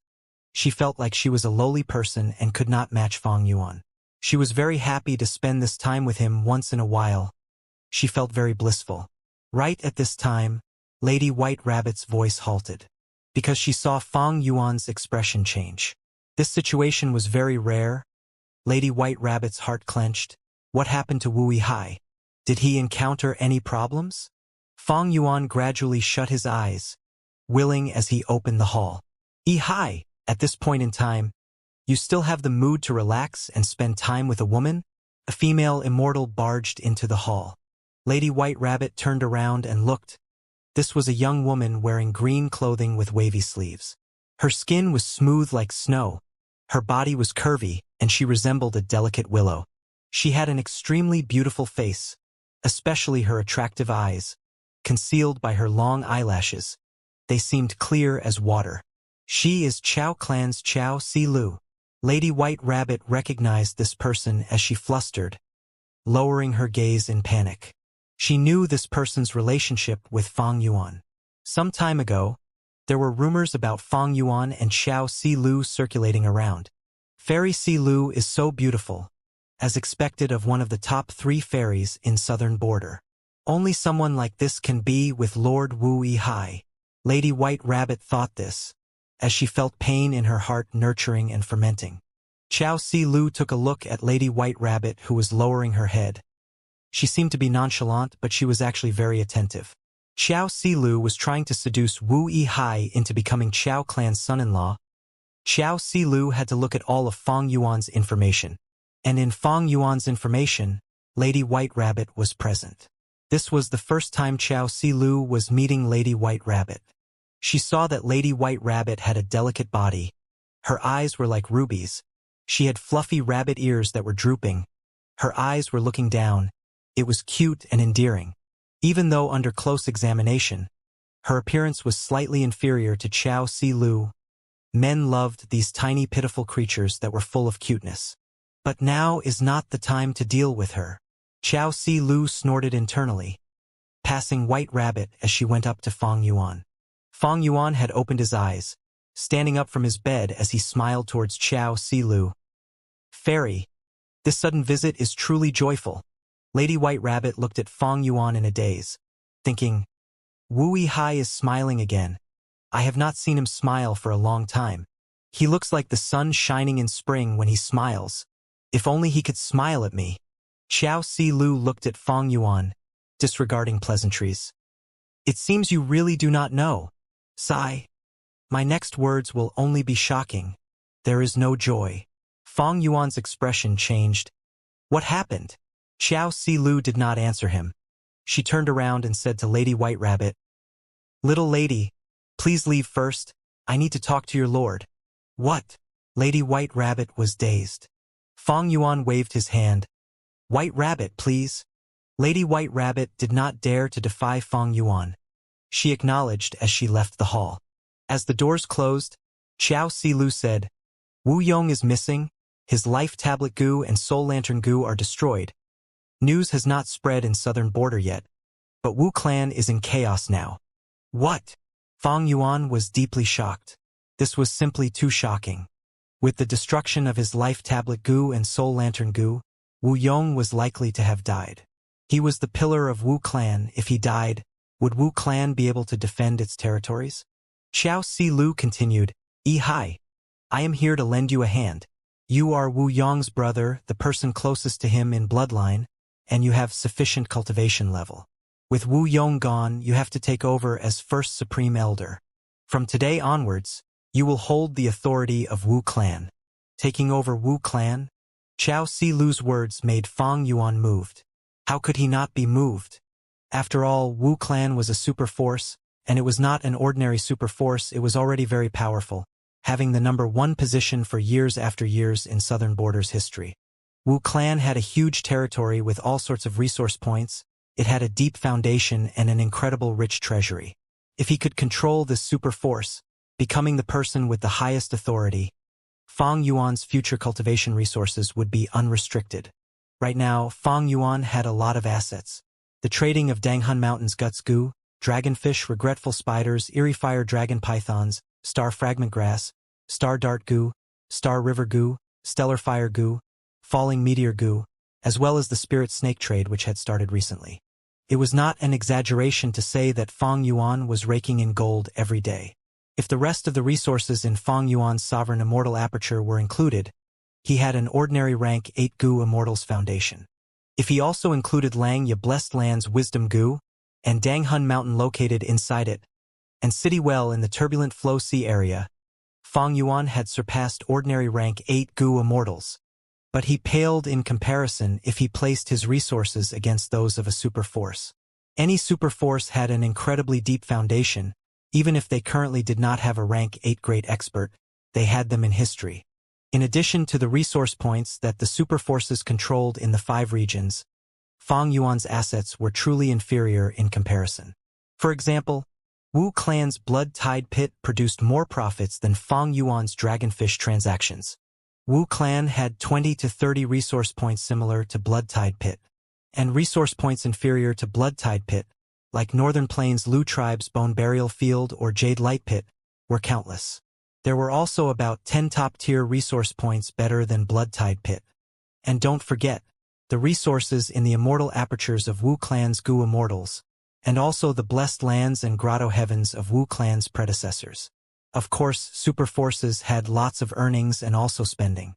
She felt like she was a lowly person and could not match Fang Yuan. She was very happy to spend this time with him once in a while. She felt very blissful. Right at this time, Lady White Rabbit's voice halted, because she saw Fang Yuan's expression change. This situation was very rare. Lady White Rabbit's heart clenched. What happened to Wu Yihai? Did he encounter any problems? Fang Yuan gradually shut his eyes, willing as he opened the hall. Yihai, at this point in time, you still have the mood to relax and spend time with a woman? A female immortal barged into the hall. Lady White Rabbit turned around and looked. This was a young woman wearing green clothing with wavy sleeves. Her skin was smooth like snow. Her body was curvy, and she resembled a delicate willow. She had an extremely beautiful face, especially her attractive eyes, concealed by her long eyelashes. They seemed clear as water. She is Chao Clan's Chao Si Lu. Lady White Rabbit recognized this person as she flustered, lowering her gaze in panic. She knew this person's relationship with Fang Yuan. Some time ago, there were rumors about Fang Yuan and Chao Si Lu circulating around. Fairy Si Lu is so beautiful, as expected of one of the top 3 fairies in Southern Border. Only someone like this can be with Lord Wu Yihai. Lady White Rabbit thought this, as she felt pain in her heart nurturing and fermenting. Chao Si Lu took a look at Lady White Rabbit, who was lowering her head. She seemed to be nonchalant, but she was actually very attentive. Chao Si Lu was trying to seduce Wu Yihai into becoming Chao Clan's son-in-law. Chao Si Lu had to look at all of Fang Yuan's information. And in Fang Yuan's information, Lady White Rabbit was present. This was the first time Chao Si Lu was meeting Lady White Rabbit. She saw that Lady White Rabbit had a delicate body. Her eyes were like rubies. She had fluffy rabbit ears that were drooping. Her eyes were looking down. It was cute and endearing. Even though under close examination, her appearance was slightly inferior to Chao Si Lu. Men loved these tiny pitiful creatures that were full of cuteness. But now is not the time to deal with her. Chao Si Lu snorted internally, passing White Rabbit as she went up to Fang Yuan. Fang Yuan had opened his eyes, standing up from his bed as he smiled towards Chao Si Lu. Fairy, this sudden visit is truly joyful. Lady White Rabbit looked at Fang Yuan in a daze, thinking, Wu Yihai is smiling again. I have not seen him smile for a long time. He looks like the sun shining in spring when he smiles. If only he could smile at me. Xiao Si Lu looked at Fang Yuan, disregarding pleasantries. It seems you really do not know. Sigh. My next words will only be shocking. There is no joy. Fang Yuan's expression changed. What happened? Xiao Si Lu did not answer him. She turned around and said to Lady White Rabbit, Little lady, please leave first. I need to talk to your lord. What? Lady White Rabbit was dazed. Fang Yuan waved his hand. White Rabbit, please. Lady White Rabbit did not dare to defy Fang Yuan. She acknowledged as she left the hall. As the doors closed, Xiao Si Lu said, Wu Yong is missing, his life tablet goo and soul lantern goo are destroyed. News has not spread in southern border yet, but Wu clan is in chaos now. What? Fang Yuan was deeply shocked. This was simply too shocking. With the destruction of his life tablet goo and soul lantern goo, Wu Yong was likely to have died. He was the pillar of Wu clan. If he died, would Wu clan be able to defend its territories? Xiao Si Lu continued, Hi. I am here to lend you a hand. You are Wu Yong's brother, the person closest to him in bloodline, and you have sufficient cultivation level. With Wu Yong gone, you have to take over as first supreme elder. From today onwards, you will hold the authority of Wu clan. Taking over Wu clan? Xiao Si Lu's words made Fang Yuan moved. How could he not be moved? After all, Wu clan was a super force, and it was not an ordinary super force, it was already very powerful, having the #1 position for years after years in Southern Border's history. Wu clan had a huge territory with all sorts of resource points, it had a deep foundation and an incredible rich treasury. If he could control this super force, becoming the person with the highest authority, Fang Yuan's future cultivation resources would be unrestricted. Right now, Fang Yuan had a lot of assets. The trading of Danghun Mountain's guts goo, dragonfish, regretful spiders, eerie fire dragon pythons, star fragment grass, star dart goo, star river goo, stellar fire goo, falling meteor goo, as well as the spirit snake trade which had started recently. It was not an exaggeration to say that Fang Yuan was raking in gold every day. If the rest of the resources in Fang Yuan's sovereign immortal aperture were included, he had an ordinary rank 8 goo immortals foundation. If he also included Lang Ya Blessed Land's wisdom goo, and Danghun Mountain located inside it, and City Well in the turbulent flow sea area, Fang Yuan had surpassed ordinary rank 8 goo immortals. But he paled in comparison if he placed his resources against those of a super force. Any super force had an incredibly deep foundation, even if they currently did not have a rank 8 great expert, they had them in history. In addition to the resource points that the super forces controlled in the 5 regions, Fang Yuan's assets were truly inferior in comparison. For example, Wu clan's Blood Tide Pit produced more profits than Fang Yuan's Dragonfish transactions. Wu clan had 20 to 30 resource points similar to Blood Tide Pit, and resource points inferior to Blood Tide Pit, like Northern Plains Lu Tribe's Bone Burial Field or Jade Light Pit, were countless. There were also about 10 top-tier resource points better than Blood Tide Pit. And don't forget, the resources in the immortal apertures of Wu clan's goo immortals, and also the blessed lands and grotto heavens of Wu clan's predecessors. Of course, super forces had lots of earnings and also spending.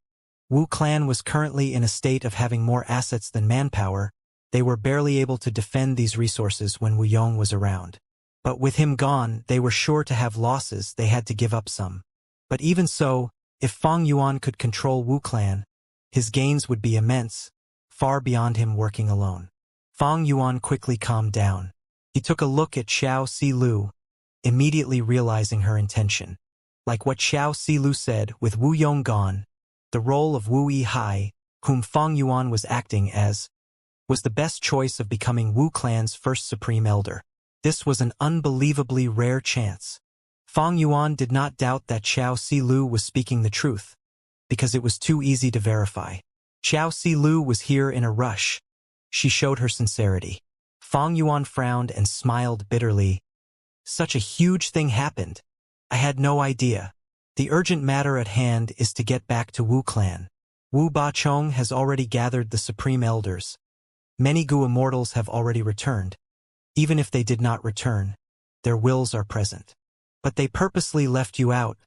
Wu clan was currently in a state of having more assets than manpower. They were barely able to defend these resources when Wu Yong was around. But with him gone, they were sure to have losses, they had to give up some. But even so, if Fang Yuan could control Wu clan, his gains would be immense, far beyond him working alone. Fang Yuan quickly calmed down. He took a look at Xiao Si Lu, immediately realizing her intention. Like what Xiao Si Lu said, with Wu Yong gone, the role of Wu Hai, whom Fang Yuan was acting as, was the best choice of becoming Wu clan's first supreme elder. This was an unbelievably rare chance. Fang Yuan did not doubt that Xiao Si Lu was speaking the truth, because it was too easy to verify. Xiao Si Lu was here in a rush. She showed her sincerity. Fang Yuan frowned and smiled bitterly. Such a huge thing happened. I had no idea. The urgent matter at hand is to get back to Wu clan. Wu Bachong has already gathered the supreme elders. Many Gu immortals have already returned. Even if they did not return, their wills are present. But they purposely left you out.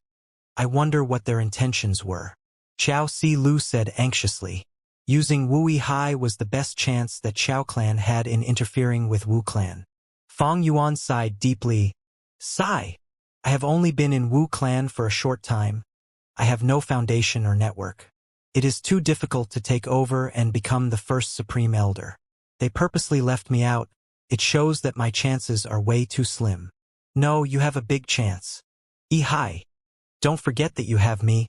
I wonder what their intentions were. Chao Si Lu said anxiously. Using Wu Hai was the best chance that Chao clan had in interfering with Wu clan. Fang Yuan sighed deeply. Sigh. I have only been in Wu clan for a short time. I have no foundation or network. It is too difficult to take over and become the first Supreme Elder. They purposely left me out. It shows that my chances are way too slim. No, you have a big chance. Hai. Don't forget that you have me.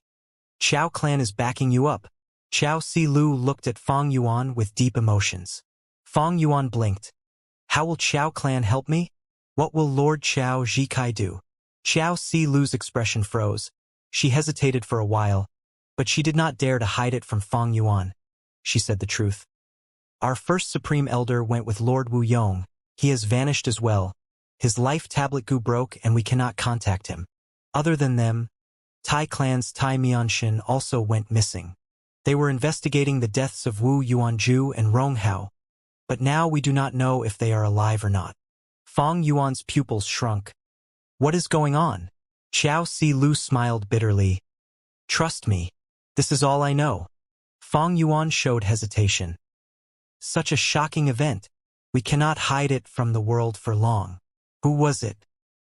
Chao clan is backing you up. Chao Si Lu looked at Fang Yuan with deep emotions. Fang Yuan blinked. How will Chao clan help me? What will Lord Chao Zhikai do? Chao Si Lu's expression froze. She hesitated for a while, but she did not dare to hide it from Fang Yuan. She said the truth. Our first Supreme Elder went with Lord Wu Yong. He has vanished as well. His life tablet goo broke and we cannot contact him. Other than them, Tai clan's Tai Mianshin also went missing. They were investigating the deaths of Wu Yuanju and Rong Hao, but now we do not know if they are alive or not. Fang Yuan's pupils shrunk. What is going on? Chao Si Lu smiled bitterly. Trust me. This is all I know. Fang Yuan showed hesitation. Such a shocking event. We cannot hide it from the world for long. Who was it?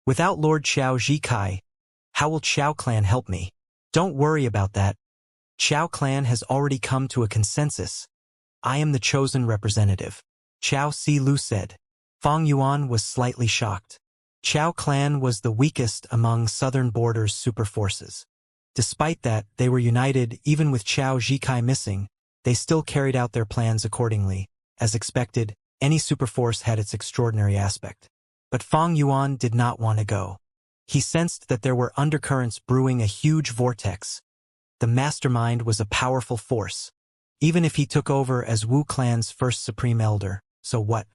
Without Lord Chao Zhikai, how will Chao clan help me? Don't worry about that. Chao clan has already come to a consensus. I am the chosen representative. Chao Si Lu said. Fang Yuan was slightly shocked. Chao clan was the weakest among southern borders super forces. Despite that, they were united. Even with Chao Zhikai missing, they still carried out their plans accordingly. As expected, any superforce had its extraordinary aspect. But Fang Yuan did not want to go. He sensed that there were undercurrents brewing a huge vortex. The mastermind was a powerful force. Even if he took over as Wu clan's first Supreme Elder, so what?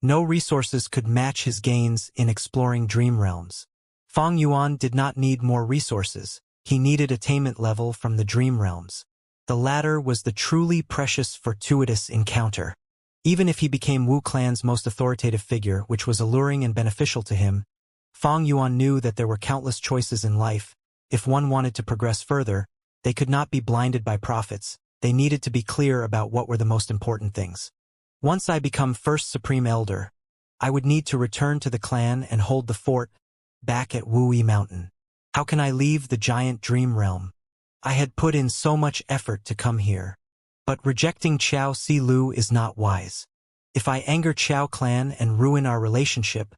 No resources could match his gains in exploring dream realms. Fang Yuan did not need more resources. He needed attainment level from the dream realms. The latter was the truly precious fortuitous encounter. Even if he became Wu clan's most authoritative figure, which was alluring and beneficial to him, Fang Yuan knew that there were countless choices in life. If one wanted to progress further, they could not be blinded by profits. They needed to be clear about what were the most important things. Once I become first Supreme Elder, I would need to return to the clan and hold the fort back at Wui Mountain. How can I leave the giant dream realm? I had put in so much effort to come here. But rejecting Chao Si Lu is not wise. If I anger Chao clan and ruin our relationship,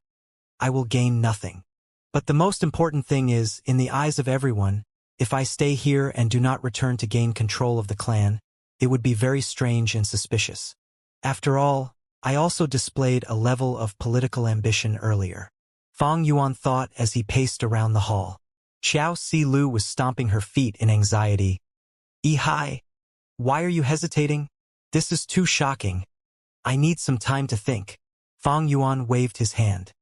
I will gain nothing. But the most important thing is, in the eyes of everyone, if I stay here and do not return to gain control of the clan, it would be very strange and suspicious. After all, I also displayed a level of political ambition earlier. Fang Yuan thought as he paced around the hall. Chao Si Lu was stomping her feet in anxiety. Hai, why are you hesitating? This is too shocking. I need some time to think. Fang Yuan waved his hand.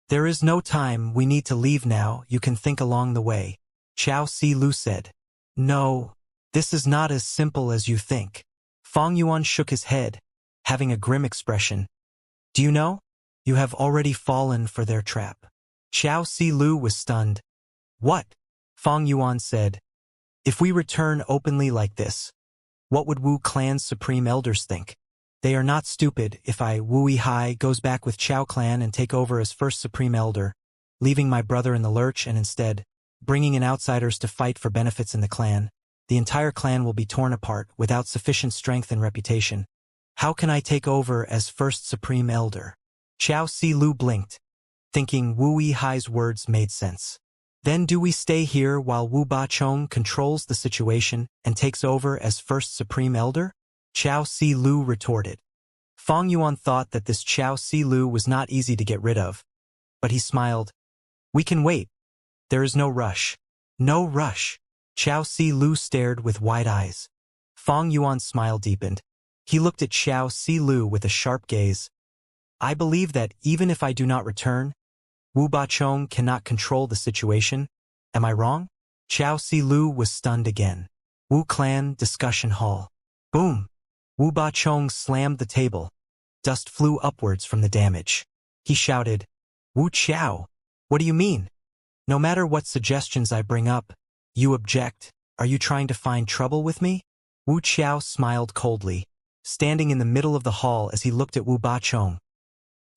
There is no time, we need to leave now, you can think along the way. Chao Si Lu said. No, this is not as simple as you think. Fang Yuan shook his head, having a grim expression. Do you know? You have already fallen for their trap. Chao Si Lu was stunned. What? Fang Yuan said. If we return openly like this, what would Wu clan's Supreme Elders think? They are not stupid. If I, Wu Hai, goes back with Chao clan and take over as first Supreme Elder, leaving my brother in the lurch and instead bringing in outsiders to fight for benefits in the clan, the entire clan will be torn apart without sufficient strength and reputation. How can I take over as first Supreme Elder? Chao Si Lu blinked, thinking Wu Hai's words made sense. Then do we stay here while Wu Bachong controls the situation and takes over as first Supreme Elder? Chao Si Lu retorted. Fang Yuan thought that this Chao Si Lu was not easy to get rid of, but he smiled. We can wait. There is no rush. No rush. Chao Si Lu stared with wide eyes. Fang Yuan's smile deepened. He looked at Chao Si Lu with a sharp gaze. I believe that even if I do not return, Wu Bachong cannot control the situation. Am I wrong? Chao Si Lu was stunned again. Wu Clan Discussion Hall. Boom! Wu Bachong slammed the table. Dust flew upwards from the damage. He shouted, Wu Chao, what do you mean? No matter what suggestions I bring up, You object? Are you trying to find trouble with me? Wu Qiao smiled coldly, standing in the middle of the hall as he looked at Wu Bachong.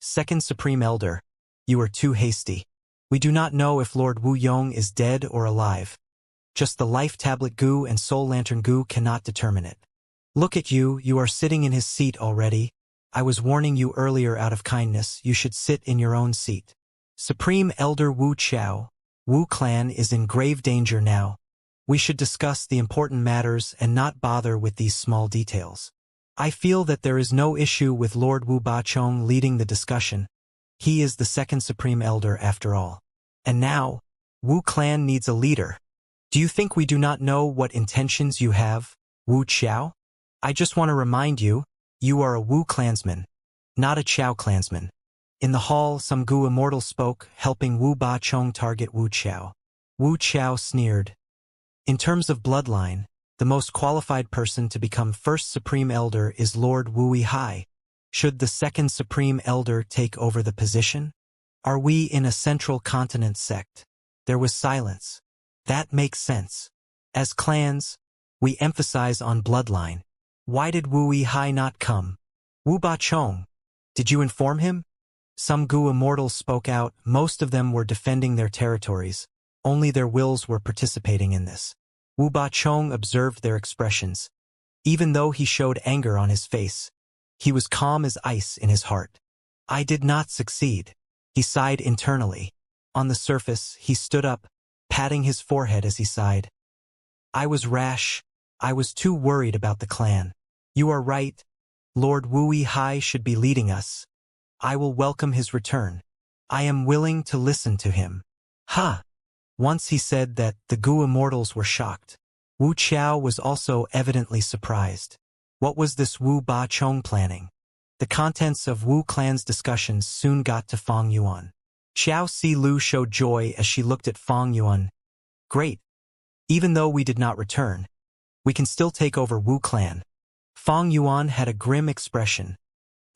Second Supreme Elder, you are too hasty. We do not know if Lord Wu Yong is dead or alive. Just the Life Tablet Gu and Soul Lantern Gu cannot determine it. Look at you, you are sitting in his seat already. I was warning you earlier out of kindness, you should sit in your own seat. Supreme Elder Wu Qiao, Wu Clan is in grave danger now. We should discuss the important matters and not bother with these small details. I feel that there is no issue with Lord Wu Bachong leading the discussion. He is the second Supreme Elder after all. And now, Wu Clan needs a leader. Do you think we do not know what intentions you have, Wu Qiao? I just want to remind you, you are a Wu clansman, not a Qiao clansman. In the hall, some Gu Immortal spoke, helping Wu Bachong target Wu Qiao. Wu Qiao sneered. In terms of bloodline, the most qualified person to become first Supreme Elder is Lord Wu Hai. Should the second Supreme Elder take over the position? Are we in a central continent sect? There was silence. That makes sense. As clans, we emphasize on bloodline. Why did Wu Hai not come? Wu Bachong, did you inform him? Some Gu Immortals spoke out, most of them were defending their territories. Only their wills were participating in this. Wu Bachong observed their expressions. Even though he showed anger on his face, he was calm as ice in his heart. I did not succeed. He sighed internally. On the surface, he stood up, patting his forehead as he sighed. I was rash. I was too worried about the clan. You are right. Lord Wu Hai should be leading us. I will welcome his return. I am willing to listen to him. Ha! Once he said that, the Gu Immortals were shocked. Wu Qiao was also evidently surprised. What was this Wu Bachong planning? The contents of Wu Clan's discussions soon got to Fang Yuan. Xiao Si Lu showed joy as she looked at Fang Yuan. Great. Even though we did not return, we can still take over Wu Clan. Fang Yuan had a grim expression.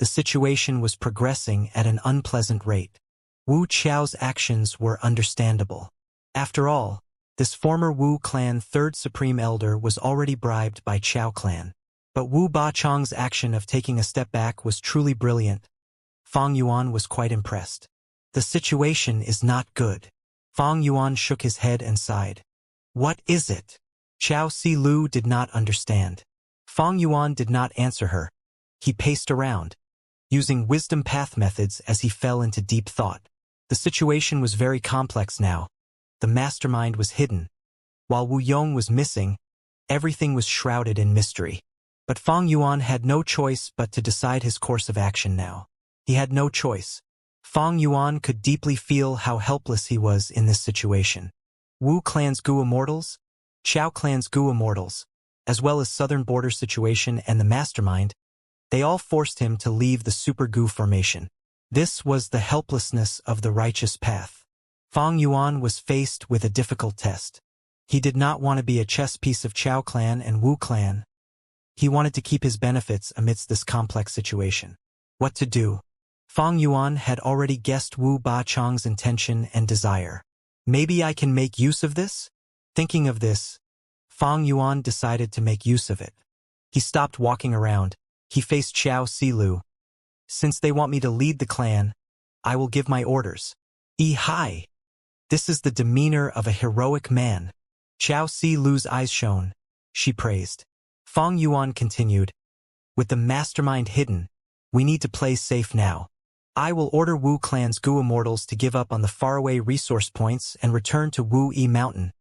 The situation was progressing at an unpleasant rate. Wu Qiao's actions were understandable. After all, this former Wu Clan third Supreme Elder was already bribed by Qiao Clan. But Wu Bachong's action of taking a step back was truly brilliant. Fang Yuan was quite impressed. The situation is not good. Fang Yuan shook his head and sighed. What is it? Xiao Si Lu did not understand. Fang Yuan did not answer her. He paced around, using wisdom path methods as he fell into deep thought. The situation was very complex now. The mastermind was hidden. While Wu Yong was missing, everything was shrouded in mystery. But Fang Yuan had no choice but to decide his course of action now. He had no choice. Fang Yuan could deeply feel how helpless he was in this situation. Wu Clan's Gu Immortals, Qiao Clan's Gu Immortals, as well as Southern Border situation and the mastermind, they all forced him to leave the Super Gu formation. This was the helplessness of the righteous path. Fang Yuan was faced with a difficult test. He did not want to be a chess piece of Qiao Clan and Wu Clan. He wanted to keep his benefits amidst this complex situation. What to do? Fang Yuan had already guessed Wu Bachong's intention and desire. Maybe I can make use of this? Thinking of this, Fang Yuan decided to make use of it. He stopped walking around. He faced Xiao Si Lu. Since they want me to lead the clan, I will give my orders. Hai! This is the demeanor of a heroic man. Xiao Si Lu's eyes shone. She praised. Fang Yuan continued. With the mastermind hidden, we need to play safe now. I will order Wu Clan's Gu Immortals to give up on the faraway resource points and return to Wu Yi Mountain.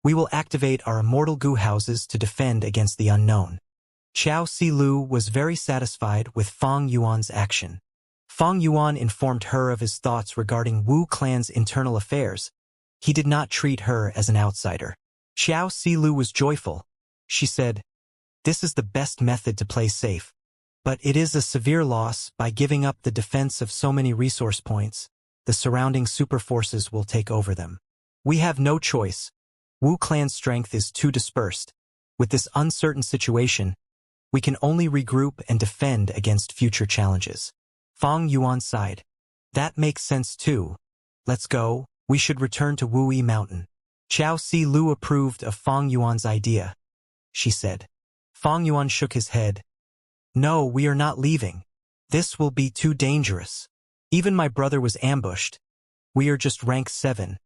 We will activate our immortal Gu houses to defend against the unknown. Xiao Si Lu was very satisfied with Fang Yuan's action. Fang Yuan informed her of his thoughts regarding Wu Clan's internal affairs. He did not treat her as an outsider. Xiao Si Lu was joyful. She said, "This is the best method to play safe. But it is a severe loss by giving up the defense of so many resource points. The surrounding super forces will take over them. We have no choice. Wu Clan's strength is too dispersed. With this uncertain situation, we can only regroup and defend against future challenges." Fang Yuan sighed. That makes sense too. Let's go. We should return to Wu Yi Mountain. Chao Si Lu approved of Fang Yuan's idea, she said. Fang Yuan shook his head. No, we are not leaving. This will be too dangerous. Even my brother was ambushed. We are just rank 7.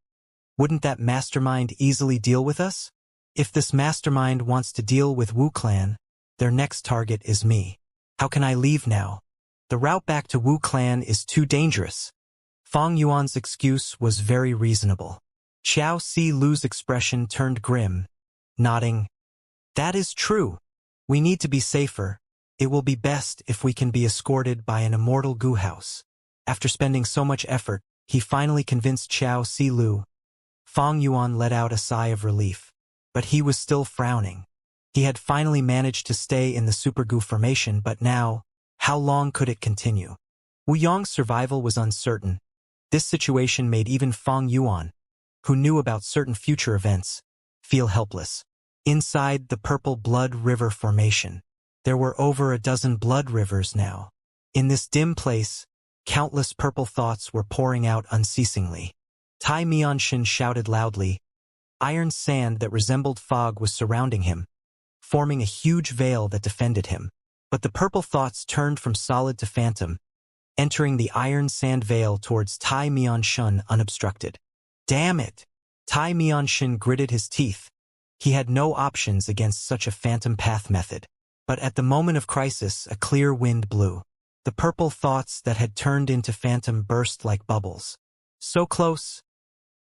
Wouldn't that mastermind easily deal with us? If this mastermind wants to deal with Wu Clan, their next target is me. How can I leave now? The route back to Wu Clan is too dangerous. Fang Yuan's excuse was very reasonable. Chao Si Lu's expression turned grim, nodding. That is true. We need to be safer. It will be best if we can be escorted by an immortal goo house. After spending so much effort, he finally convinced Chao Si Lu. Fang Yuan let out a sigh of relief, but he was still frowning. He had finally managed to stay in the super goo formation, but now, how long could it continue? Wu Yong's survival was uncertain. This situation made even Fang Yuan, who knew about certain future events, feel helpless. Inside the Purple Blood River formation, there were over a dozen blood rivers now. In this dim place, countless purple thoughts were pouring out unceasingly. Tai Mianshin shouted loudly. Iron sand that resembled fog was surrounding him, forming a huge veil that defended him. But the purple thoughts turned from solid to phantom, entering the iron sand veil towards Tai Mianshin unobstructed. Damn it! Tai Mianshin gritted his teeth. He had no options against such a phantom path method. But at the moment of crisis, a clear wind blew. The purple thoughts that had turned into phantom burst like bubbles. So close!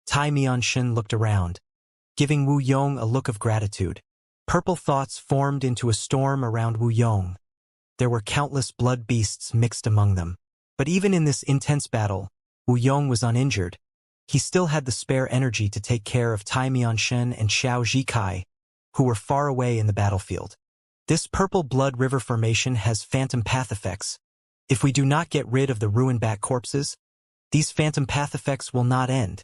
Tai Mianshin looked around, giving Wu Yong a look of gratitude. Purple thoughts formed into a storm around Wu Yong. There were countless blood beasts mixed among them. But even in this intense battle, Wu Yong was uninjured. He still had the spare energy to take care of Tai Mianshin and Xiao Zhikai, who were far away in the battlefield. This Purple Blood River formation has phantom path effects. If we do not get rid of the ruined bat corpses, these phantom path effects will not end.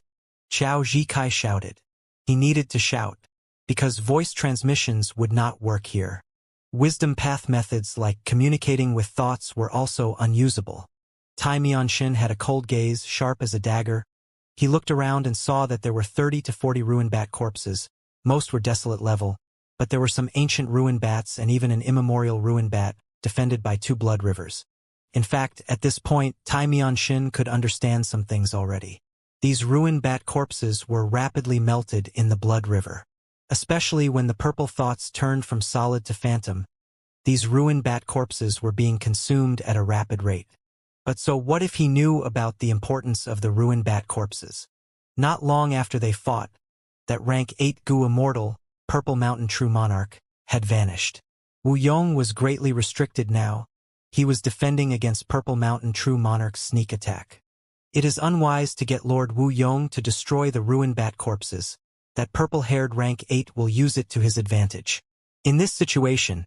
Xiao Zhikai shouted. He needed to shout, because voice transmissions would not work here. Wisdom path methods like communicating with thoughts were also unusable. Tai Mianshin had a cold gaze, sharp as a dagger. He looked around and saw that there were 30 to 40 ruined bat corpses. Most were desolate level, but there were some ancient ruined bats and even an immemorial ruined bat, defended by 2 blood rivers. In fact, at this point, Tai Mianshin could understand some things already. These ruined bat corpses were rapidly melted in the blood river. Especially when the purple thoughts turned from solid to phantom, these ruined bat corpses were being consumed at a rapid rate. But so what if he knew about the importance of the ruined bat corpses? Not long after they fought, that rank 8 Gu Immortal, Purple Mountain True Monarch, had vanished. Wu Yong was greatly restricted now. He was defending against Purple Mountain True Monarch's sneak attack. It is unwise to get Lord Wu Yong to destroy the ruined bat corpses. That purple-haired rank 8 will use it to his advantage. In this situation,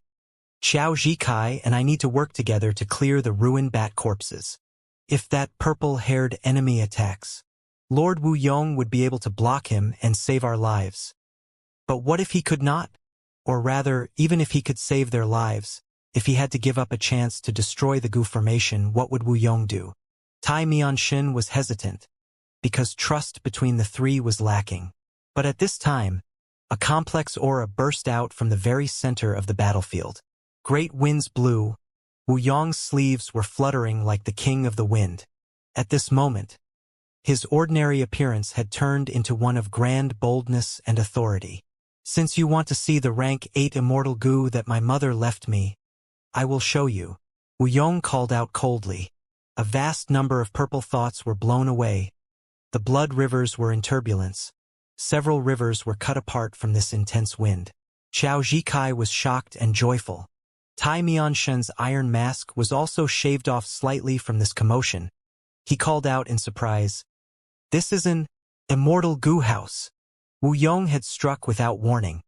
Xiao Zhikai and I need to work together to clear the ruined bat corpses. If that purple-haired enemy attacks, Lord Wu Yong would be able to block him and save our lives. But what if he could not? Or rather, even if he could save their lives, if he had to give up a chance to destroy the Gu formation, what would Wu Yong do? Tai Mianshin was hesitant, because trust between the three was lacking. But at this time, a complex aura burst out from the very center of the battlefield. Great winds blew. Wu Yong's sleeves were fluttering like the king of the wind. At this moment, his ordinary appearance had turned into one of grand boldness and authority. Since you want to see the rank 8 immortal Gu that my mother left me, I will show you. Wu Yong called out coldly. A vast number of purple thoughts were blown away. The blood rivers were in turbulence. Several rivers were cut apart from this intense wind. Xiao Zhikai was shocked and joyful. Tai Mianshin's iron mask was also shaved off slightly from this commotion. He called out in surprise, "This is an immortal Gu house." Wu Yong had struck without warning,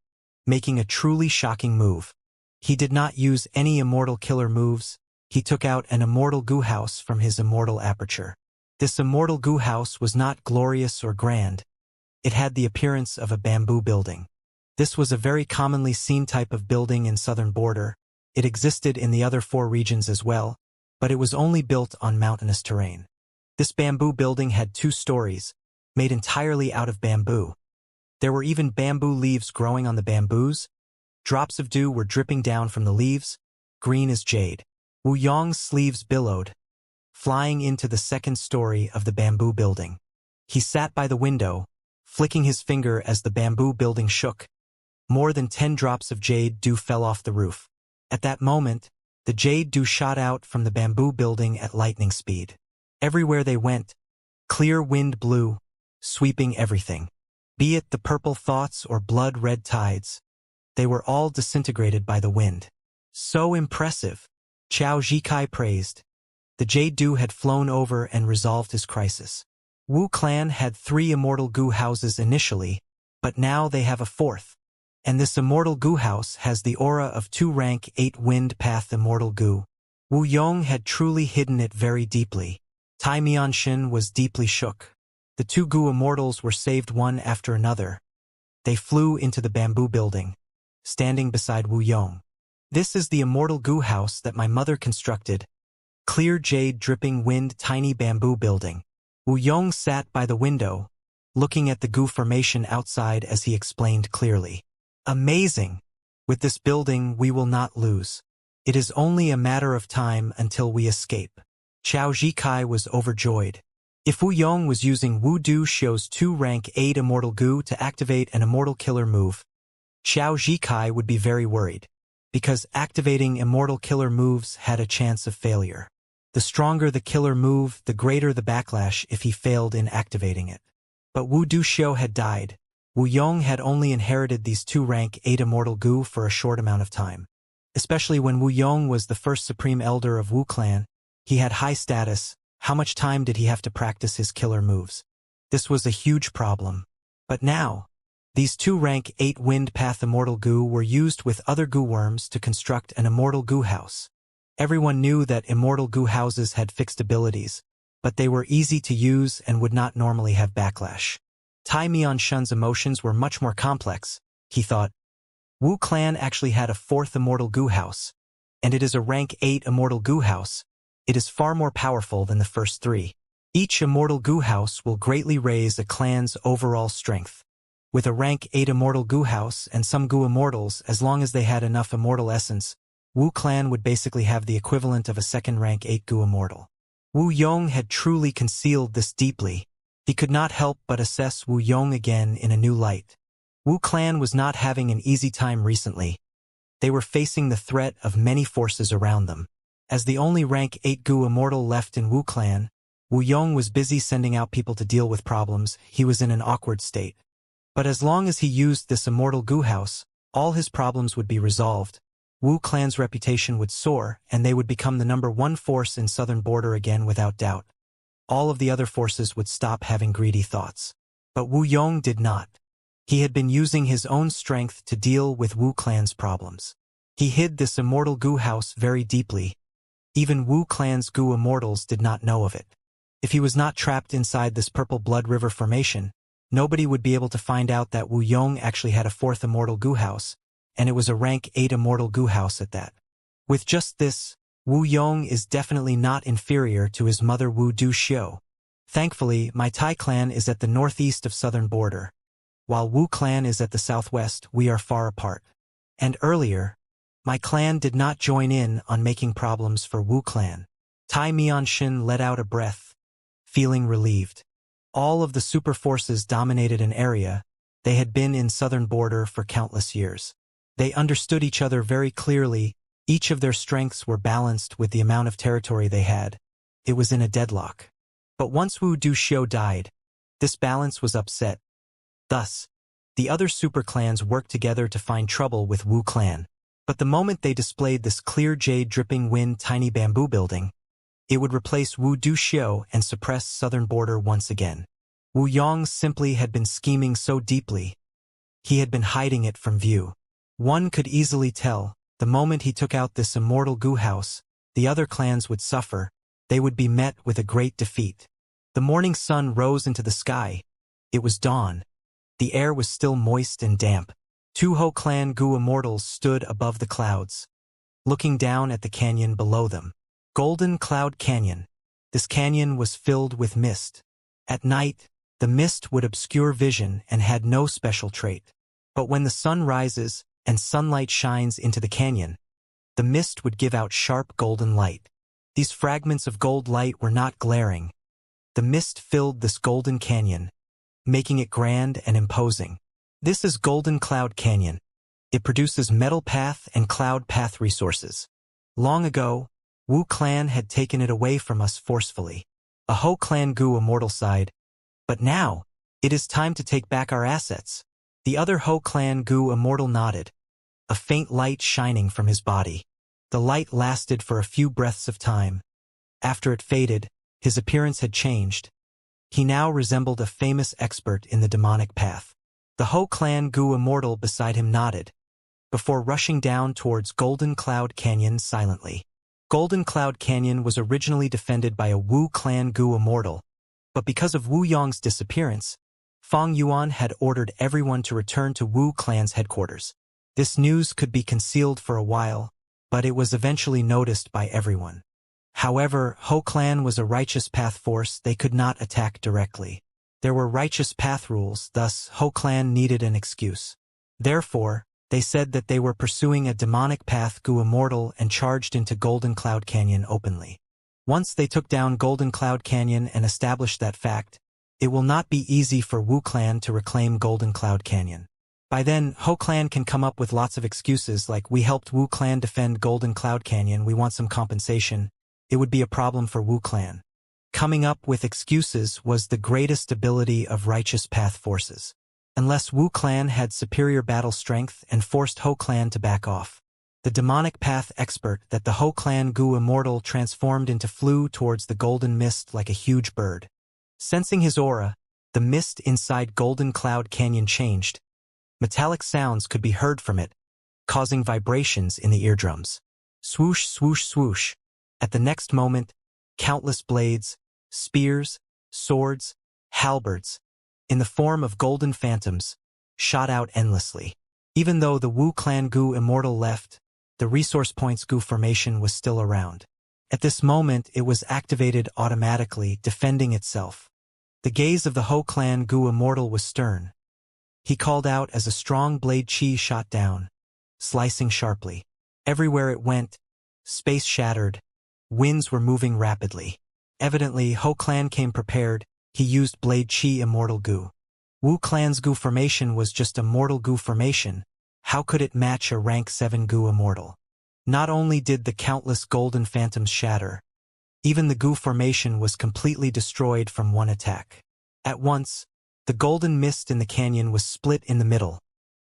making a truly shocking move. He did not use any immortal killer moves. He took out an immortal Gu house from his immortal aperture. This immortal Gu house was not glorious or grand. It had the appearance of a bamboo building. This was a very commonly seen type of building in southern border. It existed in the other 4 regions as well, but it was only built on mountainous terrain. This bamboo building had 2 stories, made entirely out of bamboo. There were even bamboo leaves growing on the bamboos. Drops of dew were dripping down from the leaves, green as jade. Wu Yong's sleeves billowed, flying into the second story of the bamboo building. He sat by the window, flicking his finger as the bamboo building shook. More than 10 drops of jade dew fell off the roof. At that moment, the jade dew shot out from the bamboo building at lightning speed. Everywhere they went, clear wind blew, sweeping everything. Be it the purple thoughts or blood-red tides, they were all disintegrated by the wind. So impressive, Qiao Zhikai praised. The jade dew had flown over and resolved his crisis. Wu clan had 3 immortal goo houses initially, but now they have a 4th. And this immortal goo house has the aura of 2 rank 8 wind path immortal goo. Wu Yong had truly hidden it very deeply. Tai Mianshin was deeply shook. The 2 goo immortals were saved one after another. They flew into the bamboo building, standing beside Wu Yong. This is the immortal goo house that my mother constructed. Clear jade dripping wind tiny bamboo building. Wu Yong sat by the window, looking at the goo formation outside as he explained clearly. Amazing! With this building we will not lose. It is only a matter of time until we escape. Qiao Zhikai was overjoyed. If Wu Yong was using Wu Du Xiu's 2 rank 8 immortal goo to activate an immortal killer move, Qiao Zhikai would be very worried, because activating immortal killer moves had a chance of failure. The stronger the killer move, the greater the backlash if he failed in activating it. But Wu Du Xiu had died. Wu Yong had only inherited these 2 rank 8 immortal goo for a short amount of time. Especially when Wu Yong was the first supreme elder of Wu clan, he had high status. How much time did he have to practice his killer moves? This was a huge problem. But now, these 2 rank 8 wind path immortal goo were used with other goo worms to construct an immortal goo house. Everyone knew that immortal goo houses had fixed abilities, but they were easy to use and would not normally have backlash. Tai Mianshin's emotions were much more complex. He thought, Wu clan actually had a 4th immortal goo house, and it is a rank 8 immortal goo house. It is far more powerful than the first 3. Each immortal goo house will greatly raise a clan's overall strength. With a rank 8 immortal goo house and some goo immortals, as long as they had enough immortal essence, Wu clan would basically have the equivalent of a 2nd rank 8 goo immortal. Wu Yong had truly concealed this deeply. He could not help but assess Wu Yong again in a new light. Wu clan was not having an easy time recently. They were facing the threat of many forces around them. As the only rank 8 goo immortal left in Wu clan, Wu Yong was busy sending out people to deal with problems. He was in an awkward state. But as long as he used this immortal goo house, all his problems would be resolved. Wu clan's reputation would soar, and they would become the #1 force in southern border again without doubt. All of the other forces would stop having greedy thoughts. But Wu Yong did not. He had been using his own strength to deal with Wu clan's problems. He hid this immortal goo house very deeply. Even Wu clan's goo immortals did not know of it. If he was not trapped inside this purple blood river formation, nobody would be able to find out that Wu Yong actually had a 4th immortal goo house, and it was a rank 8 immortal goo house at that. With just this, Wu Yong is definitely not inferior to his mother Wu Du Xiu. Thankfully, my Tai clan is at the northeast of southern border. While Wu clan is at the southwest, we are far apart. And earlier, my clan did not join in on making problems for Wu clan. Tai Mianshin let out a breath, feeling relieved. All of the super forces dominated an area. They had been in southern border for countless years. They understood each other very clearly. Each of their strengths were balanced with the amount of territory they had. It was in a deadlock. But once Wu Du Xiu died, this balance was upset. Thus, the other super clans worked together to find trouble with Wu clan. But the moment they displayed this clear jade dripping wind tiny bamboo building, it would replace Wu Du Xiu and suppress southern border once again. Wu Yong simply had been scheming so deeply. He had been hiding it from view. One could easily tell, the moment he took out this immortal goo house, the other clans would suffer. They would be met with a great defeat. The morning sun rose into the sky. It was dawn. The air was still moist and damp. 2 Ho clan goo immortals stood above the clouds, looking down at the canyon below them. Golden Cloud Canyon. This canyon was filled with mist. At night, The mist would obscure vision and had no special trait. But when the sun rises and sunlight shines into the canyon, the mist would give out sharp golden light. These fragments of gold light were not glaring. The mist filled this golden canyon, making it grand and imposing. This is Golden Cloud Canyon. It produces metal path and cloud path resources. Long ago, Wu Clan had taken it away from us forcefully. A Ho Clan Gu Immortal sighed. But now, it is time to take back our assets. The other Ho Clan Gu Immortal nodded, a faint light shining from his body. The light lasted for a few breaths of time. After it faded, his appearance had changed. He now resembled a famous expert in the demonic path. The Ho Clan Gu Immortal beside him nodded, before rushing down towards Golden Cloud Canyon silently. Golden Cloud Canyon was originally defended by a Wu Clan Gu Immortal, but because of Wu Yong's disappearance, Fang Yuan had ordered everyone to return to Wu Clan's headquarters. This news could be concealed for a while, but it was eventually noticed by everyone. However, Ho Clan was a righteous path force. They could not attack directly. There were righteous path rules, thus Ho Clan needed an excuse. Therefore, they said that they were pursuing a demonic path Gu Immortal and charged into Golden Cloud Canyon openly. Once they took down Golden Cloud Canyon and established that fact, it will not be easy for Wu Clan to reclaim Golden Cloud Canyon. By then, Ho Clan can come up with lots of excuses like, we helped Wu Clan defend Golden Cloud Canyon, we want some compensation. It would be a problem for Wu Clan. Coming up with excuses was the greatest ability of righteous path forces. Unless Wu Clan had superior battle strength and forced Ho Clan to back off. The demonic path expert that the Ho Clan Gu Immortal transformed into flew towards the golden mist like a huge bird. Sensing his aura, the mist inside Golden Cloud Canyon changed. Metallic sounds could be heard from it, causing vibrations in the eardrums. Swoosh, swoosh, swoosh. At the next moment, countless blades, spears, swords, halberds, in the form of golden phantoms, shot out endlessly. Even though the Wu Clan Gu Immortal left, the resource points Gu formation was still around. At this moment, it was activated automatically, defending itself. The gaze of the Ho Clan Gu Immortal was stern. He called out as a strong blade chi shot down, slicing sharply. Everywhere it went, space shattered, winds were moving rapidly. Evidently, Ho Clan came prepared. He used blade chi Immortal Gu. Wu Clan's Gu formation was just a mortal Gu formation. How could it match a rank 7 Gu Immortal? Not only did the countless golden phantoms shatter, even the Gu formation was completely destroyed from one attack. At once, the golden mist in the canyon was split in the middle.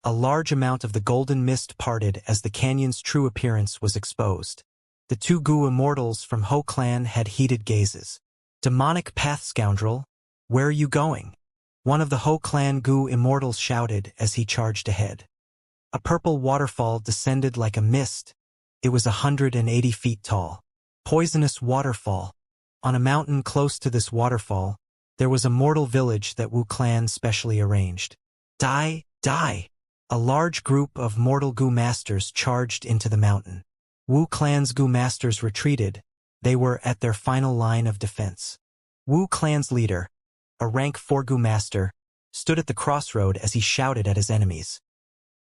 A large amount of the golden mist parted as the canyon's true appearance was exposed. The two Gu Immortals from Ho Clan had heated gazes. Demonic path scoundrel, where are you going? One of the Ho Clan Gu Immortals shouted as he charged ahead. A purple waterfall descended like a mist. It was 180 feet tall. Poisonous waterfall. On a mountain close to this waterfall, there was a mortal village that Wu Clan specially arranged. Die, die! A large group of mortal Gu masters charged into the mountain. Wu Clan's Gu masters retreated. They were at their final line of defense. Wu Clan's leader, a rank 4 Gu master, stood at the crossroad as he shouted at his enemies.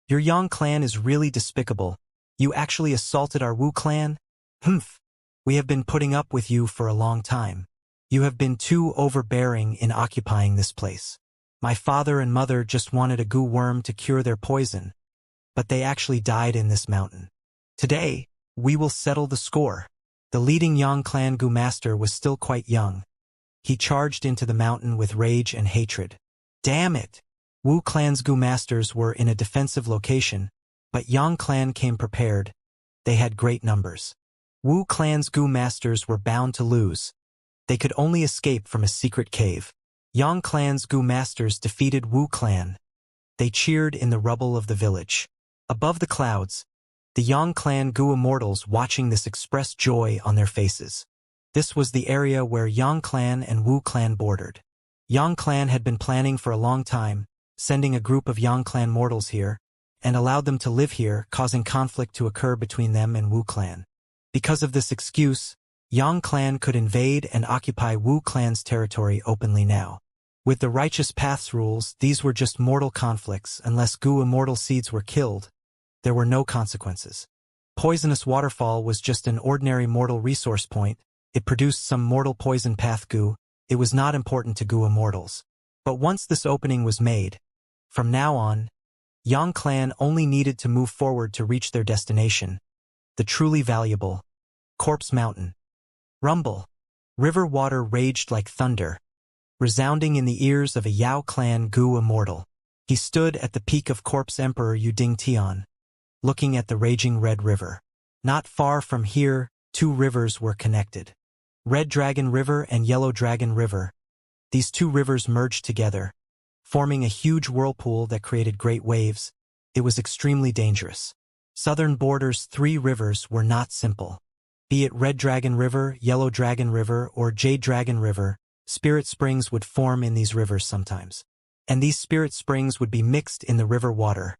Your Yang clan is really despicable. You actually assaulted our Wu Clan? Humph! We have been putting up with you for a long time. You have been too overbearing in occupying this place. My father and mother just wanted a Gu worm to cure their poison, but they actually died in this mountain. Today, we will settle the score. The leading Yang clan Gu master was still quite young. He charged into the mountain with rage and hatred. Damn it! Wu Clan's Gu masters were in a defensive location, but Yang clan came prepared. They had great numbers. Wu Clan's Gu masters were bound to lose. They could only escape from a secret cave. Yang clan's Gu masters defeated Wu Clan. They cheered in the rubble of the village. Above the clouds, the Yang clan Gu immortals watching this expressed joy on their faces. This was the area where Yang clan and Wu Clan bordered. Yang clan had been planning for a long time, sending a group of Yang clan mortals here, and allowed them to live here, causing conflict to occur between them and Wu Clan. Because of this excuse, Yang clan could invade and occupy Wu Clan's territory openly now. With the righteous paths rules, these were just mortal conflicts. Unless Gu immortal seeds were killed, there were no consequences. Poisonous Waterfall was just an ordinary mortal resource point. It produced some mortal poison path Gu. It was not important to Gu immortals. But once this opening was made, from now on, Yang clan only needed to move forward to reach their destination, the truly valuable Corpse Mountain. Rumble. River water raged like thunder, resounding in the ears of a Yao clan Gu immortal. He stood at the peak of Corpse Emperor Yuding Tian, looking at the raging Red River. Not far from here, two rivers were connected. Red Dragon River and Yellow Dragon River. These two rivers merged together, forming a huge whirlpool that created great waves. It was extremely dangerous. Southern border's three rivers were not simple. Be it Red Dragon River, Yellow Dragon River, or Jade Dragon River, spirit springs would form in these rivers sometimes. And these spirit springs would be mixed in the river water.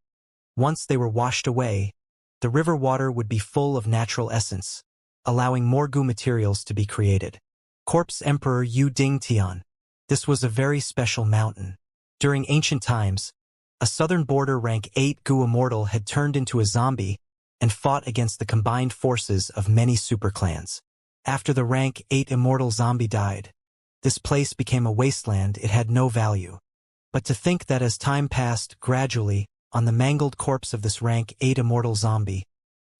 Once they were washed away, the river water would be full of natural essence, allowing more Gu materials to be created. Corpse Emperor Yu Ding Tian. This was a very special mountain. During ancient times, a southern border rank 8 Gu immortal had turned into a zombie and fought against the combined forces of many superclans. After the rank 8 immortal zombie died, this place became a wasteland. It had no value. But to think that as time passed, gradually, on the mangled corpse of this rank 8 immortal zombie,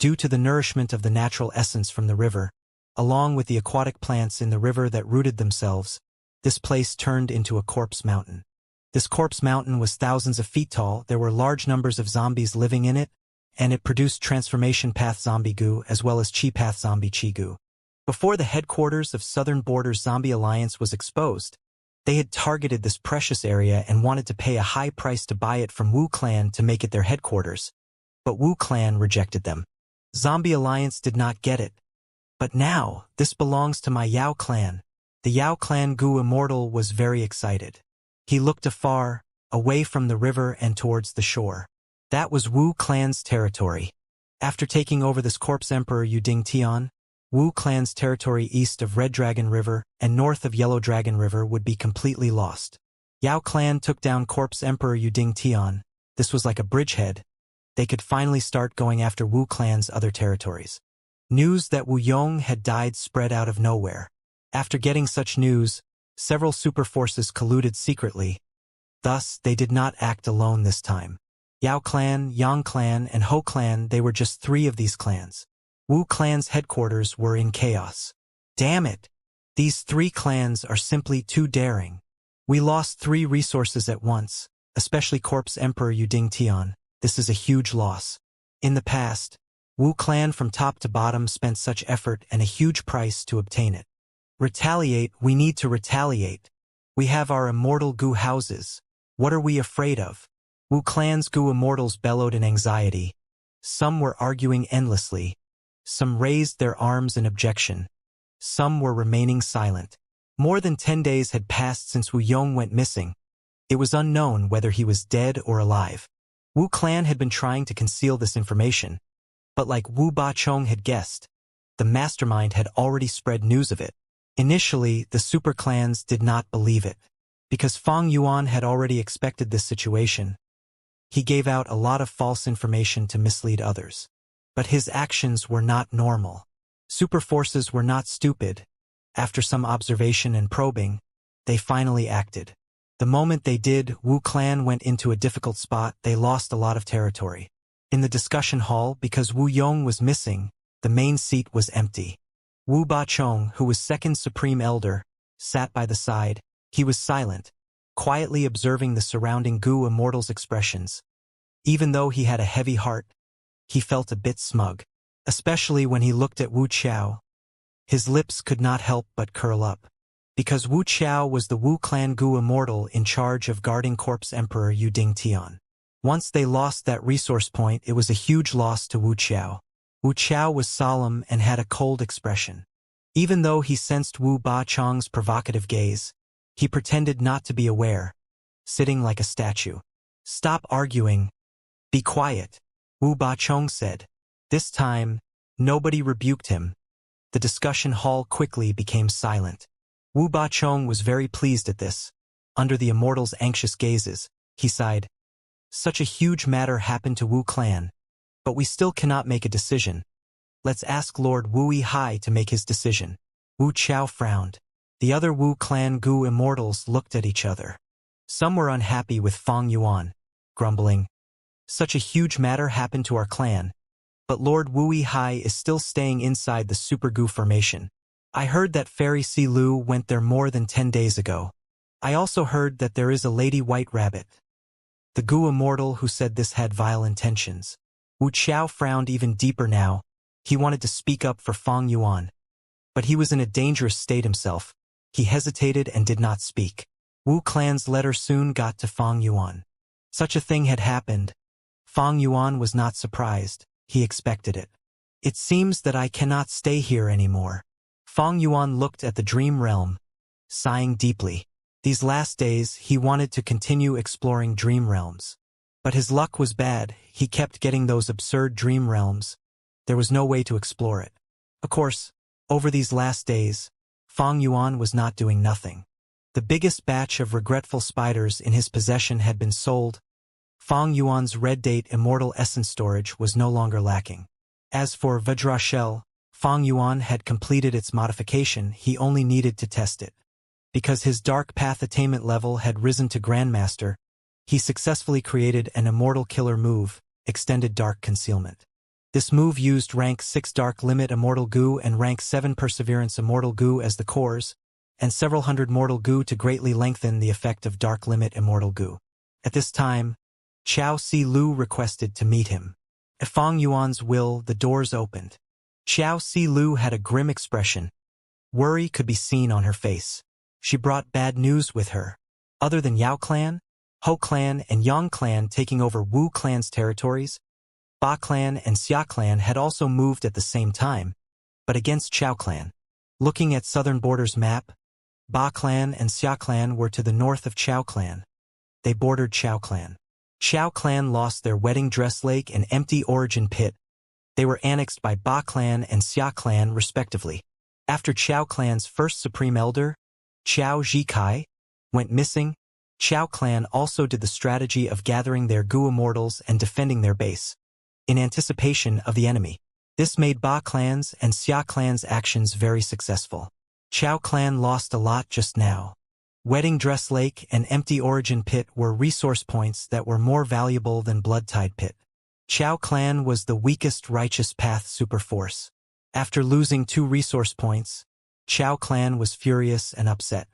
due to the nourishment of the natural essence from the river, along with the aquatic plants in the river that rooted themselves, this place turned into a corpse mountain. This corpse mountain was thousands of feet tall. There were large numbers of zombies living in it, and it produced transformation path zombie Gu as well as chi path zombie chi Gu. Before the headquarters of Southern Border's Zombie Alliance was exposed, they had targeted this precious area and wanted to pay a high price to buy it from Wu Clan to make it their headquarters. But Wu Clan rejected them. Zombie Alliance did not get it. But now, this belongs to my Yao Clan. The Yao Clan Gu Immortal was very excited. He looked afar, away from the river and towards the shore. That was Wu Clan's territory. After taking over this Corpse Emperor Yuding Tian, Wu Clan's territory east of Red Dragon River and north of Yellow Dragon River would be completely lost. Yao Clan took down Corpse Emperor Yuding Tian. This was like a bridgehead. They could finally start going after Wu Clan's other territories. News that Wu Yong had died spread out of nowhere. After getting such news, several super forces colluded secretly. Thus, they did not act alone this time. Yao Clan, Yang Clan, and Ho Clan, they were just 3 of these clans. Wu Clan's headquarters were in chaos. Damn it! These 3 clans are simply too daring. We lost 3 resources at once, especially Corpse Emperor Yuding Tian. This is a huge loss. In the past, Wu Clan from top to bottom spent such effort and a huge price to obtain it. Retaliate, we need to retaliate. We have our immortal Gu houses. What are we afraid of? Wu Clan's Gu immortals bellowed in anxiety. Some were arguing endlessly. Some raised their arms in objection. Some were remaining silent. More than 10 days had passed since Wu Yong went missing. It was unknown whether he was dead or alive. Wu Clan had been trying to conceal this information, but like Wu Ba Chong had guessed, the mastermind had already spread news of it. Initially, the super clans did not believe it, because Fang Yuan had already expected this situation. He gave out a lot of false information to mislead others. But his actions were not normal. Super forces were not stupid. After some observation and probing, they finally acted. The moment they did, Wu Clan went into a difficult spot. They lost a lot of territory. In the discussion hall, because Wu Yong was missing, the main seat was empty. Wu Ba Chong, who was second supreme elder, sat by the side. He was silent, quietly observing the surrounding Gu immortals' expressions. Even though he had a heavy heart, he felt a bit smug, especially when he looked at Wu Qiao. His lips could not help but curl up, because Wu Qiao was the Wu Clan Gu immortal in charge of guarding Corpse Emperor Yuding Tian. Once they lost that resource point, it was a huge loss to Wu Qiao. Wu Qiao was solemn and had a cold expression. Even though he sensed Wu Ba Chong's provocative gaze, he pretended not to be aware, sitting like a statue. "Stop arguing. Be quiet," Wu Ba Chong said. This time, nobody rebuked him. The discussion hall quickly became silent. Wu Ba Chong was very pleased at this. under the Immortal's anxious gazes, he sighed. Such a huge matter happened to Wu clan, but we still cannot make a decision. Let's ask Lord Wu Hai to make his decision. Wu Chao frowned. The other Wu clan Gu immortals looked at each other. Some were unhappy with Fang Yuan, grumbling. Such a huge matter happened to our clan, but Lord Wu Hai is still staying inside the Super Gu formation. I heard that Fairy Si Lu went there more than 10 days ago. I also heard that there is a Lady White Rabbit. The Gu immortal who said this had vile intentions. Wu Chao frowned even deeper now. He wanted to speak up for Fang Yuan, but he was in a dangerous state himself. He hesitated and did not speak. Wu clan's letter soon got to Fang Yuan. Such a thing had happened. Fang Yuan was not surprised. He expected it. It seems that I cannot stay here anymore. Fang Yuan looked at the dream realm, sighing deeply. These last days he wanted to continue exploring dream realms. But his luck was bad. He kept getting those absurd dream realms. There was no way to explore it. Of course, over these last days, Fang Yuan was not doing nothing. The biggest batch of regretful spiders in his possession had been sold. Fang Yuan's red date immortal essence storage was no longer lacking. As for Vajra Shell, Fang Yuan had completed its modification. He only needed to test it. Because his dark path attainment level had risen to Grandmaster, he successfully created an immortal killer move, Extended Dark Concealment. This move used rank 6 Dark Limit Immortal Goo and rank 7 Perseverance Immortal Goo as the cores, and several hundred Mortal Goo to greatly lengthen the effect of Dark Limit Immortal Goo. At this time, Chao Si Lu requested to meet him. At Fang Yuan's will, the doors opened. Chao Si Lu had a grim expression. Worry could be seen on her face. She brought bad news with her. Other than Yao clan, Ho clan, and Yang clan taking over Wu clan's territories, Ba clan and Xia clan had also moved at the same time, but against Chao clan. Looking at southern borders map, Ba clan and Xia clan were to the north of Chao clan. They bordered Chao clan. Chao clan lost their wedding dress lake and empty origin pit. They were annexed by Ba clan and Xia clan respectively. After Chao clan's first supreme elder, Chao Zhikai, went missing, Chao clan also did the strategy of gathering their Gu immortals and defending their base, in anticipation of the enemy. This made Ba clan's and Xia clan's actions very successful. Chao clan lost a lot just now. Wedding dress lake and empty origin pit were resource points that were more valuable than blood tide pit. Chao clan was the weakest righteous path superforce. After losing 2 resource points, Chao clan was furious and upset.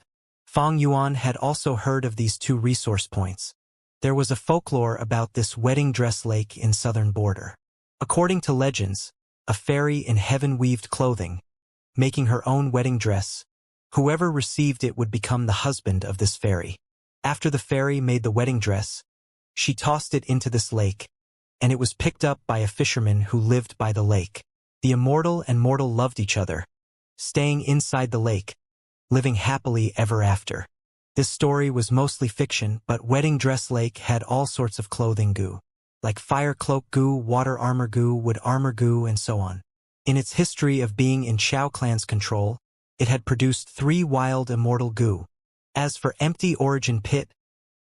Fang Yuan had also heard of these 2 resource points. There was a folklore about this wedding dress lake in southern border. According to legends, a fairy in heaven-weaved clothing, making her own wedding dress, whoever received it would become the husband of this fairy. After the fairy made the wedding dress, she tossed it into this lake, and it was picked up by a fisherman who lived by the lake. The immortal and mortal loved each other, staying inside the lake, living happily ever after. This story was mostly fiction, but Wedding Dress Lake had all sorts of clothing goo, like fire cloak goo, water armor goo, wood armor goo, and so on. In its history of being in Chao clan's control, it had produced 3 wild immortal goo. As for Empty Origin Pit,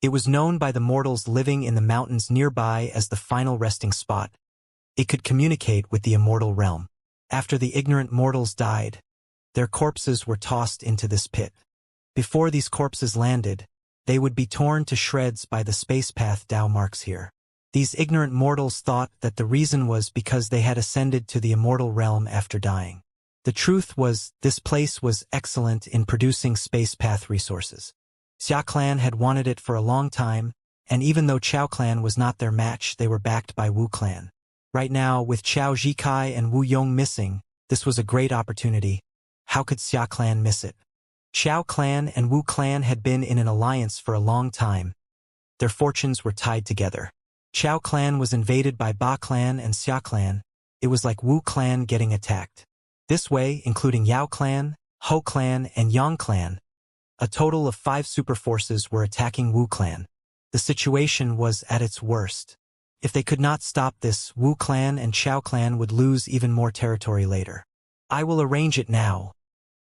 it was known by the mortals living in the mountains nearby as the final resting spot. It could communicate with the immortal realm. After the ignorant mortals died, their corpses were tossed into this pit. Before these corpses landed, they would be torn to shreds by the space path Tao marks here. These ignorant mortals thought that the reason was because they had ascended to the immortal realm after dying. The truth was, this place was excellent in producing space path resources. Xia clan had wanted it for a long time, and even though Chao clan was not their match, they were backed by Wu clan. Right now, with Chao Zhikai and Wu Yong missing, this was a great opportunity. How could Xia clan miss it? Chao clan and Wu clan had been in an alliance for a long time. Their fortunes were tied together. Chao clan was invaded by Ba clan and Xia clan. It was like Wu clan getting attacked. This way, including Yao clan, Ho clan, and Yang clan, a total of 5 superforces were attacking Wu clan. The situation was at its worst. If they could not stop this, Wu clan and Chao clan would lose even more territory later. I will arrange it now.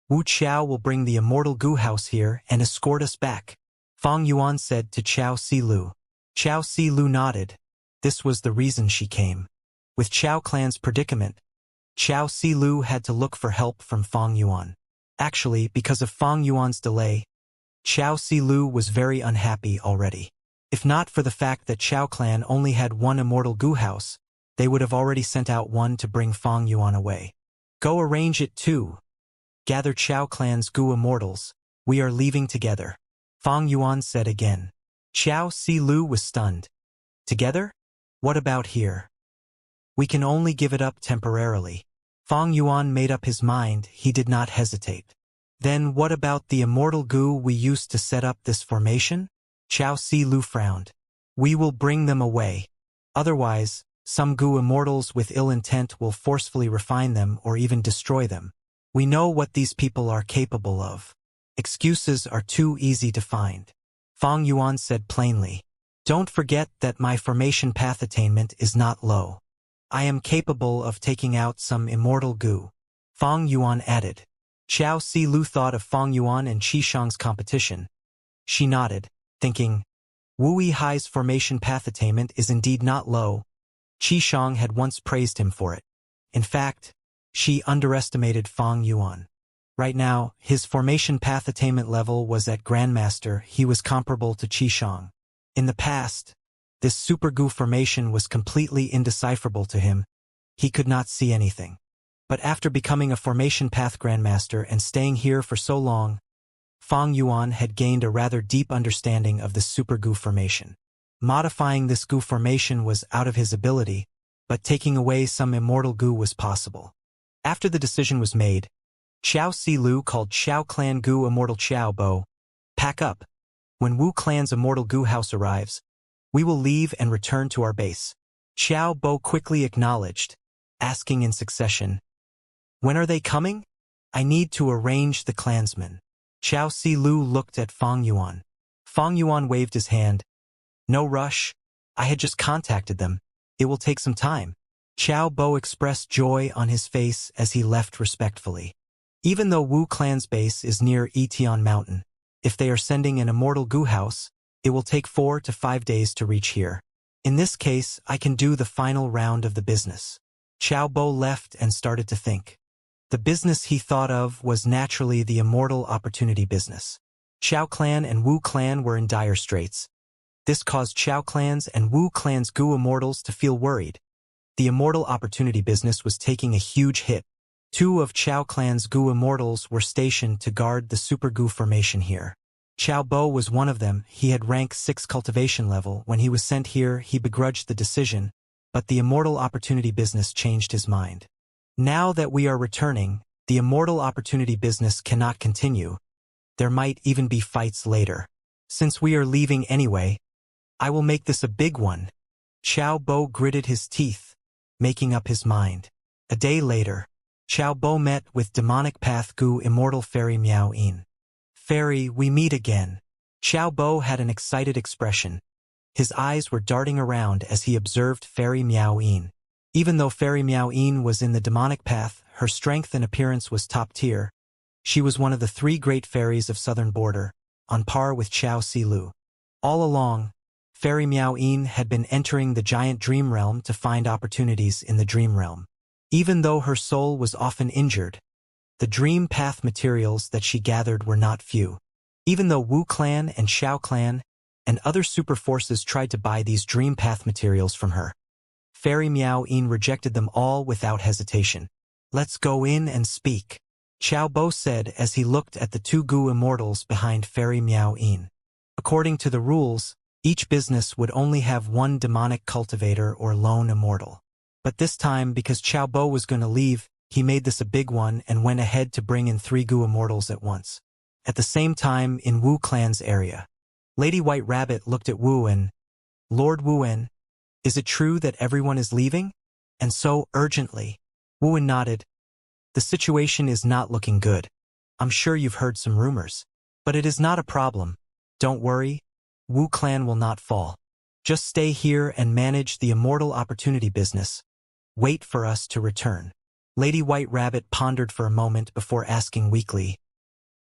Wu Chao will bring the immortal Gu house here and escort us back. Fang Yuan said to Chao Silu. Chao Silu nodded. This was the reason she came. With Chao clan's predicament, Chao Silu had to look for help from Fang Yuan. Actually, because of Fang Yuan's delay, Chao Silu was very unhappy already. If not for the fact that Chao clan only had one immortal goo house, they would have already sent out one to bring Fang Yuan away. Go arrange it too. Gather Chao clan's goo immortals. We are leaving together. Fang Yuan said again. Chao Silu was stunned. Together? What about here? We can only give it up temporarily. Fang Yuan made up his mind. He did not hesitate. Then what about the immortal goo we used to set up this formation? Chao Silu frowned. We will bring them away. Otherwise, some goo immortals with ill intent will forcefully refine them or even destroy them. We know what these people are capable of. Excuses are too easy to find. Fang Yuan said plainly. Don't forget that my formation path attainment is not low. I am capable of taking out some immortal goo. Fang Yuan added. Chao Silu thought of Fang Yuan and Qishang's competition. She nodded, thinking, Wu Yihai's formation path attainment is indeed not low. Qishang had once praised him for it. In fact, she underestimated Fang Yuan. Right now, his formation path attainment level was at Grandmaster. He was comparable to Qishang. In the past, this super goo formation was completely indecipherable to him. He could not see anything. But after becoming a formation path Grandmaster and staying here for so long, Fang Yuan had gained a rather deep understanding of the super goo formation. Modifying this goo formation was out of his ability, but taking away some immortal goo was possible. After the decision was made, Chao Silu called Chao clan goo immortal Chao Bo. Pack up. When Wu clan's immortal goo house arrives, we will leave and return to our base. Chao Bo quickly acknowledged, asking in succession, When are they coming? I need to arrange the clansmen. Chao Silu looked at Fang Yuan. Fang Yuan waved his hand. No rush. I had just contacted them. It will take some time. Chao Bo expressed joy on his face as he left respectfully. Even though Wu clan's base is near Etion Mountain, if they are sending an immortal goo house, it will take 4 to 5 days to reach here. In this case, I can do the final round of the business. Chao Bo left and started to think. The business he thought of was naturally the immortal opportunity business. Chao clan and Wu clan were in dire straits. This caused Chao clan's and Wu clan's goo immortals to feel worried. The immortal opportunity business was taking a huge hit. 2 of Chao clan's goo immortals were stationed to guard the super goo formation here. Chao Bo was one of them. He had rank 6 cultivation level. When he was sent here, he begrudged the decision, but the immortal opportunity business changed his mind. Now that we are returning, the immortal opportunity business cannot continue. There might even be fights later. Since we are leaving anyway, I will make this a big one. Chao Bo gritted his teeth, making up his mind. A day later, Chao Bo met with demonic path goo immortal Fairy Miao Yin. Fairy, we meet again. Chao Bo had an excited expression. His eyes were darting around as he observed Fairy Miao Yin. Even though Fairy Miao Yin was in the demonic path, her strength and appearance was top tier. She was one of the 3 great fairies of southern border, on par with Chao Silu. All along, Fairy Miao Yin had been entering the giant dream realm to find opportunities in the dream realm. Even though her soul was often injured, the dream path materials that she gathered were not few. Even though Wu clan and Shao clan and other super forces tried to buy these dream path materials from her, Fairy Miao Yin rejected them all without hesitation. Let's go in and speak, Chao Bo said as he looked at the 2 goo immortals behind Fairy Miao Yin. According to the rules, each business would only have 1 demonic cultivator or lone immortal. But this time, because Chao Bo was going to leave, he made this a big one and went ahead to bring in 3 goo immortals at once. At the same time, in Wu clan's area, Lady White Rabbit looked at Wu and, Lord Wuan, is it true that everyone is leaving? And so urgently. Wuan nodded. The situation is not looking good. I'm sure you've heard some rumors. But it is not a problem. Don't worry. Wu clan will not fall. Just stay here and manage the immortal opportunity business. Wait for us to return. Lady White Rabbit pondered for a moment before asking weakly,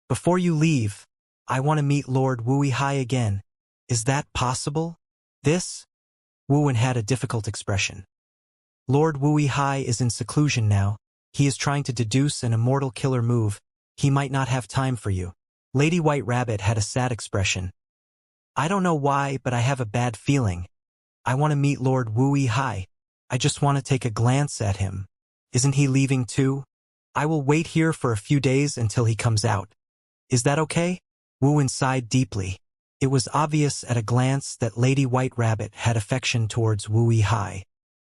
Before you leave, I want to meet Lord Wui Hai again. Is that possible? This? Wu Wen had a difficult expression. Lord Wui Hai is in seclusion now. He is trying to deduce an immortal killer move. He might not have time for you. Lady White Rabbit had a sad expression. I don't know why, but I have a bad feeling. I want to meet Lord Wui Hai. I just want to take a glance at him. Isn't he leaving too? I will wait here for a few days until he comes out. Is that okay? Wu Wen sighed deeply. It was obvious at a glance that Lady White Rabbit had affection towards Wui Hai.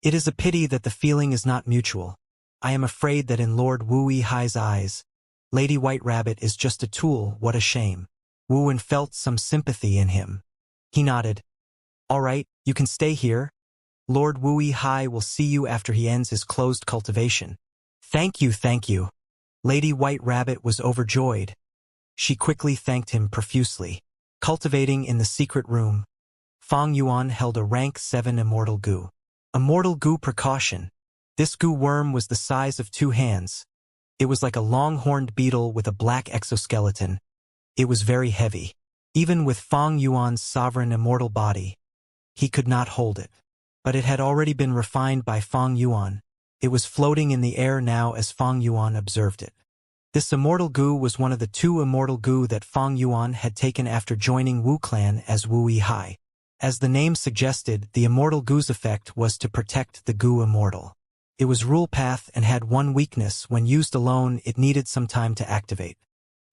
It is a pity that the feeling is not mutual. I am afraid that in Lord Wui Hai's eyes, Lady White Rabbit is just a tool. What a shame. Wu Wen felt some sympathy in him. He nodded. All right, you can stay here. Lord Wui Hai will see you after he ends his closed cultivation. Thank you, thank you. Lady White Rabbit was overjoyed. She quickly thanked him profusely. Cultivating in the secret room, Fang Yuan held a rank 7 immortal goo. Immortal goo precaution. This goo worm was the size of 2 hands. It was like a long-horned beetle with a black exoskeleton. It was very heavy. Even with Fang Yuan's sovereign immortal body, he could not hold it. But it had already been refined by Fang Yuan. It was floating in the air now as Fang Yuan observed it. This immortal goo was one of the 2 immortal goo that Fang Yuan had taken after joining Wu Clan as Wui Hai. As the name suggested, the immortal goo's effect was to protect the goo immortal. It was rule path and had one weakness: when used alone, it needed some time to activate.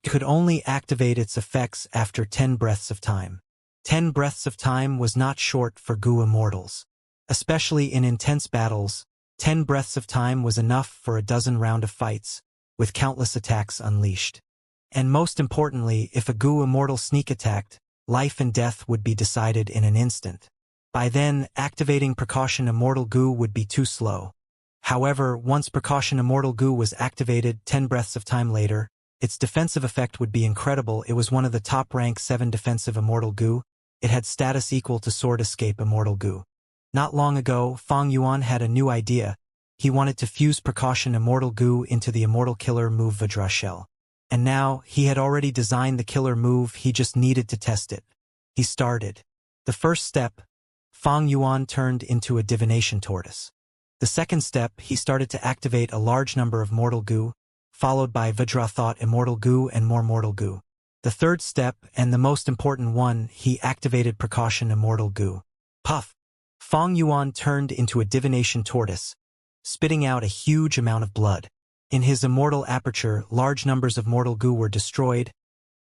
It could only activate its effects after 10 breaths of time. 10 breaths of time was not short for goo immortals. Especially in intense battles, 10 breaths of time was enough for a dozen rounds of fights, with countless attacks unleashed. And most importantly, if a goo immortal sneak attacked, life and death would be decided in an instant. By then, activating precaution immortal goo would be too slow. However, once precaution immortal goo was activated 10 breaths of time later, its defensive effect would be incredible. It was one of the top rank 7 defensive immortal goo. It had status equal to sword escape immortal goo. Not long ago, Fang Yuan had a new idea. He wanted to fuse precaution immortal goo into the immortal killer move Vajra Shell. And now, he had already designed the killer move, he just needed to test it. He started. The first step, Fang Yuan turned into a divination tortoise. The second step, he started to activate a large number of mortal goo, followed by Vajra Thought immortal goo and more mortal goo. The third step, and the most important one, he activated precaution immortal goo. Puff! Fang Yuan turned into a divination tortoise, spitting out a huge amount of blood. In his immortal aperture, large numbers of mortal goo were destroyed,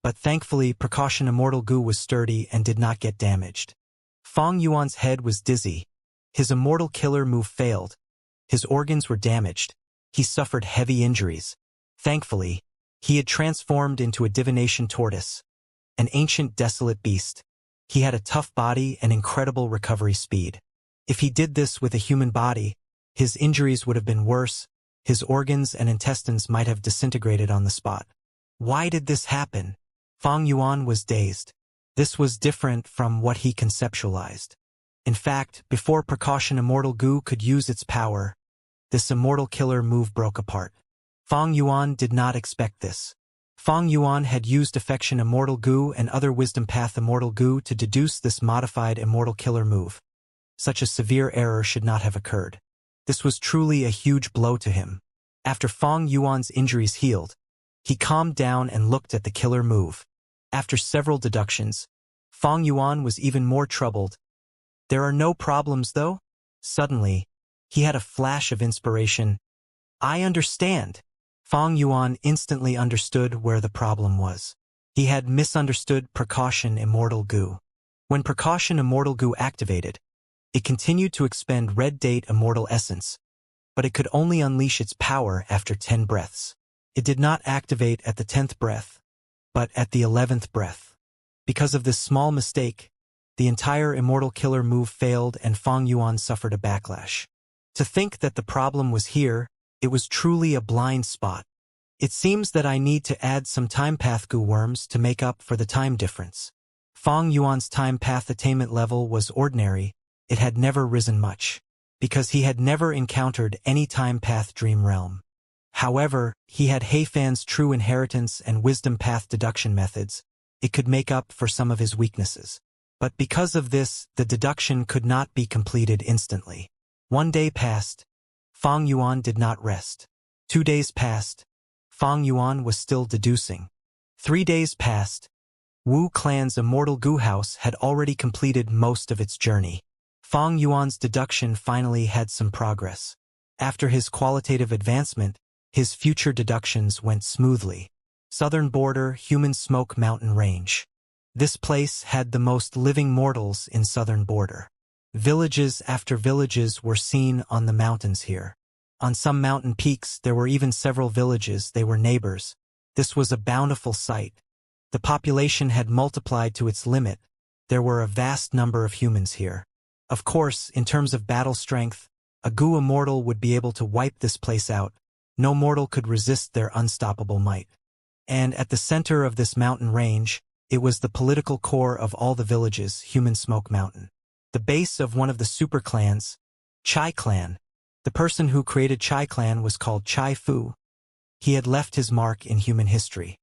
but thankfully precaution immortal goo was sturdy and did not get damaged. Fang Yuan's head was dizzy. His immortal killer move failed. His organs were damaged. He suffered heavy injuries. Thankfully, he had transformed into a divination tortoise, an ancient desolate beast. He had a tough body and incredible recovery speed. If he did this with a human body, his injuries would have been worse. His organs and intestines might have disintegrated on the spot. Why did this happen? Fang Yuan was dazed. This was different from what he conceptualized. In fact, before precaution immortal goo could use its power, this immortal killer move broke apart. Fang Yuan did not expect this. Fang Yuan had used affection immortal goo and other wisdom path immortal goo to deduce this modified immortal killer move. Such a severe error should not have occurred. This was truly a huge blow to him. After Fang Yuan's injuries healed, he calmed down and looked at the killer move. After several deductions, Fang Yuan was even more troubled. There are no problems though? Suddenly, he had a flash of inspiration. I understand. Fang Yuan instantly understood where the problem was. He had misunderstood precaution immortal goo. When precaution immortal goo activated, it continued to expend red date immortal essence, but it could only unleash its power after 10 breaths. It did not activate at the 10th breath, but at the 11th breath. Because of this small mistake, the entire immortal killer move failed and Fang Yuan suffered a backlash. To think that the problem was here, it was truly a blind spot. It seems that I need to add some time path goo worms to make up for the time difference. Fang Yuan's time path attainment level was ordinary. It had never risen much, because he had never encountered any time path dream realm. However, he had Heifan's true inheritance and wisdom path deduction methods. it could make up for some of his weaknesses. But because of this, the deduction could not be completed instantly. 1 day passed. Fang Yuan did not rest. 2 days passed. Fang Yuan was still deducing. 3 days passed. Wu clan's immortal goo house had already completed most of its journey. Fang Yuan's deduction finally had some progress. After his qualitative advancement, his future deductions went smoothly. Southern border, Human Smoke Mountain Range. This place had the most living mortals in southern border. Villages after villages were seen on the mountains here. On some mountain peaks there were even several villages, they were neighbors. This was a bountiful sight. The population had multiplied to its limit. There were a vast number of humans here. Of course, in terms of battle strength, a Gu immortal would be able to wipe this place out. No mortal could resist their unstoppable might. And at the center of this mountain range, it was the political core of all the villages, Human Smoke Mountain. The base of one of the super clans, Chai Clan. The person who created Chai Clan was called Chai Fu. He had left his mark in human history.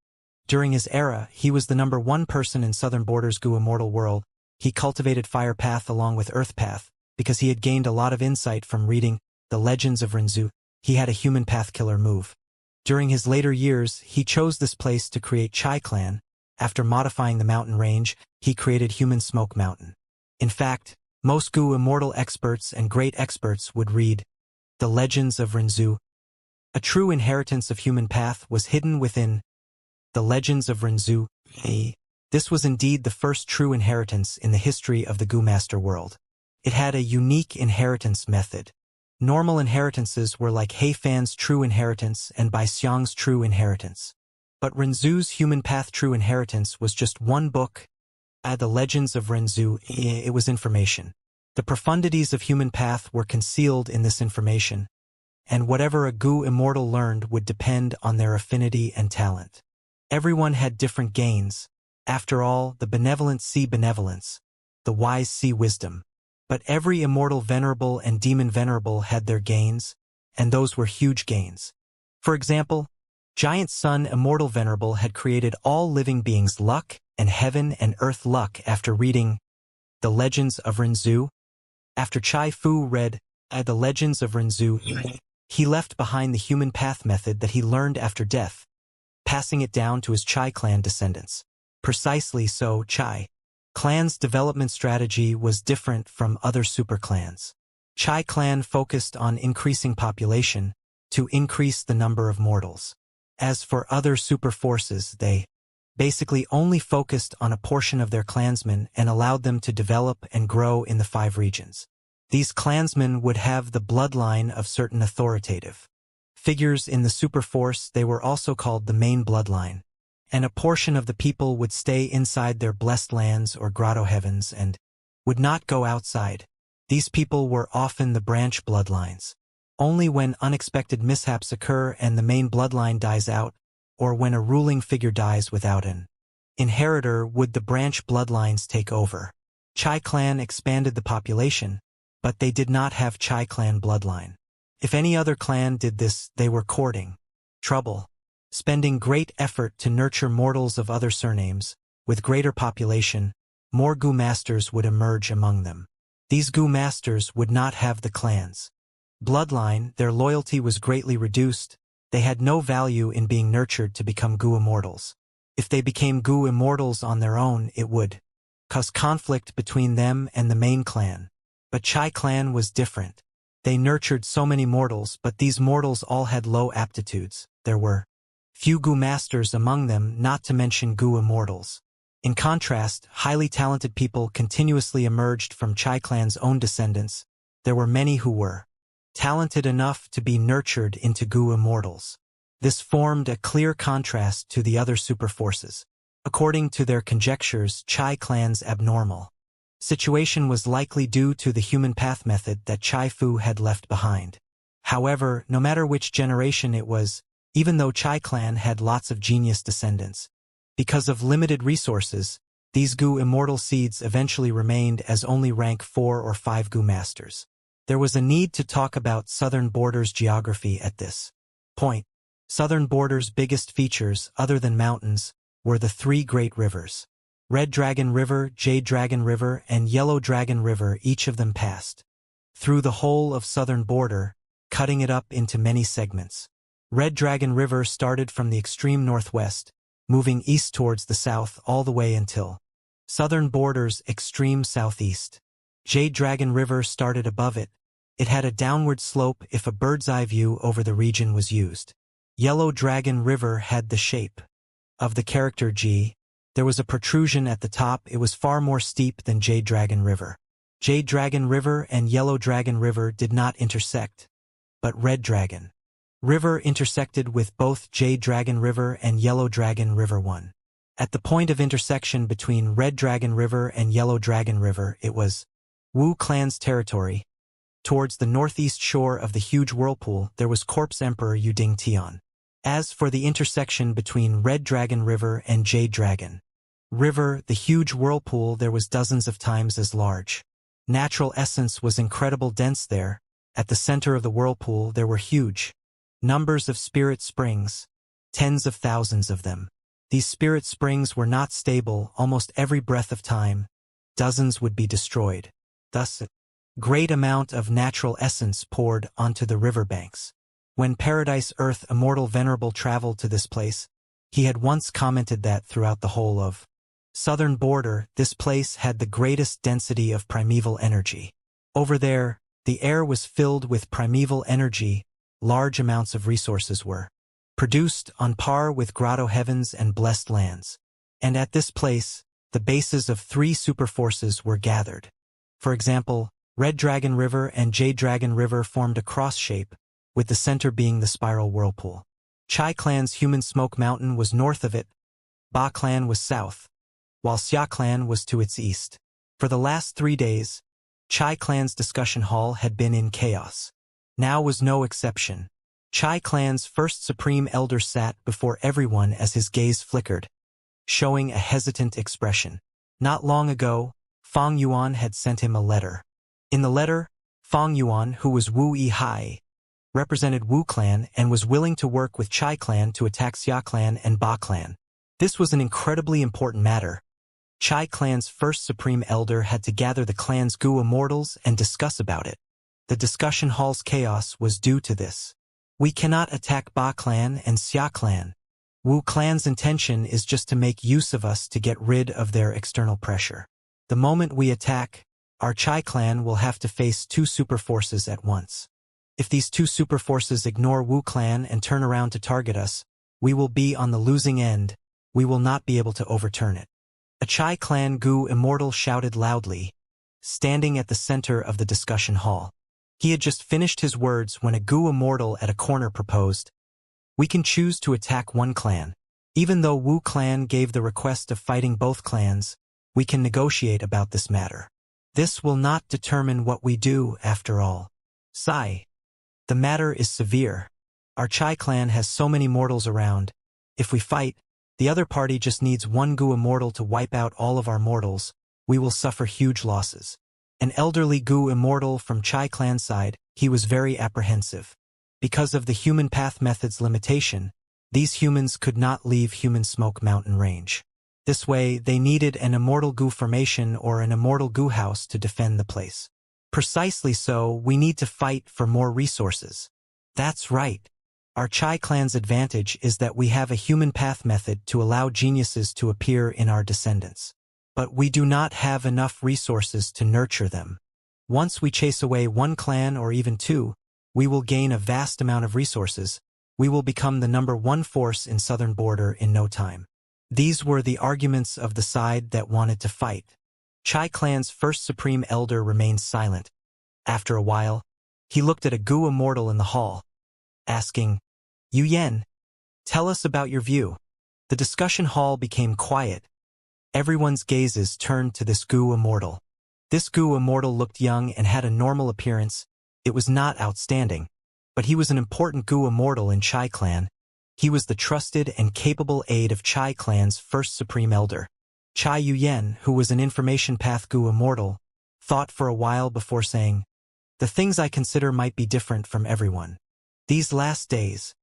During his era, he was the #1 person in Southern Border's Gu immortal world. He cultivated Fire Path along with Earth Path, because he had gained a lot of insight from reading The Legends of Rinzu. He had a human path killer move. During his later years, he chose this place to create Chai Clan. After modifying the mountain range, he created Human Smoke Mountain. In fact, most Gu immortal experts and great experts would read The Legends of Rinzu. A true inheritance of human path was hidden within The Legends of Rinzu. This was indeed the first true inheritance in the history of the Gu Master world. It had a unique inheritance method. Normal inheritances were like He Fan's true inheritance and Bai Xiang's true inheritance. But Rinzu's human path true inheritance was just one book. The Legends of Rinzu, it was information. The profundities of human path were concealed in this information, and whatever a Gu immortal learned would depend on their affinity and talent. Everyone had different gains. After all, the benevolent see benevolence, the wise see wisdom. But every immortal venerable and demon venerable had their gains, and those were huge gains. For example, Giant Sun Immortal Venerable had created all living beings' luck and heaven and earth luck after reading The Legends of Rinzu. After Chai Fu read The Legends of Rinzu, he left behind the human path method that he learned after death, passing it down to his Chai clan descendants. Precisely so, Chai Clan's development strategy was different from other superclans. Chai Clan focused on increasing population to increase the number of mortals. As for other super forces, they basically only focused on a portion of their clansmen and allowed them to develop and grow in the 5 regions. These clansmen would have the bloodline of certain authoritative figures in the super force. They were also called the main bloodline. And a portion of the people would stay inside their blessed lands or grotto heavens and would not go outside. These people were often the branch bloodlines. Only when unexpected mishaps occur and the main bloodline dies out, or when a ruling figure dies without an inheritor, would the branch bloodlines take over. Chai Clan expanded the population, but they did not have Chai Clan bloodline. If any other clan did this, they were courting trouble. Spending great effort to nurture mortals of other surnames, with greater population, more Gu masters would emerge among them. These Gu masters would not have the clan's bloodline, their loyalty was greatly reduced, they had no value in being nurtured to become Gu immortals. If they became Gu immortals on their own, it would cause conflict between them and the main clan. But Chai Clan was different. They nurtured so many mortals, but these mortals all had low aptitudes. There were few Gu masters among them, not to mention Gu immortals. In contrast, highly talented people continuously emerged from Chai Clan's own descendants. There were many who were talented enough to be nurtured into Gu immortals. This formed a clear contrast to the other super forces. According to their conjectures, Chai Clan's abnormal situation was likely due to the human path method that Chai Fu had left behind. However, no matter which generation it was, even though Chai Clan had lots of genius descendants, because of limited resources, these Gu immortal seeds eventually remained as only rank 4 or 5 Gu masters. There was a need to talk about Southern Border's geography at this point. Southern Border's biggest features, other than mountains, were the three great rivers. Red Dragon River, Jade Dragon River, and Yellow Dragon River, each of them passed through the whole of southern border, cutting it up into many segments. Red Dragon River started from the extreme northwest, moving east towards the south all the way until southern border's extreme southeast. Jade Dragon River started above it. It had a downward slope if a bird's-eye view over the region was used. Yellow Dragon River had the shape of the character G. There was a protrusion at the top. It was far more steep than Jade Dragon River. Jade Dragon River and Yellow Dragon River did not intersect, but Red Dragon River intersected with both Jade Dragon River and Yellow Dragon River 1. At the point of intersection between Red Dragon River and Yellow Dragon River, it was Wu clan's territory. Towards the northeast shore of the huge whirlpool, there was Corpse Emperor Yuding Tian. As for the intersection between Red Dragon River and Jade Dragon River, the huge whirlpool there was dozens of times as large. Natural essence was incredible dense there. At the center of the whirlpool there were huge numbers of spirit springs, tens of thousands of them. These spirit springs were not stable. Almost every breath of time, dozens would be destroyed. Thus, a great amount of natural essence poured onto the riverbanks. When Paradise Earth Immortal Venerable traveled to this place, he had once commented that throughout the whole of southern border, this place had the greatest density of primeval energy. Over there, the air was filled with primeval energy. Large amounts of resources were produced on par with grotto heavens and blessed lands. And at this place, the bases of three superforces were gathered. For example, Red Dragon River and Jade Dragon River formed a cross shape, with the center being the spiral whirlpool. Chai Clan's Human Smoke Mountain was north of it, Ba Clan was south, while Xia Clan was to its east. For the last 3 days, Chai Clan's discussion hall had been in chaos. Now was no exception. Chai Clan's first Supreme Elder sat before everyone as his gaze flickered, showing a hesitant expression. Not long ago, Fang Yuan had sent him a letter. In the letter, Fang Yuan, who was Wu Yi, represented Wu Clan and was willing to work with Chai Clan to attack Xia Clan and Ba Clan. This was an incredibly important matter. Chai Clan's first Supreme Elder had to gather the clan's Gu Immortals and discuss about it. The discussion hall's chaos was due to this. We cannot attack Ba Clan and Xia Clan. Wu Clan's intention is just to make use of us to get rid of their external pressure. The moment we attack, our Chai Clan will have to face two superforces at once. If these two superforces ignore Wu Clan and turn around to target us, we will be on the losing end. We will not be able to overturn it. A Chai Clan Gu Immortal shouted loudly, standing at the center of the discussion hall. He had just finished his words when a Gu Immortal at a corner proposed, "We can choose to attack one clan. Even though Wu Clan gave the request of fighting both clans, we can negotiate about this matter. This will not determine what we do, after all. Sigh. The matter is severe. Our Chai Clan has so many mortals around. If we fight, the other party just needs one Gu Immortal to wipe out all of our mortals. We will suffer huge losses." An elderly Gu Immortal from Chai Clan side, he was very apprehensive. Because of the human path method's limitation, these humans could not leave Human Smoke Mountain range. This way, they needed an Immortal Gu formation or an Immortal Gu house to defend the place. Precisely so, we need to fight for more resources. That's right. Our Chai Clan's advantage is that we have a human path method to allow geniuses to appear in our descendants. But we do not have enough resources to nurture them. Once we chase away one clan or even two, we will gain a vast amount of resources. We will become the #1 force in southern border in no time. These were the arguments of the side that wanted to fight. Chai Clan's first Supreme Elder remained silent. After a while, he looked at a Gu Immortal in the hall, asking, "Yu Yen, tell us about your view." The discussion hall became quiet. Everyone's gazes turned to this Gu Immortal. This Gu Immortal looked young and had a normal appearance. It was not outstanding, but he was an important Gu Immortal in Chai Clan. He was the trusted and capable aide of Chai Clan's first Supreme Elder. Chai Yu Yen, who was an information path Gu Immortal, thought for a while before saying, "The things I consider might be different from everyone. These last days,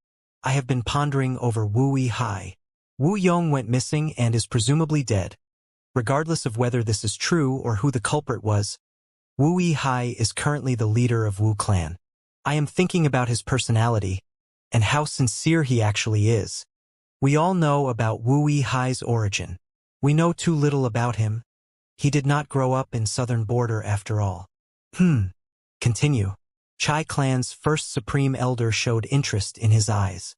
I have been pondering over Wu Yi. Wu Yong went missing and is presumably dead. Regardless of whether this is true or who the culprit was, Wu Yihai is currently the leader of Wu clan. I am thinking about his personality and how sincere he actually is. We all know about Wu Yihai's origin. We know too little about him. He did not grow up in southern border after all. Continue. Chai clan's first supreme elder showed interest in his eyes.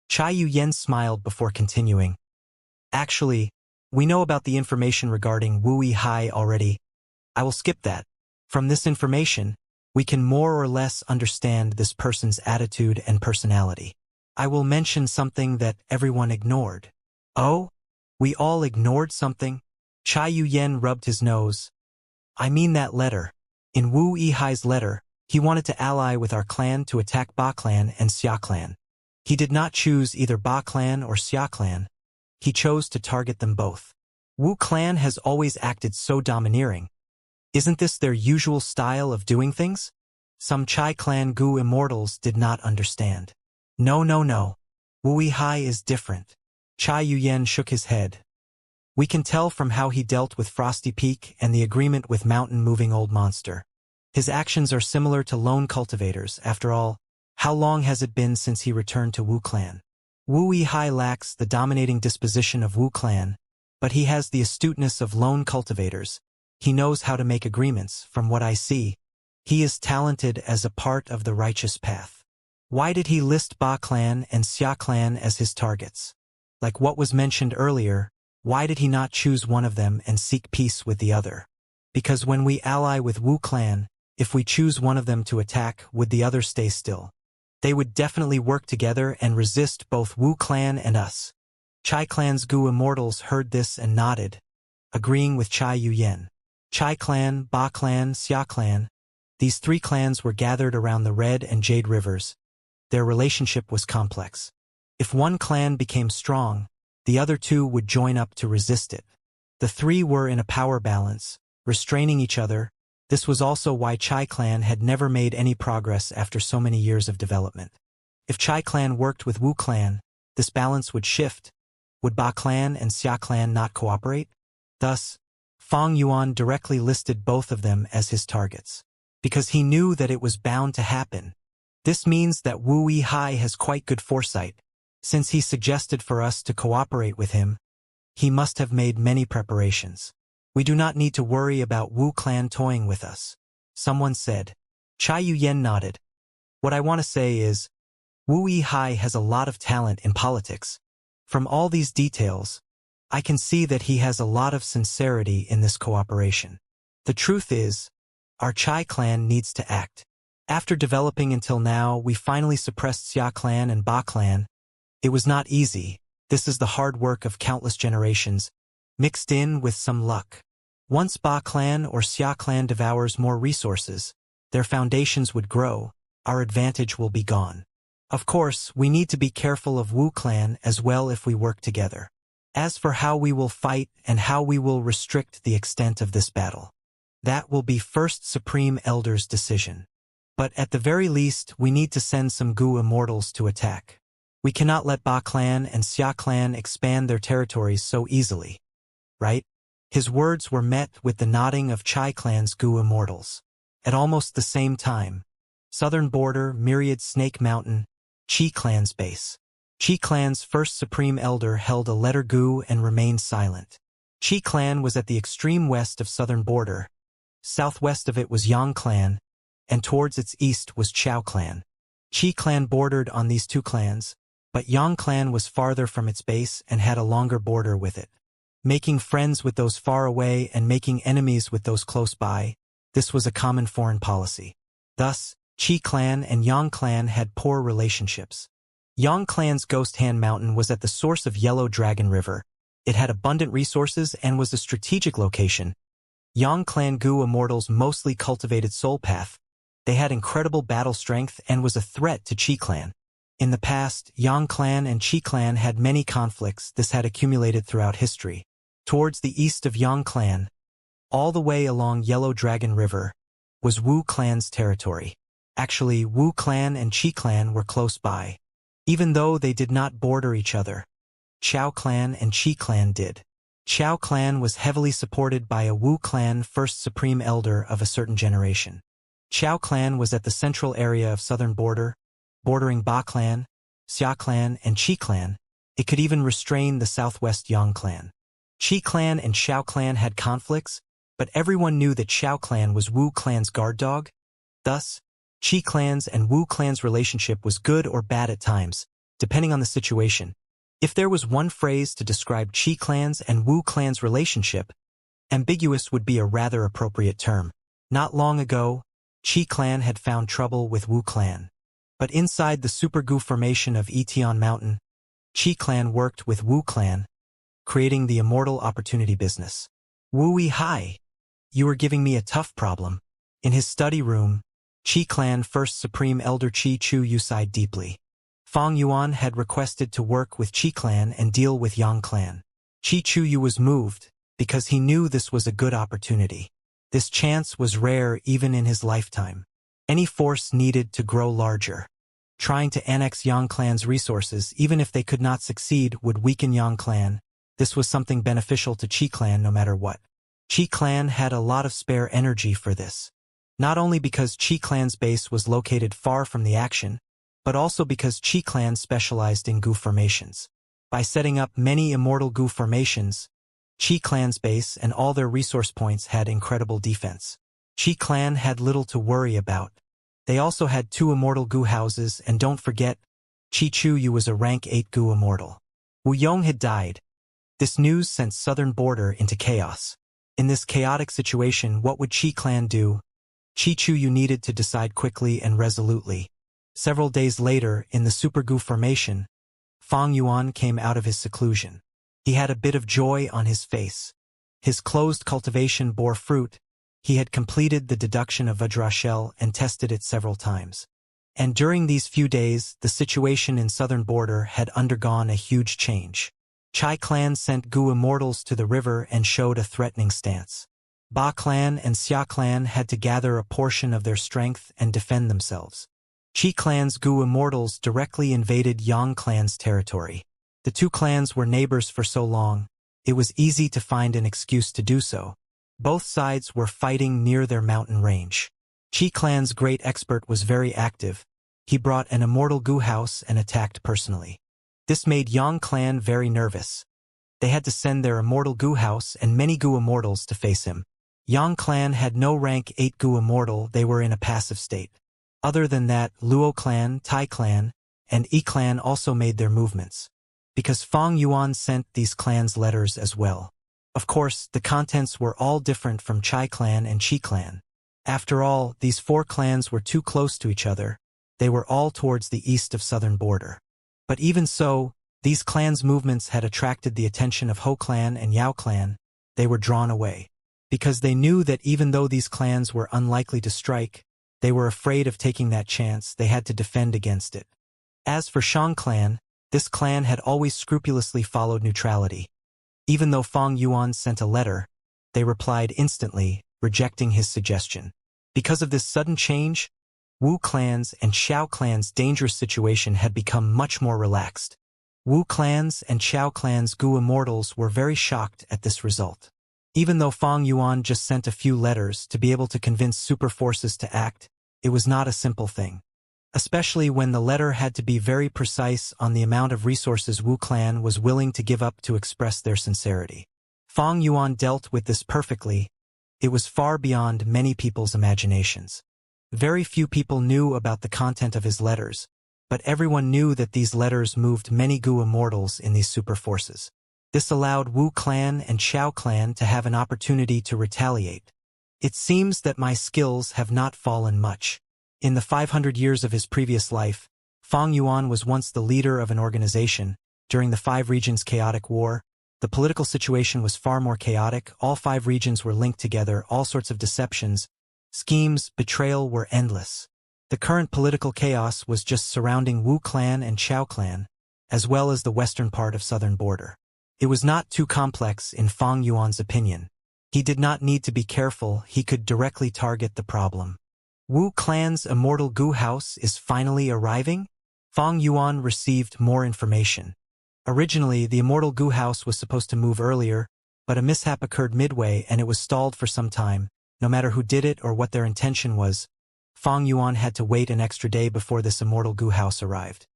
Chai Yuyen smiled before continuing. Actually, we know about the information regarding Wu Yihai already. I will skip that. From this information, we can more or less understand this person's attitude and personality. I will mention something that everyone ignored. Oh? We all ignored something? Chai Yuyen rubbed his nose. I mean that letter. In Wu Yihai's letter, he wanted to ally with our clan to attack Ba clan and Xia clan. He did not choose either Ba clan or Xia clan. He chose to target them both. Wu clan has always acted so domineering. Isn't this their usual style of doing things? Some Chai clan Gu immortals did not understand. No. Wu Yihai is different. Chai Yuyen shook his head. We can tell from how he dealt with Frosty Peak and the agreement with mountain-moving old monster. His actions are similar to lone cultivators. After all, how long has it been since he returned to Wu clan? Wu Yihai lacks the dominating disposition of Wu clan, but he has the astuteness of lone cultivators. He knows how to make agreements. From what I see, he is talented as a part of the righteous path. Why did he list Ba clan and Xia clan as his targets? Like what was mentioned earlier, why did he not choose one of them and seek peace with the other? Because when we ally with Wu clan, if we choose one of them to attack, would the other stay still? They would definitely work together and resist both Wu clan and us. Chai clan's Gu immortals heard this and nodded, agreeing with Chai Yuyen. Chai clan, Ba clan, Xia clan, these three clans were gathered around the Red and Jade rivers. Their relationship was complex. If one clan became strong, the other two would join up to resist it. The three were in a power balance, restraining each other. This was also why Chai clan had never made any progress after so many years of development. If Chai clan worked with Wu clan, this balance would shift. Would Ba clan and Xia clan not cooperate? Thus, Fang Yuan directly listed both of them as his targets, because he knew that it was bound to happen. This means that Wu Yihai has quite good foresight. Since he suggested for us to cooperate with him, he must have made many preparations. We do not need to worry about Wu clan toying with us. Someone said. Chai Yuyen nodded. What I want to say is, Wu Yihai has a lot of talent in politics. From all these details, I can see that he has a lot of sincerity in this cooperation. The truth is, our Chai clan needs to act. After developing until now, we finally suppressed Xia clan and Ba clan. It was not easy. This is the hard work of countless generations, mixed in with some luck. Once Ba clan or Xia clan devours more resources, their foundations would grow, our advantage will be gone. Of course, we need to be careful of Wu clan as well if we work together. As for how we will fight and how we will restrict the extent of this battle, that will be First Supreme Elder's decision. But at the very least, we need to send some Gu immortals to attack. We cannot let Ba clan and Xia clan expand their territories so easily. Right? His words were met with the nodding of Chai clan's Gu immortals. At almost the same time, southern border, Myriad Snake Mountain, Qi clan's base. Qi clan's first supreme elder held a letter Gu and remained silent. Qi clan was at the extreme west of southern border. Southwest of it was Yang clan, and towards its east was Chao clan. Qi clan bordered on these two clans, but Yang clan was farther from its base and had a longer border with it. Making friends with those far away and making enemies with those close by, this was a common foreign policy. Thus, Qi clan and Yang clan had poor relationships. Yang clan's Ghost Hand Mountain was at the source of Yellow Dragon River. It had abundant resources and was a strategic location. Yang clan Gu immortals mostly cultivated Soul Path. They had incredible battle strength and was a threat to Qi clan. In the past, Yang clan and Qi clan had many conflicts. This had accumulated throughout history. Towards the east of Yang clan, all the way along Yellow Dragon River, was Wu clan's territory. Actually, Wu clan and Qi clan were close by. Even though they did not border each other, Chao clan and Qi clan did. Chao clan was heavily supported by a Wu clan first supreme elder of a certain generation. Chao clan was at the central area of southern border, bordering Ba clan, Xia clan, and Qi clan. It could even restrain the southwest Yang clan. Qi clan and Xiao clan had conflicts, but everyone knew that Xiao clan was Wu clan's guard dog. Thus, Qi clan's and Wu clan's relationship was good or bad at times, depending on the situation. If there was one phrase to describe Qi clan's and Wu clan's relationship, ambiguous would be a rather appropriate term. Not long ago, Qi clan had found trouble with Wu clan. But inside the Super Gu formation of Etion Mountain, Qi clan worked with Wu clan, creating the Immortal opportunity business. Wu hi, you are giving me a tough problem. In his study room, Qi clan first supreme elder Qi Chu Yu sighed deeply. Fang Yuan had requested to work with Qi clan and deal with Yang clan. Qi Chu Yu was moved, because he knew this was a good opportunity. This chance was rare even in his lifetime. Any force needed to grow larger. Trying to annex Yang clan's resources, even if they could not succeed, would weaken Yang clan. This was something beneficial to Qi clan no matter what. Qi clan had a lot of spare energy for this. Not only because Qi clan's base was located far from the action, but also because Qi clan specialized in Gu formations. By setting up many immortal Gu formations, Qi clan's base and all their resource points had incredible defense. Qi clan had little to worry about. They also had 2 immortal Gu houses, and don't forget, Qi Chu Yu was a rank 8 Gu immortal. Wu Yong had died. This news sent southern border into chaos. In this chaotic situation, what would Qi clan do? Qi Chu Yu needed to decide quickly and resolutely. Several days later, in the Super Gu formation, Fang Yuan came out of his seclusion. He had a bit of joy on his face. His closed cultivation bore fruit. He had completed the deduction of Vajrashell and tested it several times. And during these few days, the situation in southern border had undergone a huge change. Chai clan sent Gu immortals to the river and showed a threatening stance. Ba clan and Xia clan had to gather a portion of their strength and defend themselves. Qi clan's Gu immortals directly invaded Yang clan's territory. The 2 clans were neighbors for so long, it was easy to find an excuse to do so. Both sides were fighting near their mountain range. Qi clan's great expert was very active. He brought an immortal Gu house and attacked personally. This made Yang clan very nervous. They had to send their immortal Gu house and many Gu immortals to face him. Yang clan had no rank 8 Gu immortal, they were in a passive state. Other than that, Luo clan, Tai clan, and Yi clan also made their movements. Because Fang Yuan sent these clans letters as well. Of course, the contents were all different from Chai clan and Qi clan. After all, these 4 clans were too close to each other. They were all towards the east of southern border. But even so, these clans' movements had attracted the attention of Ho clan and Yao clan. They were drawn away. Because they knew that even though these clans were unlikely to strike, they were afraid of taking that chance. They had to defend against it. As for Shang clan, this clan had always scrupulously followed neutrality. Even though Fang Yuan sent a letter, they replied instantly, rejecting his suggestion. Because of this sudden change, Wu clan's and Xiao clan's dangerous situation had become much more relaxed. Wu clan's and Xiao clan's Gu immortals were very shocked at this result. Even though Fang Yuan just sent a few letters to be able to convince super forces to act, it was not a simple thing. Especially when the letter had to be very precise on the amount of resources Wu clan was willing to give up to express their sincerity. Fang Yuan dealt with this perfectly. It was far beyond many people's imaginations. Very few people knew about the content of his letters, but everyone knew that these letters moved many Gu immortals in these super forces. This allowed Wu clan and Xiao clan to have an opportunity to retaliate. It seems that my skills have not fallen much. In the 500 years of his previous life, Fang Yuan was once the leader of an organization. During the 5 regions' chaotic war, the political situation was far more chaotic. All 5 regions were linked together. All sorts of deceptions, schemes, betrayal were endless. The current political chaos was just surrounding Wu clan and Xiao clan, as well as the western part of southern border. It was not too complex in Fang Yuan's opinion. He did not need to be careful, he could directly target the problem. Wu clan's immortal Gu house is finally arriving? Fang Yuan received more information. Originally, the Immortal Goo House was supposed to move earlier, but a mishap occurred midway and it was stalled for some time. No matter who did it or what their intention was, Fang Yuan had to wait an extra day before this Immortal Goo House arrived.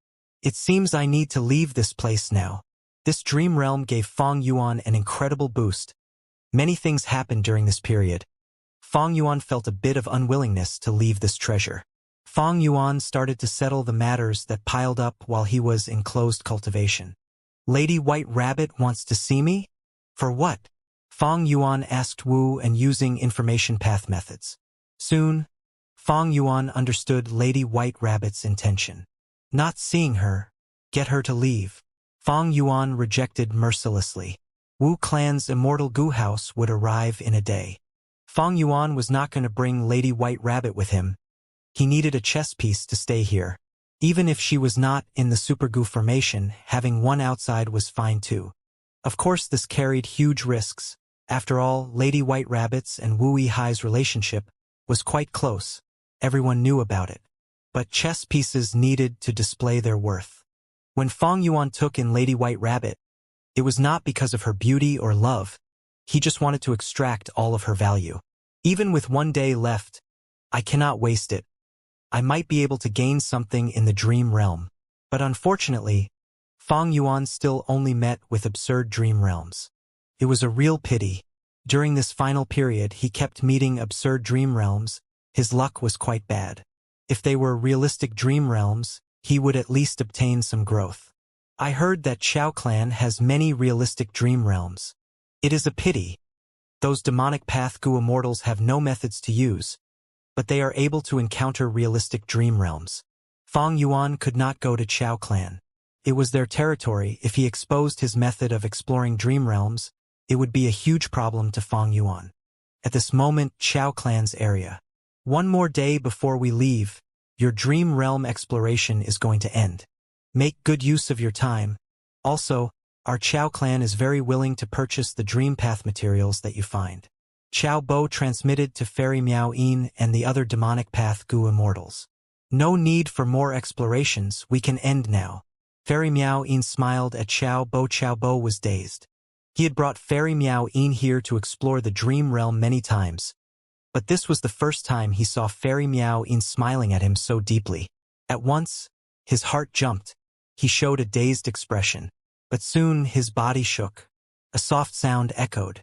It seems I need to leave this place now. This dream realm gave Fang Yuan an incredible boost. Many things happened during this period. Fang Yuan felt a bit of unwillingness to leave this treasure. Fang Yuan started to settle the matters that piled up while he was in closed cultivation. Lady White Rabbit wants to see me? For what? Fang Yuan asked Wu and using information path methods. Soon, Fang Yuan understood Lady White Rabbit's intention. Not seeing her, get her to leave. Fang Yuan rejected mercilessly. Wu clan's Immortal Goo House would arrive in a day. Fang Yuan was not going to bring Lady White Rabbit with him. He needed a chess piece to stay here. Even if she was not in the Super Goo formation, having one outside was fine too. Of course, this carried huge risks. After all, Lady White Rabbit's and Wu Yihai's relationship was quite close. Everyone knew about it. But chess pieces needed to display their worth. When Fang Yuan took in Lady White Rabbit, it was not because of her beauty or love. He just wanted to extract all of her value. Even with one day left, I cannot waste it. I might be able to gain something in the dream realm. But unfortunately, Fang Yuan still only met with absurd dream realms. It was a real pity. During this final period, he kept meeting absurd dream realms. His luck was quite bad. If they were realistic dream realms, he would at least obtain some growth. I heard that Chao Clan has many realistic dream realms. It is a pity. Those demonic path Goo immortals have no methods to use, but they are able to encounter realistic dream realms. Fang Yuan could not go to Chao Clan. It was their territory. If he exposed his method of exploring dream realms, it would be a huge problem to Fang Yuan. At this moment, Chao Clan's area. One more day before we leave, your dream realm exploration is going to end. Make good use of your time. Also, our Chao Clan is very willing to purchase the dream path materials that you find. Chao Bo transmitted to Fairy Miao Yin and the other demonic path Goo immortals. No need for more explorations, we can end now. Fairy Miao Yin smiled at Chao Bo. Chao Bo was dazed. He had brought Fairy Miao Yin here to explore the dream realm many times, but this was the first time he saw Fairy Miao Yin smiling at him so deeply. At once, his heart jumped. He showed a dazed expression, but soon his body shook. A soft sound echoed.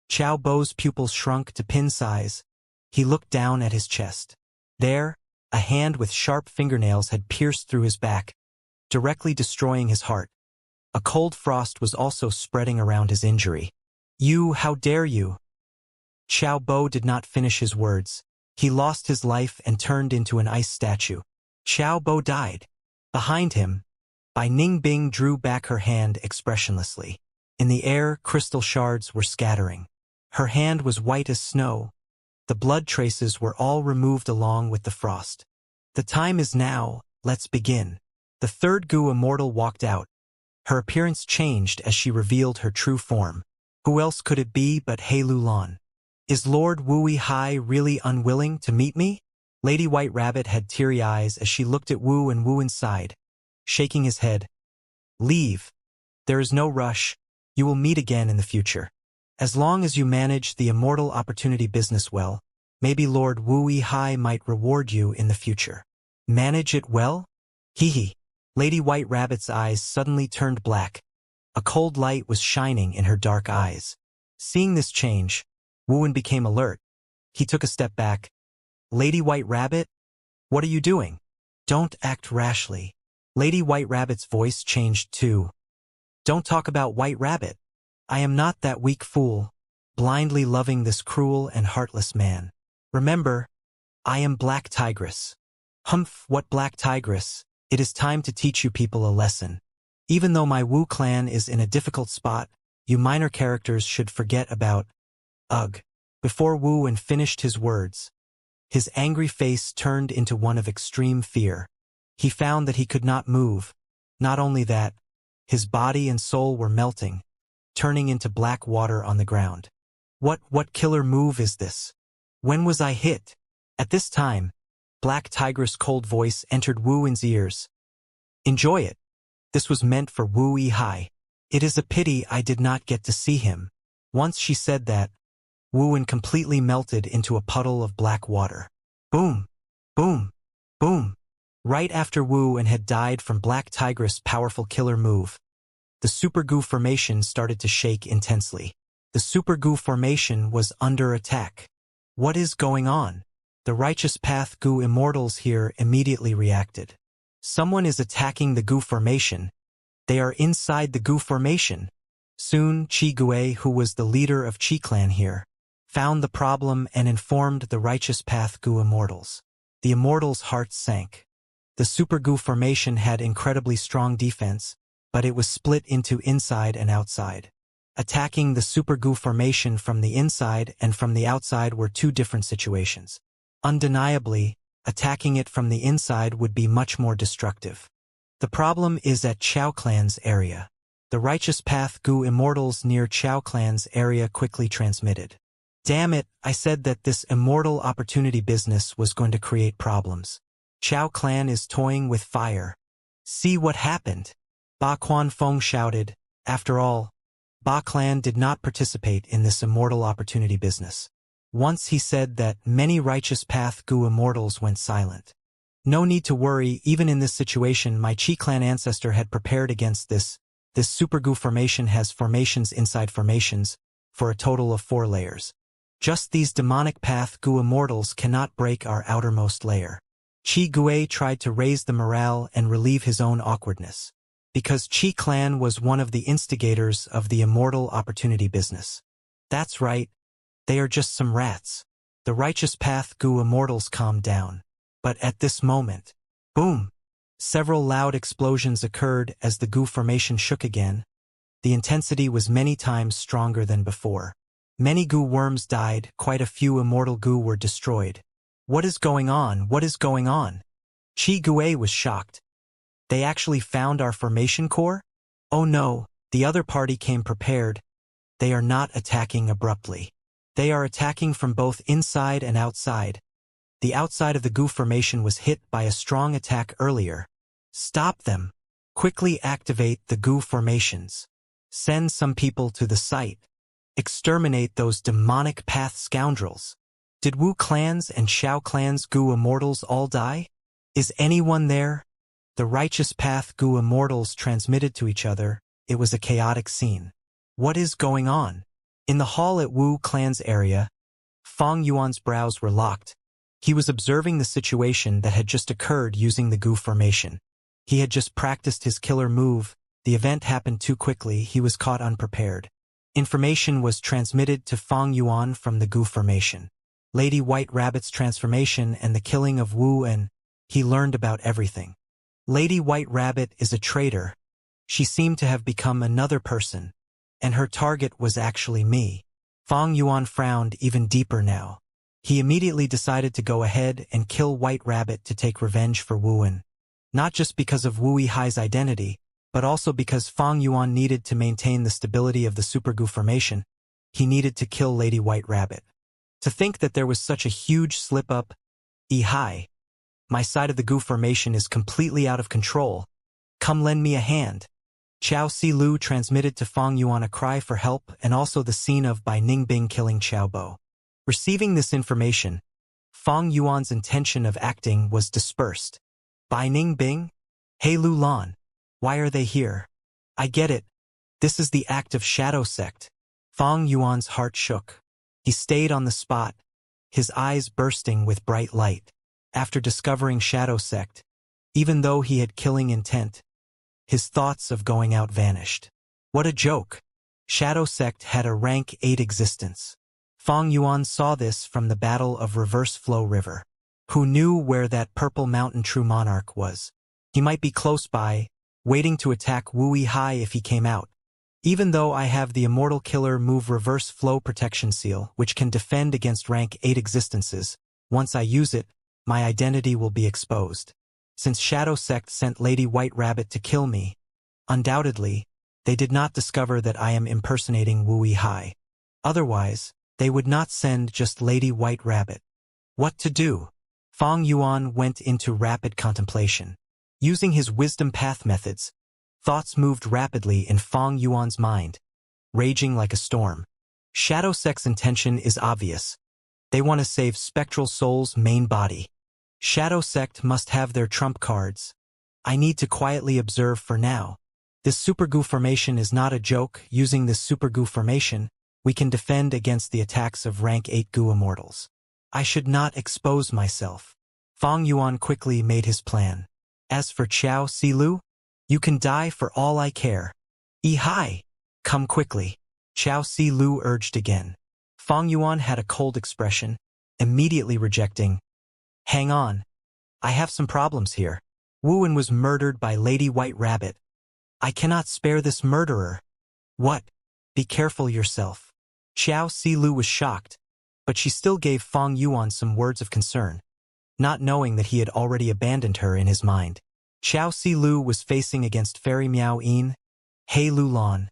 Chao Bo's pupils shrunk to pin size. He looked down at his chest. There, a hand with sharp fingernails had pierced through his back, directly destroying his heart. A cold frost was also spreading around his injury. You, how dare you? Chao Bo did not finish his words. He lost his life and turned into an ice statue. Chao Bo died. Behind him, Bai Ningbing drew back her hand expressionlessly. In the air, crystal shards were scattering. Her hand was white as snow. The blood traces were all removed along with the frost. The time is now, let's begin. The third Goo immortal walked out. Her appearance changed as she revealed her true form. Who else could it be but He Lulan? Is Lord Wu Yihai really unwilling to meet me? Lady White Rabbit had teary eyes as she looked at Wu, and Wu sighed, shaking his head. Leave. There is no rush. You will meet again in the future. As long as you manage the immortal opportunity business well, maybe Lord Wu Yihai might reward you in the future. Manage it well? Hee. Lady White Rabbit's eyes suddenly turned black. A cold light was shining in her dark eyes. Seeing this change, Wu became alert. He took a step back. Lady White Rabbit? What are you doing? Don't act rashly. Lady White Rabbit's voice changed too. Don't talk about White Rabbit. I am not that weak fool, blindly loving this cruel and heartless man. Remember, I am Black Tigress. Humph, what Black Tigress? It is time to teach you people a lesson. Even though my Wu clan is in a difficult spot, you minor characters should forget about... Ugh. Before Wu finished his words, his angry face turned into one of extreme fear. He found that he could not move. Not only that, his body and soul were melting, turning into black water on the ground. What killer move is this? When was I hit? At this time, Black Tigress' cold voice entered Wu's ears. Enjoy it. This was meant for Wu Yihai. It is a pity I did not get to see him. Once she said that, Wu completely melted into a puddle of black water. Boom! Boom! Boom! Right after Wu had died from Black Tigress' powerful killer move, the Super Gu formation started to shake intensely. The Super Gu formation was under attack. What is going on? The Righteous Path Gu Immortals here immediately reacted. Someone is attacking the Gu formation. They are inside the Gu formation. Soon, Chi Gue, who was the leader of Chi Clan here, found the problem and informed the Righteous Path Gu Immortals. The Immortals' hearts sank. The Super Gu formation had incredibly strong defense, but it was split into inside and outside. Attacking the Super Gu formation from the inside and from the outside were two different situations. Undeniably, attacking it from the inside would be much more destructive. The problem is at Chao Clan's area. The Righteous Path Gu Immortals near Chao Clan's area quickly transmitted. Damn it, I said that this immortal opportunity business was going to create problems. Chao Clan is toying with fire. See what happened? Ba Quan Feng shouted. After all, Ba Clan did not participate in this immortal opportunity business. Once he said that many Righteous Path Gu Immortals went silent. No need to worry, even in this situation my Chi Clan ancestor had prepared against this. This Super Gu formation has formations inside formations, for a total of 4 layers. Just these demonic Path Gu Immortals cannot break our outermost layer. Chi Gue tried to raise the morale and relieve his own awkwardness. Because Chi Clan was one of the instigators of the immortal opportunity business. That's right. They are just some rats. The Righteous Path Gu Immortals calmed down. But at this moment, boom! Several loud explosions occurred as the Gu formation shook again. The intensity was many times stronger than before. Many Gu worms died, quite a few immortal Gu were destroyed. What is going on? What is going on? Chi Gue was shocked. They actually found our formation core? Oh no, the other party came prepared. They are not attacking abruptly. They are attacking from both inside and outside. The outside of the Gu formation was hit by a strong attack earlier. Stop them. Quickly activate the Gu formations. Send some people to the site. Exterminate those demonic path scoundrels. Did Wu clans and Xiao clans Gu Immortals all die? Is anyone there? The Righteous Path Gu Immortals transmitted to each other. It was a chaotic scene. What is going on? In the hall at Wu clan's area, Fang Yuan's brows were locked. He was observing the situation that had just occurred using the Gu formation. He had just practiced his killer move. The event happened too quickly. He was caught unprepared. Information was transmitted to Fang Yuan from the Gu formation. Lady White Rabbit's transformation and the killing of Wu, and he learned about everything. Lady White Rabbit is a traitor. She seemed to have become another person, and her target was actually me. Fang Yuan frowned even deeper now. He immediately decided to go ahead and kill White Rabbit to take revenge for Wuan. Not just because of Wu Yihai's identity, but also because Fang Yuan needed to maintain the stability of the Super Gu formation. He needed to kill Lady White Rabbit. To think that there was such a huge slip-up. Yihai, my side of the Gu formation is completely out of control. Come lend me a hand. Chao Si Lu transmitted to Fang Yuan a cry for help and also the scene of Bai Ningbing killing Chao Bo. Receiving this information, Fang Yuan's intention of acting was dispersed. Bai Ningbing? Hey Lu Lan, why are they here? I get it. This is the act of Shadow Sect. Fang Yuan's heart shook. He stayed on the spot, his eyes bursting with bright light. After discovering Shadow Sect, even though he had killing intent, his thoughts of going out vanished. What a joke! Shadow Sect had a rank 8 existence. Fang Yuan saw this from the Battle of Reverse Flow River. Who knew where that purple mountain true monarch was? He might be close by, waiting to attack Wu Yihai if he came out. Even though I have the Immortal Killer Move Reverse Flow Protection Seal, which can defend against rank 8 existences, once I use it, my identity will be exposed. Since Shadow Sect sent Lady White Rabbit to kill me, undoubtedly, they did not discover that I am impersonating Wu Yihai. Otherwise, they would not send just Lady White Rabbit. What to do? Fang Yuan went into rapid contemplation. Using his wisdom path methods, Thoughts moved rapidly in Fang Yuan's mind, raging like a storm. Shadow Sect's intention is obvious. They want to save Spectral Soul's main body. Shadow Sect must have their trump cards. I need to quietly observe for now. This supergoo formation is not a joke. Using this supergoo formation, we can defend against the attacks of rank 8 goo immortals. I should not expose myself. Fang Yuan quickly made his plan. As for Qiao Silu, you can die for all I care. Hai! Come quickly. Qiao Silu urged again. Fang Yuan had a cold expression, immediately rejecting. Hang on. I have some problems here. Wu Wen was murdered by Lady White Rabbit. I cannot spare this murderer. What? Be careful yourself. Qiao Silu was shocked, but she still gave Fang Yuan some words of concern, not knowing that he had already abandoned her in his mind. Qiao Silu was facing against Fairy Miao Yin, He Lulan,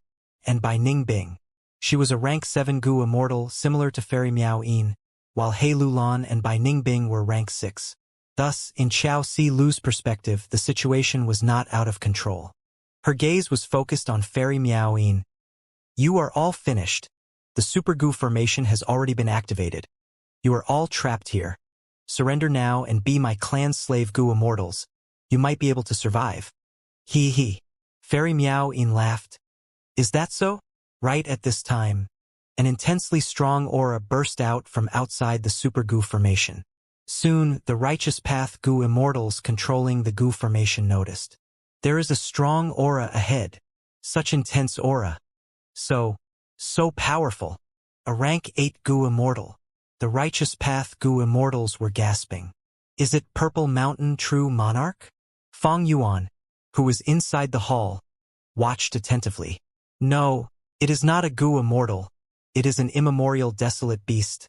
and Bai Ningbing. She was a rank 7 goo immortal similar to Fairy Miao Yin, while He Lulan and Bai Ningbing were rank 6. Thus, in Qiao Silu's perspective, the situation was not out of control. Her gaze was focused on Fairy Miao Yin. You are all finished. The supergoo formation has already been activated. You are all trapped here. Surrender now and be my clan's slave goo immortals. You might be able to survive. He. Fairy Miao Yin laughed. Is that so? Right at this time, an intensely strong aura burst out from outside the supergoo formation. Soon, the Righteous Path goo immortals controlling the goo formation noticed. There is a strong aura ahead. Such intense aura. So powerful. A rank 8 goo immortal. The Righteous Path goo immortals were gasping. Is it Purple Mountain True Monarch? Fang Yuan, who was inside the hall, watched attentively. No, it is not a goo immortal. It is an immemorial desolate beast.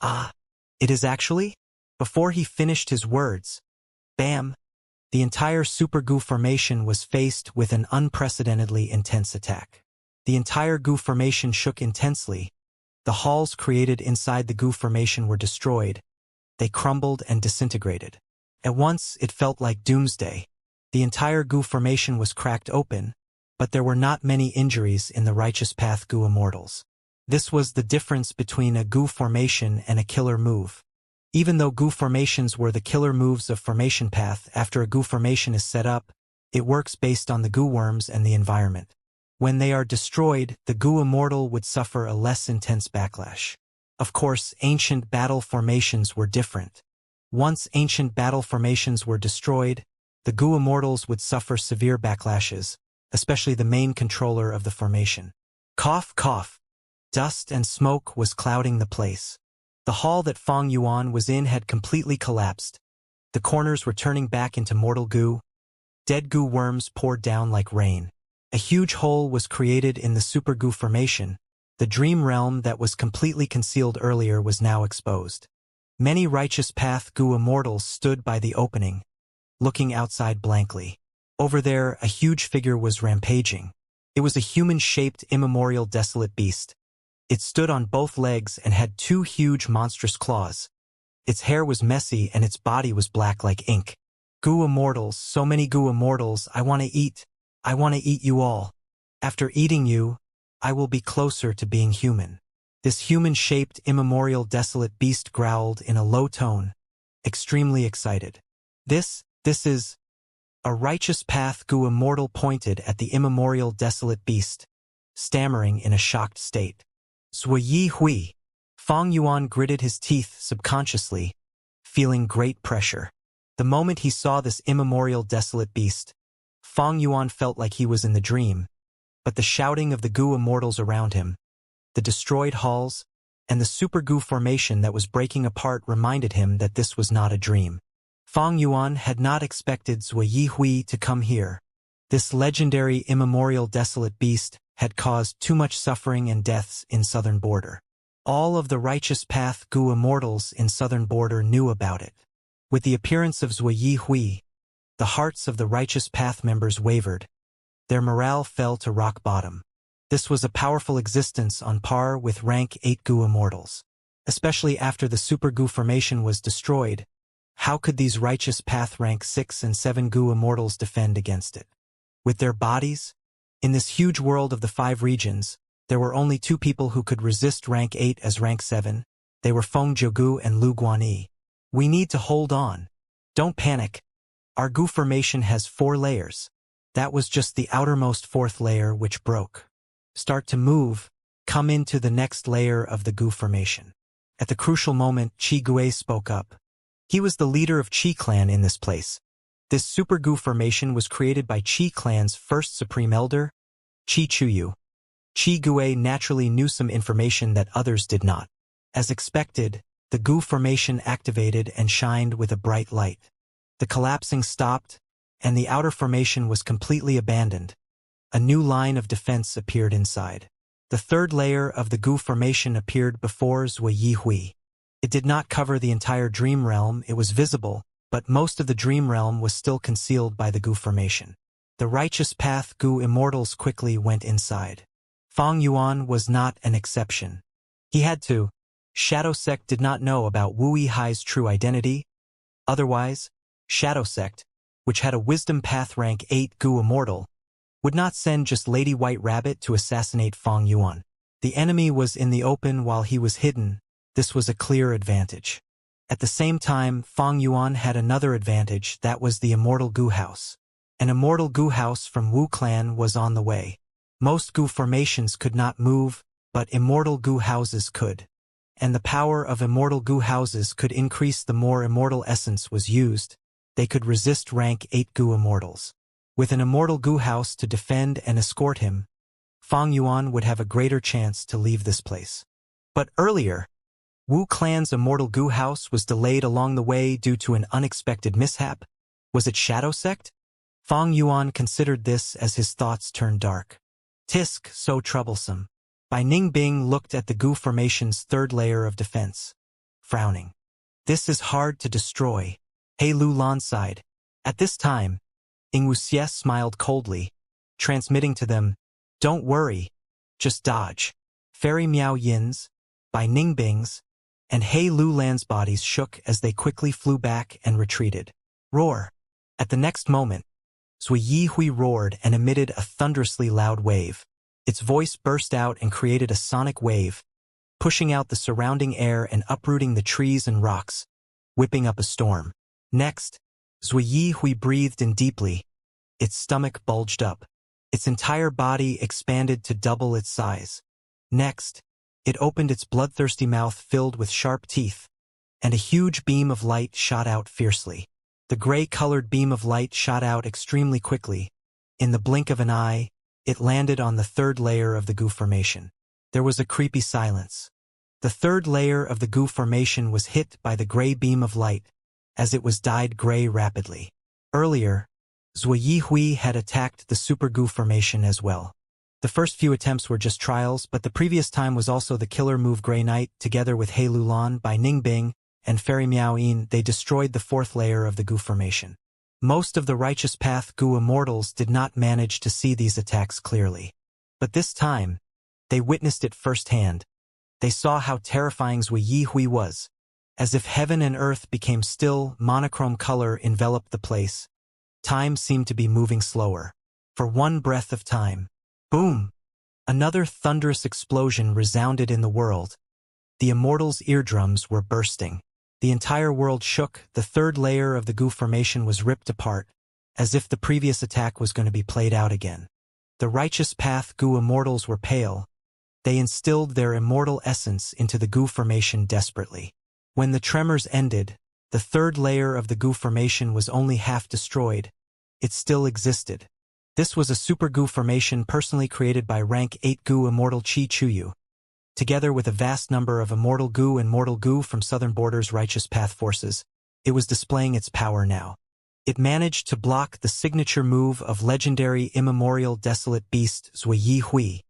Ah, it is actually? Before he finished his words, bam! The entire supergoo formation was faced with an unprecedentedly intense attack. The entire goo formation shook intensely. The halls created inside the goo formation were destroyed. They crumbled and disintegrated. At once, it felt like doomsday. The entire goo formation was cracked open, but there were not many injuries in the Righteous Path goo immortals. This was the difference between a goo formation and a killer move. Even though goo formations were the killer moves of Formation Path, after a goo formation is set up, it works based on the goo worms and the environment. When they are destroyed, the goo immortal would suffer a less intense backlash. Of course, ancient battle formations were different. Once ancient battle formations were destroyed, the goo immortals would suffer severe backlashes, especially the main controller of the formation. Cough, cough. Dust and smoke was clouding the place. The hall that Fang Yuan was in had completely collapsed. The corners were turning back into mortal goo. Dead goo worms poured down like rain. A huge hole was created in the supergoo formation. The dream realm that was completely concealed earlier was now exposed. Many Righteous Path goo immortals stood by the opening, looking outside blankly. Over there, a huge figure was rampaging. It was a human-shaped immemorial desolate beast. It stood on both legs and had 2 huge monstrous claws. Its hair was messy and its body was black like ink. Goo immortals, so many goo immortals, I want to eat. I want to eat you all. After eating you, I will be closer to being human. This human-shaped immemorial desolate beast growled in a low tone, extremely excited. This is... A Righteous Path goo immortal pointed at the immemorial desolate beast, stammering in a shocked state. Zui Hui. Fang Yuan gritted his teeth subconsciously, feeling great pressure. The moment he saw this immemorial desolate beast, Fang Yuan felt like he was in the dream, but the shouting of the goo immortals around him, the destroyed halls, and the super goo formation that was breaking apart reminded him that this was not a dream. Fang Yuan had not expected Zui Hui to come here. This legendary immemorial desolate beast had caused too much suffering and deaths in Southern Border. All of the Righteous Path goo immortals in Southern Border knew about it. With the appearance of Zui Hui, the hearts of the Righteous Path members wavered. Their morale fell to rock bottom. This was a powerful existence on par with rank 8 goo immortals. Especially after the super goo formation was destroyed, how could these Righteous Path rank 6 and 7 goo immortals defend against it? with their bodies? In this huge world of the 5 regions, there were only 2 people who could resist rank 8 as rank 7. They were Feng Zhougu and Lu Guanyi. We need to hold on. Don't panic. Our goo formation has 4 layers. That was just the outermost 4th layer which broke. Start to move, come into the next layer of the goo formation. At the crucial moment, Qi Gui spoke up. He was the leader of Qi clan in this place. This super goo formation was created by Qi clan's first supreme elder, Qi Chuyu. Qi Gui naturally knew some information that others did not. As expected, the goo formation activated and shined with a bright light. The collapsing stopped, and the outer formation was completely abandoned. A new line of defense appeared inside. The 3rd layer of the goo formation appeared before Zui Yihui. It did not cover the entire dream realm, it was visible, but most of the dream realm was still concealed by the goo formation. The righteous path goo immortals quickly went inside. Fang Yuan was not an exception. He had to. Shadow Sect did not know about Wu Yihai's true identity. Otherwise, Shadow Sect, which had a wisdom path rank 8 goo immortal, would not send just Lady White Rabbit to assassinate Fang Yuan. The enemy was in the open while he was hidden. This was a clear advantage. At the same time, Fang Yuan had another advantage, that was the Immortal Goo House. An Immortal Goo House from Wu Clan was on the way. Most goo formations could not move, but Immortal Goo Houses could. And the power of Immortal Goo Houses could increase the more immortal essence was used. They could resist rank 8 goo immortals. With an Immortal Goo House to defend and escort him, Fang Yuan would have a greater chance to leave this place. But earlier, Wu Clan's Immortal Goo House was delayed along the way due to an unexpected mishap. Was it Shadow Sect? Fang Yuan considered this as his thoughts turned dark. Tisk, so troublesome. Bai Ningbing looked at the goo formation's 3rd layer of defense, frowning. This is hard to destroy. He Lu Lan sighed. At this time, Ing Wuxie smiled coldly, transmitting to them, "Don't worry, just dodge." Fairy Miao Yin's, Bai Ningbing's, and He Lu Lan's bodies shook as they quickly flew back and retreated. Roar! At the next moment, Zui Yihui roared and emitted a thunderously loud wave. Its voice burst out and created a sonic wave, pushing out the surrounding air and uprooting the trees and rocks, whipping up a storm. Next, Zui Yihui breathed in deeply. Its stomach bulged up. Its entire body expanded to double its size. Next, it opened its bloodthirsty mouth filled with sharp teeth, and a huge beam of light shot out fiercely. The gray-colored beam of light shot out extremely quickly. In the blink of an eye, it landed on the 3rd layer of the goo formation. There was a creepy silence. The 3rd layer of the goo formation was hit by the gray beam of light, as it was dyed gray rapidly. Earlier, Zui Yihui had attacked the super goo formation as well. The first few attempts were just trials, but the previous time was also the killer move Grey Knight. Together with He Lu Lan, Bai Ningbing, and Fairy Miao Yin, they destroyed the 4th layer of the goo formation. Most of the Righteous Path goo immortals did not manage to see these attacks clearly. But this time, they witnessed it firsthand. They saw how terrifying Zui Yihui was. As if heaven and earth became still, monochrome color enveloped the place. Time seemed to be moving slower. For one breath of time. Boom! Another thunderous explosion resounded in the world. The immortals' eardrums were bursting. The entire world shook, the 3rd layer of the goo formation was ripped apart, as if the previous attack was going to be played out again. The Righteous Path goo immortals were pale. They instilled their immortal essence into the goo formation desperately. When the tremors ended, the 3rd layer of the goo formation was only half destroyed. It still existed. This was a super goo formation personally created by rank 8 goo immortal Qi Chuyu. Together with a vast number of Immortal Goo and Mortal Goo from Southern Border's Righteous Path forces, it was displaying its power now. It managed to block the signature move of legendary immemorial desolate beast Zui Yihui.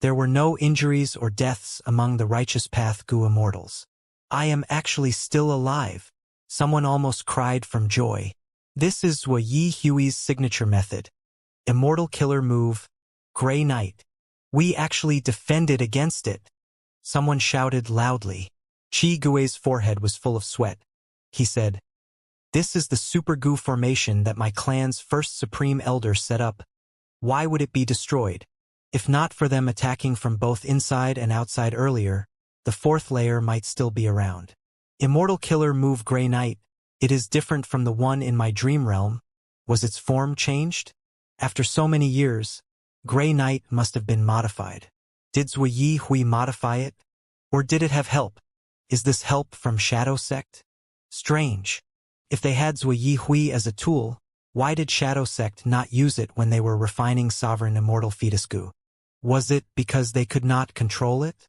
There were no injuries or deaths among the Righteous Path Goo immortals. I am actually still alive. Someone almost cried from joy. This is Zui Yihui's signature method. Immortal killer move, Grey Knight. We actually defended against it. Someone shouted loudly. Qi Gui's forehead was full of sweat. He said, "This is the super goo formation that my clan's first supreme elder set up. Why would it be destroyed? If not for them attacking from both inside and outside earlier, the fourth layer might still be around. Immortal killer move Grey Knight. It is different from the one in my dream realm. Was its form changed? After so many years, Grey Knight must have been modified. Did Zui Yi Hui modify it? Or did it have help? Is this help from Shadow Sect? Strange. If they had Zui Yi Hui as a tool, why did Shadow Sect not use it when they were refining Sovereign Immortal Fetus Goo? Was it because they could not control it?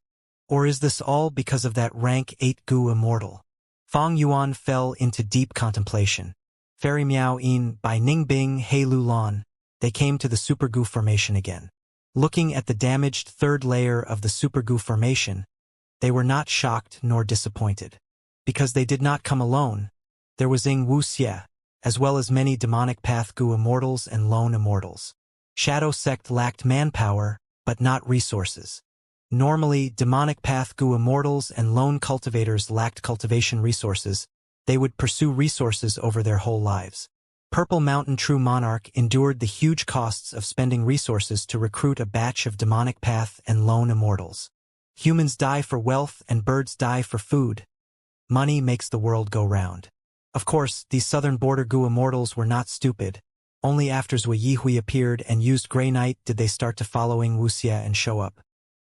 Or is this all because of that rank 8 Goo Immortal? Fang Yuan fell into deep contemplation. Fairy Miao Yin by Ningbing He Lulan, they came to the Super Goo formation again. Looking at the damaged third layer of the Super Goo formation, they were not shocked nor disappointed. Because they did not come alone, there was Ying Wu Xie, as well as many demonic path Goo Immortals and lone Immortals. Shadow Sect lacked manpower, but not resources. Normally, demonic path Goo Immortals and lone cultivators lacked cultivation resources. They would pursue resources over their whole lives. Purple Mountain True Monarch endured the huge costs of spending resources to recruit a batch of demonic path and lone Immortals. Humans die for wealth and birds die for food. Money makes the world go round. Of course, these southern border Goo Immortals were not stupid. Only after Zui Yi Hui appeared and used Grey Knight did they start to following Wu Xie and show up.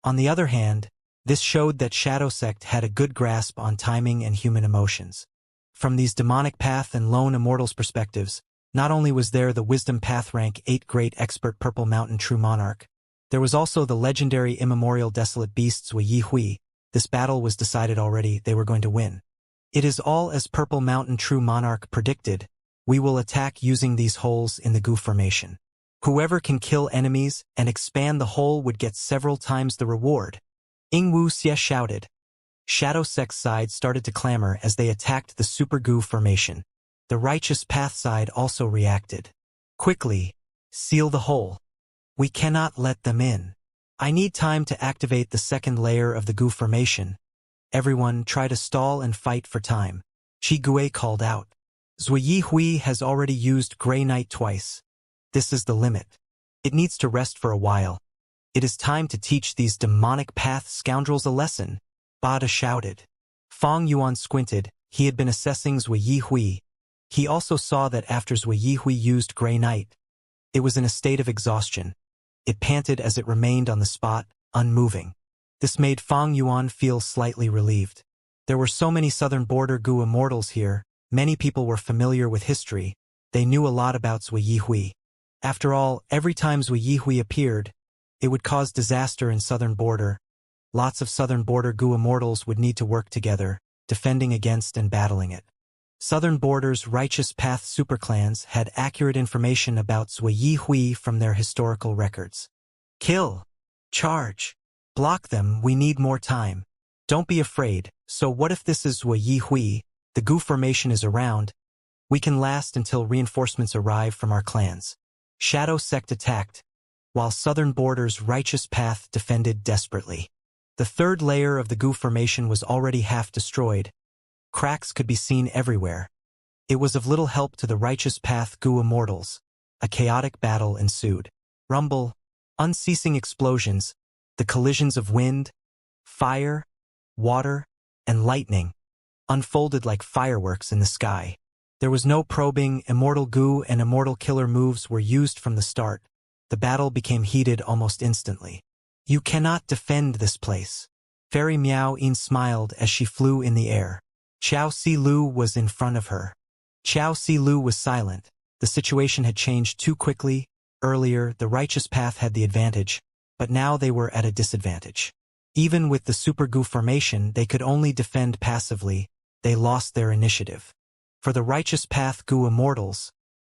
On the other hand, this showed that Shadow Sect had a good grasp on timing and human emotions. From these demonic path and lone Immortals perspectives, not only was there the Wisdom Path rank 8 great expert Purple Mountain True Monarch, there was also the legendary immemorial Desolate Beast Zui Yi Hui. This battle was decided already, they were going to win. It is all as Purple Mountain True Monarch predicted. We will attack using these holes in the Goo formation. Whoever can kill enemies and expand the hole would get several times the reward. Ying Wu Xie shouted. Shadow Sect's side started to clamor as they attacked the Super Goo formation. The Righteous Path side also reacted. Quickly, seal the hole. We cannot let them in. I need time to activate the second layer of the Goo formation. Everyone try to stall and fight for time. Chi Gue called out. Zui Yi Hui has already used Grey Knight twice. This is the limit. It needs to rest for a while. It is time to teach these demonic path scoundrels a lesson. Bada shouted. Fang Yuan squinted. He had been assessing Zui Yi Hui. He also saw that after Zui Yi Hui used Grey Knight, it was in a state of exhaustion. It panted as it remained on the spot, unmoving. This made Fang Yuan feel slightly relieved. There were so many southern border Goo Immortals here, many people were familiar with history, they knew a lot about Zui Yi Hui. After all, every time Zui Yi Hui appeared, it would cause disaster in southern border. Lots of southern border Goo Immortals would need to work together, defending against and battling it. Southern Border's Righteous Path superclans had accurate information about Zui Yi Hui from their historical records. Kill! Charge! Block them, we need more time. Don't be afraid, so what if this is Zui Yi Hui, the Goo formation is around, we can last until reinforcements arrive from our clans. Shadow Sect attacked, while Southern Border's Righteous Path defended desperately. The third layer of the Goo formation was already half destroyed. Cracks could be seen everywhere. It was of little help to the Righteous Path Goo Immortals. A chaotic battle ensued. Rumble, unceasing explosions, the collisions of wind, fire, water, and lightning unfolded like fireworks in the sky. There was no probing, Immortal Goo and Immortal Killer moves were used from the start. The battle became heated almost instantly. You cannot defend this place. Fairy Miao Yin smiled as she flew in the air. Qiao Si Lu was in front of her. Qiao Si Lu was silent. The situation had changed too quickly. Earlier, the Righteous Path had the advantage, but now they were at a disadvantage. Even with the Super Goo formation, they could only defend passively. They lost their initiative. For the Righteous Path Goo Immortals,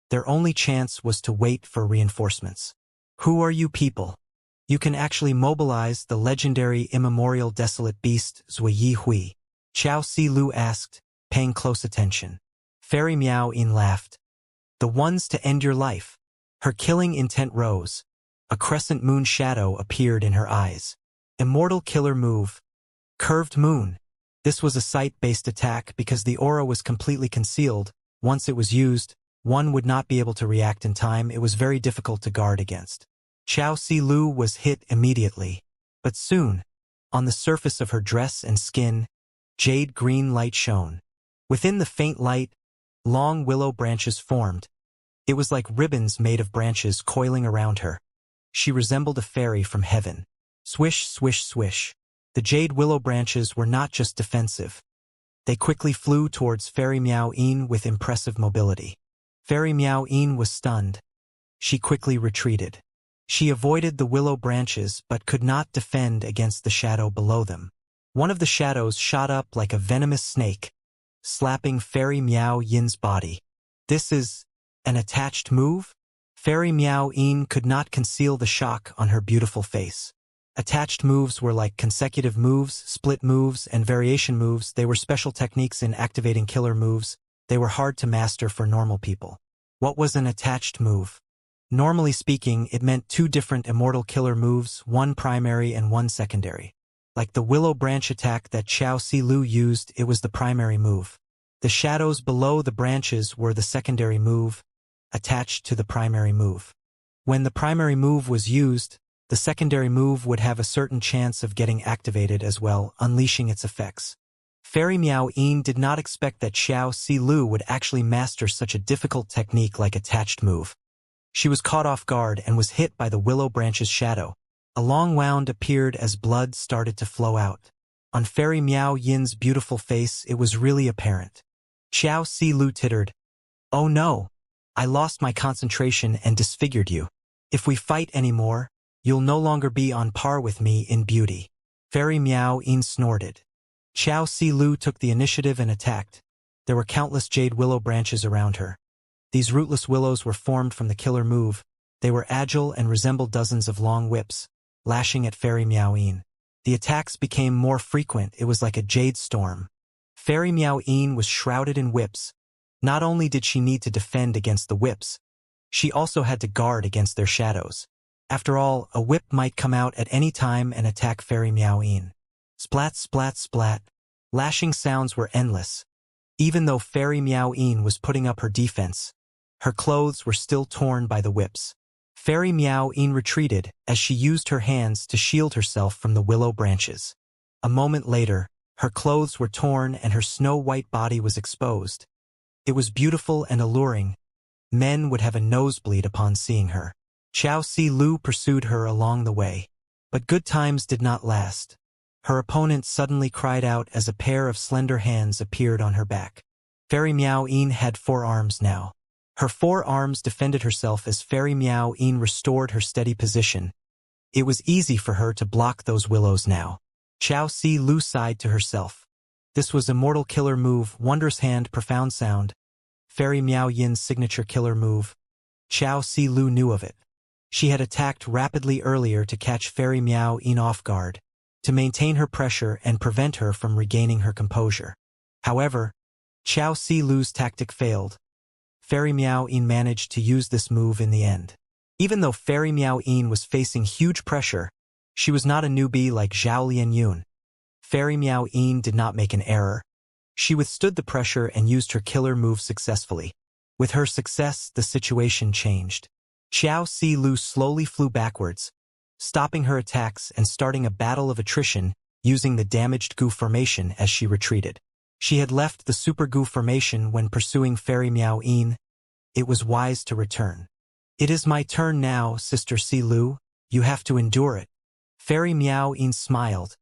their only chance was to wait for reinforcements. Who are you people? You can actually mobilize the legendary immemorial Desolate Beast Zui Yi Hui. Qiao Si Lu asked, paying close attention. Fairy Miao Yin laughed. The ones to end your life. Her killing intent rose. A crescent moon shadow appeared in her eyes. Immortal Killer move. Curved Moon. This was a sight-based attack because the aura was completely concealed. Once it was used, one would not be able to react in time. It was very difficult to guard against. Chao Si Lu was hit immediately. But soon, on the surface of her dress and skin, jade green light shone. Within the faint light, long willow branches formed. It was like ribbons made of branches coiling around her. She resembled a fairy from heaven. Swish, swish, swish. The jade willow branches were not just defensive. They quickly flew towards Fairy Miao Yin with impressive mobility. Fairy Miao Yin was stunned. She quickly retreated. She avoided the willow branches but could not defend against the shadow below them. One of the shadows shot up like a venomous snake, slapping Fairy Miao Yin's body. This is an attached move? Fairy Miao Yin could not conceal the shock on her beautiful face. Attached moves were like consecutive moves, split moves, and variation moves. They were special techniques in activating killer moves. They were hard to master for normal people. What was an attached move? Normally speaking, it meant two different immortal killer moves, one primary and one secondary. Like the willow branch attack that Chao Si Lu used, it was the primary move. The shadows below the branches were the secondary move, attached to the primary move. When the primary move was used, the secondary move would have a certain chance of getting activated as well, unleashing its effects. Fairy Miao Yin did not expect that Chao Si Lu would actually master such a difficult technique like attached move. She was caught off guard and was hit by the willow branch's shadow. A long wound appeared as blood started to flow out. On Fairy Miao Yin's beautiful face, it was really apparent. Chao Si Lu tittered. "Oh no! I lost my concentration and disfigured you. If we fight anymore, you'll no longer be on par with me in beauty." Fairy Miao Yin snorted. Chao Si Lu took the initiative and attacked. There were countless jade willow branches around her. These rootless willows were formed from the killer move. They were agile and resembled dozens of long whips, lashing at Fairy Miao Yin. The attacks became more frequent. It was like a jade storm. Fairy Miao Yin was shrouded in whips. Not only did she need to defend against the whips, she also had to guard against their shadows. After all, a whip might come out at any time and attack Fairy Miao Yin. Splat, splat, splat. Lashing sounds were endless. Even though Fairy Miao Yin was putting up her defense, her clothes were still torn by the whips. Fairy Miao Yin retreated as she used her hands to shield herself from the willow branches. A moment later, her clothes were torn and her snow-white body was exposed. It was beautiful and alluring. Men would have a nosebleed upon seeing her. Chao Si Lu pursued her along the way. But good times did not last. Her opponent suddenly cried out as a pair of slender hands appeared on her back. Fairy Miao Yin had 4 arms now. Her 4 arms defended herself as Fairy Miao Yin restored her steady position. It was easy for her to block those willows now. Chao Si Lu sighed to herself. This was Immortal killer move, Wondrous Hand, Profound Sound. Fairy Miao Yin's signature killer move. Chao Si Lu knew of it. She had attacked rapidly earlier to catch Fairy Miao Yin off guard, to maintain her pressure and prevent her from regaining her composure. However, Chao Si Lu's tactic failed. Fairy Miao Yin managed to use this move in the end. Even though Fairy Miao Yin was facing huge pressure, she was not a newbie like Zhao Lianyun. Fairy Miao Yin did not make an error. She withstood the pressure and used her killer move successfully. With her success, the situation changed. Chao Si Lu slowly flew backwards, stopping her attacks and starting a battle of attrition using the damaged goo formation as she retreated. She had left the super goo formation when pursuing Fairy Miao Yin. It was wise to return. "It is my turn now, Sister Si Lu. You have to endure it." Fairy Miao Yin smiled,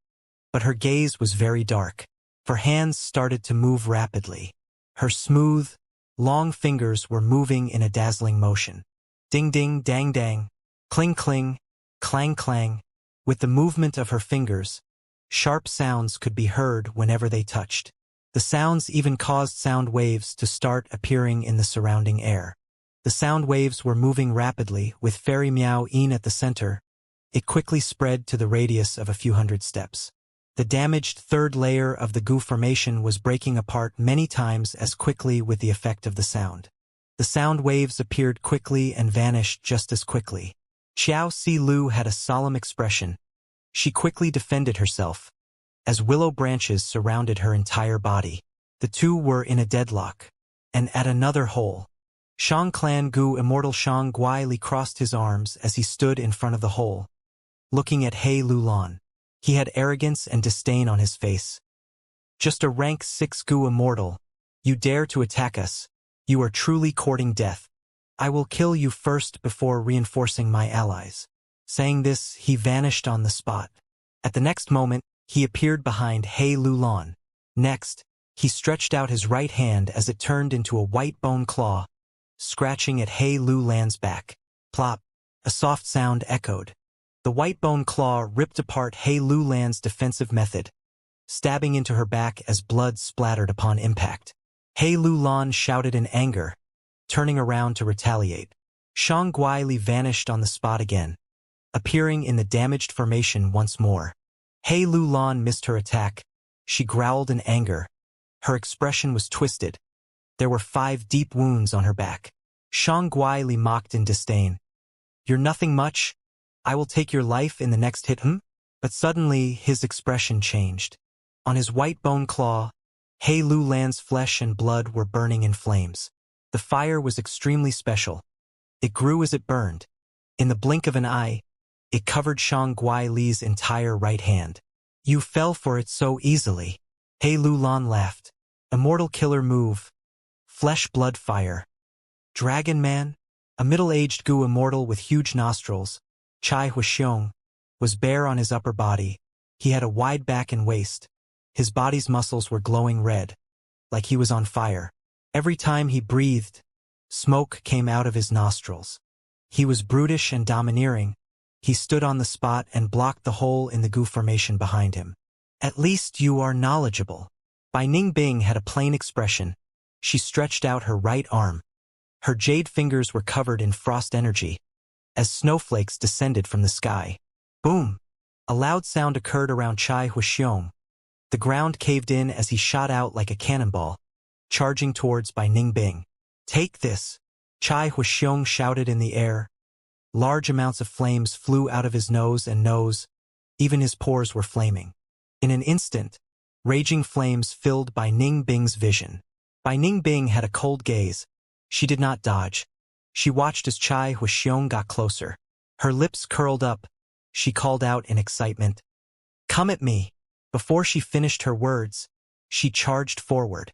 but her gaze was very dark. Her hands started to move rapidly. Her smooth, long fingers were moving in a dazzling motion. Ding ding dang dang, cling cling, clang clang. With the movement of her fingers, sharp sounds could be heard whenever they touched. The sounds even caused sound waves to start appearing in the surrounding air. The sound waves were moving rapidly, with Fairy Miao Yin at the center. It quickly spread to the radius of a few hundred steps. The damaged third layer of the goo formation was breaking apart many times as quickly with the effect of the sound. The sound waves appeared quickly and vanished just as quickly. Chao Si Lu had a solemn expression. She quickly defended herself, as willow branches surrounded her entire body. The two were in a deadlock. And at another hole, Shang Clan Gu Immortal Shang Guai Li crossed his arms as he stood in front of the hole, looking at He Lulan. He had arrogance and disdain on his face. Just a rank 6 Gu Immortal. You dare to attack us. You are truly courting death. I will kill you first before reinforcing my allies. Saying this, he vanished on the spot. At the next moment, he appeared behind He Lulan. Next, he stretched out his right hand as it turned into a white bone claw, scratching at He Lulan's back. Plop! A soft sound echoed. The white bone claw ripped apart He Lulan's defensive method, stabbing into her back as blood splattered upon impact. He Lulan shouted in anger, turning around to retaliate. Shang Guili vanished on the spot again, appearing in the damaged formation once more. He Lulan missed her attack. She growled in anger. Her expression was twisted. There were 5 deep wounds on her back. Shang Guili mocked in disdain. You're nothing much. I will take your life in the next hit. But suddenly his expression changed. On his white bone claw, He Lulan's flesh and blood were burning in flames. The fire was extremely special. It grew as it burned. In the blink of an eye, it covered Shang Guili's entire right hand. You fell for it so easily. He Lulan laughed. Immortal killer move. Flesh blood fire. Dragon Man, a middle-aged Gu Immortal with huge nostrils, Chai Huaxiong, was bare on his upper body. He had a wide back and waist. His body's muscles were glowing red, like he was on fire. Every time he breathed, smoke came out of his nostrils. He was brutish and domineering. He stood on the spot and blocked the hole in the Gu formation behind him. At least you are knowledgeable. Bai Ningbing had a plain expression. She stretched out her right arm. Her jade fingers were covered in frost energy, as snowflakes descended from the sky. Boom! A loud sound occurred around Chai Huaxiong. The ground caved in as he shot out like a cannonball, charging towards Bai Ningbing. Take this! Chai Huaxiong shouted in the air. Large amounts of flames flew out of his nose and nose. Even his pores were flaming. In an instant, raging flames filled Bai Ningbing's vision. Bai Ningbing had a cold gaze. She did not dodge. She watched as Chai Huaxiong got closer. Her lips curled up. She called out in excitement. Come at me! Before she finished her words, she charged forward.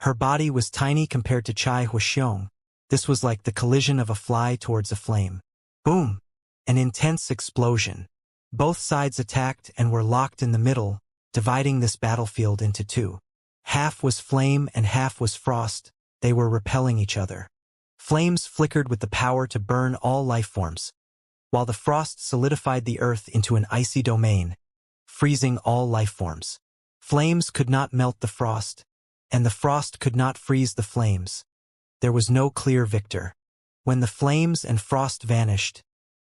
Her body was tiny compared to Chai Huaxiong. This was like the collision of a fly towards a flame. Boom! An intense explosion. Both sides attacked and were locked in the middle, dividing this battlefield into 2. Half was flame and half was frost. They were repelling each other. Flames flickered with the power to burn all life forms, while the frost solidified the earth into an icy domain, freezing all life forms. Flames could not melt the frost, and the frost could not freeze the flames. There was no clear victor. When the flames and frost vanished,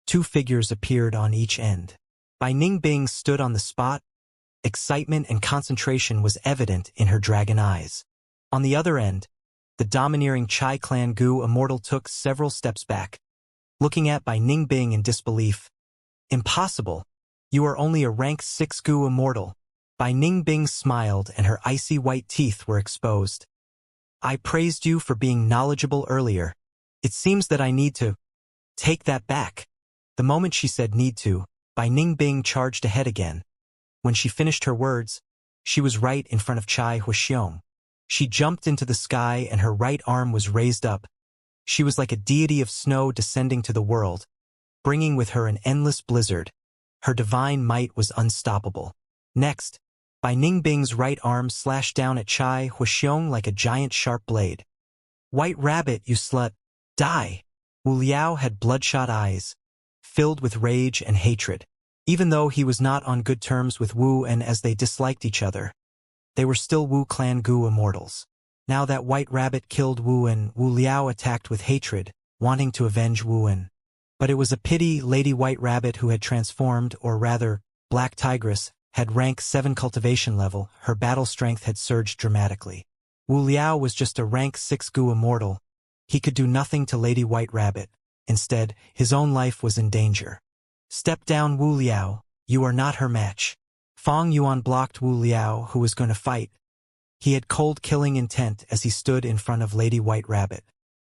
2 figures appeared on each end. Bai Ningbing stood on the spot. Excitement and concentration was evident in her dragon eyes. On the other end, the domineering Chai Clan Gu Immortal took several steps back, looking at Bai Ningbing in disbelief. Impossible! You are only a rank 6 Gu Immortal. Bai Ningbing smiled and her icy white teeth were exposed. I praised you for being knowledgeable earlier. It seems that I need to take that back. The moment she said need to, Bai Ningbing charged ahead again. When she finished her words, she was right in front of Chai Huaxiong. She jumped into the sky and her right arm was raised up. She was like a deity of snow descending to the world, bringing with her an endless blizzard. Her divine might was unstoppable. Next, Bai Ningbing's right arm slashed down at Chai Huaxiong like a giant sharp blade. White rabbit, you slut! Die! Wu Liao had bloodshot eyes, filled with rage and hatred. Even though he was not on good terms with Wu and as they disliked each other, they were still Wu Clan Gu Immortals. Now that White Rabbit killed Wu and Wu Liao attacked with hatred, wanting to avenge Wu and. But it was a pity Lady White Rabbit who had transformed, or rather, Black Tigress, had rank 7 cultivation level. Her battle strength had surged dramatically. Wu Liao was just a rank 6 Gu Immortal. He could do nothing to Lady White Rabbit. Instead, his own life was in danger. Step down, Wu Liao. You are not her match. Fong Yuan blocked Wu Liao, who was going to fight. He had cold killing intent as he stood in front of Lady White Rabbit.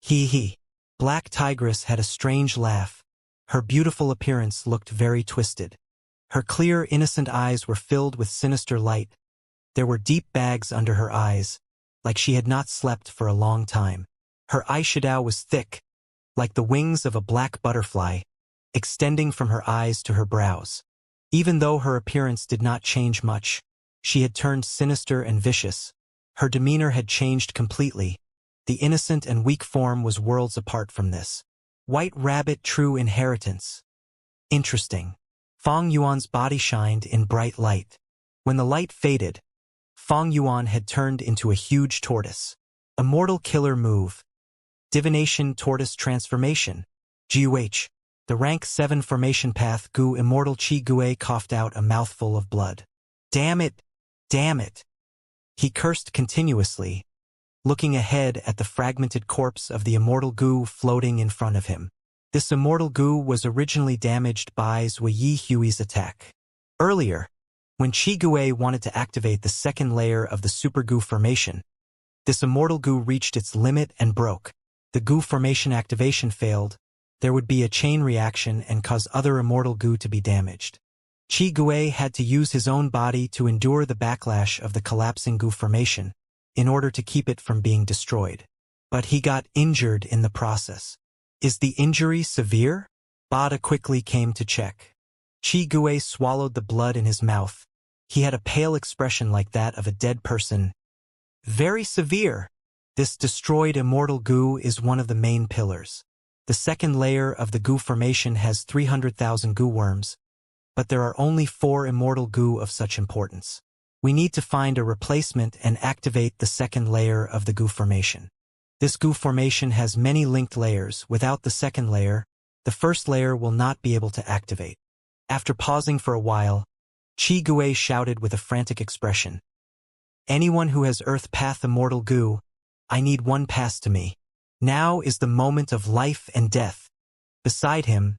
He. Black Tigress had a strange laugh. Her beautiful appearance looked very twisted. Her clear, innocent eyes were filled with sinister light. There were deep bags under her eyes, like she had not slept for a long time. Her eyeshadow was thick, like the wings of a black butterfly, extending from her eyes to her brows. Even though her appearance did not change much, she had turned sinister and vicious. Her demeanor had changed completely. The innocent and weak form was worlds apart from this. White Rabbit True Inheritance. Interesting. Feng Yuan's body shined in bright light. When the light faded, Feng Yuan had turned into a huge tortoise. Immortal Killer Move. Divination Tortoise Transformation. GUH. The rank 7 formation path Gu Immortal Chi Gue coughed out a mouthful of blood. Damn it! Damn it! He cursed continuously, looking ahead at the fragmented corpse of the Immortal Gu floating in front of him. This Immortal Gu was originally damaged by Zui Yi Hui's attack. Earlier, when Chi Gue wanted to activate the second layer of the Super Gu formation, this Immortal Gu reached its limit and broke. The Gu formation activation failed. There would be a chain reaction and cause other Immortal Gu to be damaged. Chi Gue had to use his own body to endure the backlash of the collapsing Gu formation in order to keep it from being destroyed. But he got injured in the process. Is the injury severe? Bada quickly came to check. Chi Gue swallowed the blood in his mouth. He had a pale expression like that of a dead person. Very severe. This destroyed Immortal Gu is one of the main pillars. The second layer of the Gu formation has 300,000 Gu worms, but there are only 4 Immortal Gu of such importance. We need to find a replacement and activate the second layer of the Gu formation. This Gu formation has many linked layers. Without the second layer, the first layer will not be able to activate. After pausing for a while, Chi Gue shouted with a frantic expression. Anyone who has Earth Path Immortal Gu, I need one pass to me. Now is the moment of life and death. Beside him,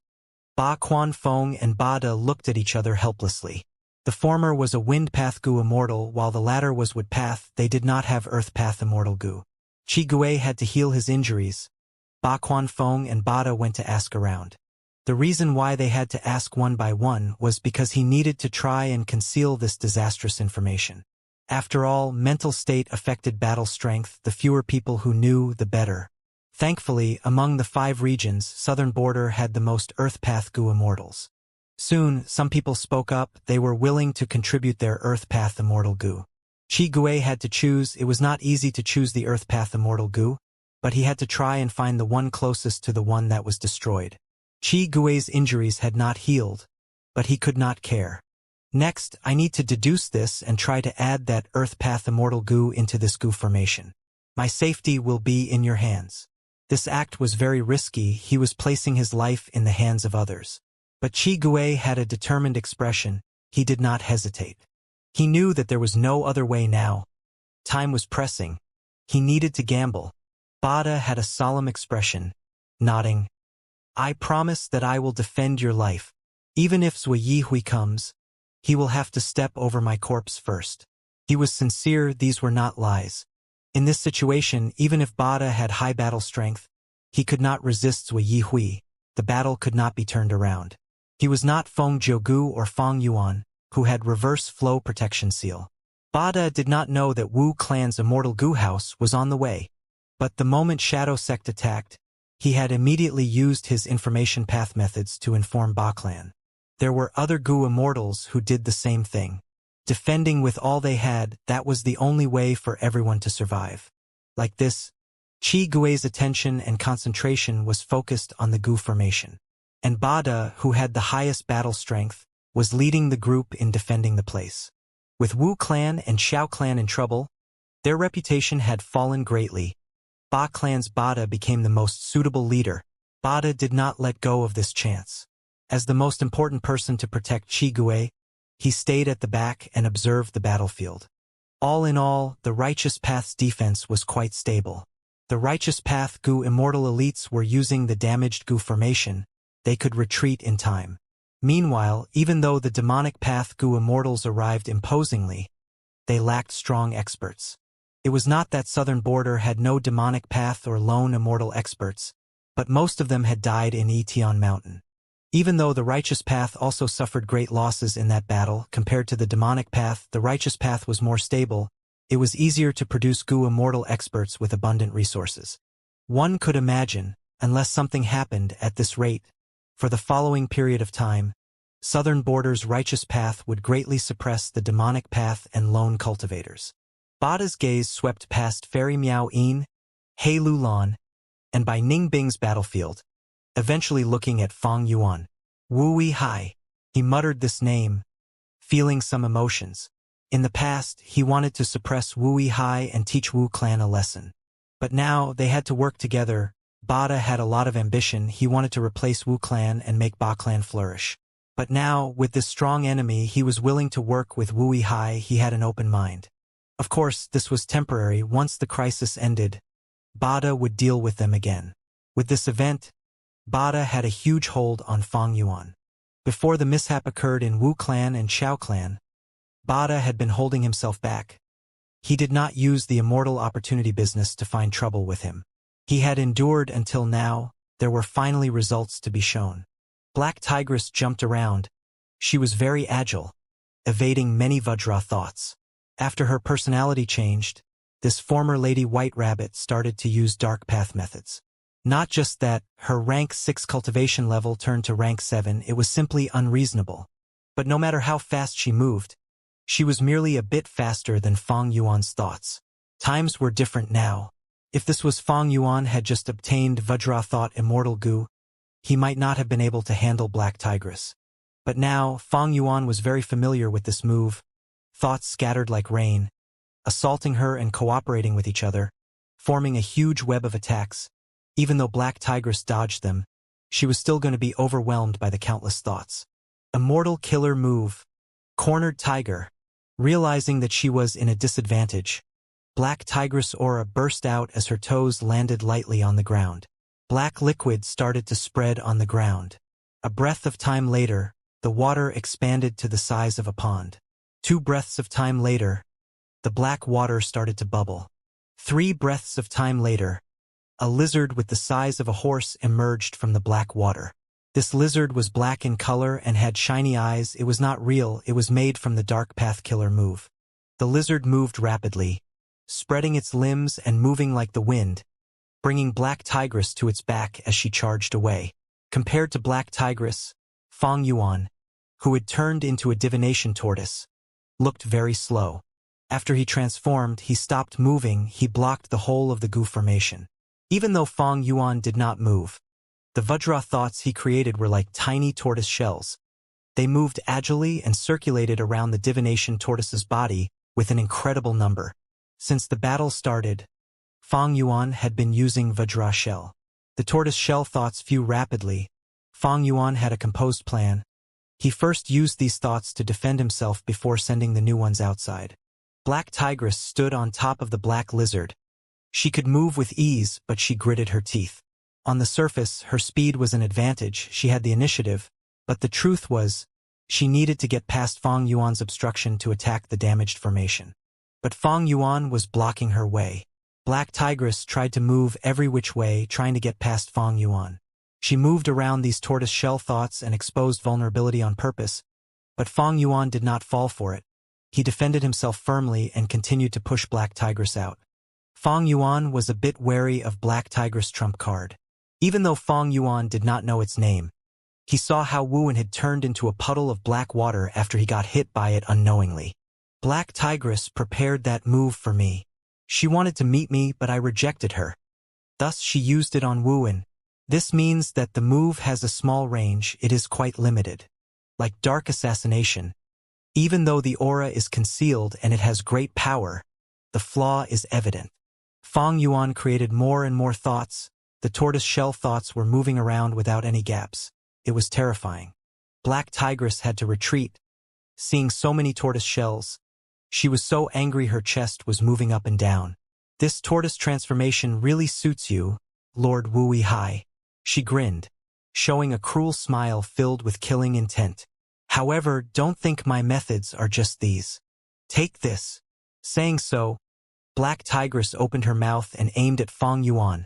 Ba Quan Fong and Bada looked at each other helplessly. The former was a Wind Path Gu Immortal, while the latter was Wood Path. They did not have Earth Path Immortal Gu. Chi Gue had to heal his injuries. Ba Quan Fong and Bada went to ask around. The reason why they had to ask one by one was because he needed to try and conceal this disastrous information. After all, mental state affected battle strength. The fewer people who knew, the better. Thankfully, among the 5 regions, Southern Border had the most Earth Path Gu Immortals. Soon, some people spoke up. They were willing to contribute their Earth Path Immortal Gu. Chi Gue had to choose. It was not easy to choose the Earth Path Immortal Gu, but he had to try and find the one closest to the one that was destroyed. Chi Gue's injuries had not healed, but he could not care. Next, I need to deduce this and try to add that Earth Path Immortal Gu into this Gu formation. My safety will be in your hands. This act was very risky. He was placing his life in the hands of others. But Chi Gue had a determined expression. He did not hesitate. He knew that there was no other way now. Time was pressing. He needed to gamble. Bada had a solemn expression, nodding. I promise that I will defend your life. Even if Zui Yi Hui comes, he will have to step over my corpse first. He was sincere. These were not lies. In this situation, even if Bada had high battle strength, he could not resist Zui Yi Hui. The battle could not be turned around. He was not Feng Jiugu or Feng Yuan, who had reverse flow protection seal. Bada did not know that Wu Clan's Immortal Gu house was on the way. But the moment Shadow Sect attacked, he had immediately used his information path methods to inform Ba Clan. There were other Gu Immortals who did the same thing. Defending with all they had, that was the only way for everyone to survive. Like this, Chi Gue's attention and concentration was focused on the Gu formation. And Bada, who had the highest battle strength, was leading the group in defending the place. With Wu Clan and Xiao Clan in trouble, their reputation had fallen greatly. Ba Clan's Bada became the most suitable leader. Bada did not let go of this chance. As the most important person to protect Chi Gue, he stayed at the back and observed the battlefield. All in all, the Righteous Path's defense was quite stable. The Righteous Path Gu Immortal elites were using the damaged Gu formation. They could retreat in time. Meanwhile, even though the Demonic Path Gu Immortals arrived imposingly, they lacked strong experts. It was not that Southern Border had no Demonic Path or lone Immortal experts. but most of them had died in Etion Mountain. Even though the righteous path also suffered great losses in that battle, compared to the demonic path, the righteous path was more stable. It was easier to produce immortal experts with abundant resources. One could imagine, unless something happened at this rate, for the following period of time, Southern Border's righteous path would greatly suppress the demonic path and lone cultivators. Bada's gaze swept past Fairy Miao Yin, He Lulan, and by Ning Bing's battlefield, eventually looking at Fang Yuan. Wu Wei Hai. He muttered this name, feeling some emotions. In the past, he wanted to suppress Wu Wei Hai and teach Wu Clan a lesson. But now, they had to work together. Bada had a lot of ambition. He wanted to replace Wu Clan and make Ba Clan flourish. But now, with this strong enemy, he was willing to work with Wu Wei Hai. He had an open mind. Of course, this was temporary. Once the crisis ended, Bada would deal with them again. With this event, Bada had a huge hold on Fang Yuan. Before the mishap occurred in Wu Clan and Xiao Clan, Bada had been holding himself back. He did not use the immortal opportunity business to find trouble with him. He had endured until now. There were finally results to be shown. Black Tigress jumped around. She was very agile, evading many Vajra thoughts. After her personality changed, this former Lady White Rabbit started to use dark path methods. Not just that, her rank 6 cultivation level turned to rank 7, it was simply unreasonable. But no matter how fast she moved, she was merely a bit faster than Fang Yuan's thoughts. Times were different now. If this was Fang Yuan had just obtained Vajra Thought Immortal Goo, he might not have been able to handle Black Tigress. But now, Fang Yuan was very familiar with this move. Thoughts scattered like rain, assaulting her and cooperating with each other, forming a huge web of attacks. Even though Black Tigress dodged them, she was still going to be overwhelmed by the countless thoughts. Immortal Killer Move. Cornered Tiger. Realizing that she was in a disadvantage, Black Tigress' aura burst out as her toes landed lightly on the ground. Black liquid started to spread on the ground. A breath of time later, the water expanded to the size of a pond. 2 breaths of time later, the black water started to bubble. 3 breaths of time later, a lizard with the size of a horse emerged from the black water. This lizard was black in color and had shiny eyes. It was not real, it was made from the Dark Path Killer move. The lizard moved rapidly, spreading its limbs and moving like the wind, bringing Black Tigress to its back as she charged away. Compared to Black Tigress, Fang Yuan, who had turned into a divination tortoise, looked very slow. After he transformed, he stopped moving. He blocked the whole of the Goo formation. Even though Fang Yuan did not move, the Vajra thoughts he created were like tiny tortoise shells. They moved agilely and circulated around the divination tortoise's body with an incredible number. Since the battle started, Fang Yuan had been using Vajra shell. The tortoise shell thoughts flew rapidly. Fang Yuan had a composed plan. He first used these thoughts to defend himself before sending the new ones outside. Black Tigress stood on top of the black lizard. She could move with ease, but she gritted her teeth. On the surface, her speed was an advantage. She had the initiative, but the truth was, she needed to get past Fang Yuan's obstruction to attack the damaged formation. But Fang Yuan was blocking her way. Black Tigress tried to move every which way, trying to get past Fang Yuan. She moved around these tortoise shell thoughts and exposed vulnerability on purpose, but Fang Yuan did not fall for it. He defended himself firmly and continued to push Black Tigress out. Fang Yuan was a bit wary of Black Tigress' trump card. Even though Fang Yuan did not know its name, he saw how Wuan had turned into a puddle of black water after he got hit by it unknowingly. Black Tigress prepared that move for me. She wanted to meet me, but I rejected her. Thus she used it on Wuan. This means that the move has a small range. It is quite limited. Like Dark Assassination, even though the aura is concealed and it has great power, the flaw is evident. Fang Yuan created more and more thoughts. The tortoise shell thoughts were moving around without any gaps. It was terrifying. Black Tigress had to retreat. Seeing so many tortoise shells, she was so angry her chest was moving up and down. This tortoise transformation really suits you, Lord Wu Wei Hai. She grinned, showing a cruel smile filled with killing intent. However, don't think my methods are just these. Take this. Saying so, Black Tigress opened her mouth and aimed at Fang Yuan.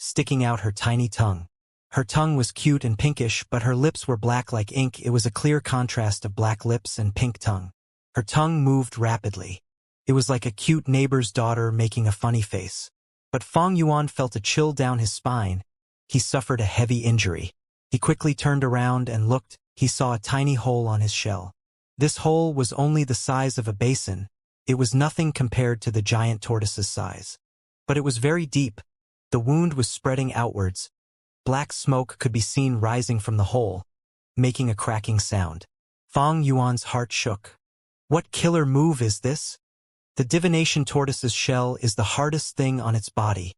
sticking out her tiny tongue. Her tongue was cute and pinkish, but her lips were black like ink. It was a clear contrast of black lips and pink tongue. Her tongue moved rapidly. It was like a cute neighbor's daughter making a funny face. But Fang Yuan felt a chill down his spine. He suffered a heavy injury. He quickly turned around and looked. He saw a tiny hole on his shell. This hole was only the size of a basin. It was nothing compared to the giant tortoise's size. But it was very deep. The wound was spreading outwards. Black smoke could be seen rising from the hole, making a cracking sound. Fang Yuan's heart shook. What killer move is this? The divination tortoise's shell is the hardest thing on its body.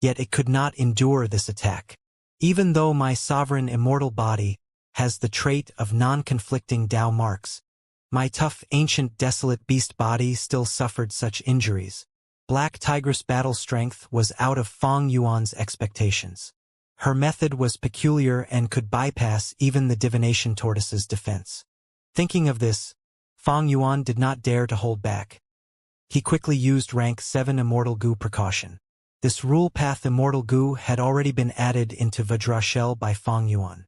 Yet it could not endure this attack. Even though my sovereign immortal body has the trait of non-conflicting Tao marks, my tough, ancient, desolate beast body still suffered such injuries. Black Tigress' battle strength was out of Fang Yuan's expectations. Her method was peculiar and could bypass even the divination tortoise's defense. Thinking of this, Fang Yuan did not dare to hold back. He quickly used rank 7 Immortal Goo precaution. This rule path Immortal Goo had already been added into Vajra Shell by Fang Yuan.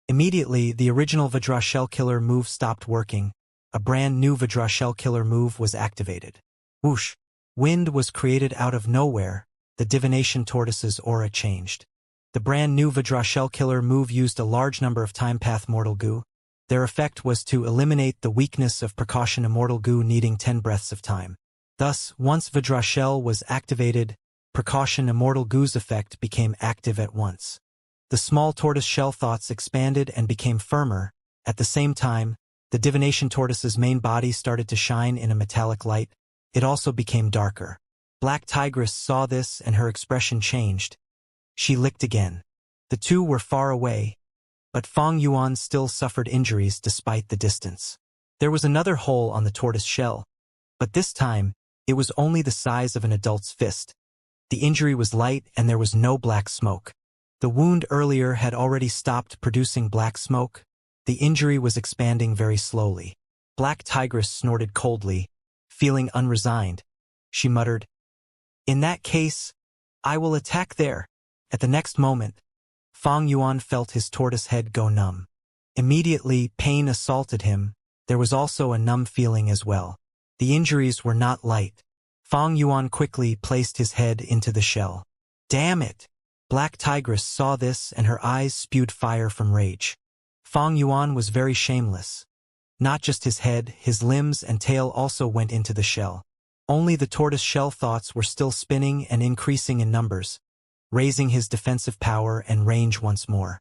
Immediately, the original Vajra Shell killer move stopped working. A brand new Vajra Shell killer move was activated. Whoosh! Wind was created out of nowhere. The divination tortoise's aura changed. The brand new Vajra Shell killer move used a large number of time path Mortal Goo. Their effect was to eliminate the weakness of precaution Immortal Goo needing 10 breaths of time. Thus, once Vajra Shell was activated, precaution Immortal Goo's effect became active at once. The small tortoise shell thoughts expanded and became firmer. At the same time, the divination tortoise's main body started to shine in a metallic light. It also became darker. Black Tigress saw this and her expression changed. She licked again. The two were far away, but Fang Yuan still suffered injuries despite the distance. There was another hole on the tortoise shell, but this time, it was only the size of an adult's fist. The injury was light and there was no black smoke. The wound earlier had already stopped producing black smoke. The injury was expanding very slowly. Black Tigress snorted coldly, feeling unresigned. She muttered, "In that case, I will attack there." At the next moment, Fang Yuan felt his tortoise head go numb. Immediately, pain assaulted him. There was also a numb feeling as well. The injuries were not light. Fang Yuan quickly placed his head into the shell. Damn it! Black Tigress saw this and her eyes spewed fire from rage. Fang Yuan was very shameless. Not just his head, his limbs and tail also went into the shell. Only the tortoise shell thoughts were still spinning and increasing in numbers, raising his defensive power and range once more.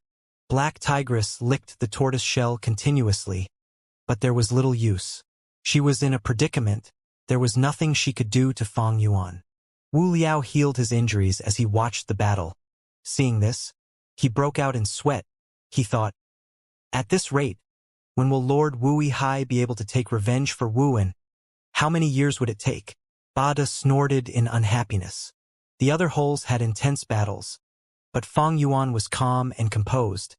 Black Tigress licked the tortoise shell continuously, but there was little use. She was in a predicament. There was nothing she could do to Fang Yuan. Wu Liao healed his injuries as he watched the battle. Seeing this, he broke out in sweat. He thought, at this rate, when will Lord Wu Hai be able to take revenge for Wu, and how many years would it take? Bada snorted in unhappiness. The other holes had intense battles, but Fang Yuan was calm and composed.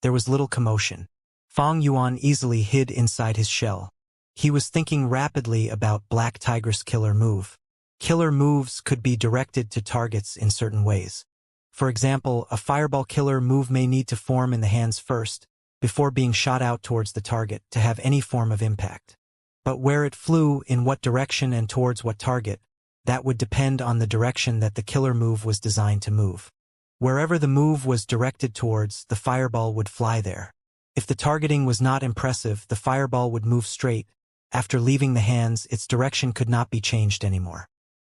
There was little commotion. Fang Yuan easily hid inside his shell. He was thinking rapidly about Black Tigress' killer move. Killer moves could be directed to targets in certain ways. For example, a fireball killer move may need to form in the hands first, before being shot out towards the target to have any form of impact. But where it flew, in what direction and towards what target, that would depend on the direction that the killer move was designed to move. Wherever the move was directed towards, the fireball would fly there. If the targeting was not impressive, the fireball would move straight. After leaving the hands, its direction could not be changed anymore.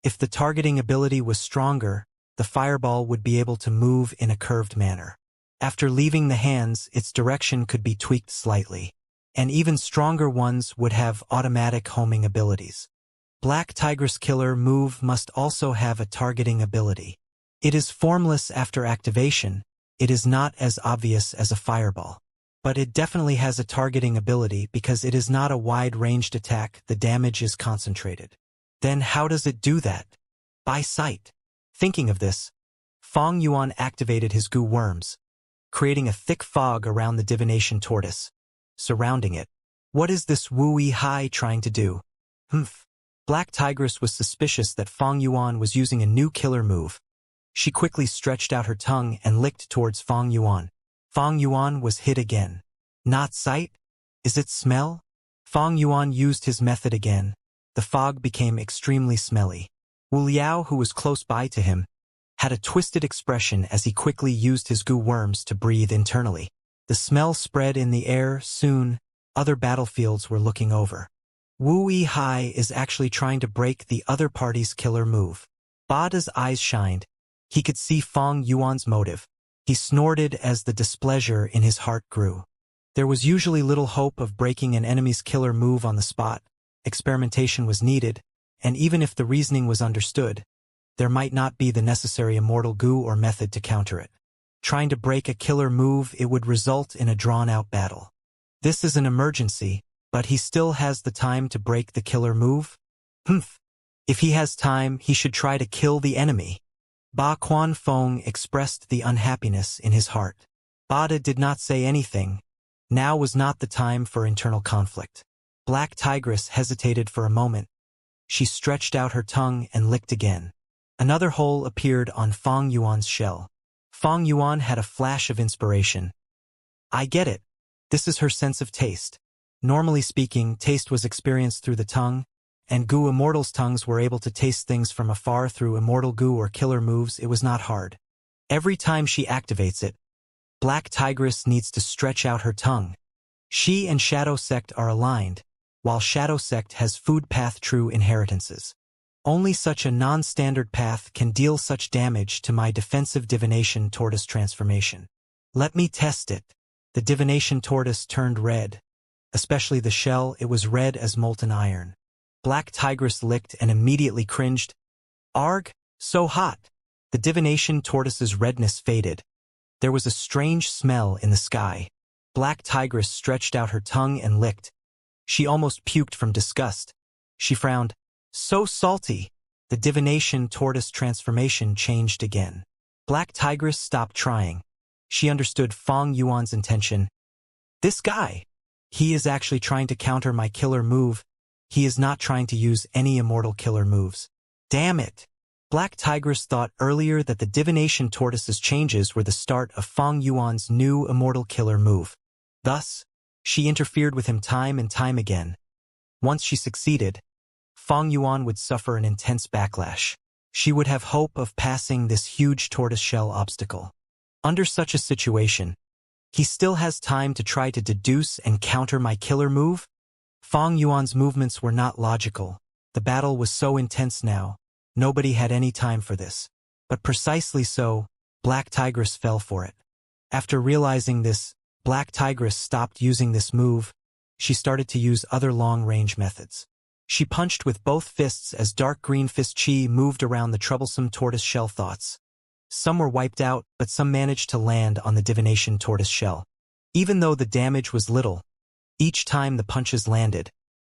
If the targeting ability was stronger, the fireball would be able to move in a curved manner. After leaving the hands, its direction could be tweaked slightly. And even stronger ones would have automatic homing abilities. Black Tigress killer move must also have a targeting ability. It is formless after activation. It is not as obvious as a fireball. But it definitely has a targeting ability because it is not a wide-ranged attack. The damage is concentrated. Then how does it do that? By sight. Thinking of this, Fang Yuan activated his goo worms, creating a thick fog around the divination tortoise, surrounding it. What is this Wu Hai trying to do? Black Tigress was suspicious that Fang Yuan was using a new killer move. She quickly stretched out her tongue and licked towards Fang Yuan. Fang Yuan was hit again. Not sight? Is it smell? Fang Yuan used his method again. The fog became extremely smelly. Wu Liao, who was close by to him, had a twisted expression as he quickly used his goo worms to breathe internally. The smell spread in the air. Soon, other battlefields were looking over. Wu Yihai is actually trying to break the other party's killer move. Bada's eyes shined. He could see Fang Yuan's motive. He snorted as the displeasure in his heart grew. There was usually little hope of breaking an enemy's killer move on the spot. Experimentation was needed, and even if the reasoning was understood, there might not be the necessary immortal goo or method to counter it. Trying to break a killer move, it would result in a drawn-out battle. This is an emergency, but he still has the time to break the killer move? Humph. If he has time, he should try to kill the enemy. Ba Quanfeng expressed the unhappiness in his heart. Bada did not say anything. Now was not the time for internal conflict. Black Tigress hesitated for a moment. She stretched out her tongue and licked again. Another hole appeared on Fang Yuan's shell. Fang Yuan had a flash of inspiration. I get it. This is her sense of taste. Normally speaking, taste was experienced through the tongue, and Goo Immortal's tongues were able to taste things from afar through immortal goo or killer moves. It was not hard. Every time she activates it, Black Tigress needs to stretch out her tongue. She and Shadow Sect are aligned, while Shadow Sect has food path true inheritances. Only such a non-standard path can deal such damage to my defensive divination tortoise transformation. Let me test it. The divination tortoise turned red. Especially the shell, it was red as molten iron. Black Tigress licked and immediately cringed. Arg, so hot. The divination tortoise's redness faded. There was a strange smell in the sky. Black Tigress stretched out her tongue and licked. She almost puked from disgust. She frowned. So salty. The divination tortoise transformation changed again. Black Tigress stopped trying. She understood Fang Yuan's intention. This guy. He is actually trying to counter my killer move. He is not trying to use any immortal killer moves. Damn it. Black Tigress thought earlier that the divination tortoise's changes were the start of Fang Yuan's new immortal killer move. Thus, she interfered with him time and time again. Once she succeeded, Fang Yuan would suffer an intense backlash. She would have hope of passing this huge tortoiseshell obstacle. Under such a situation, he still has time to try to deduce and counter my killer move? Fang Yuan's movements were not logical. The battle was so intense now. Nobody had any time for this. But precisely so, Black Tigress fell for it. After realizing this, Black Tigress stopped using this move. She started to use other long-range methods. She punched with both fists as dark green fist chi moved around the troublesome tortoise shell thoughts. Some were wiped out, but some managed to land on the divination tortoise shell. Even though the damage was little, each time the punches landed,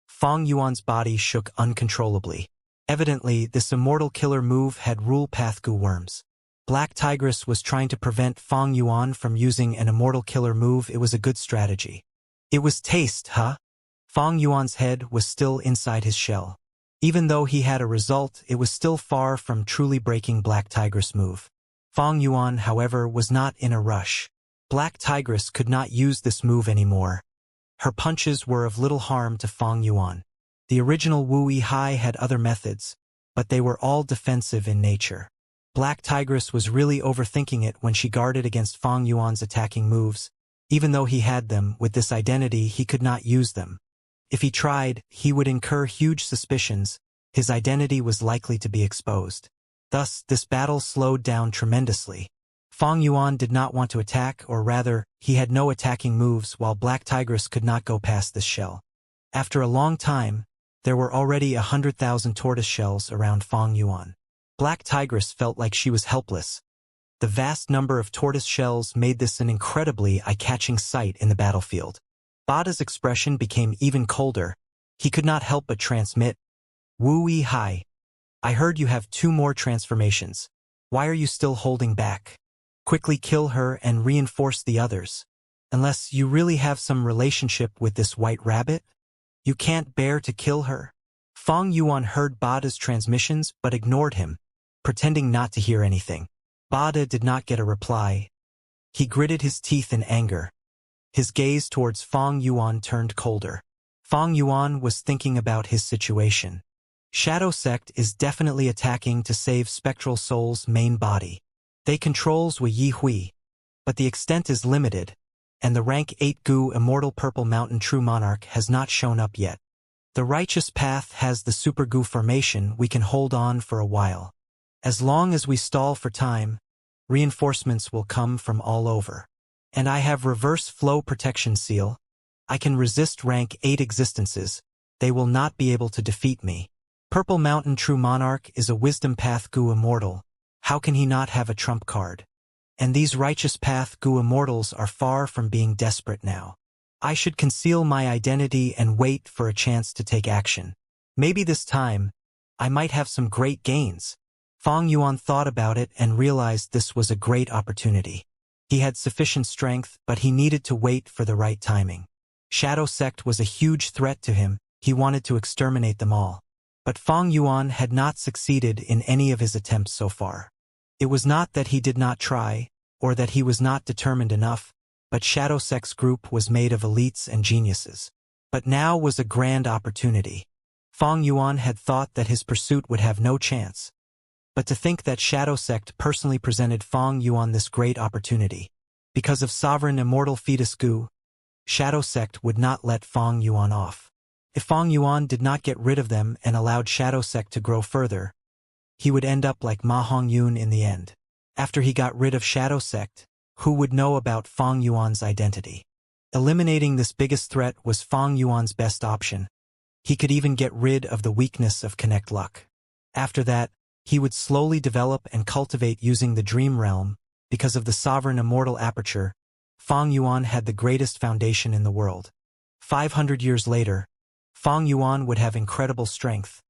Fang Yuan's body shook uncontrollably. Evidently, this immortal killer move had rule path goo worms. Black Tigress was trying to prevent Fang Yuan from using an immortal killer move. It was a good strategy. It was taste, huh? Fang Yuan's head was still inside his shell. Even though he had a result, it was still far from truly breaking Black Tigress' move. Fang Yuan, however, was not in a rush. Black Tigress could not use this move anymore. Her punches were of little harm to Fang Yuan. The original Wu Yihai had other methods, but they were all defensive in nature. Black Tigress was really overthinking it when she guarded against Fang Yuan's attacking moves. Even though he had them, with this identity he could not use them. If he tried, he would incur huge suspicions. His identity was likely to be exposed. Thus, this battle slowed down tremendously. Fang Yuan did not want to attack, or rather, he had no attacking moves, while Black Tigress could not go past this shell. After a long time, there were already 100,000 tortoise shells around Fang Yuan. Black Tigress felt like she was helpless. The vast number of tortoise shells made this an incredibly eye-catching sight in the battlefield. Bada's expression became even colder. He could not help but transmit, Wu Yihai, I heard you have 2 more transformations. Why are you still holding back? Quickly kill her and reinforce the others. Unless you really have some relationship with this white rabbit? You can't bear to kill her. Fang Yuan heard Bada's transmissions but ignored him, pretending not to hear anything. Bada did not get a reply. He gritted his teeth in anger. His gaze towards Fong Yuan turned colder. Fong Yuan was thinking about his situation. Shadow Sect is definitely attacking to save Spectral Soul's main body. They controls Wei Yi Hui, but the extent is limited, and the rank 8 Gu Immortal Purple Mountain True Monarch has not shown up yet. The Righteous Path has the Super Gu formation. We can hold on for a while. As long as we stall for time, reinforcements will come from all over. And I have reverse flow protection seal. I can resist rank 8 existences. They will not be able to defeat me. Purple Mountain True Monarch is a Wisdom Path Gu Immortal. How can he not have a trump card? And these Righteous Path Gu Immortals are far from being desperate now. I should conceal my identity and wait for a chance to take action. Maybe this time, I might have some great gains. Fong Yuan thought about it and realized this was a great opportunity. He had sufficient strength, but he needed to wait for the right timing. Shadow Sect was a huge threat to him. He wanted to exterminate them all. But Fong Yuan had not succeeded in any of his attempts so far. It was not that he did not try, or that he was not determined enough, but Shadow Sect's group was made of elites and geniuses. But now was a grand opportunity. Fong Yuan had thought that his pursuit would have no chance. But to think that Shadow Sect personally presented Fong Yuan this great opportunity. Because of Sovereign Immortal Fetus Gu, Shadow Sect would not let Fong Yuan off. If Fong Yuan did not get rid of them and allowed Shadow Sect to grow further, he would end up like Ma Hongyun in the end. After he got rid of Shadow Sect, who would know about Fong Yuan's identity? Eliminating this biggest threat was Fong Yuan's best option. He could even get rid of the weakness of Connect Luck. After that, he would slowly develop and cultivate using the Dream Realm. Because of the Sovereign Immortal Aperture, Fong Yuan had the greatest foundation in the world. 500 years later, Fong Yuan would have incredible strength.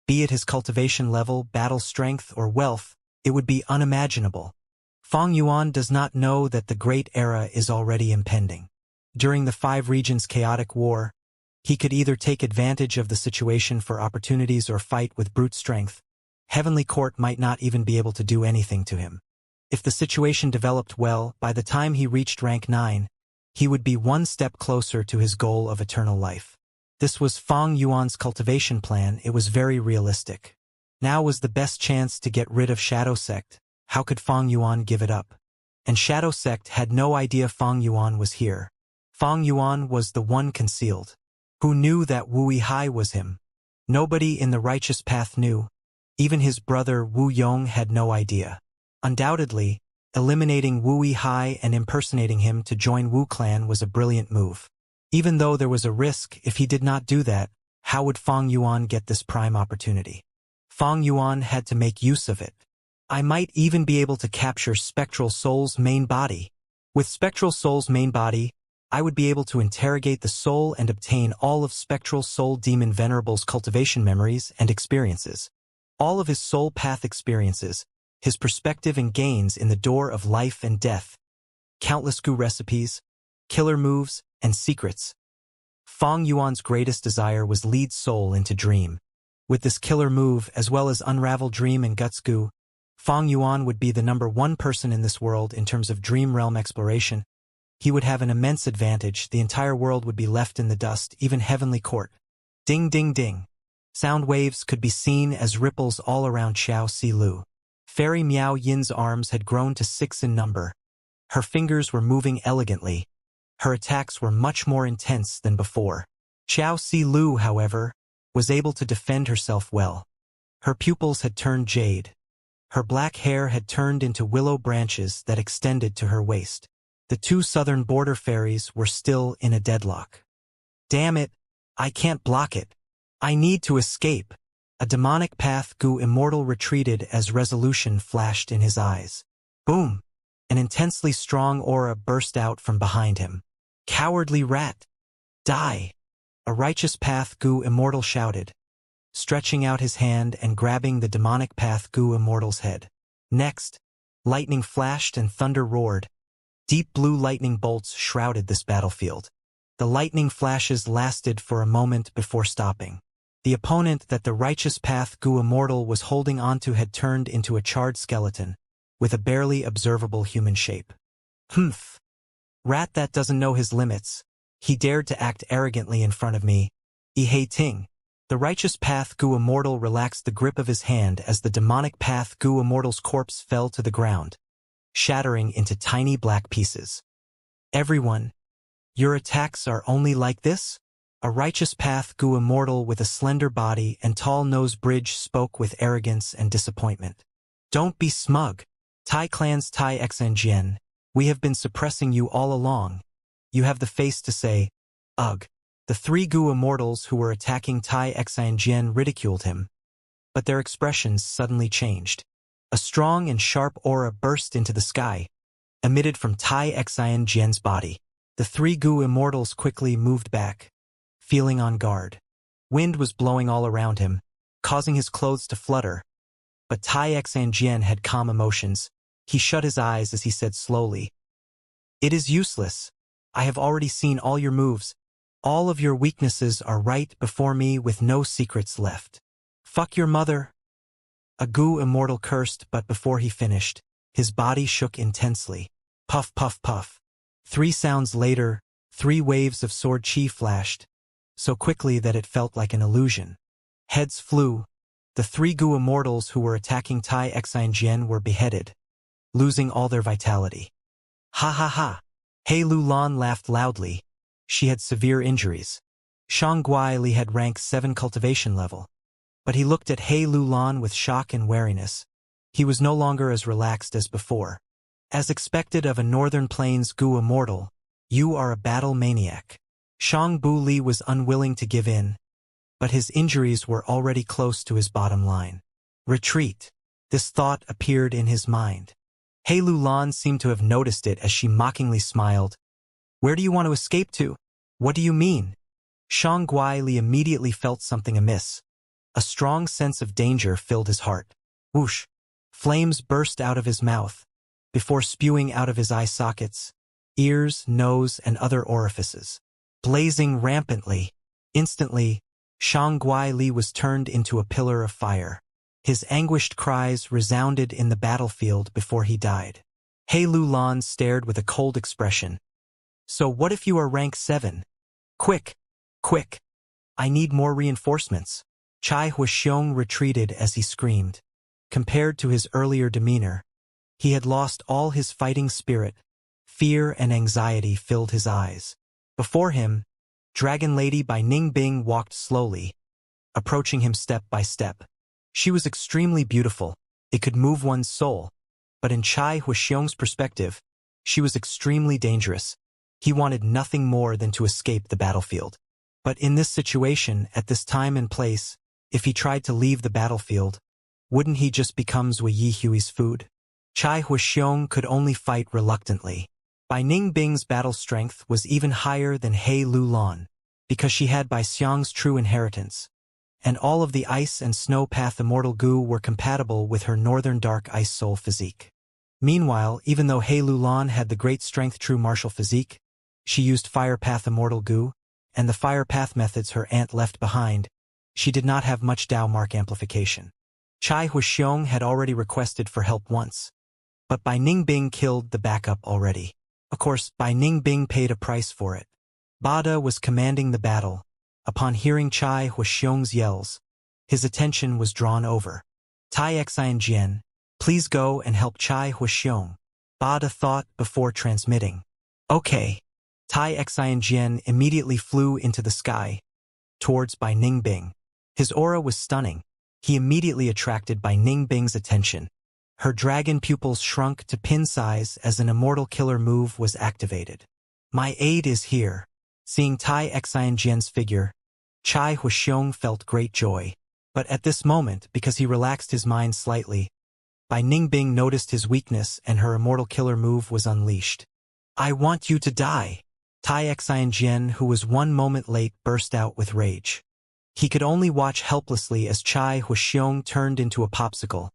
Be it his cultivation level, battle strength, or wealth, it would be unimaginable. Fong Yuan does not know that the Great Era is already impending. During the 5 Regions chaotic war, he could either take advantage of the situation for opportunities or fight with brute strength. Heavenly Court might not even be able to do anything to him. If the situation developed well, by the time he reached rank 9, he would be one step closer to his goal of eternal life. This was Fong Yuan's cultivation plan. It was very realistic. Now was the best chance to get rid of Shadow Sect. How could Fong Yuan give it up? And Shadow Sect had no idea Fong Yuan was here. Fong Yuan was the one concealed. Who knew that Wu Yihai was him? Nobody in the Righteous Path knew. Even his brother Wu Yong had no idea. Undoubtedly, eliminating Wu Yihai and impersonating him to join Wu Clan was a brilliant move. Even though there was a risk, if he did not do that, how would Fong Yuan get this prime opportunity? Fong Yuan had to make use of it. I might even be able to capture Spectral Soul's main body. With Spectral Soul's main body, I would be able to interrogate the soul and obtain all of Spectral Soul Demon Venerable's cultivation memories and experiences. All of his soul path experiences, his perspective and gains in the door of life and death. Countless Gu recipes, killer moves, and secrets. Fong Yuan's greatest desire was lead soul into dream. With this killer move, as well as unravel dream and guts Gu, Fong Yuan would be the #1 person in this world in terms of dream realm exploration. He would have an immense advantage. The entire world would be left in the dust, even Heavenly Court. Ding ding ding. Sound waves could be seen as ripples all around Xiao Si Lu. Fairy Miao Yin's arms had grown to 6 in number. Her fingers were moving elegantly. Her attacks were much more intense than before. Xiao Si Lu, however, was able to defend herself well. Her pupils had turned jade. Her black hair had turned into willow branches that extended to her waist. The 2 southern border fairies were still in a deadlock. Damn it, I can't block it. I need to escape. A demonic path Gu Immortal retreated as resolution flashed in his eyes. Boom! An intensely strong aura burst out from behind him. Cowardly rat! Die! A Righteous Path Gu Immortal shouted, stretching out his hand and grabbing the demonic path Gu Immortal's head. Next, lightning flashed and thunder roared. Deep blue lightning bolts shrouded this battlefield. The lightning flashes lasted for a moment before stopping. The opponent that the Righteous Path Gu Immortal was holding onto had turned into a charred skeleton. with a barely observable human shape. Humph. Rat that doesn't know his limits. He dared to act arrogantly in front of me. Ihei Ting. The righteous path Gu Immortal relaxed the grip of his hand as the demonic path Gu Immortal's corpse fell to the ground, shattering into tiny black pieces. Everyone, your attacks are only like this? A righteous path Gu Immortal with a slender body and tall nose bridge spoke with arrogance and disappointment. Don't be smug. Tai Clan's Tai Xnjian, we have been suppressing you all along. You have the face to say, ugh. The three Gu Immortals who were attacking Tai Xnjian ridiculed him, but their expressions suddenly changed. A strong and sharp aura burst into the sky, emitted from Tai Xnjian's body. The three Gu Immortals quickly moved back, feeling on guard. Wind was blowing all around him, causing his clothes to flutter. But Tai Xnjian had calm emotions. He shut his eyes as he said slowly, "It is useless. I have already seen all your moves. All of your weaknesses are right before me with no secrets left. Fuck your mother." A Gu Immortal cursed, but before he finished, his body shook intensely. Puff, puff, puff. 3 sounds later, 3 waves of sword chi flashed, so quickly that it felt like an illusion. Heads flew. The 3 Gu Immortals who were attacking Tai Xnjian were beheaded, losing all their vitality. Ha ha ha. He Lulan laughed loudly. She had severe injuries. Shang Guai had rank 7 cultivation level. But he looked at He Lulan with shock and wariness. He was no longer as relaxed as before. As expected of a Northern Plains Gu Immortal, you are a battle maniac. Shang Bu Li was unwilling to give in, but his injuries were already close to his bottom line. Retreat. This thought appeared in his mind. He Lulan seemed to have noticed it as she mockingly smiled. Where do you want to escape to? What do you mean? Shang Guai immediately felt something amiss. A strong sense of danger filled his heart. Whoosh! Flames burst out of his mouth, before spewing out of his eye sockets, ears, nose, and other orifices. Blazing rampantly. Instantly, Shang Guai was turned into a pillar of fire. His anguished cries resounded in the battlefield before he died. He Lulan stared with a cold expression. So what if you are rank 7? Quick! Quick! I need more reinforcements. Chai Huixiong retreated as he screamed. Compared to his earlier demeanor, he had lost all his fighting spirit. Fear and anxiety filled his eyes. Before him, Dragon Lady by Ning Bing walked slowly, approaching him step by step. She was extremely beautiful. It could move one's soul. But in Chai Huixiong's perspective, she was extremely dangerous. He wanted nothing more than to escape the battlefield. But in this situation, at this time and place, if he tried to leave the battlefield, wouldn't he just become Zui Yihui's food? Chai Huixiong could only fight reluctantly. Bai Ningbing's battle strength was even higher than He Lulan, because she had Bai Xiang's true inheritance, and all of the ice and snow path immortal Gu were compatible with her northern dark ice soul physique. Meanwhile, even though He Lulan had the great strength true martial physique, she used fire path immortal Gu, and the fire path methods her aunt left behind. She did not have much Dao mark amplification. Chai Huixiong had already requested for help once, but Bai Ningbing killed the backup already. Of course, Bai Ningbing paid a price for it. Bada was commanding the battle. Upon hearing Chai Huixiong's yells, his attention was drawn over. Tai Xinjian, please go and help Chai Huixiong. Bada thought before transmitting. Okay. Tai Xinjian immediately flew into the sky, towards Bai Ningbing. His aura was stunning. He immediately attracted Bai Ningbing's attention. Her dragon pupils shrunk to pin size as an immortal killer move was activated. My aid is here. Seeing Tai Xinjian's figure, Chai Huixiong felt great joy. But at this moment, because he relaxed his mind slightly, Bai Ningbing noticed his weakness and her immortal killer move was unleashed. I want you to die. Tai Xinjian, who was 1 moment late, burst out with rage. He could only watch helplessly as Chai Huixiong turned into a popsicle,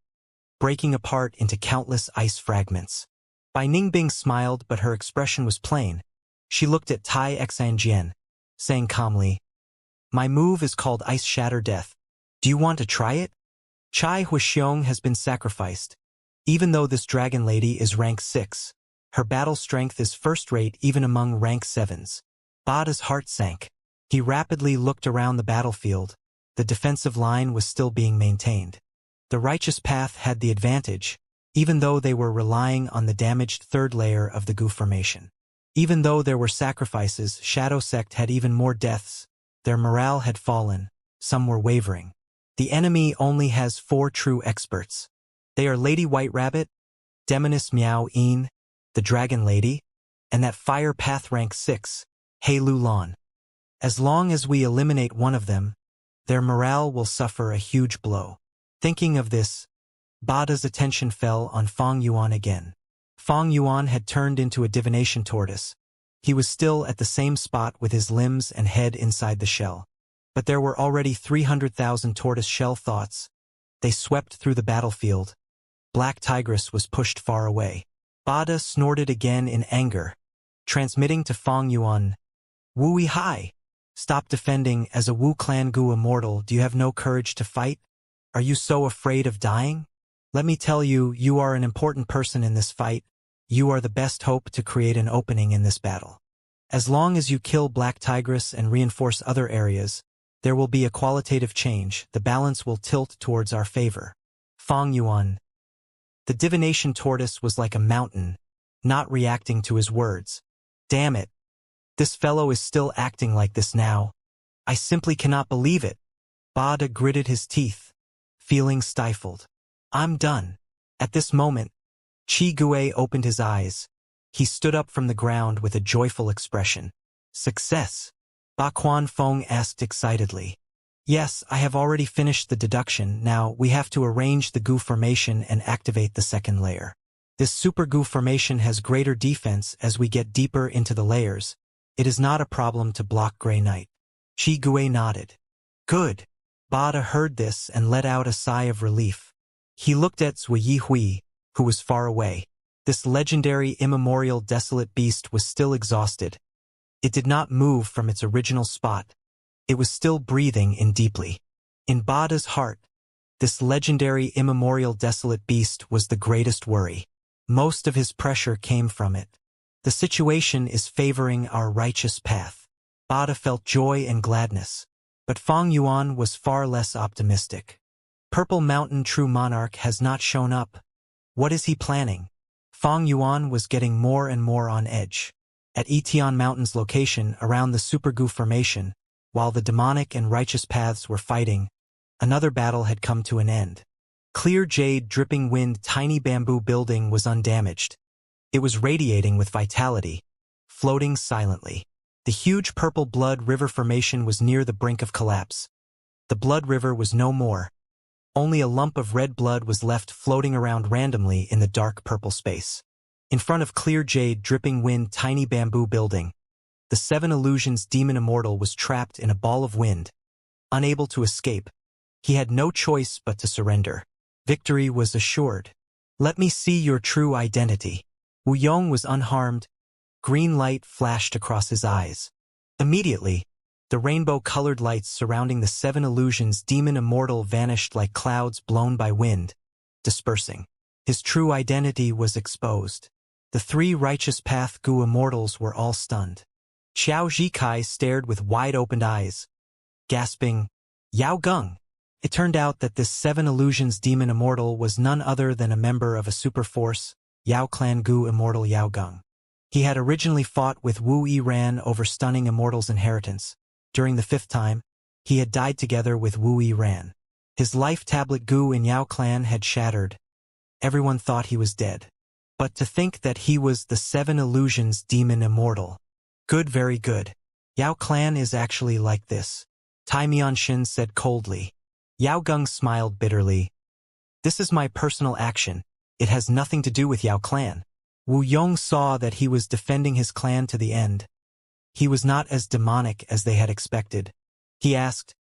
breaking apart into countless ice fragments. Bai Ningbing smiled, but her expression was plain. She looked at Tai Xinjian, saying calmly, my move is called Ice Shatter Death. Do you want to try it? Chai Huixiong has been sacrificed. Even though this dragon lady is rank 6, her battle strength is first-rate even among rank 7s. Bada's heart sank. He rapidly looked around the battlefield. The defensive line was still being maintained. The righteous path had the advantage, even though they were relying on the damaged third layer of the Gu formation. Even though there were sacrifices, Shadow Sect had even more deaths. Their morale had fallen. Some were wavering. The enemy only has 4 true experts. They are Lady White Rabbit, Demoness Miao Een, the Dragon Lady, and that Fire Path rank 6, Hei Lu Lan. As long as we eliminate one of them, their morale will suffer a huge blow. Thinking of this, Bada's attention fell on Fong Yuan again. Fong Yuan had turned into a divination tortoise. He was still at the same spot with his limbs and head inside the shell. But there were already 300,000 tortoise shell thoughts. They swept through the battlefield. Black Tigress was pushed far away. Bada snorted again in anger, transmitting to Fong Yuan, "Wui Hai! Stop defending as a Wu Clan Gu Immortal. Do you have no courage to fight? Are you so afraid of dying? Let me tell you, you are an important person in this fight. You are the best hope to create an opening in this battle. As long as you kill Black Tigress and reinforce other areas, there will be a qualitative change. The balance will tilt towards our favor." Fong Yuan. The divination tortoise was like a mountain, not reacting to his words. Damn it. This fellow is still acting like this now. I simply cannot believe it. Bada gritted his teeth, feeling stifled. I'm done. At this moment, Chi Gue opened his eyes. He stood up from the ground with a joyful expression. Success? Ba Quan Fong asked excitedly. Yes, I have already finished the deduction. Now we have to arrange the Gu formation and activate the second layer. This super Gu formation has greater defense as we get deeper into the layers. It is not a problem to block Grey Knight. Chi Gue nodded. Good. Bada heard this and let out a sigh of relief. He looked at Zui Yihui, who was far away. This legendary immemorial desolate beast was still exhausted. It did not move from its original spot. It was still breathing in deeply. In Bada's heart, this legendary immemorial desolate beast was the greatest worry. Most of his pressure came from it. The situation is favoring our righteous path. Bada felt joy and gladness. But Fong Yuan was far less optimistic. Purple Mountain True Monarch has not shown up. What is he planning? Fong Yuan was getting more and more on edge. At Etion Mountain's location around the Super Gu formation, while the demonic and righteous paths were fighting, another battle had come to an end. Clear Jade Dripping Wind Tiny Bamboo Building was undamaged. It was radiating with vitality, floating silently. The huge purple blood river formation was near the brink of collapse. The blood river was no more. Only a lump of red blood was left floating around randomly in the dark purple space. In front of Clear Jade Dripping Wind Tiny Bamboo Building, the 7 Illusions Demon Immortal was trapped in a ball of wind. Unable to escape, he had no choice but to surrender. Victory was assured. Let me see your true identity. Wu Yong was unharmed. Green light flashed across his eyes. Immediately, the rainbow-colored lights surrounding the 7 Illusions Demon Immortal vanished like clouds blown by wind, dispersing. His true identity was exposed. The 3 Righteous Path Gu Immortals were all stunned. Xiao Zhikai stared with wide-opened eyes, gasping, Yao Gung! It turned out that this 7 Illusions Demon Immortal was none other than a member of a super force, Yao Clan Gu Immortal Yao Gung. He had originally fought with Wu Yiran over stunning Immortal's inheritance. During the 5th time, he had died together with Wu Yiran. His life tablet Gu in Yao Clan had shattered. Everyone thought he was dead. But to think that he was the 7 Illusions Demon Immortal. Good, very good. Yao Clan is actually like this. Tai Mianshin said coldly. Yao Gung smiled bitterly. This is my personal action. It has nothing to do with Yao Clan. Wu Yong saw that he was defending his clan to the end. He was not as demonic as they had expected. He asked,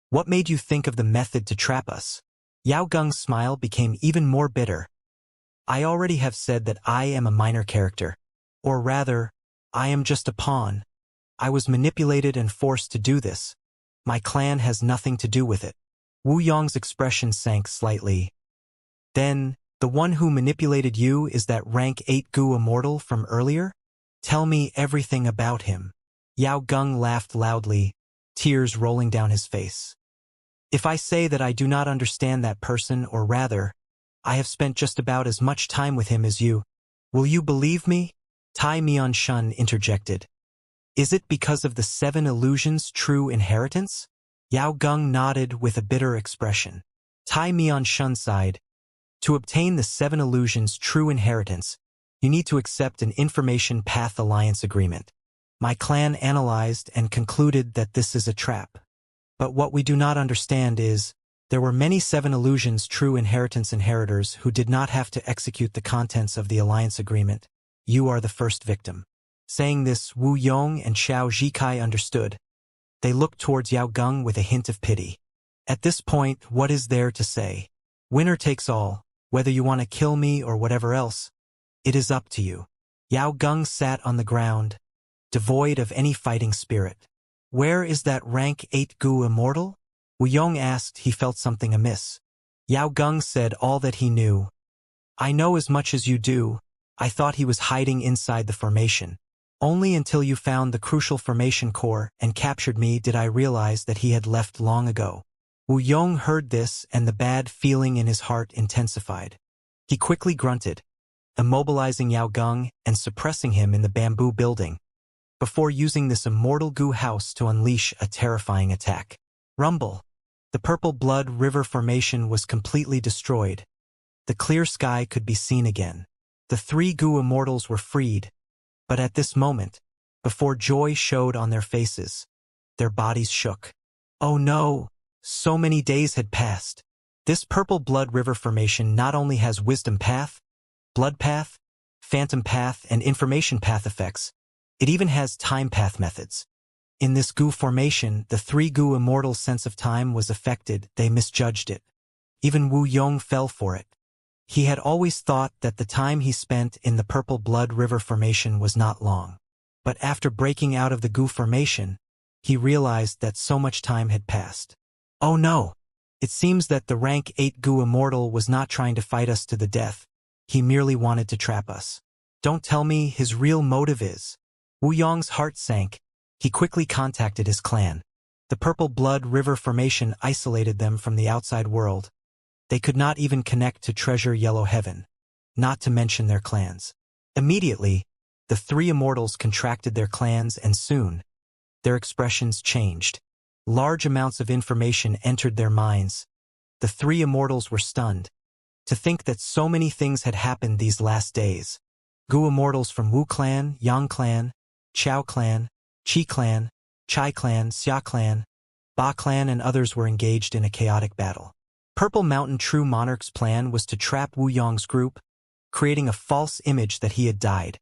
what made you think of the method to trap us? Yao Gung's smile became even more bitter. I already have said that I am a minor character. Or rather, I am just a pawn. I was manipulated and forced to do this. My clan has nothing to do with it. Wu Yong's expression sank slightly. Then, The one who manipulated you is that rank 8 Gu Immortal from earlier? Tell me everything about him. Yao Geng laughed loudly, tears rolling down his face. If I say that I do not understand that person, or rather, I have spent just about as much time with him as you, will you believe me? Tai Mian-shun interjected. Is it because of the 7 illusions' true inheritance? Yao Geng nodded with a bitter expression. Tai Mian-shun sighed. To obtain the 7 illusions' true inheritance, you need to accept an information path alliance agreement. My clan analyzed and concluded that this is a trap. But what we do not understand is, there were many 7 illusions true inheritance inheritors who did not have to execute the contents of the alliance agreement. You are the first victim. Saying this, Wu Yong and Xiao Zhikai understood. They looked towards Yao Geng with a hint of pity. At this point, what is there to say? Winner takes all, whether you want to kill me or whatever else. It is up to you. Yao Geng sat on the ground, devoid of any fighting spirit. Where is that rank 8 Gu Immortal? Wu Yong asked. He felt something amiss. Yao Geng said all that he knew. I know as much as you do. I thought he was hiding inside the formation. Only until you found the crucial formation core and captured me did I realize that he had left long ago. Wu Yong heard this, and the bad feeling in his heart intensified. He quickly grunted, immobilizing Yao Geng and suppressing him in the bamboo building, before using this immortal Gu house to unleash a terrifying attack. Rumble. The Purple Blood River formation was completely destroyed. The clear sky could be seen again. The 3 Gu Immortals were freed, but at this moment, before joy showed on their faces, their bodies shook. Oh no! So many days had passed. This Purple Blood River formation not only has Wisdom Path, Blood Path, Phantom Path, and Information Path effects, it even has Time Path methods. In this Gu formation, the 3 Gu Immortals' sense of time was affected. They misjudged it. Even Wu Yong fell for it. He had always thought that the time he spent in the Purple Blood River formation was not long. But after breaking out of the Gu formation, he realized that so much time had passed. Oh no! It seems that the rank 8 Gu Immortal was not trying to fight us to the death. He merely wanted to trap us. Don't tell me his real motive is. Wu Yong's heart sank. He quickly contacted his clan. The Purple Blood River formation isolated them from the outside world. They could not even connect to Treasure Yellow Heaven, not to mention their clans. Immediately, the 3 immortals contracted their clans, and soon, their expressions changed. Large amounts of information entered their minds. The 3 immortals were stunned. To think that so many things had happened these last days. Gu immortals from Wu clan, Yang clan, Chao clan, Qi clan, Chai clan, Xia clan, Ba clan, and others were engaged in a chaotic battle. Purple Mountain True Monarch's plan was to trap Wu Yong's group, creating a false image that he had died,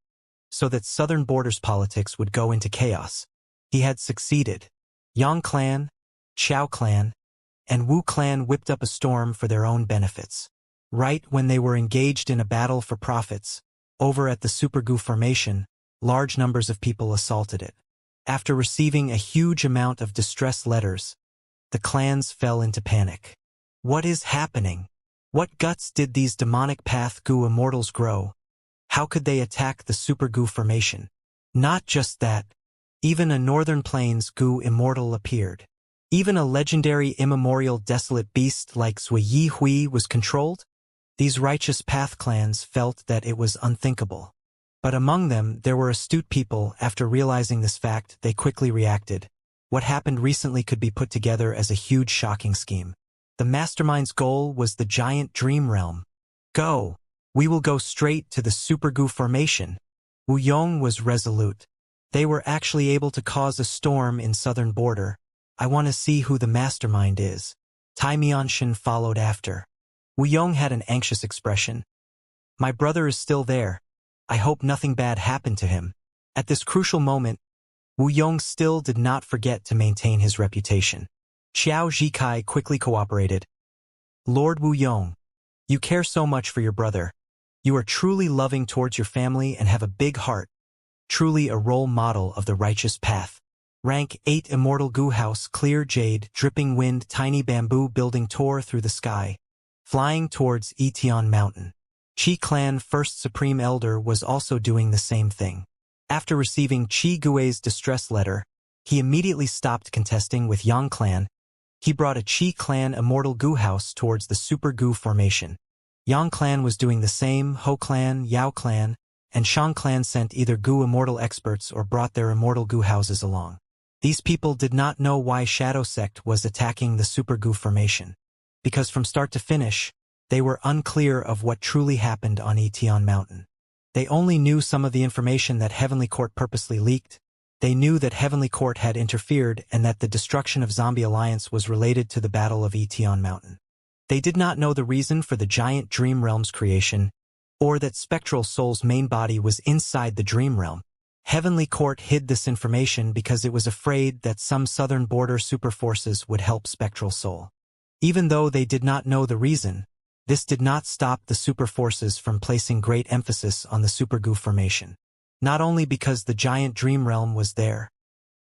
so that Southern Borders politics would go into chaos. He had succeeded. Yang clan, Chao clan, and Wu clan whipped up a storm for their own benefits. Right when they were engaged in a battle for profits, over at the Super Gu formation, large numbers of people assaulted it. After receiving a huge amount of distress letters, the clans fell into panic. What is happening? What guts did these demonic Path Gu Immortals grow? How could they attack the Super Gu formation? Not just that, even a Northern Plains Gu Immortal appeared. Even a legendary immemorial desolate beast like Sui Yi Hui was controlled? These righteous path clans felt that it was unthinkable. But among them, there were astute people. After realizing this fact, they quickly reacted. What happened recently could be put together as a huge shocking scheme. The mastermind's goal was the giant dream realm. Go! We will go straight to the Super Gu formation. Wu Yong was resolute. They were actually able to cause a storm in southern border. I want to see who the mastermind is. Tai Mian-shun followed after. Wu Yong had an anxious expression. My brother is still there. I hope nothing bad happened to him. At this crucial moment, Wu Yong still did not forget to maintain his reputation. Xiao Zhikai quickly cooperated. Lord Wu Yong, you care so much for your brother. You are truly loving towards your family and have a big heart. Truly a role model of the righteous path. Rank 8 Immortal Gu House, clear jade, dripping wind, tiny bamboo building tore through the sky, flying towards Etian Mountain. Qi clan first supreme elder was also doing the same thing. After receiving Qi Gui's distress letter, he immediately stopped contesting with Yang clan. He brought a Qi clan immortal Gu house towards the Super Gu formation. Yang clan was doing the same. Ho clan, Yao clan, and Shang clan sent either Gu immortal experts or brought their immortal Gu houses along. These people did not know why Shadow Sect was attacking the Super Gu formation, because from start to finish, they were unclear of what truly happened on Etion Mountain. They only knew some of the information that Heavenly Court purposely leaked. They knew that Heavenly Court had interfered and that the destruction of Zombie Alliance was related to the Battle of Etion Mountain. They did not know the reason for the giant Dream Realm's creation, or that Spectral Soul's main body was inside the Dream Realm. Heavenly Court hid this information because it was afraid that some southern border super forces would help Spectral Soul. Even though they did not know the reason, this did not stop the super forces from placing great emphasis on the Super Gu formation. Not only because the giant Dream Realm was there,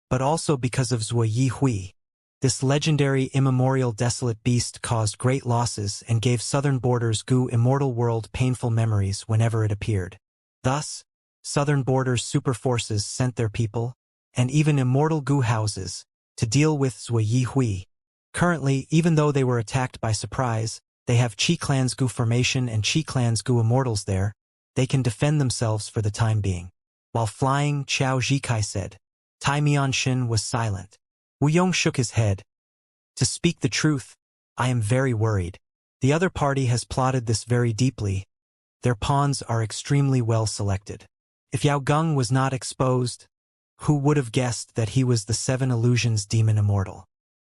but also because of Zhuo Yi Hui. This legendary immemorial desolate beast caused great losses and gave southern borders Gu immortal world painful memories whenever it appeared. Thus, southern borders super forces sent their people, and even immortal Gu houses, to deal with Zhuo Yi Hui. Currently, even though they were attacked by surprise, they have Qi Clan's Gu formation and Qi Clan's Gu immortals there. They can defend themselves for the time being. While flying, Qiao Zhikai said. Tai Mianshin was silent. Wu Yong shook his head. To speak the truth, I am very worried. The other party has plotted this very deeply. Their pawns are extremely well selected. If Yao Geng was not exposed, who would have guessed that he was the Seven Illusions Demon Immortal?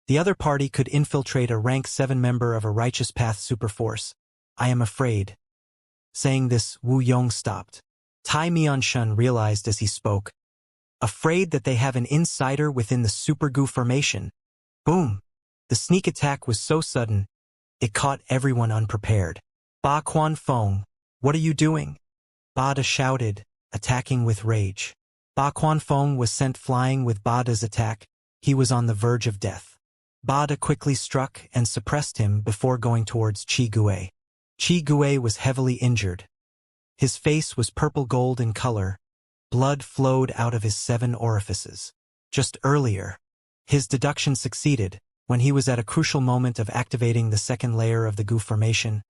The other party could infiltrate a rank 7 member of a Righteous Path superforce. I am afraid. Saying this, Wu Yong stopped. Tai Mianshan realized as he spoke. Afraid that they have an insider within the Super Gu formation. Boom! The sneak attack was so sudden, it caught everyone unprepared. Ba Quan Fong, what are you doing? Bada shouted, attacking with rage. Ba Quan Fong was sent flying with Bada's attack. He was on the verge of death. Bada quickly struck and suppressed him before going towards Qi Gue. Qi Gue was heavily injured. His face was purple gold in color. Blood flowed out of his 7 orifices. Just earlier, his deduction succeeded when he was at a crucial moment of activating the second layer of the Gu formation.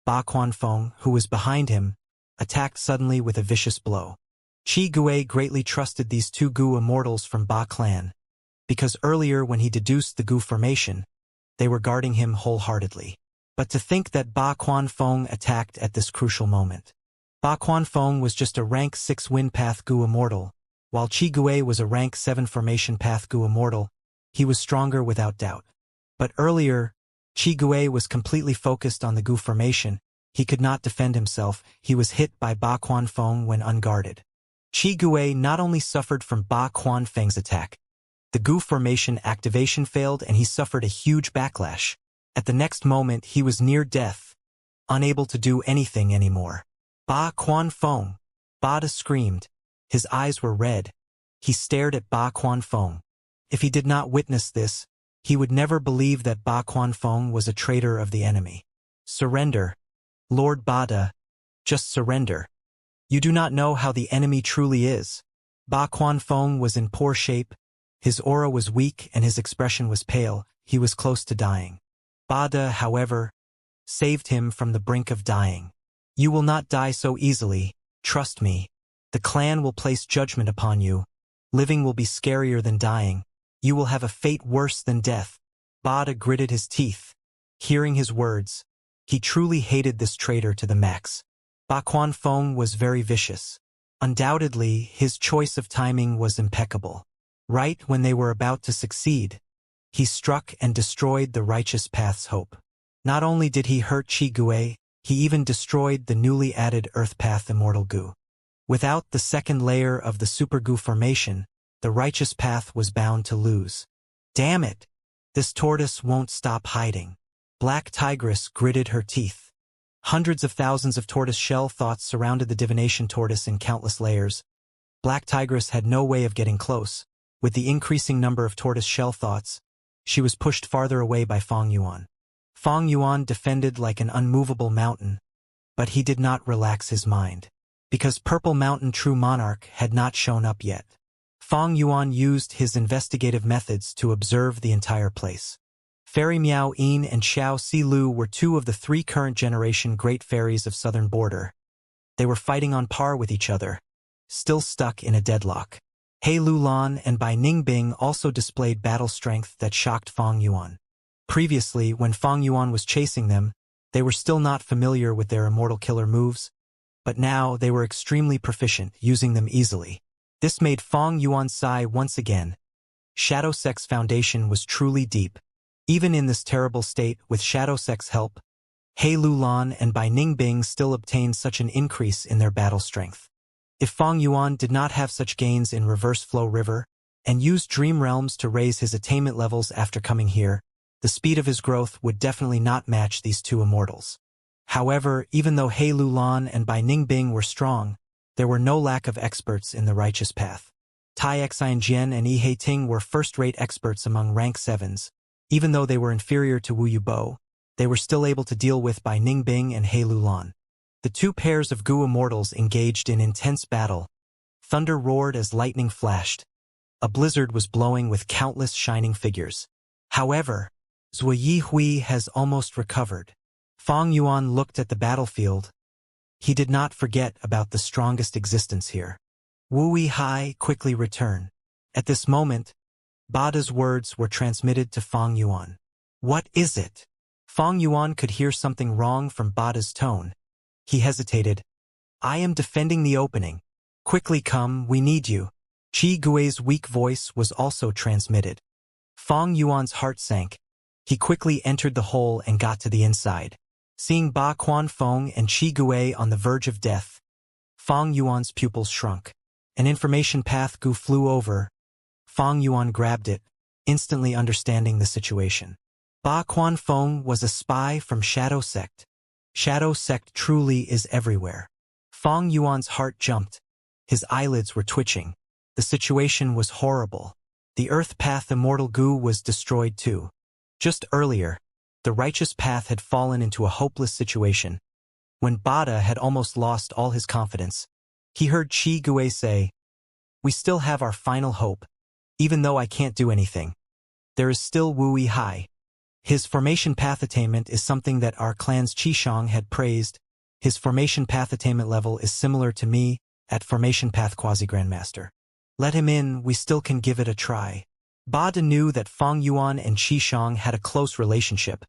Ba Quan Fong, who was behind him, attacked suddenly with a vicious blow. Qi Gue greatly trusted these 2 Gu immortals from Ba clan, because earlier when he deduced the Gu formation, they were guarding him wholeheartedly. But to think that Ba Quan Fong attacked at this crucial moment. Ba Quan Fong was just a rank 6 Wind Path Gu immortal, while Qi Gue was a rank 7 Formation Path Gu immortal. He was stronger without doubt. But earlier, Qi Gue was completely focused on the Gu formation. He could not defend himself. He was hit by Ba Quan Fong when unguarded. Qi Gue not only suffered from Ba Quan Feng's attack, the Gu formation activation failed and he suffered a huge backlash. At the next moment he was near death, unable to do anything anymore. Ba Quan Fong! Bada screamed. His eyes were red. He stared at Ba Quan Fong. If he did not witness this, he would never believe that Ba Quan Fong was a traitor of the enemy. Surrender. Lord Bada. Just surrender. You do not know how the enemy truly is. Ba Quan Fong was in poor shape. His aura was weak and his expression was pale. He was close to dying. Bada, however, saved him from the brink of dying. You will not die so easily, trust me. The clan will place judgment upon you. Living will be scarier than dying. You will have a fate worse than death. Bada gritted his teeth. Hearing his words, he truly hated this traitor to the max. Ba Quan Fong was very vicious. Undoubtedly, his choice of timing was impeccable. Right when they were about to succeed, he struck and destroyed the Righteous Path's hope. Not only did he hurt Qi Gue, he even destroyed the newly added Earth Path Immortal Gu. Without the second layer of the Super Gu formation, the Righteous Path was bound to lose. Damn it! This tortoise won't stop hiding. Black Tigress gritted her teeth. Hundreds of thousands of tortoise shell thoughts surrounded the divination tortoise in countless layers. Black Tigress had no way of getting close. With the increasing number of tortoise shell thoughts, she was pushed farther away by Fong Yuan. Fong Yuan defended like an unmovable mountain. But he did not relax his mind. Because Purple Mountain True Monarch had not shown up yet. Fang Yuan used his investigative methods to observe the entire place. Fairy Miao Yin and Xiao Si Lu were two of the three current generation great fairies of southern border. They were fighting on par with each other, still stuck in a deadlock. He Lulan and Bai Ningbing also displayed battle strength that shocked Fang Yuan. Previously, when Fang Yuan was chasing them, they were still not familiar with their immortal killer moves, but now they were extremely proficient, using them easily. This made Fang Yuan sigh once again. Shadow Sect's foundation was truly deep. Even in this terrible state, with Shadow Sect's help, He Lulan and Bai Ningbing still obtained such an increase in their battle strength. If Fang Yuan did not have such gains in Reverse Flow River, and used Dream Realms to raise his attainment levels after coming here, the speed of his growth would definitely not match these two immortals. However, even though He Lulan and Bai Ningbing were strong, there were no lack of experts in the righteous path. Tai Xianjian and Yi Heiting were first-rate experts among rank 7s. Even though they were inferior to Wu Yubo, they were still able to deal with Bai Ningbing and He Lulan. The two pairs of Gu immortals engaged in intense battle. Thunder roared as lightning flashed. A blizzard was blowing with countless shining figures. However, Zui Yi Hui has almost recovered. Fang Yuan looked at the battlefield. He did not forget about the strongest existence here. Wu Hai quickly returned. At this moment, Bada's words were transmitted to Fang Yuan. What is it? Fang Yuan could hear something wrong from Bada's tone. He hesitated. I am defending the opening. Quickly come, we need you. Qi Gui's weak voice was also transmitted. Fang Yuan's heart sank. He quickly entered the hole and got to the inside. Seeing Ba Quanfeng and Qi Gui on the verge of death, Fang Yuan's pupils shrunk. An information path Gu flew over. Fang Yuan grabbed it, instantly understanding the situation. Ba Quanfeng was a spy from Shadow Sect. Shadow Sect truly is everywhere. Fang Yuan's heart jumped. His eyelids were twitching. The situation was horrible. The Earth Path Immortal Gu was destroyed too. Just earlier, the righteous path had fallen into a hopeless situation. When Bada had almost lost all his confidence, he heard Qi Gui say, "We still have our final hope. Even though I can't do anything, there is still Wu Hai. His formation path attainment is something that our clan's Qishang had praised. His formation path attainment level is similar to me at formation path quasi-grandmaster. Let him in, we still can give it a try." Bada knew that Fang Yuan and Qishang had a close relationship,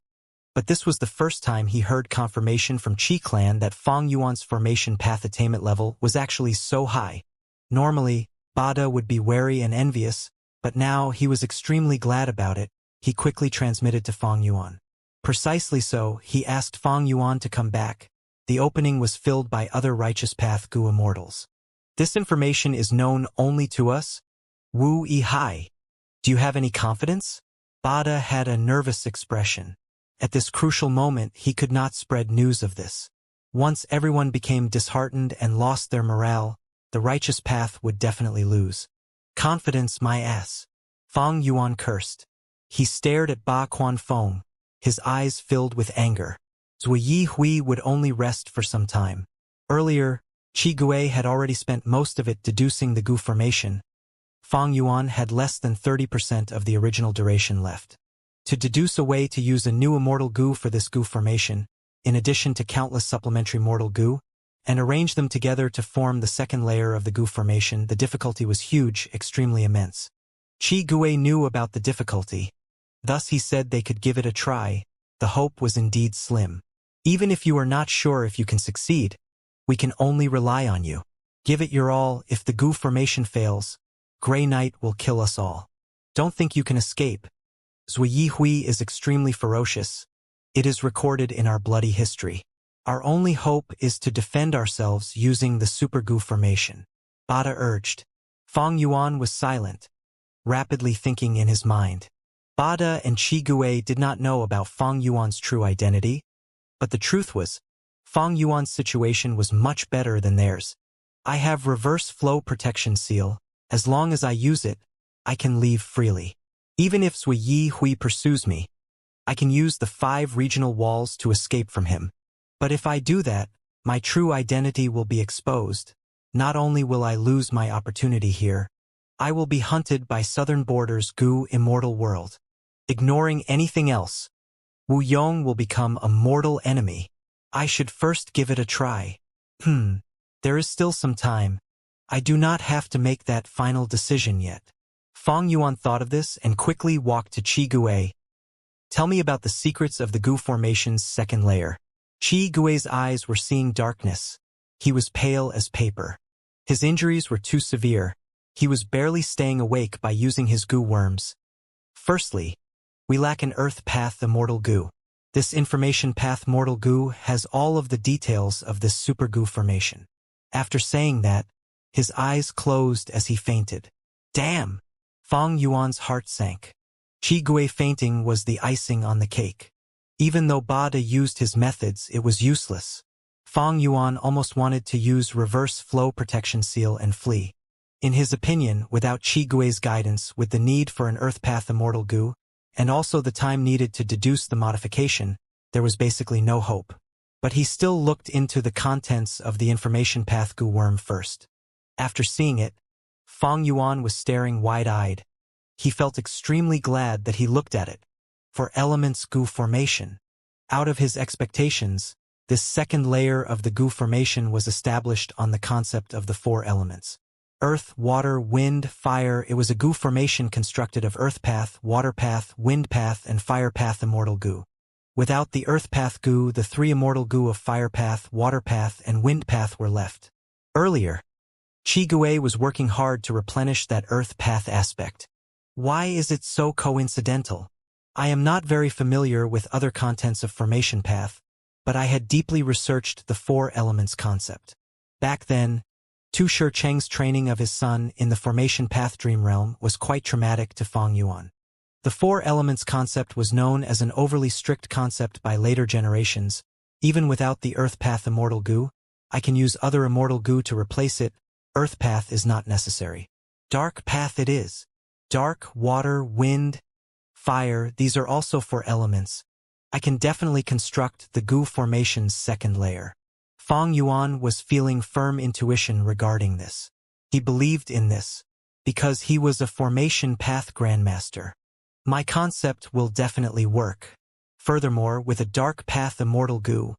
but this was the first time he heard confirmation from Qi clan that Fang Yuan's formation path attainment level was actually so high. Normally, Bada would be wary and envious, but now he was extremely glad about it. He quickly transmitted to Fang Yuan. Precisely so, he asked Fang Yuan to come back. The opening was filled by other Righteous Path Gu immortals. This information is known only to us? Wu Hai. Do you have any confidence? Bada had a nervous expression. At this crucial moment, he could not spread news of this. Once everyone became disheartened and lost their morale, the righteous path would definitely lose. Confidence, my ass. Fang Yuan cursed. He stared at Ba Quanfeng, his eyes filled with anger. Zui Yi Hui would only rest for some time. Earlier, Qi Gui had already spent most of it deducing the Gu formation. Fang Yuan had less than 30% of the original duration left. To deduce a way to use a new immortal Gu for this Gu formation, in addition to countless supplementary mortal Gu, and arrange them together to form the second layer of the Gu formation, the difficulty was huge, extremely immense. Qi Gui knew about the difficulty. Thus he said they could give it a try. The hope was indeed slim. Even if you are not sure if you can succeed, we can only rely on you. Give it your all. If the Gu formation fails, Grey Knight will kill us all. Don't think you can escape. Zui Yi Hui is extremely ferocious. It is recorded in our bloody history. Our only hope is to defend ourselves using the Super Gu formation. Bada urged. Fang Yuan was silent, rapidly thinking in his mind. Bada and Qi Gui did not know about Fang Yuan's true identity, but the truth was, Fang Yuan's situation was much better than theirs. I have reverse flow protection seal. As long as I use it, I can leave freely. Even if Zui Yi Hui pursues me, I can use the 5 regional walls to escape from him. But if I do that, My true identity will be exposed. Not only will I lose my opportunity here, I will be hunted by Southern Border's Gu immortal world. Ignoring anything else, Wu Yong will become a mortal enemy. I should first give it a try. There is still some time. I do not have to make that final decision yet. Fang Yuan thought of this and quickly walked to Qi Gui. Tell me about the secrets of the Gu formation's second layer. Qi Gui's eyes were seeing darkness. He was pale as paper. His injuries were too severe. He was barely staying awake by using his Gu worms. Firstly, we lack an Earth Path Immortal Gu. This information path Mortal Gu has all of the details of this Super Gu formation. After saying that, his eyes closed as he fainted. Damn! Fang Yuan's heart sank. Qi Gui fainting was the icing on the cake. Even though Bada used his methods, it was useless. Fang Yuan almost wanted to use reverse flow protection seal and flee. In his opinion, without Qi Gui's guidance, with the need for an Earth Path Immortal Gu, and also the time needed to deduce the modification, there was basically no hope. But he still looked into the contents of the information path Gu worm first. After seeing it, Fang Yuan was staring wide-eyed. He felt extremely glad that he looked at it. For elements Gu formation. Out of his expectations, this second layer of the Gu formation was established on the concept of the four elements. Earth, water, wind, fire. It was a Gu formation constructed of Earth Path, Water Path, Wind Path, and Fire Path Immortal Gu. Without the Earth Path Gu, the three Immortal Gu of Fire Path, Water Path, and Wind Path were left. Earlier, Qi Gui was working hard to replenish that Earth Path aspect. Why is it so coincidental? I am not very familiar with other contents of Formation Path, but I had deeply researched the four elements concept. Back then, Tu Shi Cheng's training of his son in the Formation Path Dream Realm was quite traumatic to Fang Yuan. The four elements concept was known as an overly strict concept by later generations. Even without the Earth Path Immortal Gu, I can use other Immortal Gu to replace it. Earth Path is not necessary. Dark Path it is. Dark, water, wind, fire, these are also four elements. I can definitely construct the Gu formation's second layer. Fang Yuan was feeling firm intuition regarding this. He believed in this, because he was a Formation Path Grandmaster. My concept will definitely work. Furthermore, with a Dark Path Immortal Gu,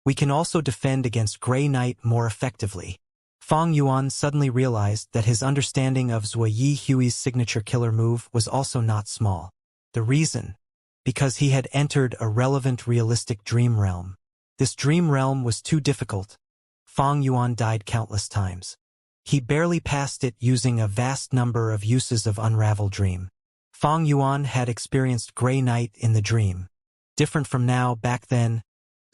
we can also defend against Grey Knight more effectively. Fang Yuan suddenly realized that his understanding of Zui Yi Hui's signature killer move was also not small. The reason? Because he had entered a relevant realistic dream realm. This dream realm was too difficult. Fang Yuan died countless times. He barely passed it using a vast number of uses of Unravel Dream. Fang Yuan had experienced Grey Knight in the dream. Different from now, back then,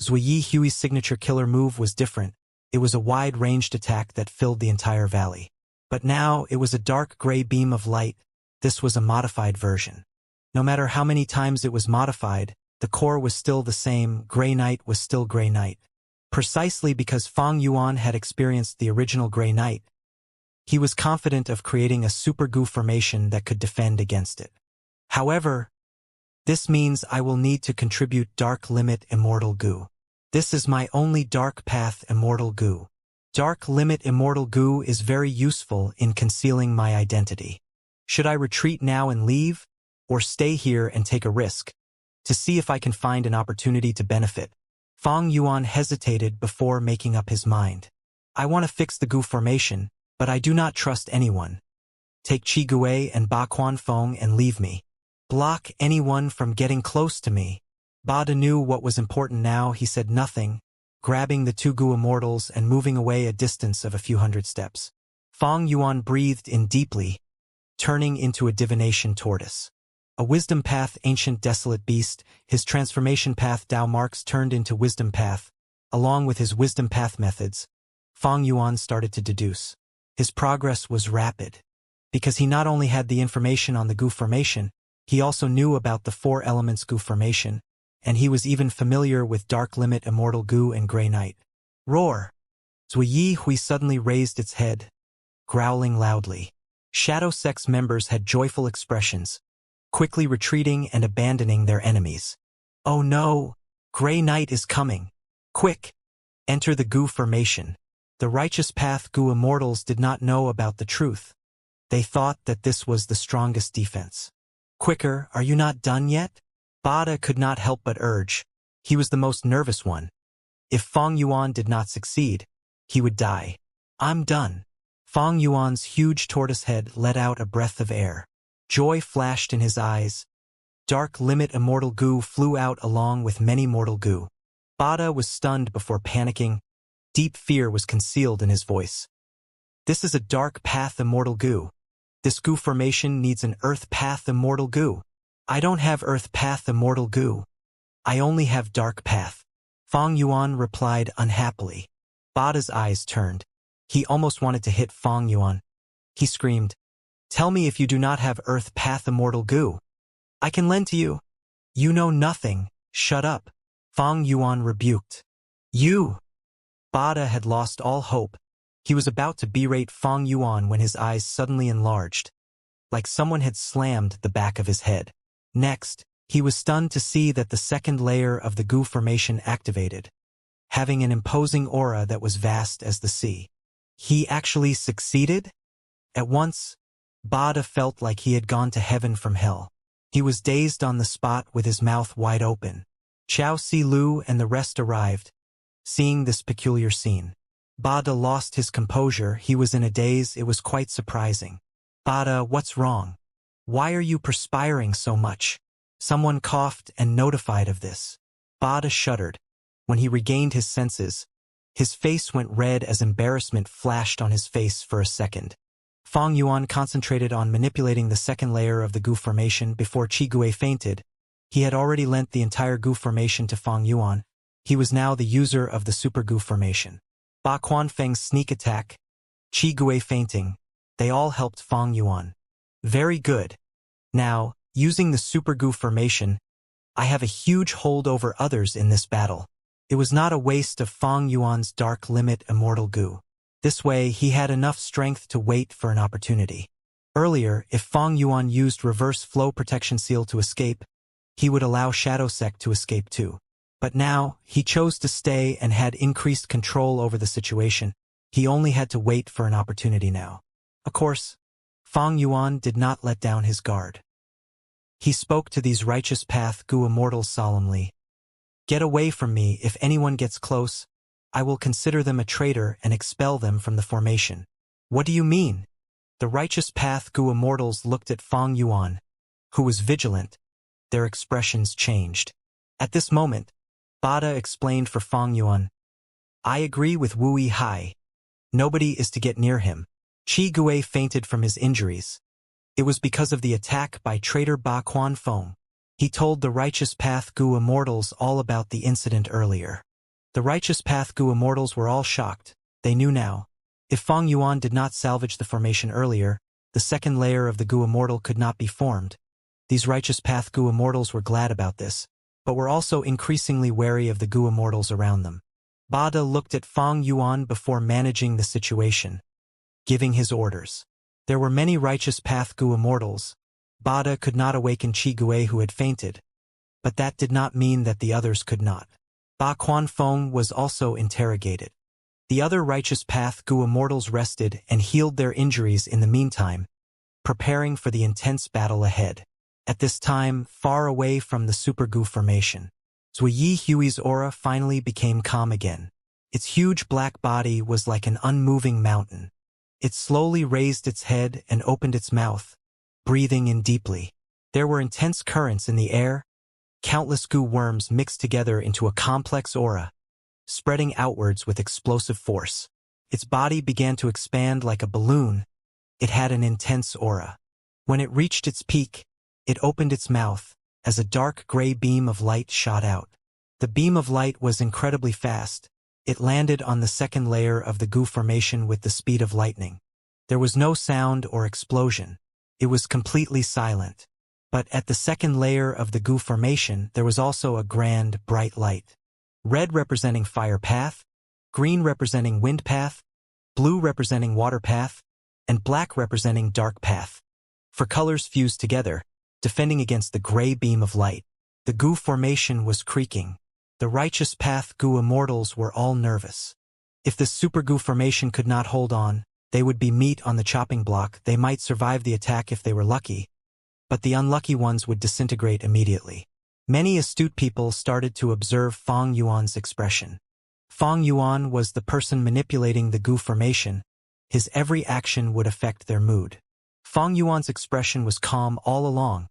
Zui Yi Hui's signature killer move was different. It was a wide-ranged attack that filled the entire valley. But now, it was a dark gray beam of light. This was a modified version. No matter how many times it was modified, the core was still the same. Grey Knight was still Grey Knight. Precisely because Fang Yuan had experienced the original Grey Knight, he was confident of creating a Super Gu formation that could defend against it. However, this means I will need to contribute Dark Limit Immortal Gu. This is my only Dark Path Immortal Gu. Dark Limit Immortal Gu is very useful in concealing my identity. Should I retreat now and leave, or stay here and take a risk, to see if I can find an opportunity to benefit? Fang Yuan hesitated before making up his mind. I want to fix the Gu formation, but I do not trust anyone. Take Qi Gui and Ba Quanfeng and leave me. Block anyone from getting close to me. Bada knew what was important now. He said nothing, grabbing the two Gu immortals and moving away a distance of a few hundred steps. Fang Yuan breathed in deeply, turning into a divination tortoise. A wisdom path ancient desolate beast, his transformation path Dao marks turned into wisdom path. Along with his wisdom path methods, Fang Yuan started to deduce. His progress was rapid. Because he not only had the information on the Gu formation, he also knew about the four elements Gu formation, and he was even familiar with Dark Limit Immortal Gu and Grey Knight. Roar! Zui Yi Hui suddenly raised its head, growling loudly. Shadow Sect's members had joyful expressions, quickly retreating and abandoning their enemies. Oh no! Grey Knight is coming! Quick! Enter the goo formation. The righteous path goo immortals did not know about the truth. They thought that this was the strongest defense. Quicker, are you not done yet? Bada could not help but urge. He was the most nervous one. If Fong Yuan did not succeed, he would die. I'm done. Fong Yuan's huge tortoise head let out a breath of air. Joy flashed in his eyes. Dark limit immortal goo flew out along with many mortal goo. Bada was stunned before panicking. Deep fear was concealed in his voice. This is a dark path immortal goo. This goo formation needs an earth path immortal goo. I don't have earth path immortal goo. I only have dark path. Fong Yuan replied unhappily. Bada's eyes turned. He almost wanted to hit Fong Yuan. He screamed, "Tell me if you do not have earth path immortal goo. I can lend to you." "You know nothing. Shut up." Fong Yuan rebuked. "You." Bada had lost all hope. He was about to berate Fong Yuan when his eyes suddenly enlarged, like someone had slammed the back of his head. Next, he was stunned to see that the second layer of the goo formation activated, having an imposing aura that was vast as the sea. He actually succeeded? At once, Bada felt like he had gone to heaven from hell. He was dazed on the spot with his mouth wide open. Chao Si Lu and the rest arrived, seeing this peculiar scene. Bada lost his composure. He was in a daze. It was quite surprising. "Bada, what's wrong? Why are you perspiring so much?" Someone coughed and notified of this. Bada shuddered. When he regained his senses, his face went red as embarrassment flashed on his face for a second. Fong Yuan concentrated on manipulating the second layer of the goo formation before Qi Gui fainted. He had already lent the entire goo formation to Fong Yuan. He was now the user of the super goo formation. Ba Quanfeng's sneak attack, Qi Gui fainting, they all helped Fong Yuan. Very good. Now, using the super goo formation, I have a huge hold over others in this battle. It was not a waste of Fong Yuan's dark limit immortal goo. This way, he had enough strength to wait for an opportunity. Earlier, if Fong Yuan used reverse flow protection seal to escape, he would allow Shadow Sect to escape too. But now, he chose to stay and had increased control over the situation. He only had to wait for an opportunity now. Of course, Fong Yuan did not let down his guard. He spoke to these righteous path goo immortals solemnly. "Get away from me. If anyone gets close, I will consider them a traitor and expel them from the formation." "What do you mean?" The righteous path goo immortals looked at Fong Yuan, who was vigilant. Their expressions changed. At this moment, Bada explained for Fong Yuan, "I agree with Wu Hai. Nobody is to get near him." Qi Gui fainted from his injuries. It was because of the attack by traitor Ba Quanfeng. He told the righteous path goo immortals all about the incident earlier. The righteous path goo immortals were all shocked. They knew now. If Fong Yuan did not salvage the formation earlier, the second layer of the goo immortal could not be formed. These righteous path goo immortals were glad about this, but were also increasingly wary of the goo immortals around them. Bada looked at Fong Yuan before managing the situation, giving his orders. There were many righteous path goo immortals. Bada could not awaken Qi Gui who had fainted, but that did not mean that the others could not. Ba Quanfeng was also interrogated. The other righteous path goo immortals rested and healed their injuries in the meantime, preparing for the intense battle ahead. At this time, far away from the super goo formation, Zui Yi Hui's aura finally became calm again. Its huge black body was like an unmoving mountain. It slowly raised its head and opened its mouth, breathing in deeply. There were intense currents in the air. Countless goo worms mixed together into a complex aura, spreading outwards with explosive force. Its body began to expand like a balloon. It had an intense aura. When it reached its peak, it opened its mouth, as a dark gray beam of light shot out. The beam of light was incredibly fast. It landed on the second layer of the goo formation with the speed of lightning. There was no sound or explosion. It was completely silent. But at the second layer of the goo formation, there was also a grand, bright light. Red representing fire path, green representing wind path, blue representing water path, and black representing dark path. For colors fused together, defending against the gray beam of light. The goo formation was creaking. The Righteous Path Gu Immortals were all nervous. If the Super Gu formation could not hold on, they would be meat on the chopping block. They might survive the attack if they were lucky, but the unlucky ones would disintegrate immediately. Many astute people started to observe Fang Yuan's expression. Fang Yuan was the person manipulating the Gu formation. His every action would affect their mood. Fang Yuan's expression was calm all along.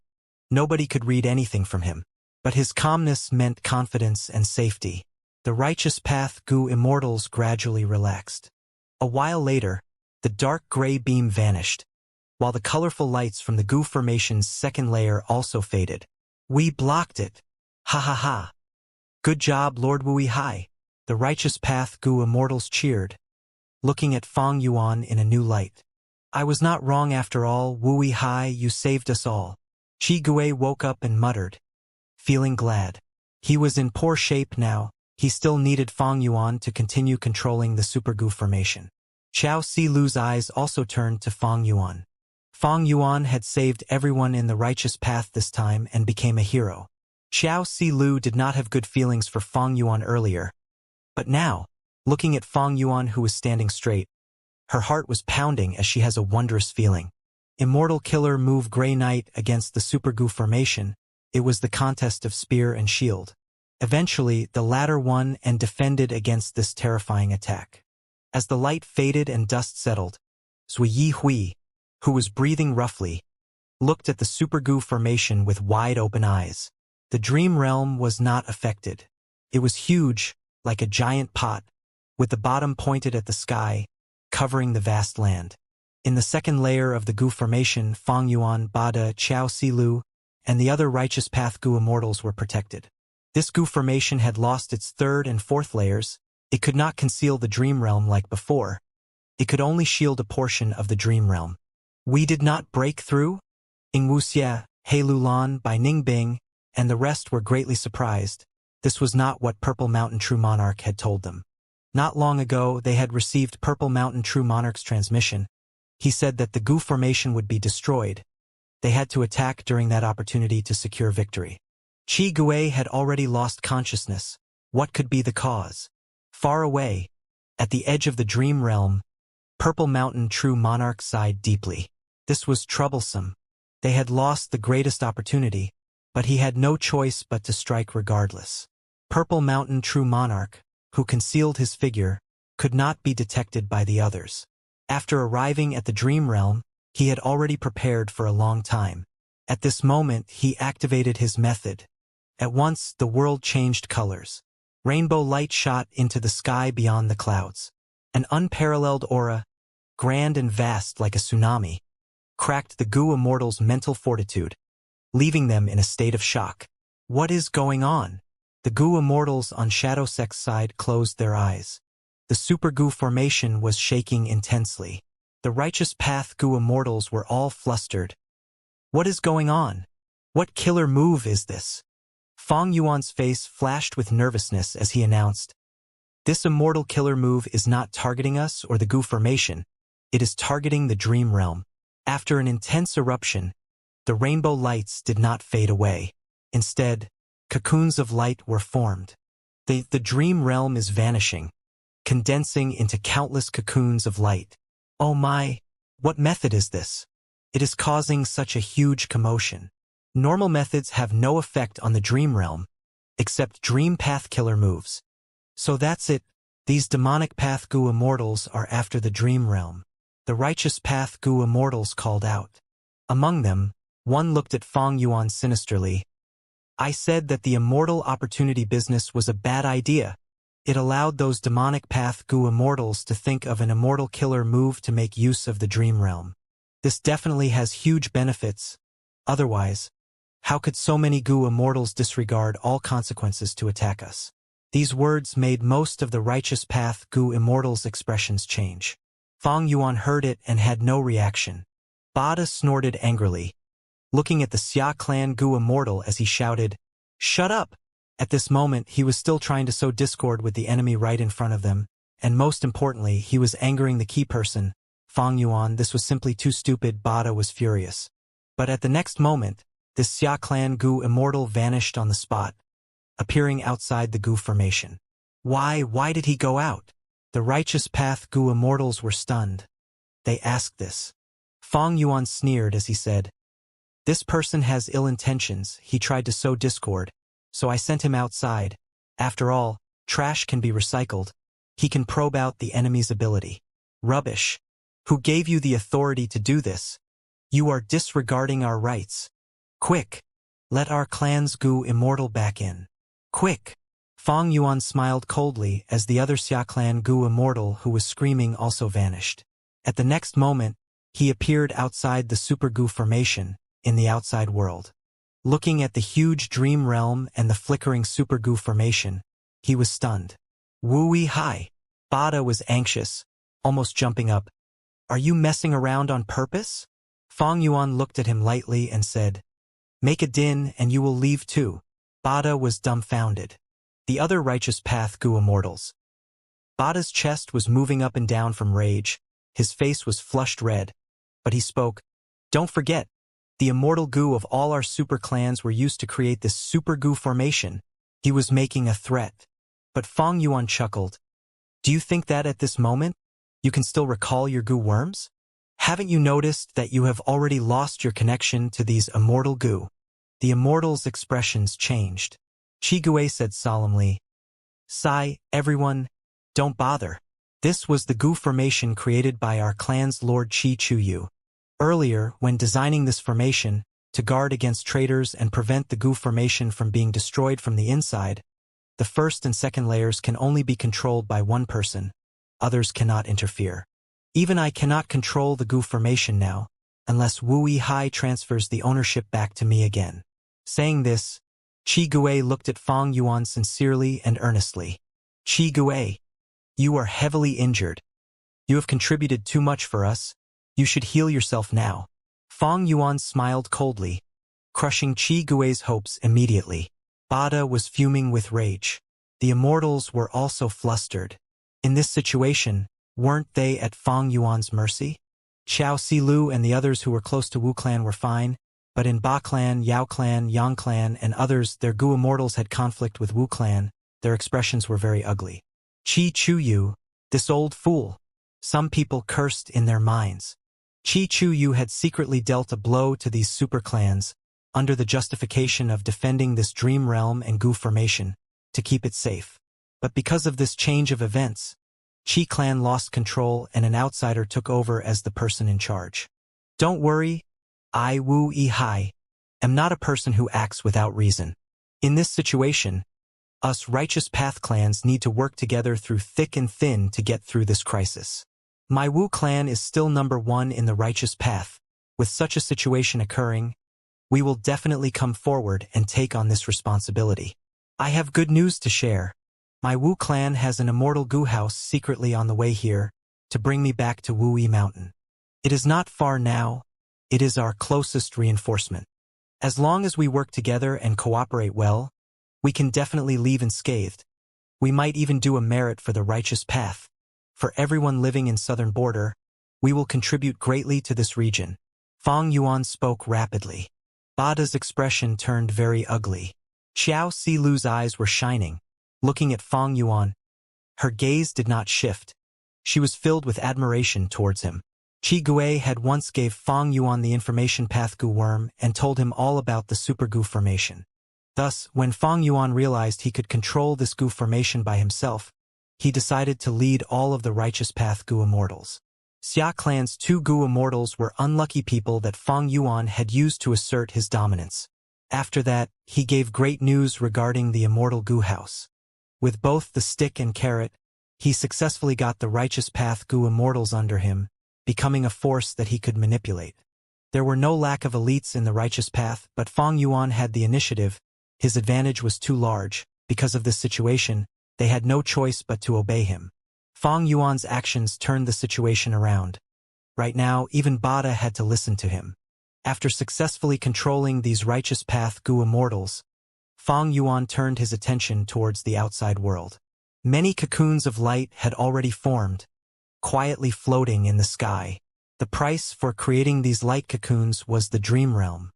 Nobody could read anything from him. But his calmness meant confidence and safety. The Righteous Path Gu Immortals gradually relaxed. A while later, the dark gray beam vanished, while the colorful lights from the Gu formation's second layer also faded. We blocked it. Ha ha ha. Good job, Lord Wui Hai. The Righteous Path Gu Immortals cheered, looking at Fang Yuan in a new light. I was not wrong after all, Wui Hai, you saved us all. Qi Gui woke up and muttered, feeling glad. He was in poor shape now. He still needed Fang Yuan to continue controlling the Super Gu formation. Xiao Silu's eyes also turned to Fang Yuan. Fang Yuan had saved everyone in the righteous path this time and became a hero. Xiao Silu did not have good feelings for Fang Yuan earlier, but now, looking at Fang Yuan who was standing straight, her heart was pounding as she has a wondrous feeling. Immortal Killer move Grey Knight against the Super Gu formation. It was the contest of spear and shield. Eventually, the latter won and defended against this terrifying attack. As the light faded and dust settled, Zui Yi Hui, who was breathing roughly, looked at the Super Gu formation with wide open eyes. The dream realm was not affected. It was huge, like a giant pot, with the bottom pointed at the sky, covering the vast land. In the second layer of the Gu formation, Fang Yuan, Bada, Xiao Silu, and the other Righteous Path Gu Immortals were protected. This Gu formation had lost its third and fourth layers. It could not conceal the dream realm like before. It could only shield a portion of the dream realm. We did not break through? Ing Wuxia, He Lulan, Bai Ningbing, and the rest were greatly surprised. This was not what Purple Mountain True Monarch had told them. Not long ago, they had received Purple Mountain True Monarch's transmission. He said that the Gu formation would be destroyed. They had to attack during that opportunity to secure victory. Qi Gui had already lost consciousness. What could be the cause? Far away, at the edge of the dream realm, Purple Mountain True Monarch sighed deeply. This was troublesome. They had lost the greatest opportunity, but he had no choice but to strike regardless. Purple Mountain True Monarch, who concealed his figure, could not be detected by the others. After arriving at the dream realm, he had already prepared for a long time. At this moment, he activated his method. At once, the world changed colors. Rainbow light shot into the sky beyond the clouds. An unparalleled aura, grand and vast like a tsunami, cracked the Gu Immortals' mental fortitude, leaving them in a state of shock. What is going on? The Gu Immortals on Shadow Sect's side closed their eyes. The Super Gu formation was shaking intensely. The Righteous Path Gu Immortals were all flustered. What is going on? What killer move is this? Fang Yuan's face flashed with nervousness as he announced, "This immortal killer move is not targeting us or the Gu formation. It is targeting the dream realm." After an intense eruption, the rainbow lights did not fade away. Instead, cocoons of light were formed. The dream realm is vanishing, condensing into countless cocoons of light. Oh my, what method is this? It is causing such a huge commotion. Normal methods have no effect on the dream realm, except dream path killer moves. So that's it. These demonic path Gu Immortals are after the dream realm. The Righteous Path Gu Immortals called out. Among them, one looked at Fang Yuan sinisterly. I said that the immortal opportunity business was a bad idea. It allowed those demonic path Gu Immortals to think of an immortal killer move to make use of the dream realm. This definitely has huge benefits. Otherwise, how could so many Gu Immortals disregard all consequences to attack us? These words made most of the Righteous Path Gu Immortals' expressions change. Fang Yuan heard it and had no reaction. Bada snorted angrily, looking at the Xia clan Gu Immortal as he shouted, "Shut up!" At this moment, he was still trying to sow discord with the enemy right in front of them, and most importantly, he was angering the key person, Fang Yuan. This was simply too stupid. Bada was furious. But at the next moment, this Xia clan Gu Immortal vanished on the spot. appearing outside the goo formation. Why did he go out? The righteous path goo immortals were stunned. They asked this. Fong Yuan sneered as he said, "This person has ill intentions, he tried to sow discord, so I sent him outside. After all, trash can be recycled. He can probe out the enemy's ability." Rubbish. Who gave you the authority to do this? You are disregarding our rights. Quick! Let our clan's goo immortal back in. Quick! Fong Yuan smiled coldly as the other Xia clan goo immortal who was screaming also vanished. At the next moment, he appeared outside the super goo formation, in the outside world. Looking at the huge dream realm and the flickering super goo formation, he was stunned. Wooey hi! Bada was anxious, almost jumping up. Are you messing around on purpose? Fong Yuan looked at him lightly and said, Make a din and you will leave too. Bada was dumbfounded. The other righteous path goo immortals. Bada's chest was moving up and down from rage, his face was flushed red, but he spoke, Don't forget, the immortal goo of all our super clans were used to create this super goo formation. He was making a threat. But Fong Yuan chuckled. Do you think that at this moment, you can still recall your goo worms? Haven't you noticed that you have already lost your connection to these immortal goo? The immortals' expressions changed. Chi Gue said solemnly, Sigh, everyone, don't bother. This was the goo formation created by our clan's Lord Chi Chuyu. Earlier, when designing this formation, to guard against traitors and prevent the goo formation from being destroyed from the inside, the first and second layers can only be controlled by one person. Others cannot interfere. Even I cannot control the goo formation now, unless Wooey Hai transfers the ownership back to me again. Saying this, Chi Gue looked at Fong Yuan sincerely and earnestly. Chi Gue, you are heavily injured. You have contributed too much for us. You should heal yourself now. Fong Yuan smiled coldly, crushing Chi Gue's hopes immediately. Bada was fuming with rage. The immortals were also flustered. In this situation, weren't they at Fong Yuan's mercy? Xiao Silu and the others who were close to Wu Clan were fine, but in Ba Clan, Yao Clan, Yang Clan, and others their goo immortals had conflict with Wu Clan. Their expressions were very ugly. Chi Chuyu, this old fool. Some people cursed in their minds. Chi Chuyu had secretly dealt a blow to these super clans, under the justification of defending this dream realm and goo formation, to keep it safe. But because of this change of events, Chi clan lost control and an outsider took over as the person in charge. Don't worry, I Wu E Hai am not a person who acts without reason. In this situation, us righteous path clans need to work together through thick and thin to get through this crisis. My Wu clan is still number one in the righteous path. With such a situation occurring, we will definitely come forward and take on this responsibility. I have good news to share. My Wu clan has an immortal goo house secretly on the way here to bring me back to Wui Mountain. It is not far now. It is our closest reinforcement. As long as we work together and cooperate well, we can definitely leave unscathed. We might even do a merit for the righteous path. For everyone living in southern border, we will contribute greatly to this region. Fong Yuan spoke rapidly. Bada's expression turned very ugly. Xiao Silu's eyes were shining, looking at Fong Yuan. Her gaze did not shift. She was filled with admiration towards him. Chi Gue had once gave Fong Yuan the information path goo worm and told him all about the super goo formation. Thus, when Fong Yuan realized he could control this goo formation by himself, he decided to lead all of the righteous path goo immortals. Xia Clan's two goo immortals were unlucky people that Fong Yuan had used to assert his dominance. After that, he gave great news regarding the immortal goo house. With both the stick and carrot, he successfully got the righteous path goo immortals under him, becoming a force that he could manipulate. There were no lack of elites in the righteous path, but Fong Yuan had the initiative. His advantage was too large. Because of this situation, they had no choice but to obey him. Fong Yuan's actions turned the situation around. Right now, even Bada had to listen to him. After successfully controlling these righteous path goo immortals, Fong Yuan turned his attention towards the outside world. Many cocoons of light had already formed, quietly floating in the sky. The price for creating these light cocoons was the dream realm.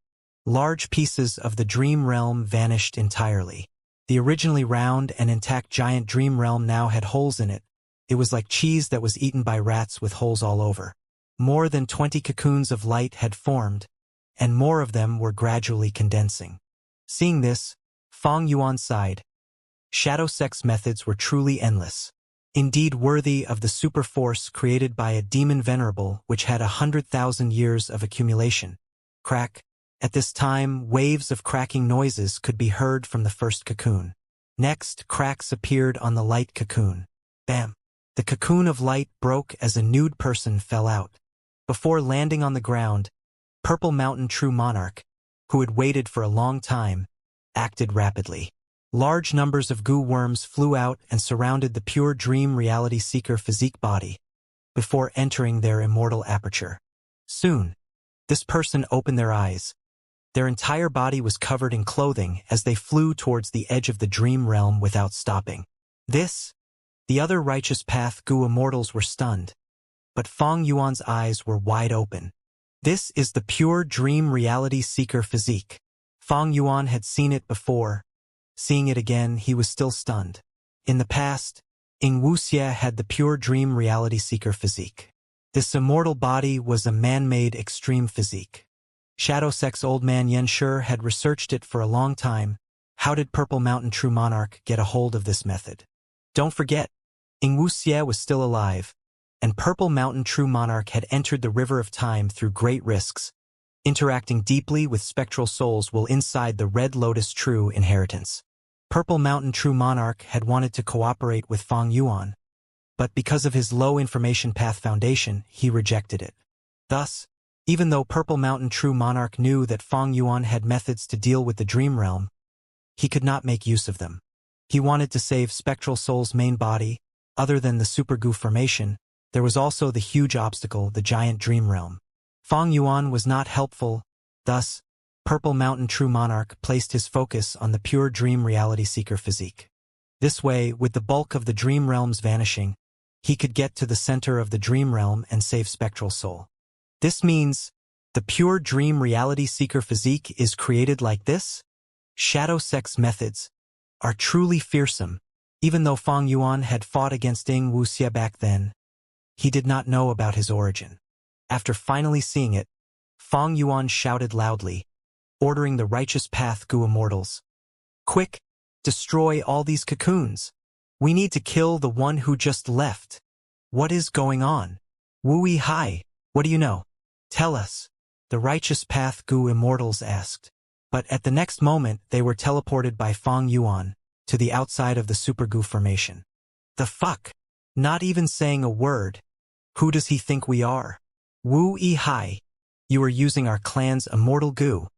Large pieces of the dream realm vanished entirely. The originally round and intact giant dream realm now had holes in it. It was like cheese that was eaten by rats with holes all over. More than 20 cocoons of light had formed, and more of them were gradually condensing. Seeing this, Fang Yuan sighed. Shadow sex methods were truly endless. Indeed worthy of the super force created by a demon venerable which had 100,000 years of accumulation. Crack. At this time, waves of cracking noises could be heard from the first cocoon. Next, cracks appeared on the light cocoon. Bam! The cocoon of light broke as a nude person fell out. Before landing on the ground, Purple Mountain True Monarch, who had waited for a long time, acted rapidly. Large numbers of goo worms flew out and surrounded the pure dream reality seeker physique body before entering their immortal aperture. Soon, this person opened their eyes. Their entire body was covered in clothing as they flew towards the edge of the dream realm without stopping. The other righteous path goo immortals were stunned, but Fang Yuan's eyes were wide open. This is the pure dream reality seeker physique. Fang Yuan had seen it before. Seeing it again, he was still stunned. In the past, Ing Wuxia had the pure dream reality seeker physique. This immortal body was a man-made extreme physique. Shadow Sex Old Man Yen Shi had researched it for a long time. How did Purple Mountain True Monarch get a hold of this method? Don't forget, Ing Wuxia was still alive, and Purple Mountain True Monarch had entered the river of time through great risks, interacting deeply with spectral souls while inside the Red Lotus True Inheritance. Purple Mountain True Monarch had wanted to cooperate with Fang Yuan, but because of his low information path foundation, he rejected it. Thus, even though Purple Mountain True Monarch knew that Fang Yuan had methods to deal with the dream realm, he could not make use of them. He wanted to save Spectral Soul's main body. Other than the Super Goo formation, there was also the huge obstacle, the giant dream realm. Fang Yuan was not helpful. Thus, Purple Mountain True Monarch placed his focus on the pure dream reality seeker physique. This way, with the bulk of the dream realms vanishing, he could get to the center of the dream realm and save Spectral Soul. This means the pure dream reality seeker physique is created like this? Shadow sex methods are truly fearsome. Even though Fang Yuan had fought against Ing Wuxia back then, he did not know about his origin. After finally seeing it, Fang Yuan shouted loudly, ordering the righteous path goo immortals. Quick, destroy all these cocoons. We need to kill the one who just left. What is going on? Wu Hai, what do you know? Tell us, the righteous path goo immortals asked. But at the next moment, they were teleported by Fang Yuan to the outside of the Super Goo formation. The fuck? Not even saying a word. Who does he think we are? Wu Hai, you are using our clan's immortal goo.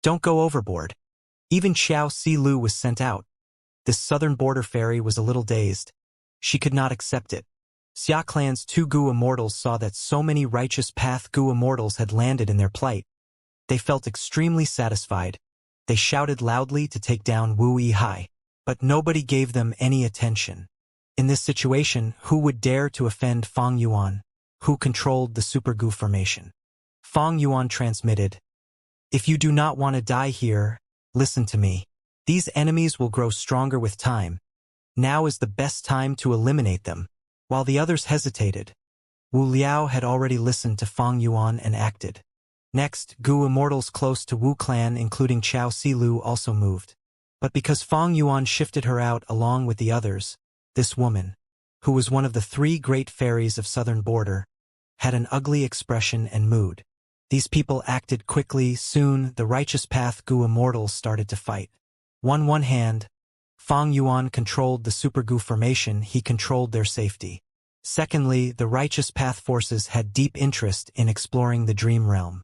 Don't go overboard. Even Xiao Si Lu was sent out. This southern border fairy was a little dazed. She could not accept it. Xia Clan's 2 goo immortals saw that so many righteous path goo immortals had landed in their plight. They felt extremely satisfied. They shouted loudly to take down Wu Hai. But nobody gave them any attention. In this situation, who would dare to offend Fang Yuan, who controlled the Super Goo formation? Fang Yuan transmitted, "If you do not want to die here, listen to me. These enemies will grow stronger with time. Now is the best time to eliminate them." While the others hesitated, Wu Liao had already listened to Fang Yuan and acted. Next, Goo immortals close to Wu clan including Xiao Silu also moved. But because Fang Yuan shifted her out along with the others, this woman, who was one of the 3 great fairies of southern border, had an ugly expression and mood. These people acted quickly. Soon, the righteous path Goo immortals started to fight. One hand, Fang Yuan controlled the Super Goo formation. He controlled their safety. Secondly, the righteous path forces had deep interest in exploring the dream realm.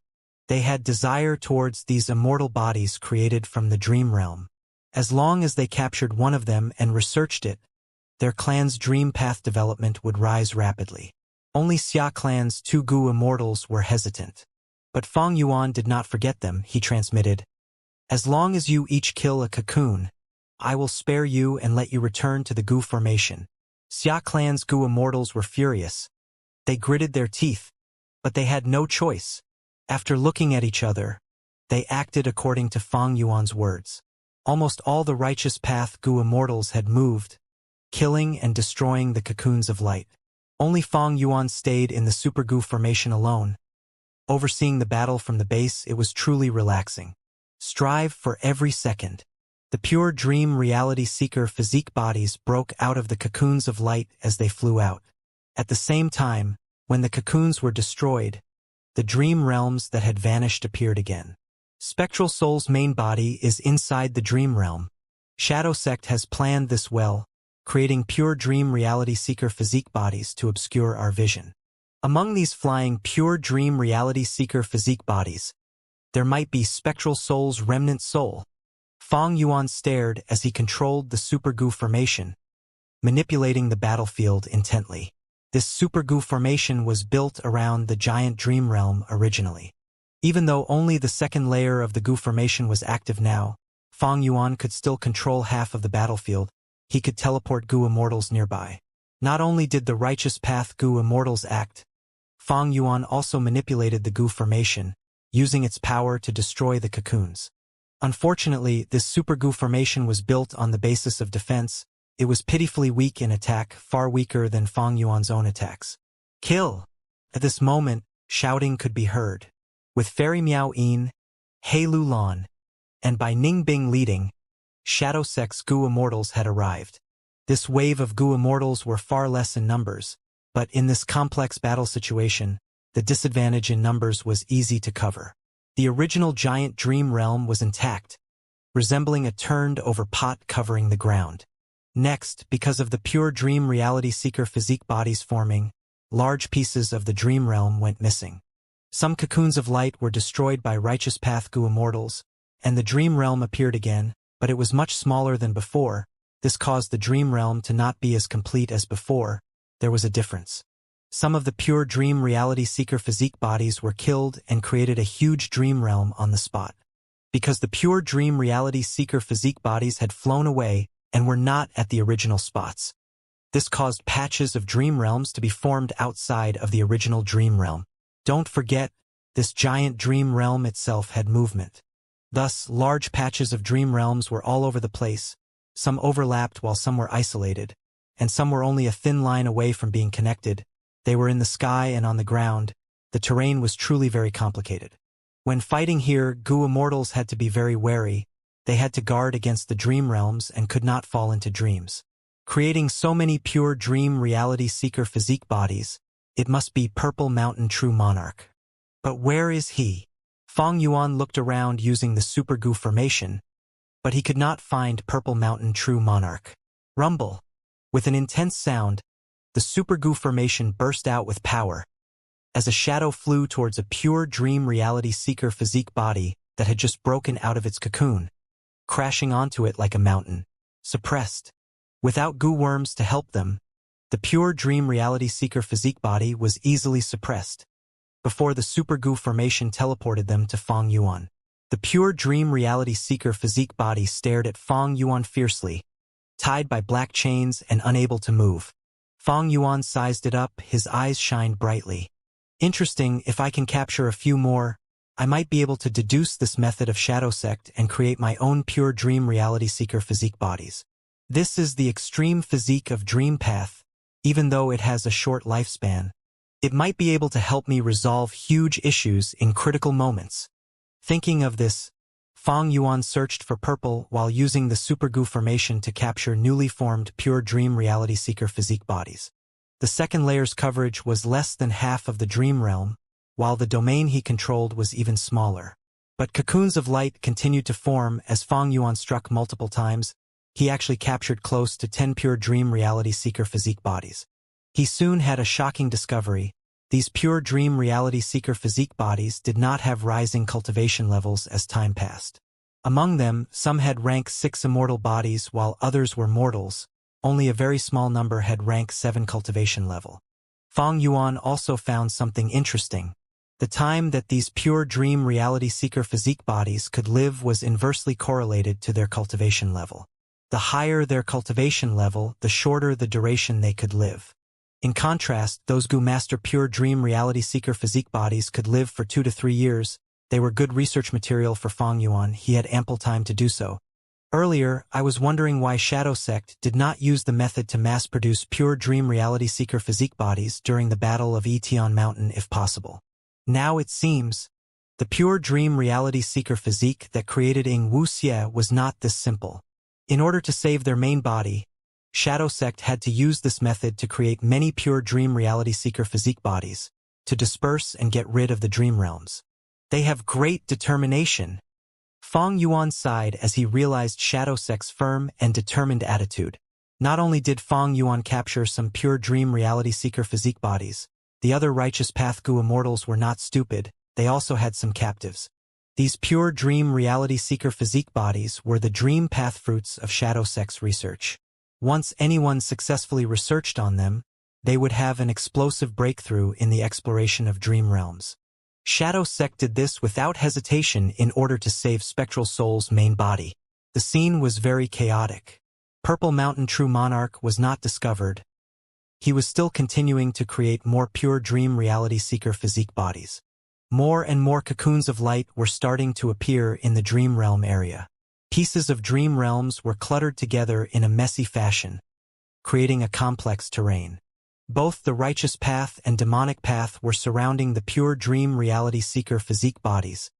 They had desire towards these immortal bodies created from the dream realm. As long as they captured one of them and researched it, their clan's dream path development would rise rapidly. Only Xia clan's 2 Goo immortals were hesitant. But Fang Yuan did not forget them. He transmitted, "As long as you each kill a cocoon, I will spare you and let you return to the Goo formation." Xia clan's Goo immortals were furious. They gritted their teeth, but they had no choice. After looking at each other, they acted according to Fang Yuan's words. Almost all the righteous path Gu Immortals had moved, killing and destroying the cocoons of light. Only Fang Yuan stayed in the Super Gu formation alone. Overseeing the battle from the base, it was truly relaxing. Strive for every second. The pure dream reality seeker physique bodies broke out of the cocoons of light as they flew out. At the same time, when the cocoons were destroyed, the dream realms that had vanished appeared again. Spectral Soul's main body is inside the dream realm. Shadow Sect has planned this well, creating pure dream reality seeker physique bodies to obscure our vision. Among these flying pure dream reality seeker physique bodies, there might be Spectral Soul's remnant soul. Fang Yuan stared as he controlled the Super Gu formation, manipulating the battlefield intently. This Super Gu formation was built around the giant dream realm originally. Even though only the second layer of the Gu formation was active now, Fang Yuan could still control half of the battlefield. He could teleport Gu Immortals nearby. Not only did the righteous path Gu Immortals act, Fang Yuan also manipulated the Gu formation, using its power to destroy the cocoons. Unfortunately, this Super Gu formation was built on the basis of defense. It was pitifully weak in attack, far weaker than Fang Yuan's own attacks. Kill! At this moment, shouting could be heard. With Fairy Miao Yin, He Lu Lan, and by Ning Bing leading, Shadow Sect's Gu Immortals had arrived. This wave of Gu Immortals were far less in numbers, but in this complex battle situation, the disadvantage in numbers was easy to cover. The original giant dream realm was intact, resembling a turned-over pot covering the ground. Next, because of the pure dream reality seeker physique bodies forming, large pieces of the dream realm went missing. Some cocoons of light were destroyed by righteous path Gu Immortals, and the dream realm appeared again, but it was much smaller than before. This caused the dream realm to not be as complete as before. There was a difference. Some of the pure dream reality seeker physique bodies were killed and created a huge dream realm on the spot. Because the pure dream reality seeker physique bodies had flown away and were not at the original spots. This caused patches of dream realms to be formed outside of the original dream realm. Don't forget, this giant dream realm itself had movement. Thus, large patches of dream realms were all over the place. Some overlapped while some were isolated, and some were only a thin line away from being connected. They were in the sky and on the ground. The terrain was truly very complicated. When fighting here, Gu Immortals had to be very wary. They had to guard against the dream realms and could not fall into dreams. Creating so many pure dream reality seeker physique bodies, it must be Purple Mountain True Monarch. But where is he? Fang Yuan looked around using the Super Gu formation, but he could not find Purple Mountain True Monarch. Rumble. With an intense sound, the Super Gu formation burst out with power, as a shadow flew towards a pure dream reality seeker physique body that had just broken out of its cocoon, crashing onto it like a mountain. Suppressed. Without Gu worms to help them, the pure dream reality seeker physique body was easily suppressed, before the Super Gu formation teleported them to Fang Yuan. The pure dream reality seeker physique body stared at Fang Yuan fiercely, tied by black chains and unable to move. Fang Yuan sized it up, his eyes shined brightly. Interesting, if I can capture a few more, I might be able to deduce this method of Shadow Sect and create my own pure dream reality seeker physique bodies. This is the extreme physique of Dream Path, even though it has a short lifespan. It might be able to help me resolve huge issues in critical moments. Thinking of this, Fang Yuan searched for purple while using the Super Gu formation to capture newly formed pure dream reality seeker physique bodies. The second layer's coverage was less than half of the dream realm, while the domain he controlled was even smaller. But cocoons of light continued to form as Fang Yuan struck multiple times. He actually captured close to 10 pure dream reality seeker physique bodies. He soon had a shocking discovery. These pure dream reality seeker physique bodies did not have rising cultivation levels as time passed. Among them, some had rank 6 immortal bodies while others were mortals. Only a very small number had rank 7 cultivation level. Fang Yuan also found something interesting. The time that these pure dream reality seeker physique bodies could live was inversely correlated to their cultivation level. The higher their cultivation level, the shorter the duration they could live. In contrast, those Gu Master pure dream reality seeker physique bodies could live for 2 to 3 years. They were good research material for Fang Yuan. He had ample time to do so. Earlier, I was wondering why Shadow Sect did not use the method to mass-produce pure dream reality seeker physique bodies during the Battle of Etion Mountain if possible. Now it seems, the pure dream reality seeker physique that created Ing Wuxie was not this simple. In order to save their main body, Shadow Sect had to use this method to create many pure dream reality seeker physique bodies, to disperse and get rid of the dream realms. They have great determination. Fong Yuan sighed as he realized Shadow Sect's firm and determined attitude. Not only did Fong Yuan capture some pure dream reality seeker physique bodies, the other Righteous Path Gu Immortals were not stupid, they also had some captives. These pure dream reality seeker physique bodies were the dream path fruits of Shadow Sect's research. Once anyone successfully researched on them, they would have an explosive breakthrough in the exploration of dream realms. Shadow Sect did this without hesitation in order to save Spectral Soul's main body. The scene was very chaotic. Purple Mountain True Monarch was not discovered. He was still continuing to create more pure dream reality seeker physique bodies. More and more cocoons of light were starting to appear in the dream realm area. Pieces of dream realms were cluttered together in a messy fashion, creating a complex terrain. Both the Righteous Path and Demonic Path were surrounding the pure dream reality seeker physique bodies,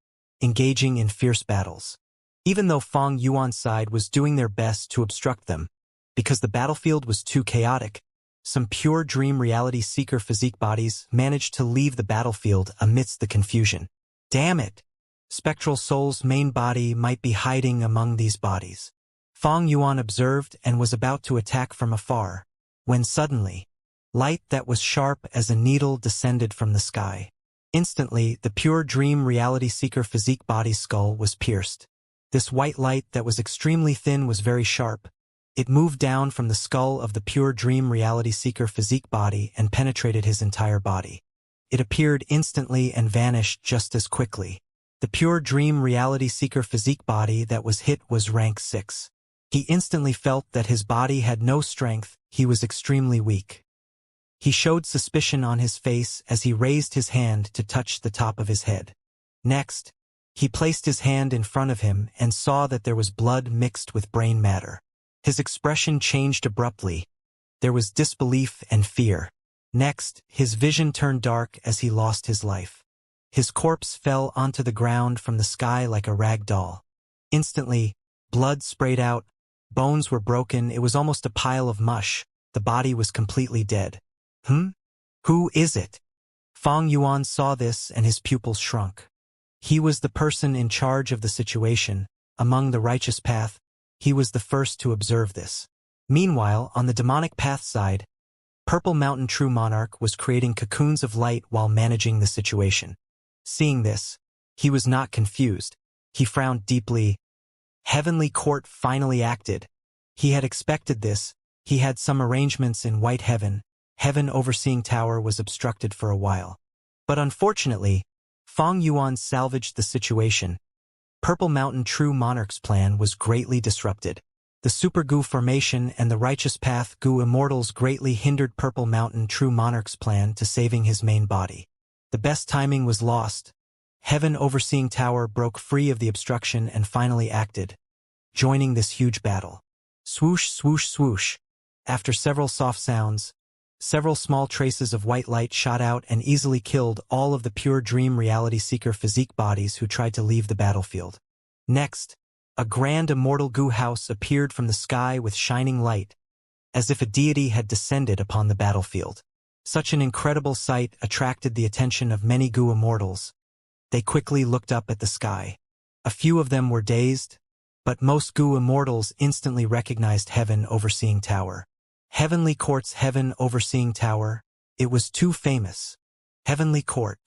engaging in fierce battles. Even though Fong Yuan's side was doing their best to obstruct them, because the battlefield was too chaotic, some pure dream reality seeker physique bodies managed to leave the battlefield amidst the confusion. Damn it! Spectral Soul's main body might be hiding among these bodies. Fong Yuan observed and was about to attack from afar, when suddenly, light that was sharp as a needle descended from the sky. Instantly, the pure dream reality seeker physique body's skull was pierced. This white light that was extremely thin was very sharp. It moved down from the skull of the pure dream reality seeker physique body and penetrated his entire body. It appeared instantly and vanished just as quickly. The pure dream reality seeker physique body that was hit was rank 6. He instantly felt that his body had no strength, he was extremely weak. He showed suspicion on his face as he raised his hand to touch the top of his head. Next, he placed his hand in front of him and saw that there was blood mixed with brain matter. His expression changed abruptly. There was disbelief and fear. Next, his vision turned dark as he lost his life. His corpse fell onto the ground from the sky like a rag doll. Instantly, blood sprayed out, bones were broken, it was almost a pile of mush, the body was completely dead. Who is it? Fong Yuan saw this and his pupils shrunk. He was the person in charge of the situation. Among the Righteous Path, he was the first to observe this. Meanwhile, on the Demonic Path side, Purple Mountain True Monarch was creating cocoons of light while managing the situation. Seeing this, he was not confused. He frowned deeply. Heavenly Court finally acted. He had expected this. He had some arrangements in White Heaven. Heaven Overseeing Tower was obstructed for a while. But unfortunately, Fong Yuan salvaged the situation. Purple Mountain True Monarch's plan was greatly disrupted. The Super Gu formation and the Righteous Path Gu Immortals greatly hindered Purple Mountain True Monarch's plan to saving his main body. The best timing was lost. Heaven Overseeing Tower broke free of the obstruction and finally acted, joining this huge battle. Swoosh, swoosh, swoosh. After several soft sounds, several small traces of white light shot out and easily killed all of the pure dream reality seeker physique bodies who tried to leave the battlefield. Next, a grand immortal Gu house appeared from the sky with shining light, as if a deity had descended upon the battlefield. Such an incredible sight attracted the attention of many Gu immortals. They quickly looked up at the sky. A few of them were dazed, but most Gu immortals instantly recognized Heaven Overseeing Tower. Heavenly Court's Heaven Overseeing Tower, it was too famous. Heavenly Court.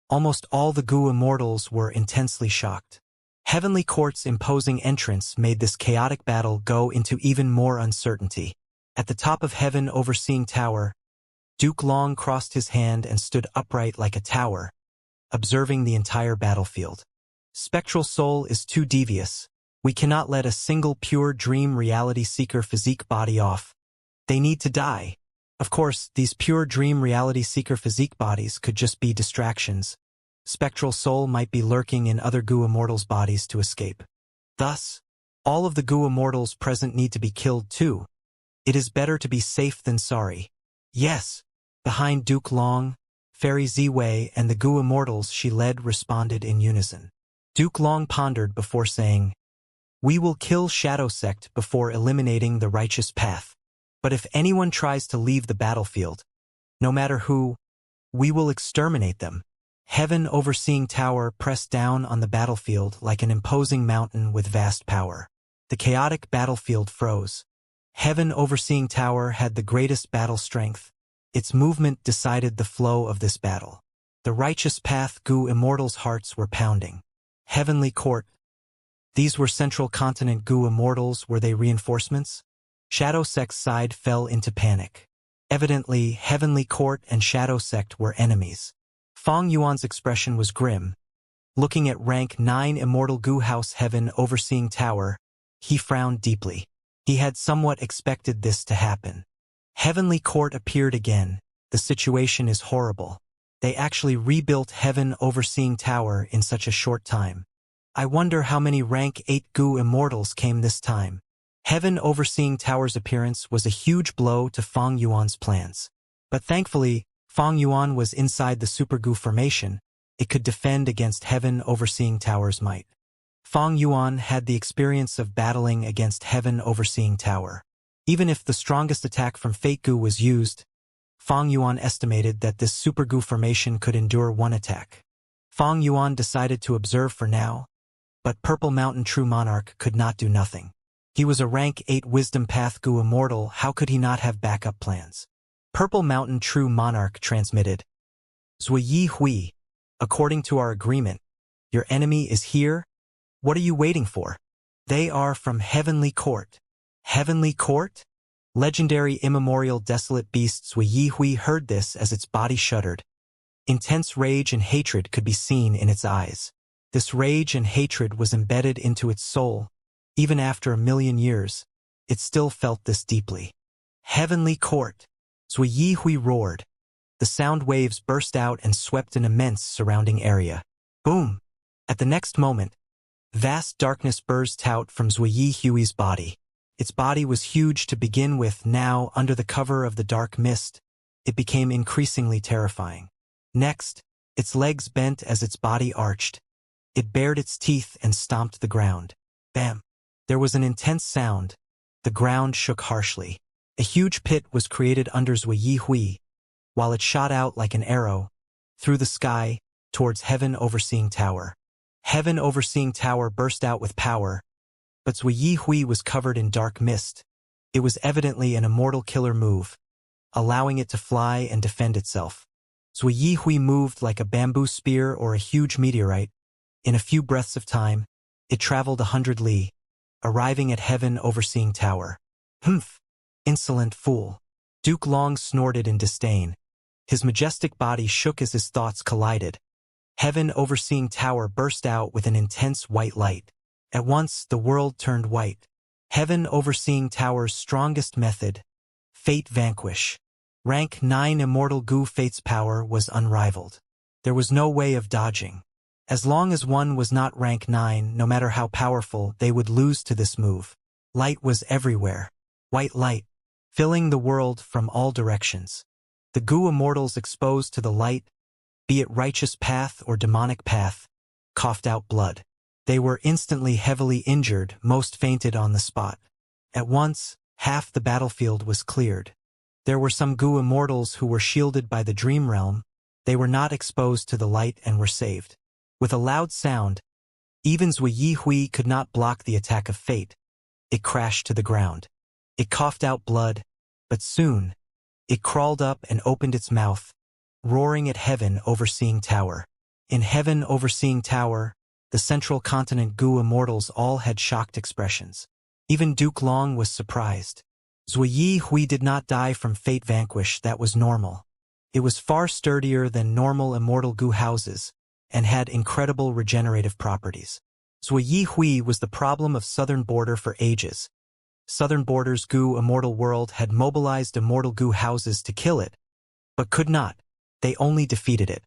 Almost all the Gu immortals were intensely shocked. Heavenly Court's imposing entrance made this chaotic battle go into even more uncertainty. At the top of Heaven Overseeing Tower, Duke Long crossed his hand and stood upright like a tower, observing the entire battlefield. Spectral Soul is too devious. We cannot let a single pure dream reality seeker physique body off. They need to die. Of course, these pure dream reality seeker physique bodies could just be distractions. Spectral Soul might be lurking in other Gu Immortals' bodies to escape. Thus, All of the Gu immortals present need to be killed too. It is better to be safe than sorry. Yes. Behind Duke Long, Fairy Ziwei, and the Gu immortals she led responded in unison. Duke Long pondered before saying, "We will kill Shadow Sect before eliminating the righteous path. But if anyone tries to leave the battlefield, no matter who, we will exterminate them." Heaven Overseeing Tower pressed down on the battlefield like an imposing mountain with vast power. The chaotic battlefield froze. Heaven Overseeing Tower had the greatest battle strength. Its movement decided the flow of this battle. The righteous path Gu immortals' hearts were pounding. Heavenly Court. These were Central Continent Gu immortals. Were they reinforcements? Shadow Sect's side fell into panic. Evidently, Heavenly Court and Shadow Sect were enemies. Fang Yuan's expression was grim. Looking at rank 9 Immortal Gu House Heaven Overseeing Tower, he frowned deeply. He had somewhat expected this to happen. Heavenly Court appeared again. The situation is horrible. They actually rebuilt Heaven Overseeing Tower in such a short time. I wonder how many rank 8 Gu immortals came this time. Heaven Overseeing Tower's appearance was a huge blow to Fang Yuan's plans. But thankfully, Fang Yuan was inside the Super Gu formation. It could defend against Heaven Overseeing Tower's might. Fang Yuan had the experience of battling against Heaven Overseeing Tower. Even if the strongest attack from Fate Gu was used, Fang Yuan estimated that this Super Gu formation could endure one attack. Fang Yuan decided to observe for now, but Purple Mountain True Monarch could not do nothing. He was a rank 8 Wisdom Path Gu immortal. How could he not have backup plans? Purple Mountain True Monarch transmitted. Zuyi Hui, according to our agreement, your enemy is here? What are you waiting for? They are from Heavenly Court. Heavenly Court? Legendary immemorial desolate beast Zuyi Hui heard this as its body shuddered. Intense rage and hatred could be seen in its eyes. This rage and hatred was embedded into its soul. Even after 1,000,000 years, it still felt this deeply. Heavenly Court! Zuyi Hui roared. The sound waves burst out and swept an immense surrounding area. Boom! At the next moment, vast darkness burst out from Zuyi Hui's body. Its body was huge to begin with. Now, under the cover of the dark mist, it became increasingly terrifying. Next, its legs bent as its body arched. It bared its teeth and stomped the ground. Bam! There was an intense sound. The ground shook harshly. A huge pit was created under Zuyi Hui, while it shot out like an arrow, through the sky, towards Heaven Overseeing Tower. Heaven Overseeing Tower burst out with power, but Zuyi Hui was covered in dark mist. It was evidently an immortal killer move, allowing it to fly and defend itself. Zuyi Hui moved like a bamboo spear or a huge meteorite. In a few breaths of time, it traveled 100 li, arriving at Heaven Overseeing Tower. Humph! Insolent fool! Duke Long snorted in disdain. His majestic body shook as his thoughts collided. Heaven Overseeing Tower burst out with an intense white light. At once, the world turned white. Heaven Overseeing Tower's strongest method, Fate Vanquish. Rank 9 Immortal Gu Fate's power was unrivaled. There was no way of dodging. As long as one was not rank 9, no matter how powerful, they would lose to this move. Light was everywhere. White light, filling the world from all directions. The Gu immortals exposed to the light, be it righteous path or demonic path, coughed out blood. They were instantly heavily injured, most fainted on the spot. At once, half the battlefield was cleared. There were some Gu immortals who were shielded by the Dream Realm. They were not exposed to the light and were saved. With a loud sound, even Zuyi Hui could not block the attack of fate. It crashed to the ground. It coughed out blood, but soon, it crawled up and opened its mouth, roaring at Heaven Overseeing Tower. In Heaven Overseeing Tower, the Central Continent Gu immortals all had shocked expressions. Even Duke Long was surprised. Zuyi Hui did not die from Fate Vanquish. That was normal. It was far sturdier than normal Immortal Gu houses, and had incredible regenerative properties. Zuyi Hui was the problem of Southern Border for ages. Southern Border's Gu Immortal World had mobilized Immortal Gu houses to kill it, but could not. They only defeated it.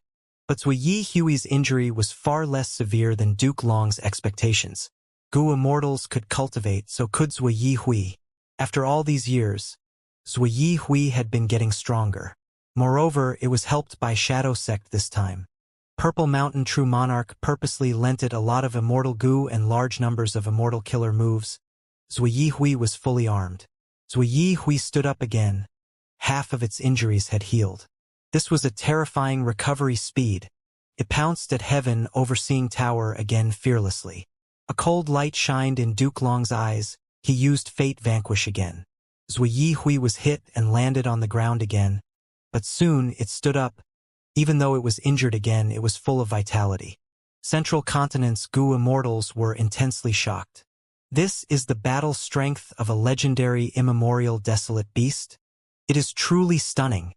But Zuyi Hui's injury was far less severe than Duke Long's expectations. Gu Immortals could cultivate, so could Zui Yi Hui. After all these years, Zui Yi Hui had been getting stronger. Moreover, it was helped by Shadow Sect this time. Purple Mountain True Monarch purposely lent it a lot of immortal goo and large numbers of immortal killer moves. Zui Yi Hui was fully armed. Zui Yi Hui stood up again. Half of its injuries had healed. This was a terrifying recovery speed. It pounced at Heaven Overseeing Tower again fearlessly. A cold light shined in Duke Long's eyes. He used Fate Vanquish again. Zui Yi Hui was hit and landed on the ground again. But soon it stood up. Even though it was injured again, it was full of vitality. Central Continent's Gu Immortals were intensely shocked. This is the battle strength of a legendary immemorial desolate beast? It is truly stunning.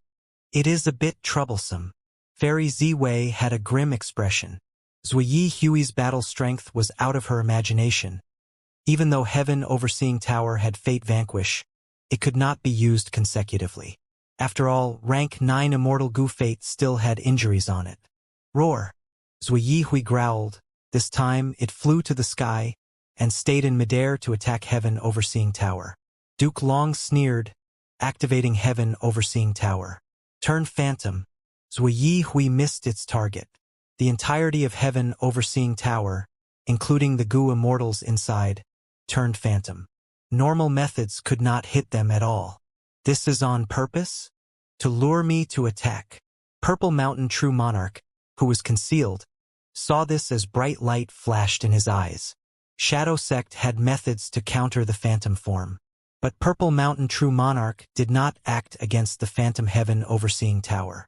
It is a bit troublesome. Fairy Ziwei had a grim expression. Zui Yi Hui's battle strength was out of her imagination. Even though Heaven Overseeing Tower had Fate Vanquish, it could not be used consecutively. After all, rank 9 Immortal Gu Fate still had injuries on it. Roar! Zui Yi Hui growled. This time, it flew to the sky and stayed in midair to attack Heaven Overseeing Tower. Duke Long sneered, activating Heaven Overseeing Tower. Turn Phantom. Zui Yi Hui missed its target. The entirety of Heaven Overseeing Tower, including the Gu Immortals inside, turned Phantom. Normal methods could not hit them at all. This is on purpose? To lure me to attack. Purple Mountain True Monarch, who was concealed, saw this as bright light flashed in his eyes. Shadow Sect had methods to counter the Phantom form. But Purple Mountain True Monarch did not act against the Phantom Heaven Overseeing Tower.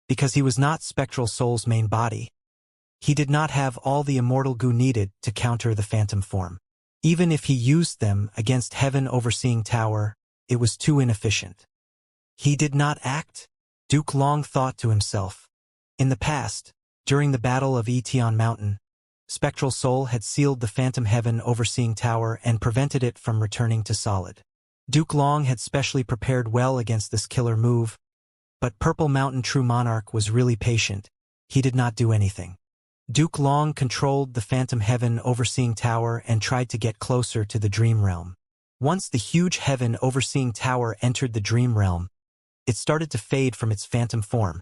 Because he was not Spectral Soul's main body, he did not have all the immortal goo needed to counter the Phantom form. Even if he used them against Heaven Overseeing Tower, it was too inefficient. He did not act? Duke Long thought to himself. In the past, during the Battle of Etion Mountain, Spectral Soul had sealed the Phantom Heaven Overseeing Tower and prevented it from returning to solid. Duke Long had specially prepared well against this killer move, but Purple Mountain True Monarch was really patient. He did not do anything. Duke Long controlled the Phantom Heaven Overseeing Tower and tried to get closer to the Dream Realm. Once the huge Heaven Overseeing Tower entered the Dream Realm, it started to fade from its phantom form.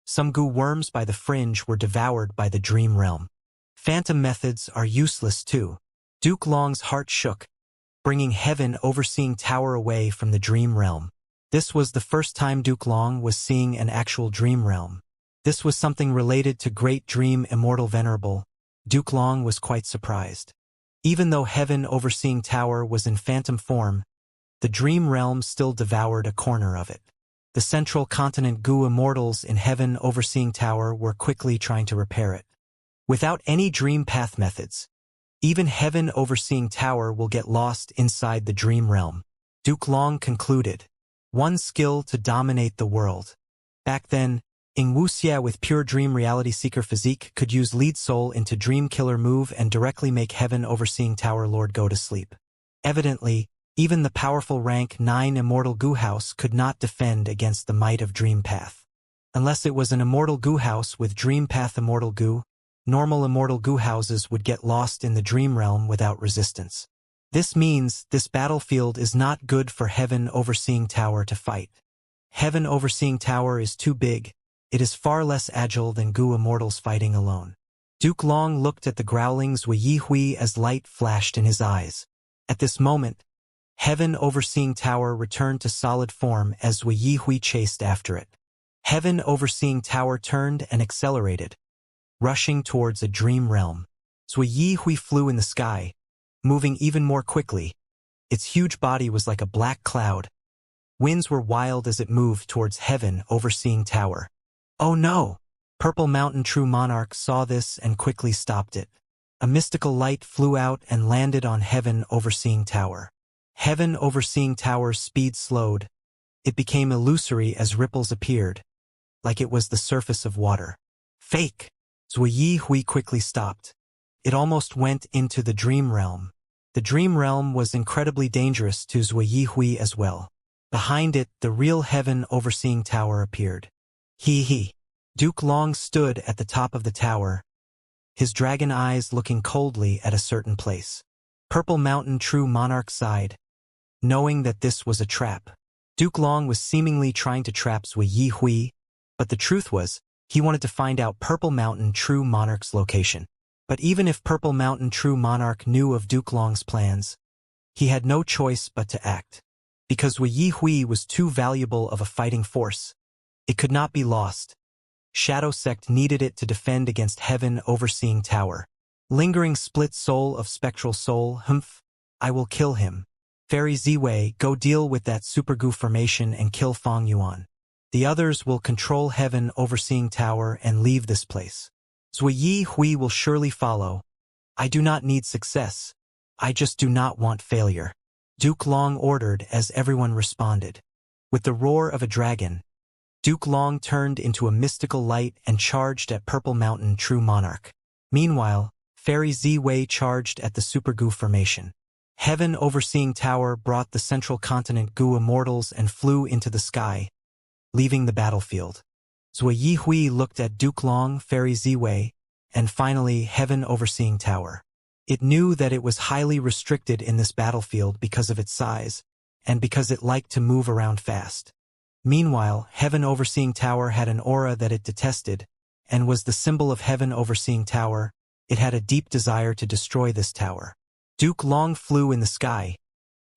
Some goo worms by the fringe were devoured by the Dream Realm. Phantom methods are useless too. Duke Long's heart shook, bringing Heaven Overseeing Tower away from the Dream Realm. This was the first time Duke Long was seeing an actual Dream Realm. This was something related to Great Dream Immortal Venerable. Duke Long was quite surprised. Even though Heaven Overseeing Tower was in phantom form, the Dream Realm still devoured a corner of it. The Central Continent Gu Immortals in Heaven Overseeing Tower were quickly trying to repair it. Without any Dream Path methods, even Heaven Overseeing Tower will get lost inside the Dream Realm. Duke Long concluded. One skill to dominate the world. Back then, Ing Wuxia with pure Dream Reality Seeker physique could use Lead Soul into Dream Killer move and directly make Heaven Overseeing Tower Lord go to sleep. Evidently, even the powerful rank 9 Immortal Goo House could not defend against the might of Dream Path. Unless it was an Immortal Goo House with Dream Path Immortal Goo, normal Immortal Goo Houses would get lost in the Dream Realm without resistance. This means this battlefield is not good for Heaven Overseeing Tower to fight. Heaven Overseeing Tower is too big. It is far less agile than Gu Immortals fighting alone. Duke Long looked at the growling Zui Yi Hui as light flashed in his eyes. At this moment, Heaven Overseeing Tower returned to solid form as Zui Yi Hui chased after it. Heaven Overseeing Tower turned and accelerated, rushing towards a dream realm. Zui Yi Hui flew in the sky, moving even more quickly. Its huge body was like a black cloud. Winds were wild as it moved towards Heaven Overseeing Tower. Oh no! Purple Mountain True Monarch saw this and quickly stopped it. A mystical light flew out and landed on Heaven Overseeing Tower. Heaven Overseeing Tower's speed slowed. It became illusory as ripples appeared, like it was the surface of water. Fake! Zui Yi Hui quickly stopped. It almost went into the Dream Realm. The Dream Realm was incredibly dangerous to Zui Yi Hui as well. Behind it, the real Heaven Overseeing Tower appeared. He. Duke Long stood at the top of the tower, his dragon eyes looking coldly at a certain place. Purple Mountain True Monarch sighed, knowing that this was a trap. Duke Long was seemingly trying to trap Zui Yi Hui, but the truth was, he wanted to find out Purple Mountain True Monarch's location. But even if Purple Mountain True Monarch knew of Duke Long's plans, he had no choice but to act. Because Zui Yi Hui was too valuable of a fighting force, it could not be lost. Shadow Sect needed it to defend against Heaven Overseeing Tower. Lingering split soul of spectral soul, humph, I will kill him. Fairy Ziwei, go deal with that supergoo formation and kill Fong Yuan. The others will control Heaven Overseeing Tower and leave this place. Zui Yi Hui will surely follow. I do not need success. I just do not want failure. Duke Long ordered as everyone responded. With the roar of a dragon, Duke Long turned into a mystical light and charged at Purple Mountain True Monarch. Meanwhile, Fairy Ziwei charged at the Supergoo formation. Heaven Overseeing Tower brought the Central Continent Goo Immortals and flew into the sky, leaving the battlefield. Zui Yi Hui looked at Duke Long, Fairy Ziwei, and finally Heaven Overseeing Tower. It knew that it was highly restricted in this battlefield because of its size, and because it liked to move around fast. Meanwhile, Heaven Overseeing Tower had an aura that it detested, and was the symbol of Heaven Overseeing Tower. It had a deep desire to destroy this tower. Duke Long flew in the sky,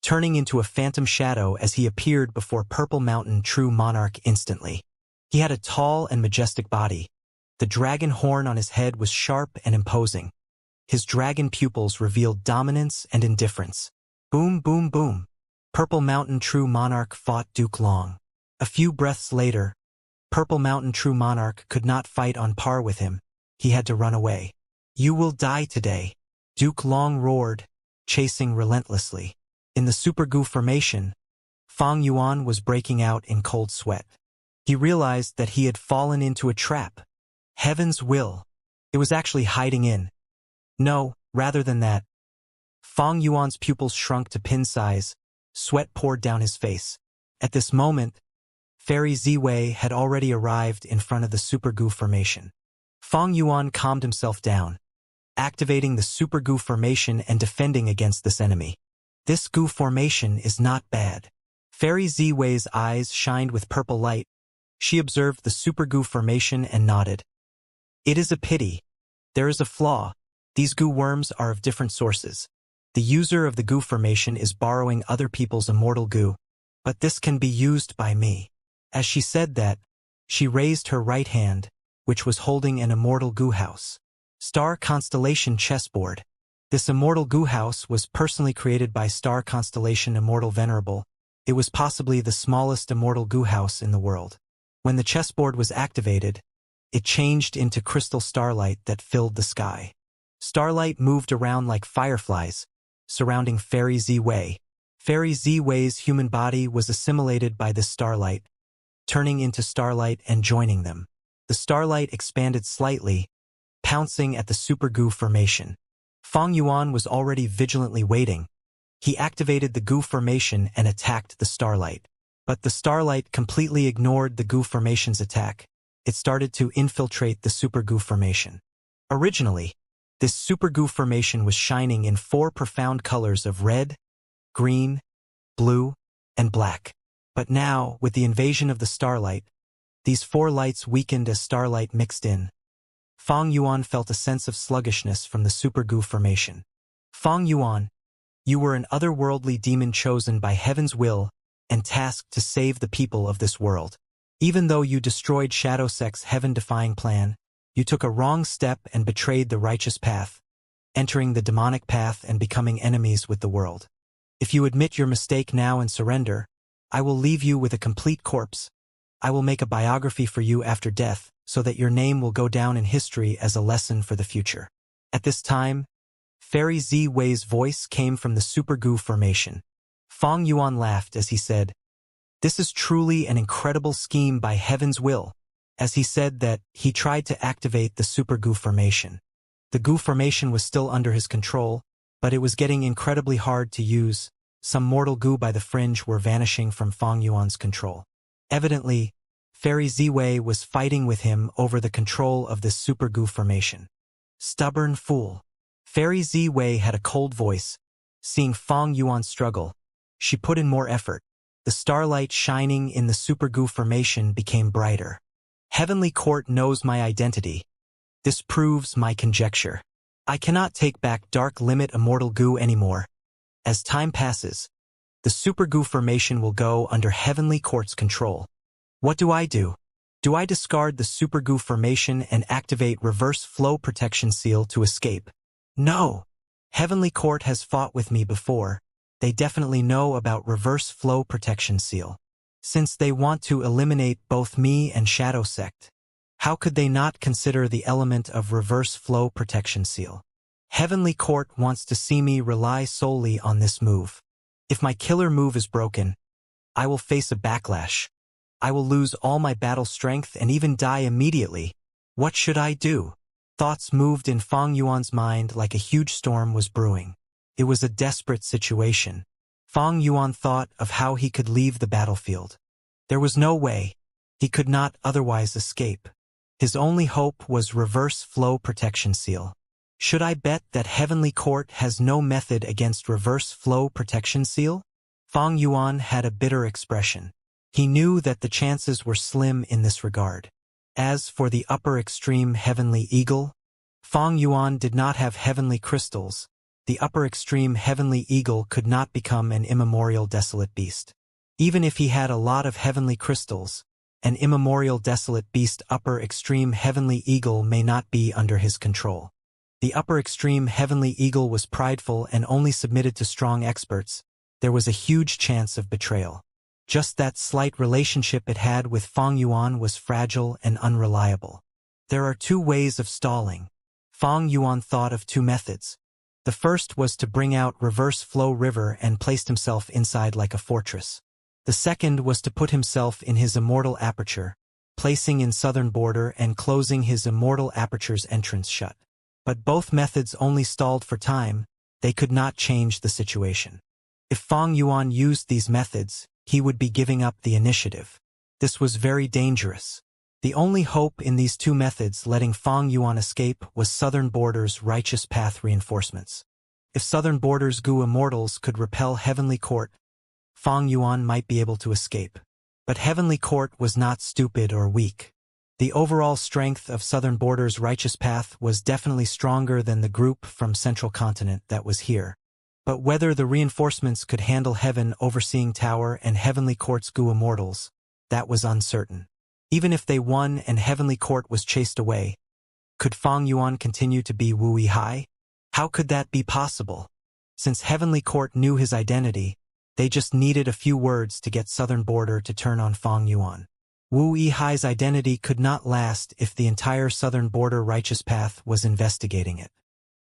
turning into a phantom shadow as he appeared before Purple Mountain True Monarch instantly. He had a tall and majestic body. The dragon horn on his head was sharp and imposing. His dragon pupils revealed dominance and indifference. Boom, boom, boom. Purple Mountain True Monarch fought Duke Long. A few breaths later, Purple Mountain True Monarch could not fight on par with him. He had to run away. You will die today. Duke Long roared, chasing relentlessly. In the Supergoo formation, Fong Yuan was breaking out in cold sweat. He realized that he had fallen into a trap. Heaven's will. It was actually hiding in. No, rather than that. Fong Yuan's pupils shrunk to pin size, sweat poured down his face. At this moment, Fairy Ziwei had already arrived in front of the Supergoo formation. Fong Yuan calmed himself down, activating the Supergoo formation and defending against this enemy. This goo formation is not bad. Fairy Ziwei's eyes shined with purple light. She observed the Supergoo formation and nodded. It is a pity. There is a flaw. These goo worms are of different sources. The user of the goo formation is borrowing other people's immortal goo, but this can be used by me. As she said that, she raised her right hand, which was holding an immortal goo house. Star Constellation Chessboard. This immortal goo house was personally created by Star Constellation Immortal Venerable. It was possibly the smallest immortal goo house in the world. When the chessboard was activated, it changed into crystal starlight that filled the sky. Starlight moved around like fireflies, surrounding Fairy Ziwei. Fairy Ziwei's human body was assimilated by this starlight, turning into starlight and joining them. The starlight expanded slightly, pouncing at the Supergoo formation. Fong Yuan was already vigilantly waiting. He activated the goo formation and attacked the starlight. But the starlight completely ignored the goo formation's attack. It started to infiltrate the Supergoo formation. Originally, this Supergoo formation was shining in 4 profound colors of red, green, blue, and black. But now, with the invasion of the starlight, these 4 lights weakened as starlight mixed in. Fong Yuan felt a sense of sluggishness from the Supergoo formation. Fong Yuan, you were an otherworldly demon chosen by Heaven's will and tasked to save the people of this world. Even though you destroyed Shadow Sect's heaven-defying plan, you took a wrong step and betrayed the righteous path, entering the demonic path and becoming enemies with the world. If you admit your mistake now and surrender, I will leave you with a complete corpse. I will make a biography for you after death, so that your name will go down in history as a lesson for the future. At this time, Fairy Ziwei's voice came from the Supergoo formation. Fong Yuan laughed as he said, "This is truly an incredible scheme by Heaven's will," as he said that he tried to activate the Supergoo formation. The goo formation was still under his control, but it was getting incredibly hard to use. Some mortal goo by the fringe were vanishing from Fong Yuan's control. Evidently, Fairy Ziwei was fighting with him over the control of this Supergoo formation. Stubborn fool. Fairy Ziwei had a cold voice, Seeing Fang Yuan struggle, she put in more effort. The starlight shining in the supergoo formation became brighter. Heavenly Court knows my identity. This proves my conjecture. I cannot take back dark limit immortal goo anymore. As time passes, the supergoo formation will go under Heavenly Court's control. What do? Do I discard the supergoo formation and activate reverse flow protection seal to escape? No. Heavenly Court has fought with me before. They definitely know about reverse flow protection seal. Since they want to eliminate both me and Shadow Sect, how could they not consider the element of reverse flow protection seal? Heavenly Court wants to see me rely solely on this move. If my killer move is broken, I will face a backlash. I will lose all my battle strength and even die immediately. What should I do? Thoughts moved in Fang Yuan's mind like a huge storm was brewing. It was a desperate situation. Fang Yuan thought of how he could leave the battlefield. There was no way. He could not otherwise escape. His only hope was reverse flow protection seal. Should I bet that Heavenly Court has no method against reverse flow protection seal? Fang Yuan had a bitter expression. He knew that the chances were slim in this regard. As for the upper extreme Heavenly Eagle, Fang Yuan did not have heavenly crystals. The upper extreme Heavenly Eagle could not become an immemorial desolate beast. Even if he had a lot of heavenly crystals, an immemorial desolate beast upper extreme Heavenly Eagle may not be under his control. The upper extreme Heavenly Eagle was prideful and only submitted to strong experts. There was a huge chance of betrayal. Just that slight relationship it had with Fang Yuan was fragile and unreliable. There are two ways of stalling. Fang Yuan thought of two methods. The first was to bring out reverse flow river and placed himself inside like a fortress. The second was to put himself in his immortal aperture, placing in southern border and closing his immortal aperture's entrance shut. But both methods only stalled for time. They could not change the situation. If Fang Yuan used these methods, he would be giving up the initiative. This was very dangerous. The only hope in these two methods letting Fang Yuan escape was Southern Border's Righteous Path reinforcements. If Southern Border's Goo Immortals could repel Heavenly Court, Fang Yuan might be able to escape. But Heavenly Court was not stupid or weak. The overall strength of Southern Border's Righteous Path was definitely stronger than the group from Central Continent that was here. But whether the reinforcements could handle Heaven Overseeing Tower and Heavenly Court's Goo Immortals, that was uncertain. Even if they won and Heavenly Court was chased away, could Fang Yuan continue to be Wu Yihai? How could that be possible? Since Heavenly Court knew his identity, they just needed a few words to get Southern Border to turn on Fang Yuan. Wu Yihai's identity could not last if the entire Southern Border Righteous Path was investigating it.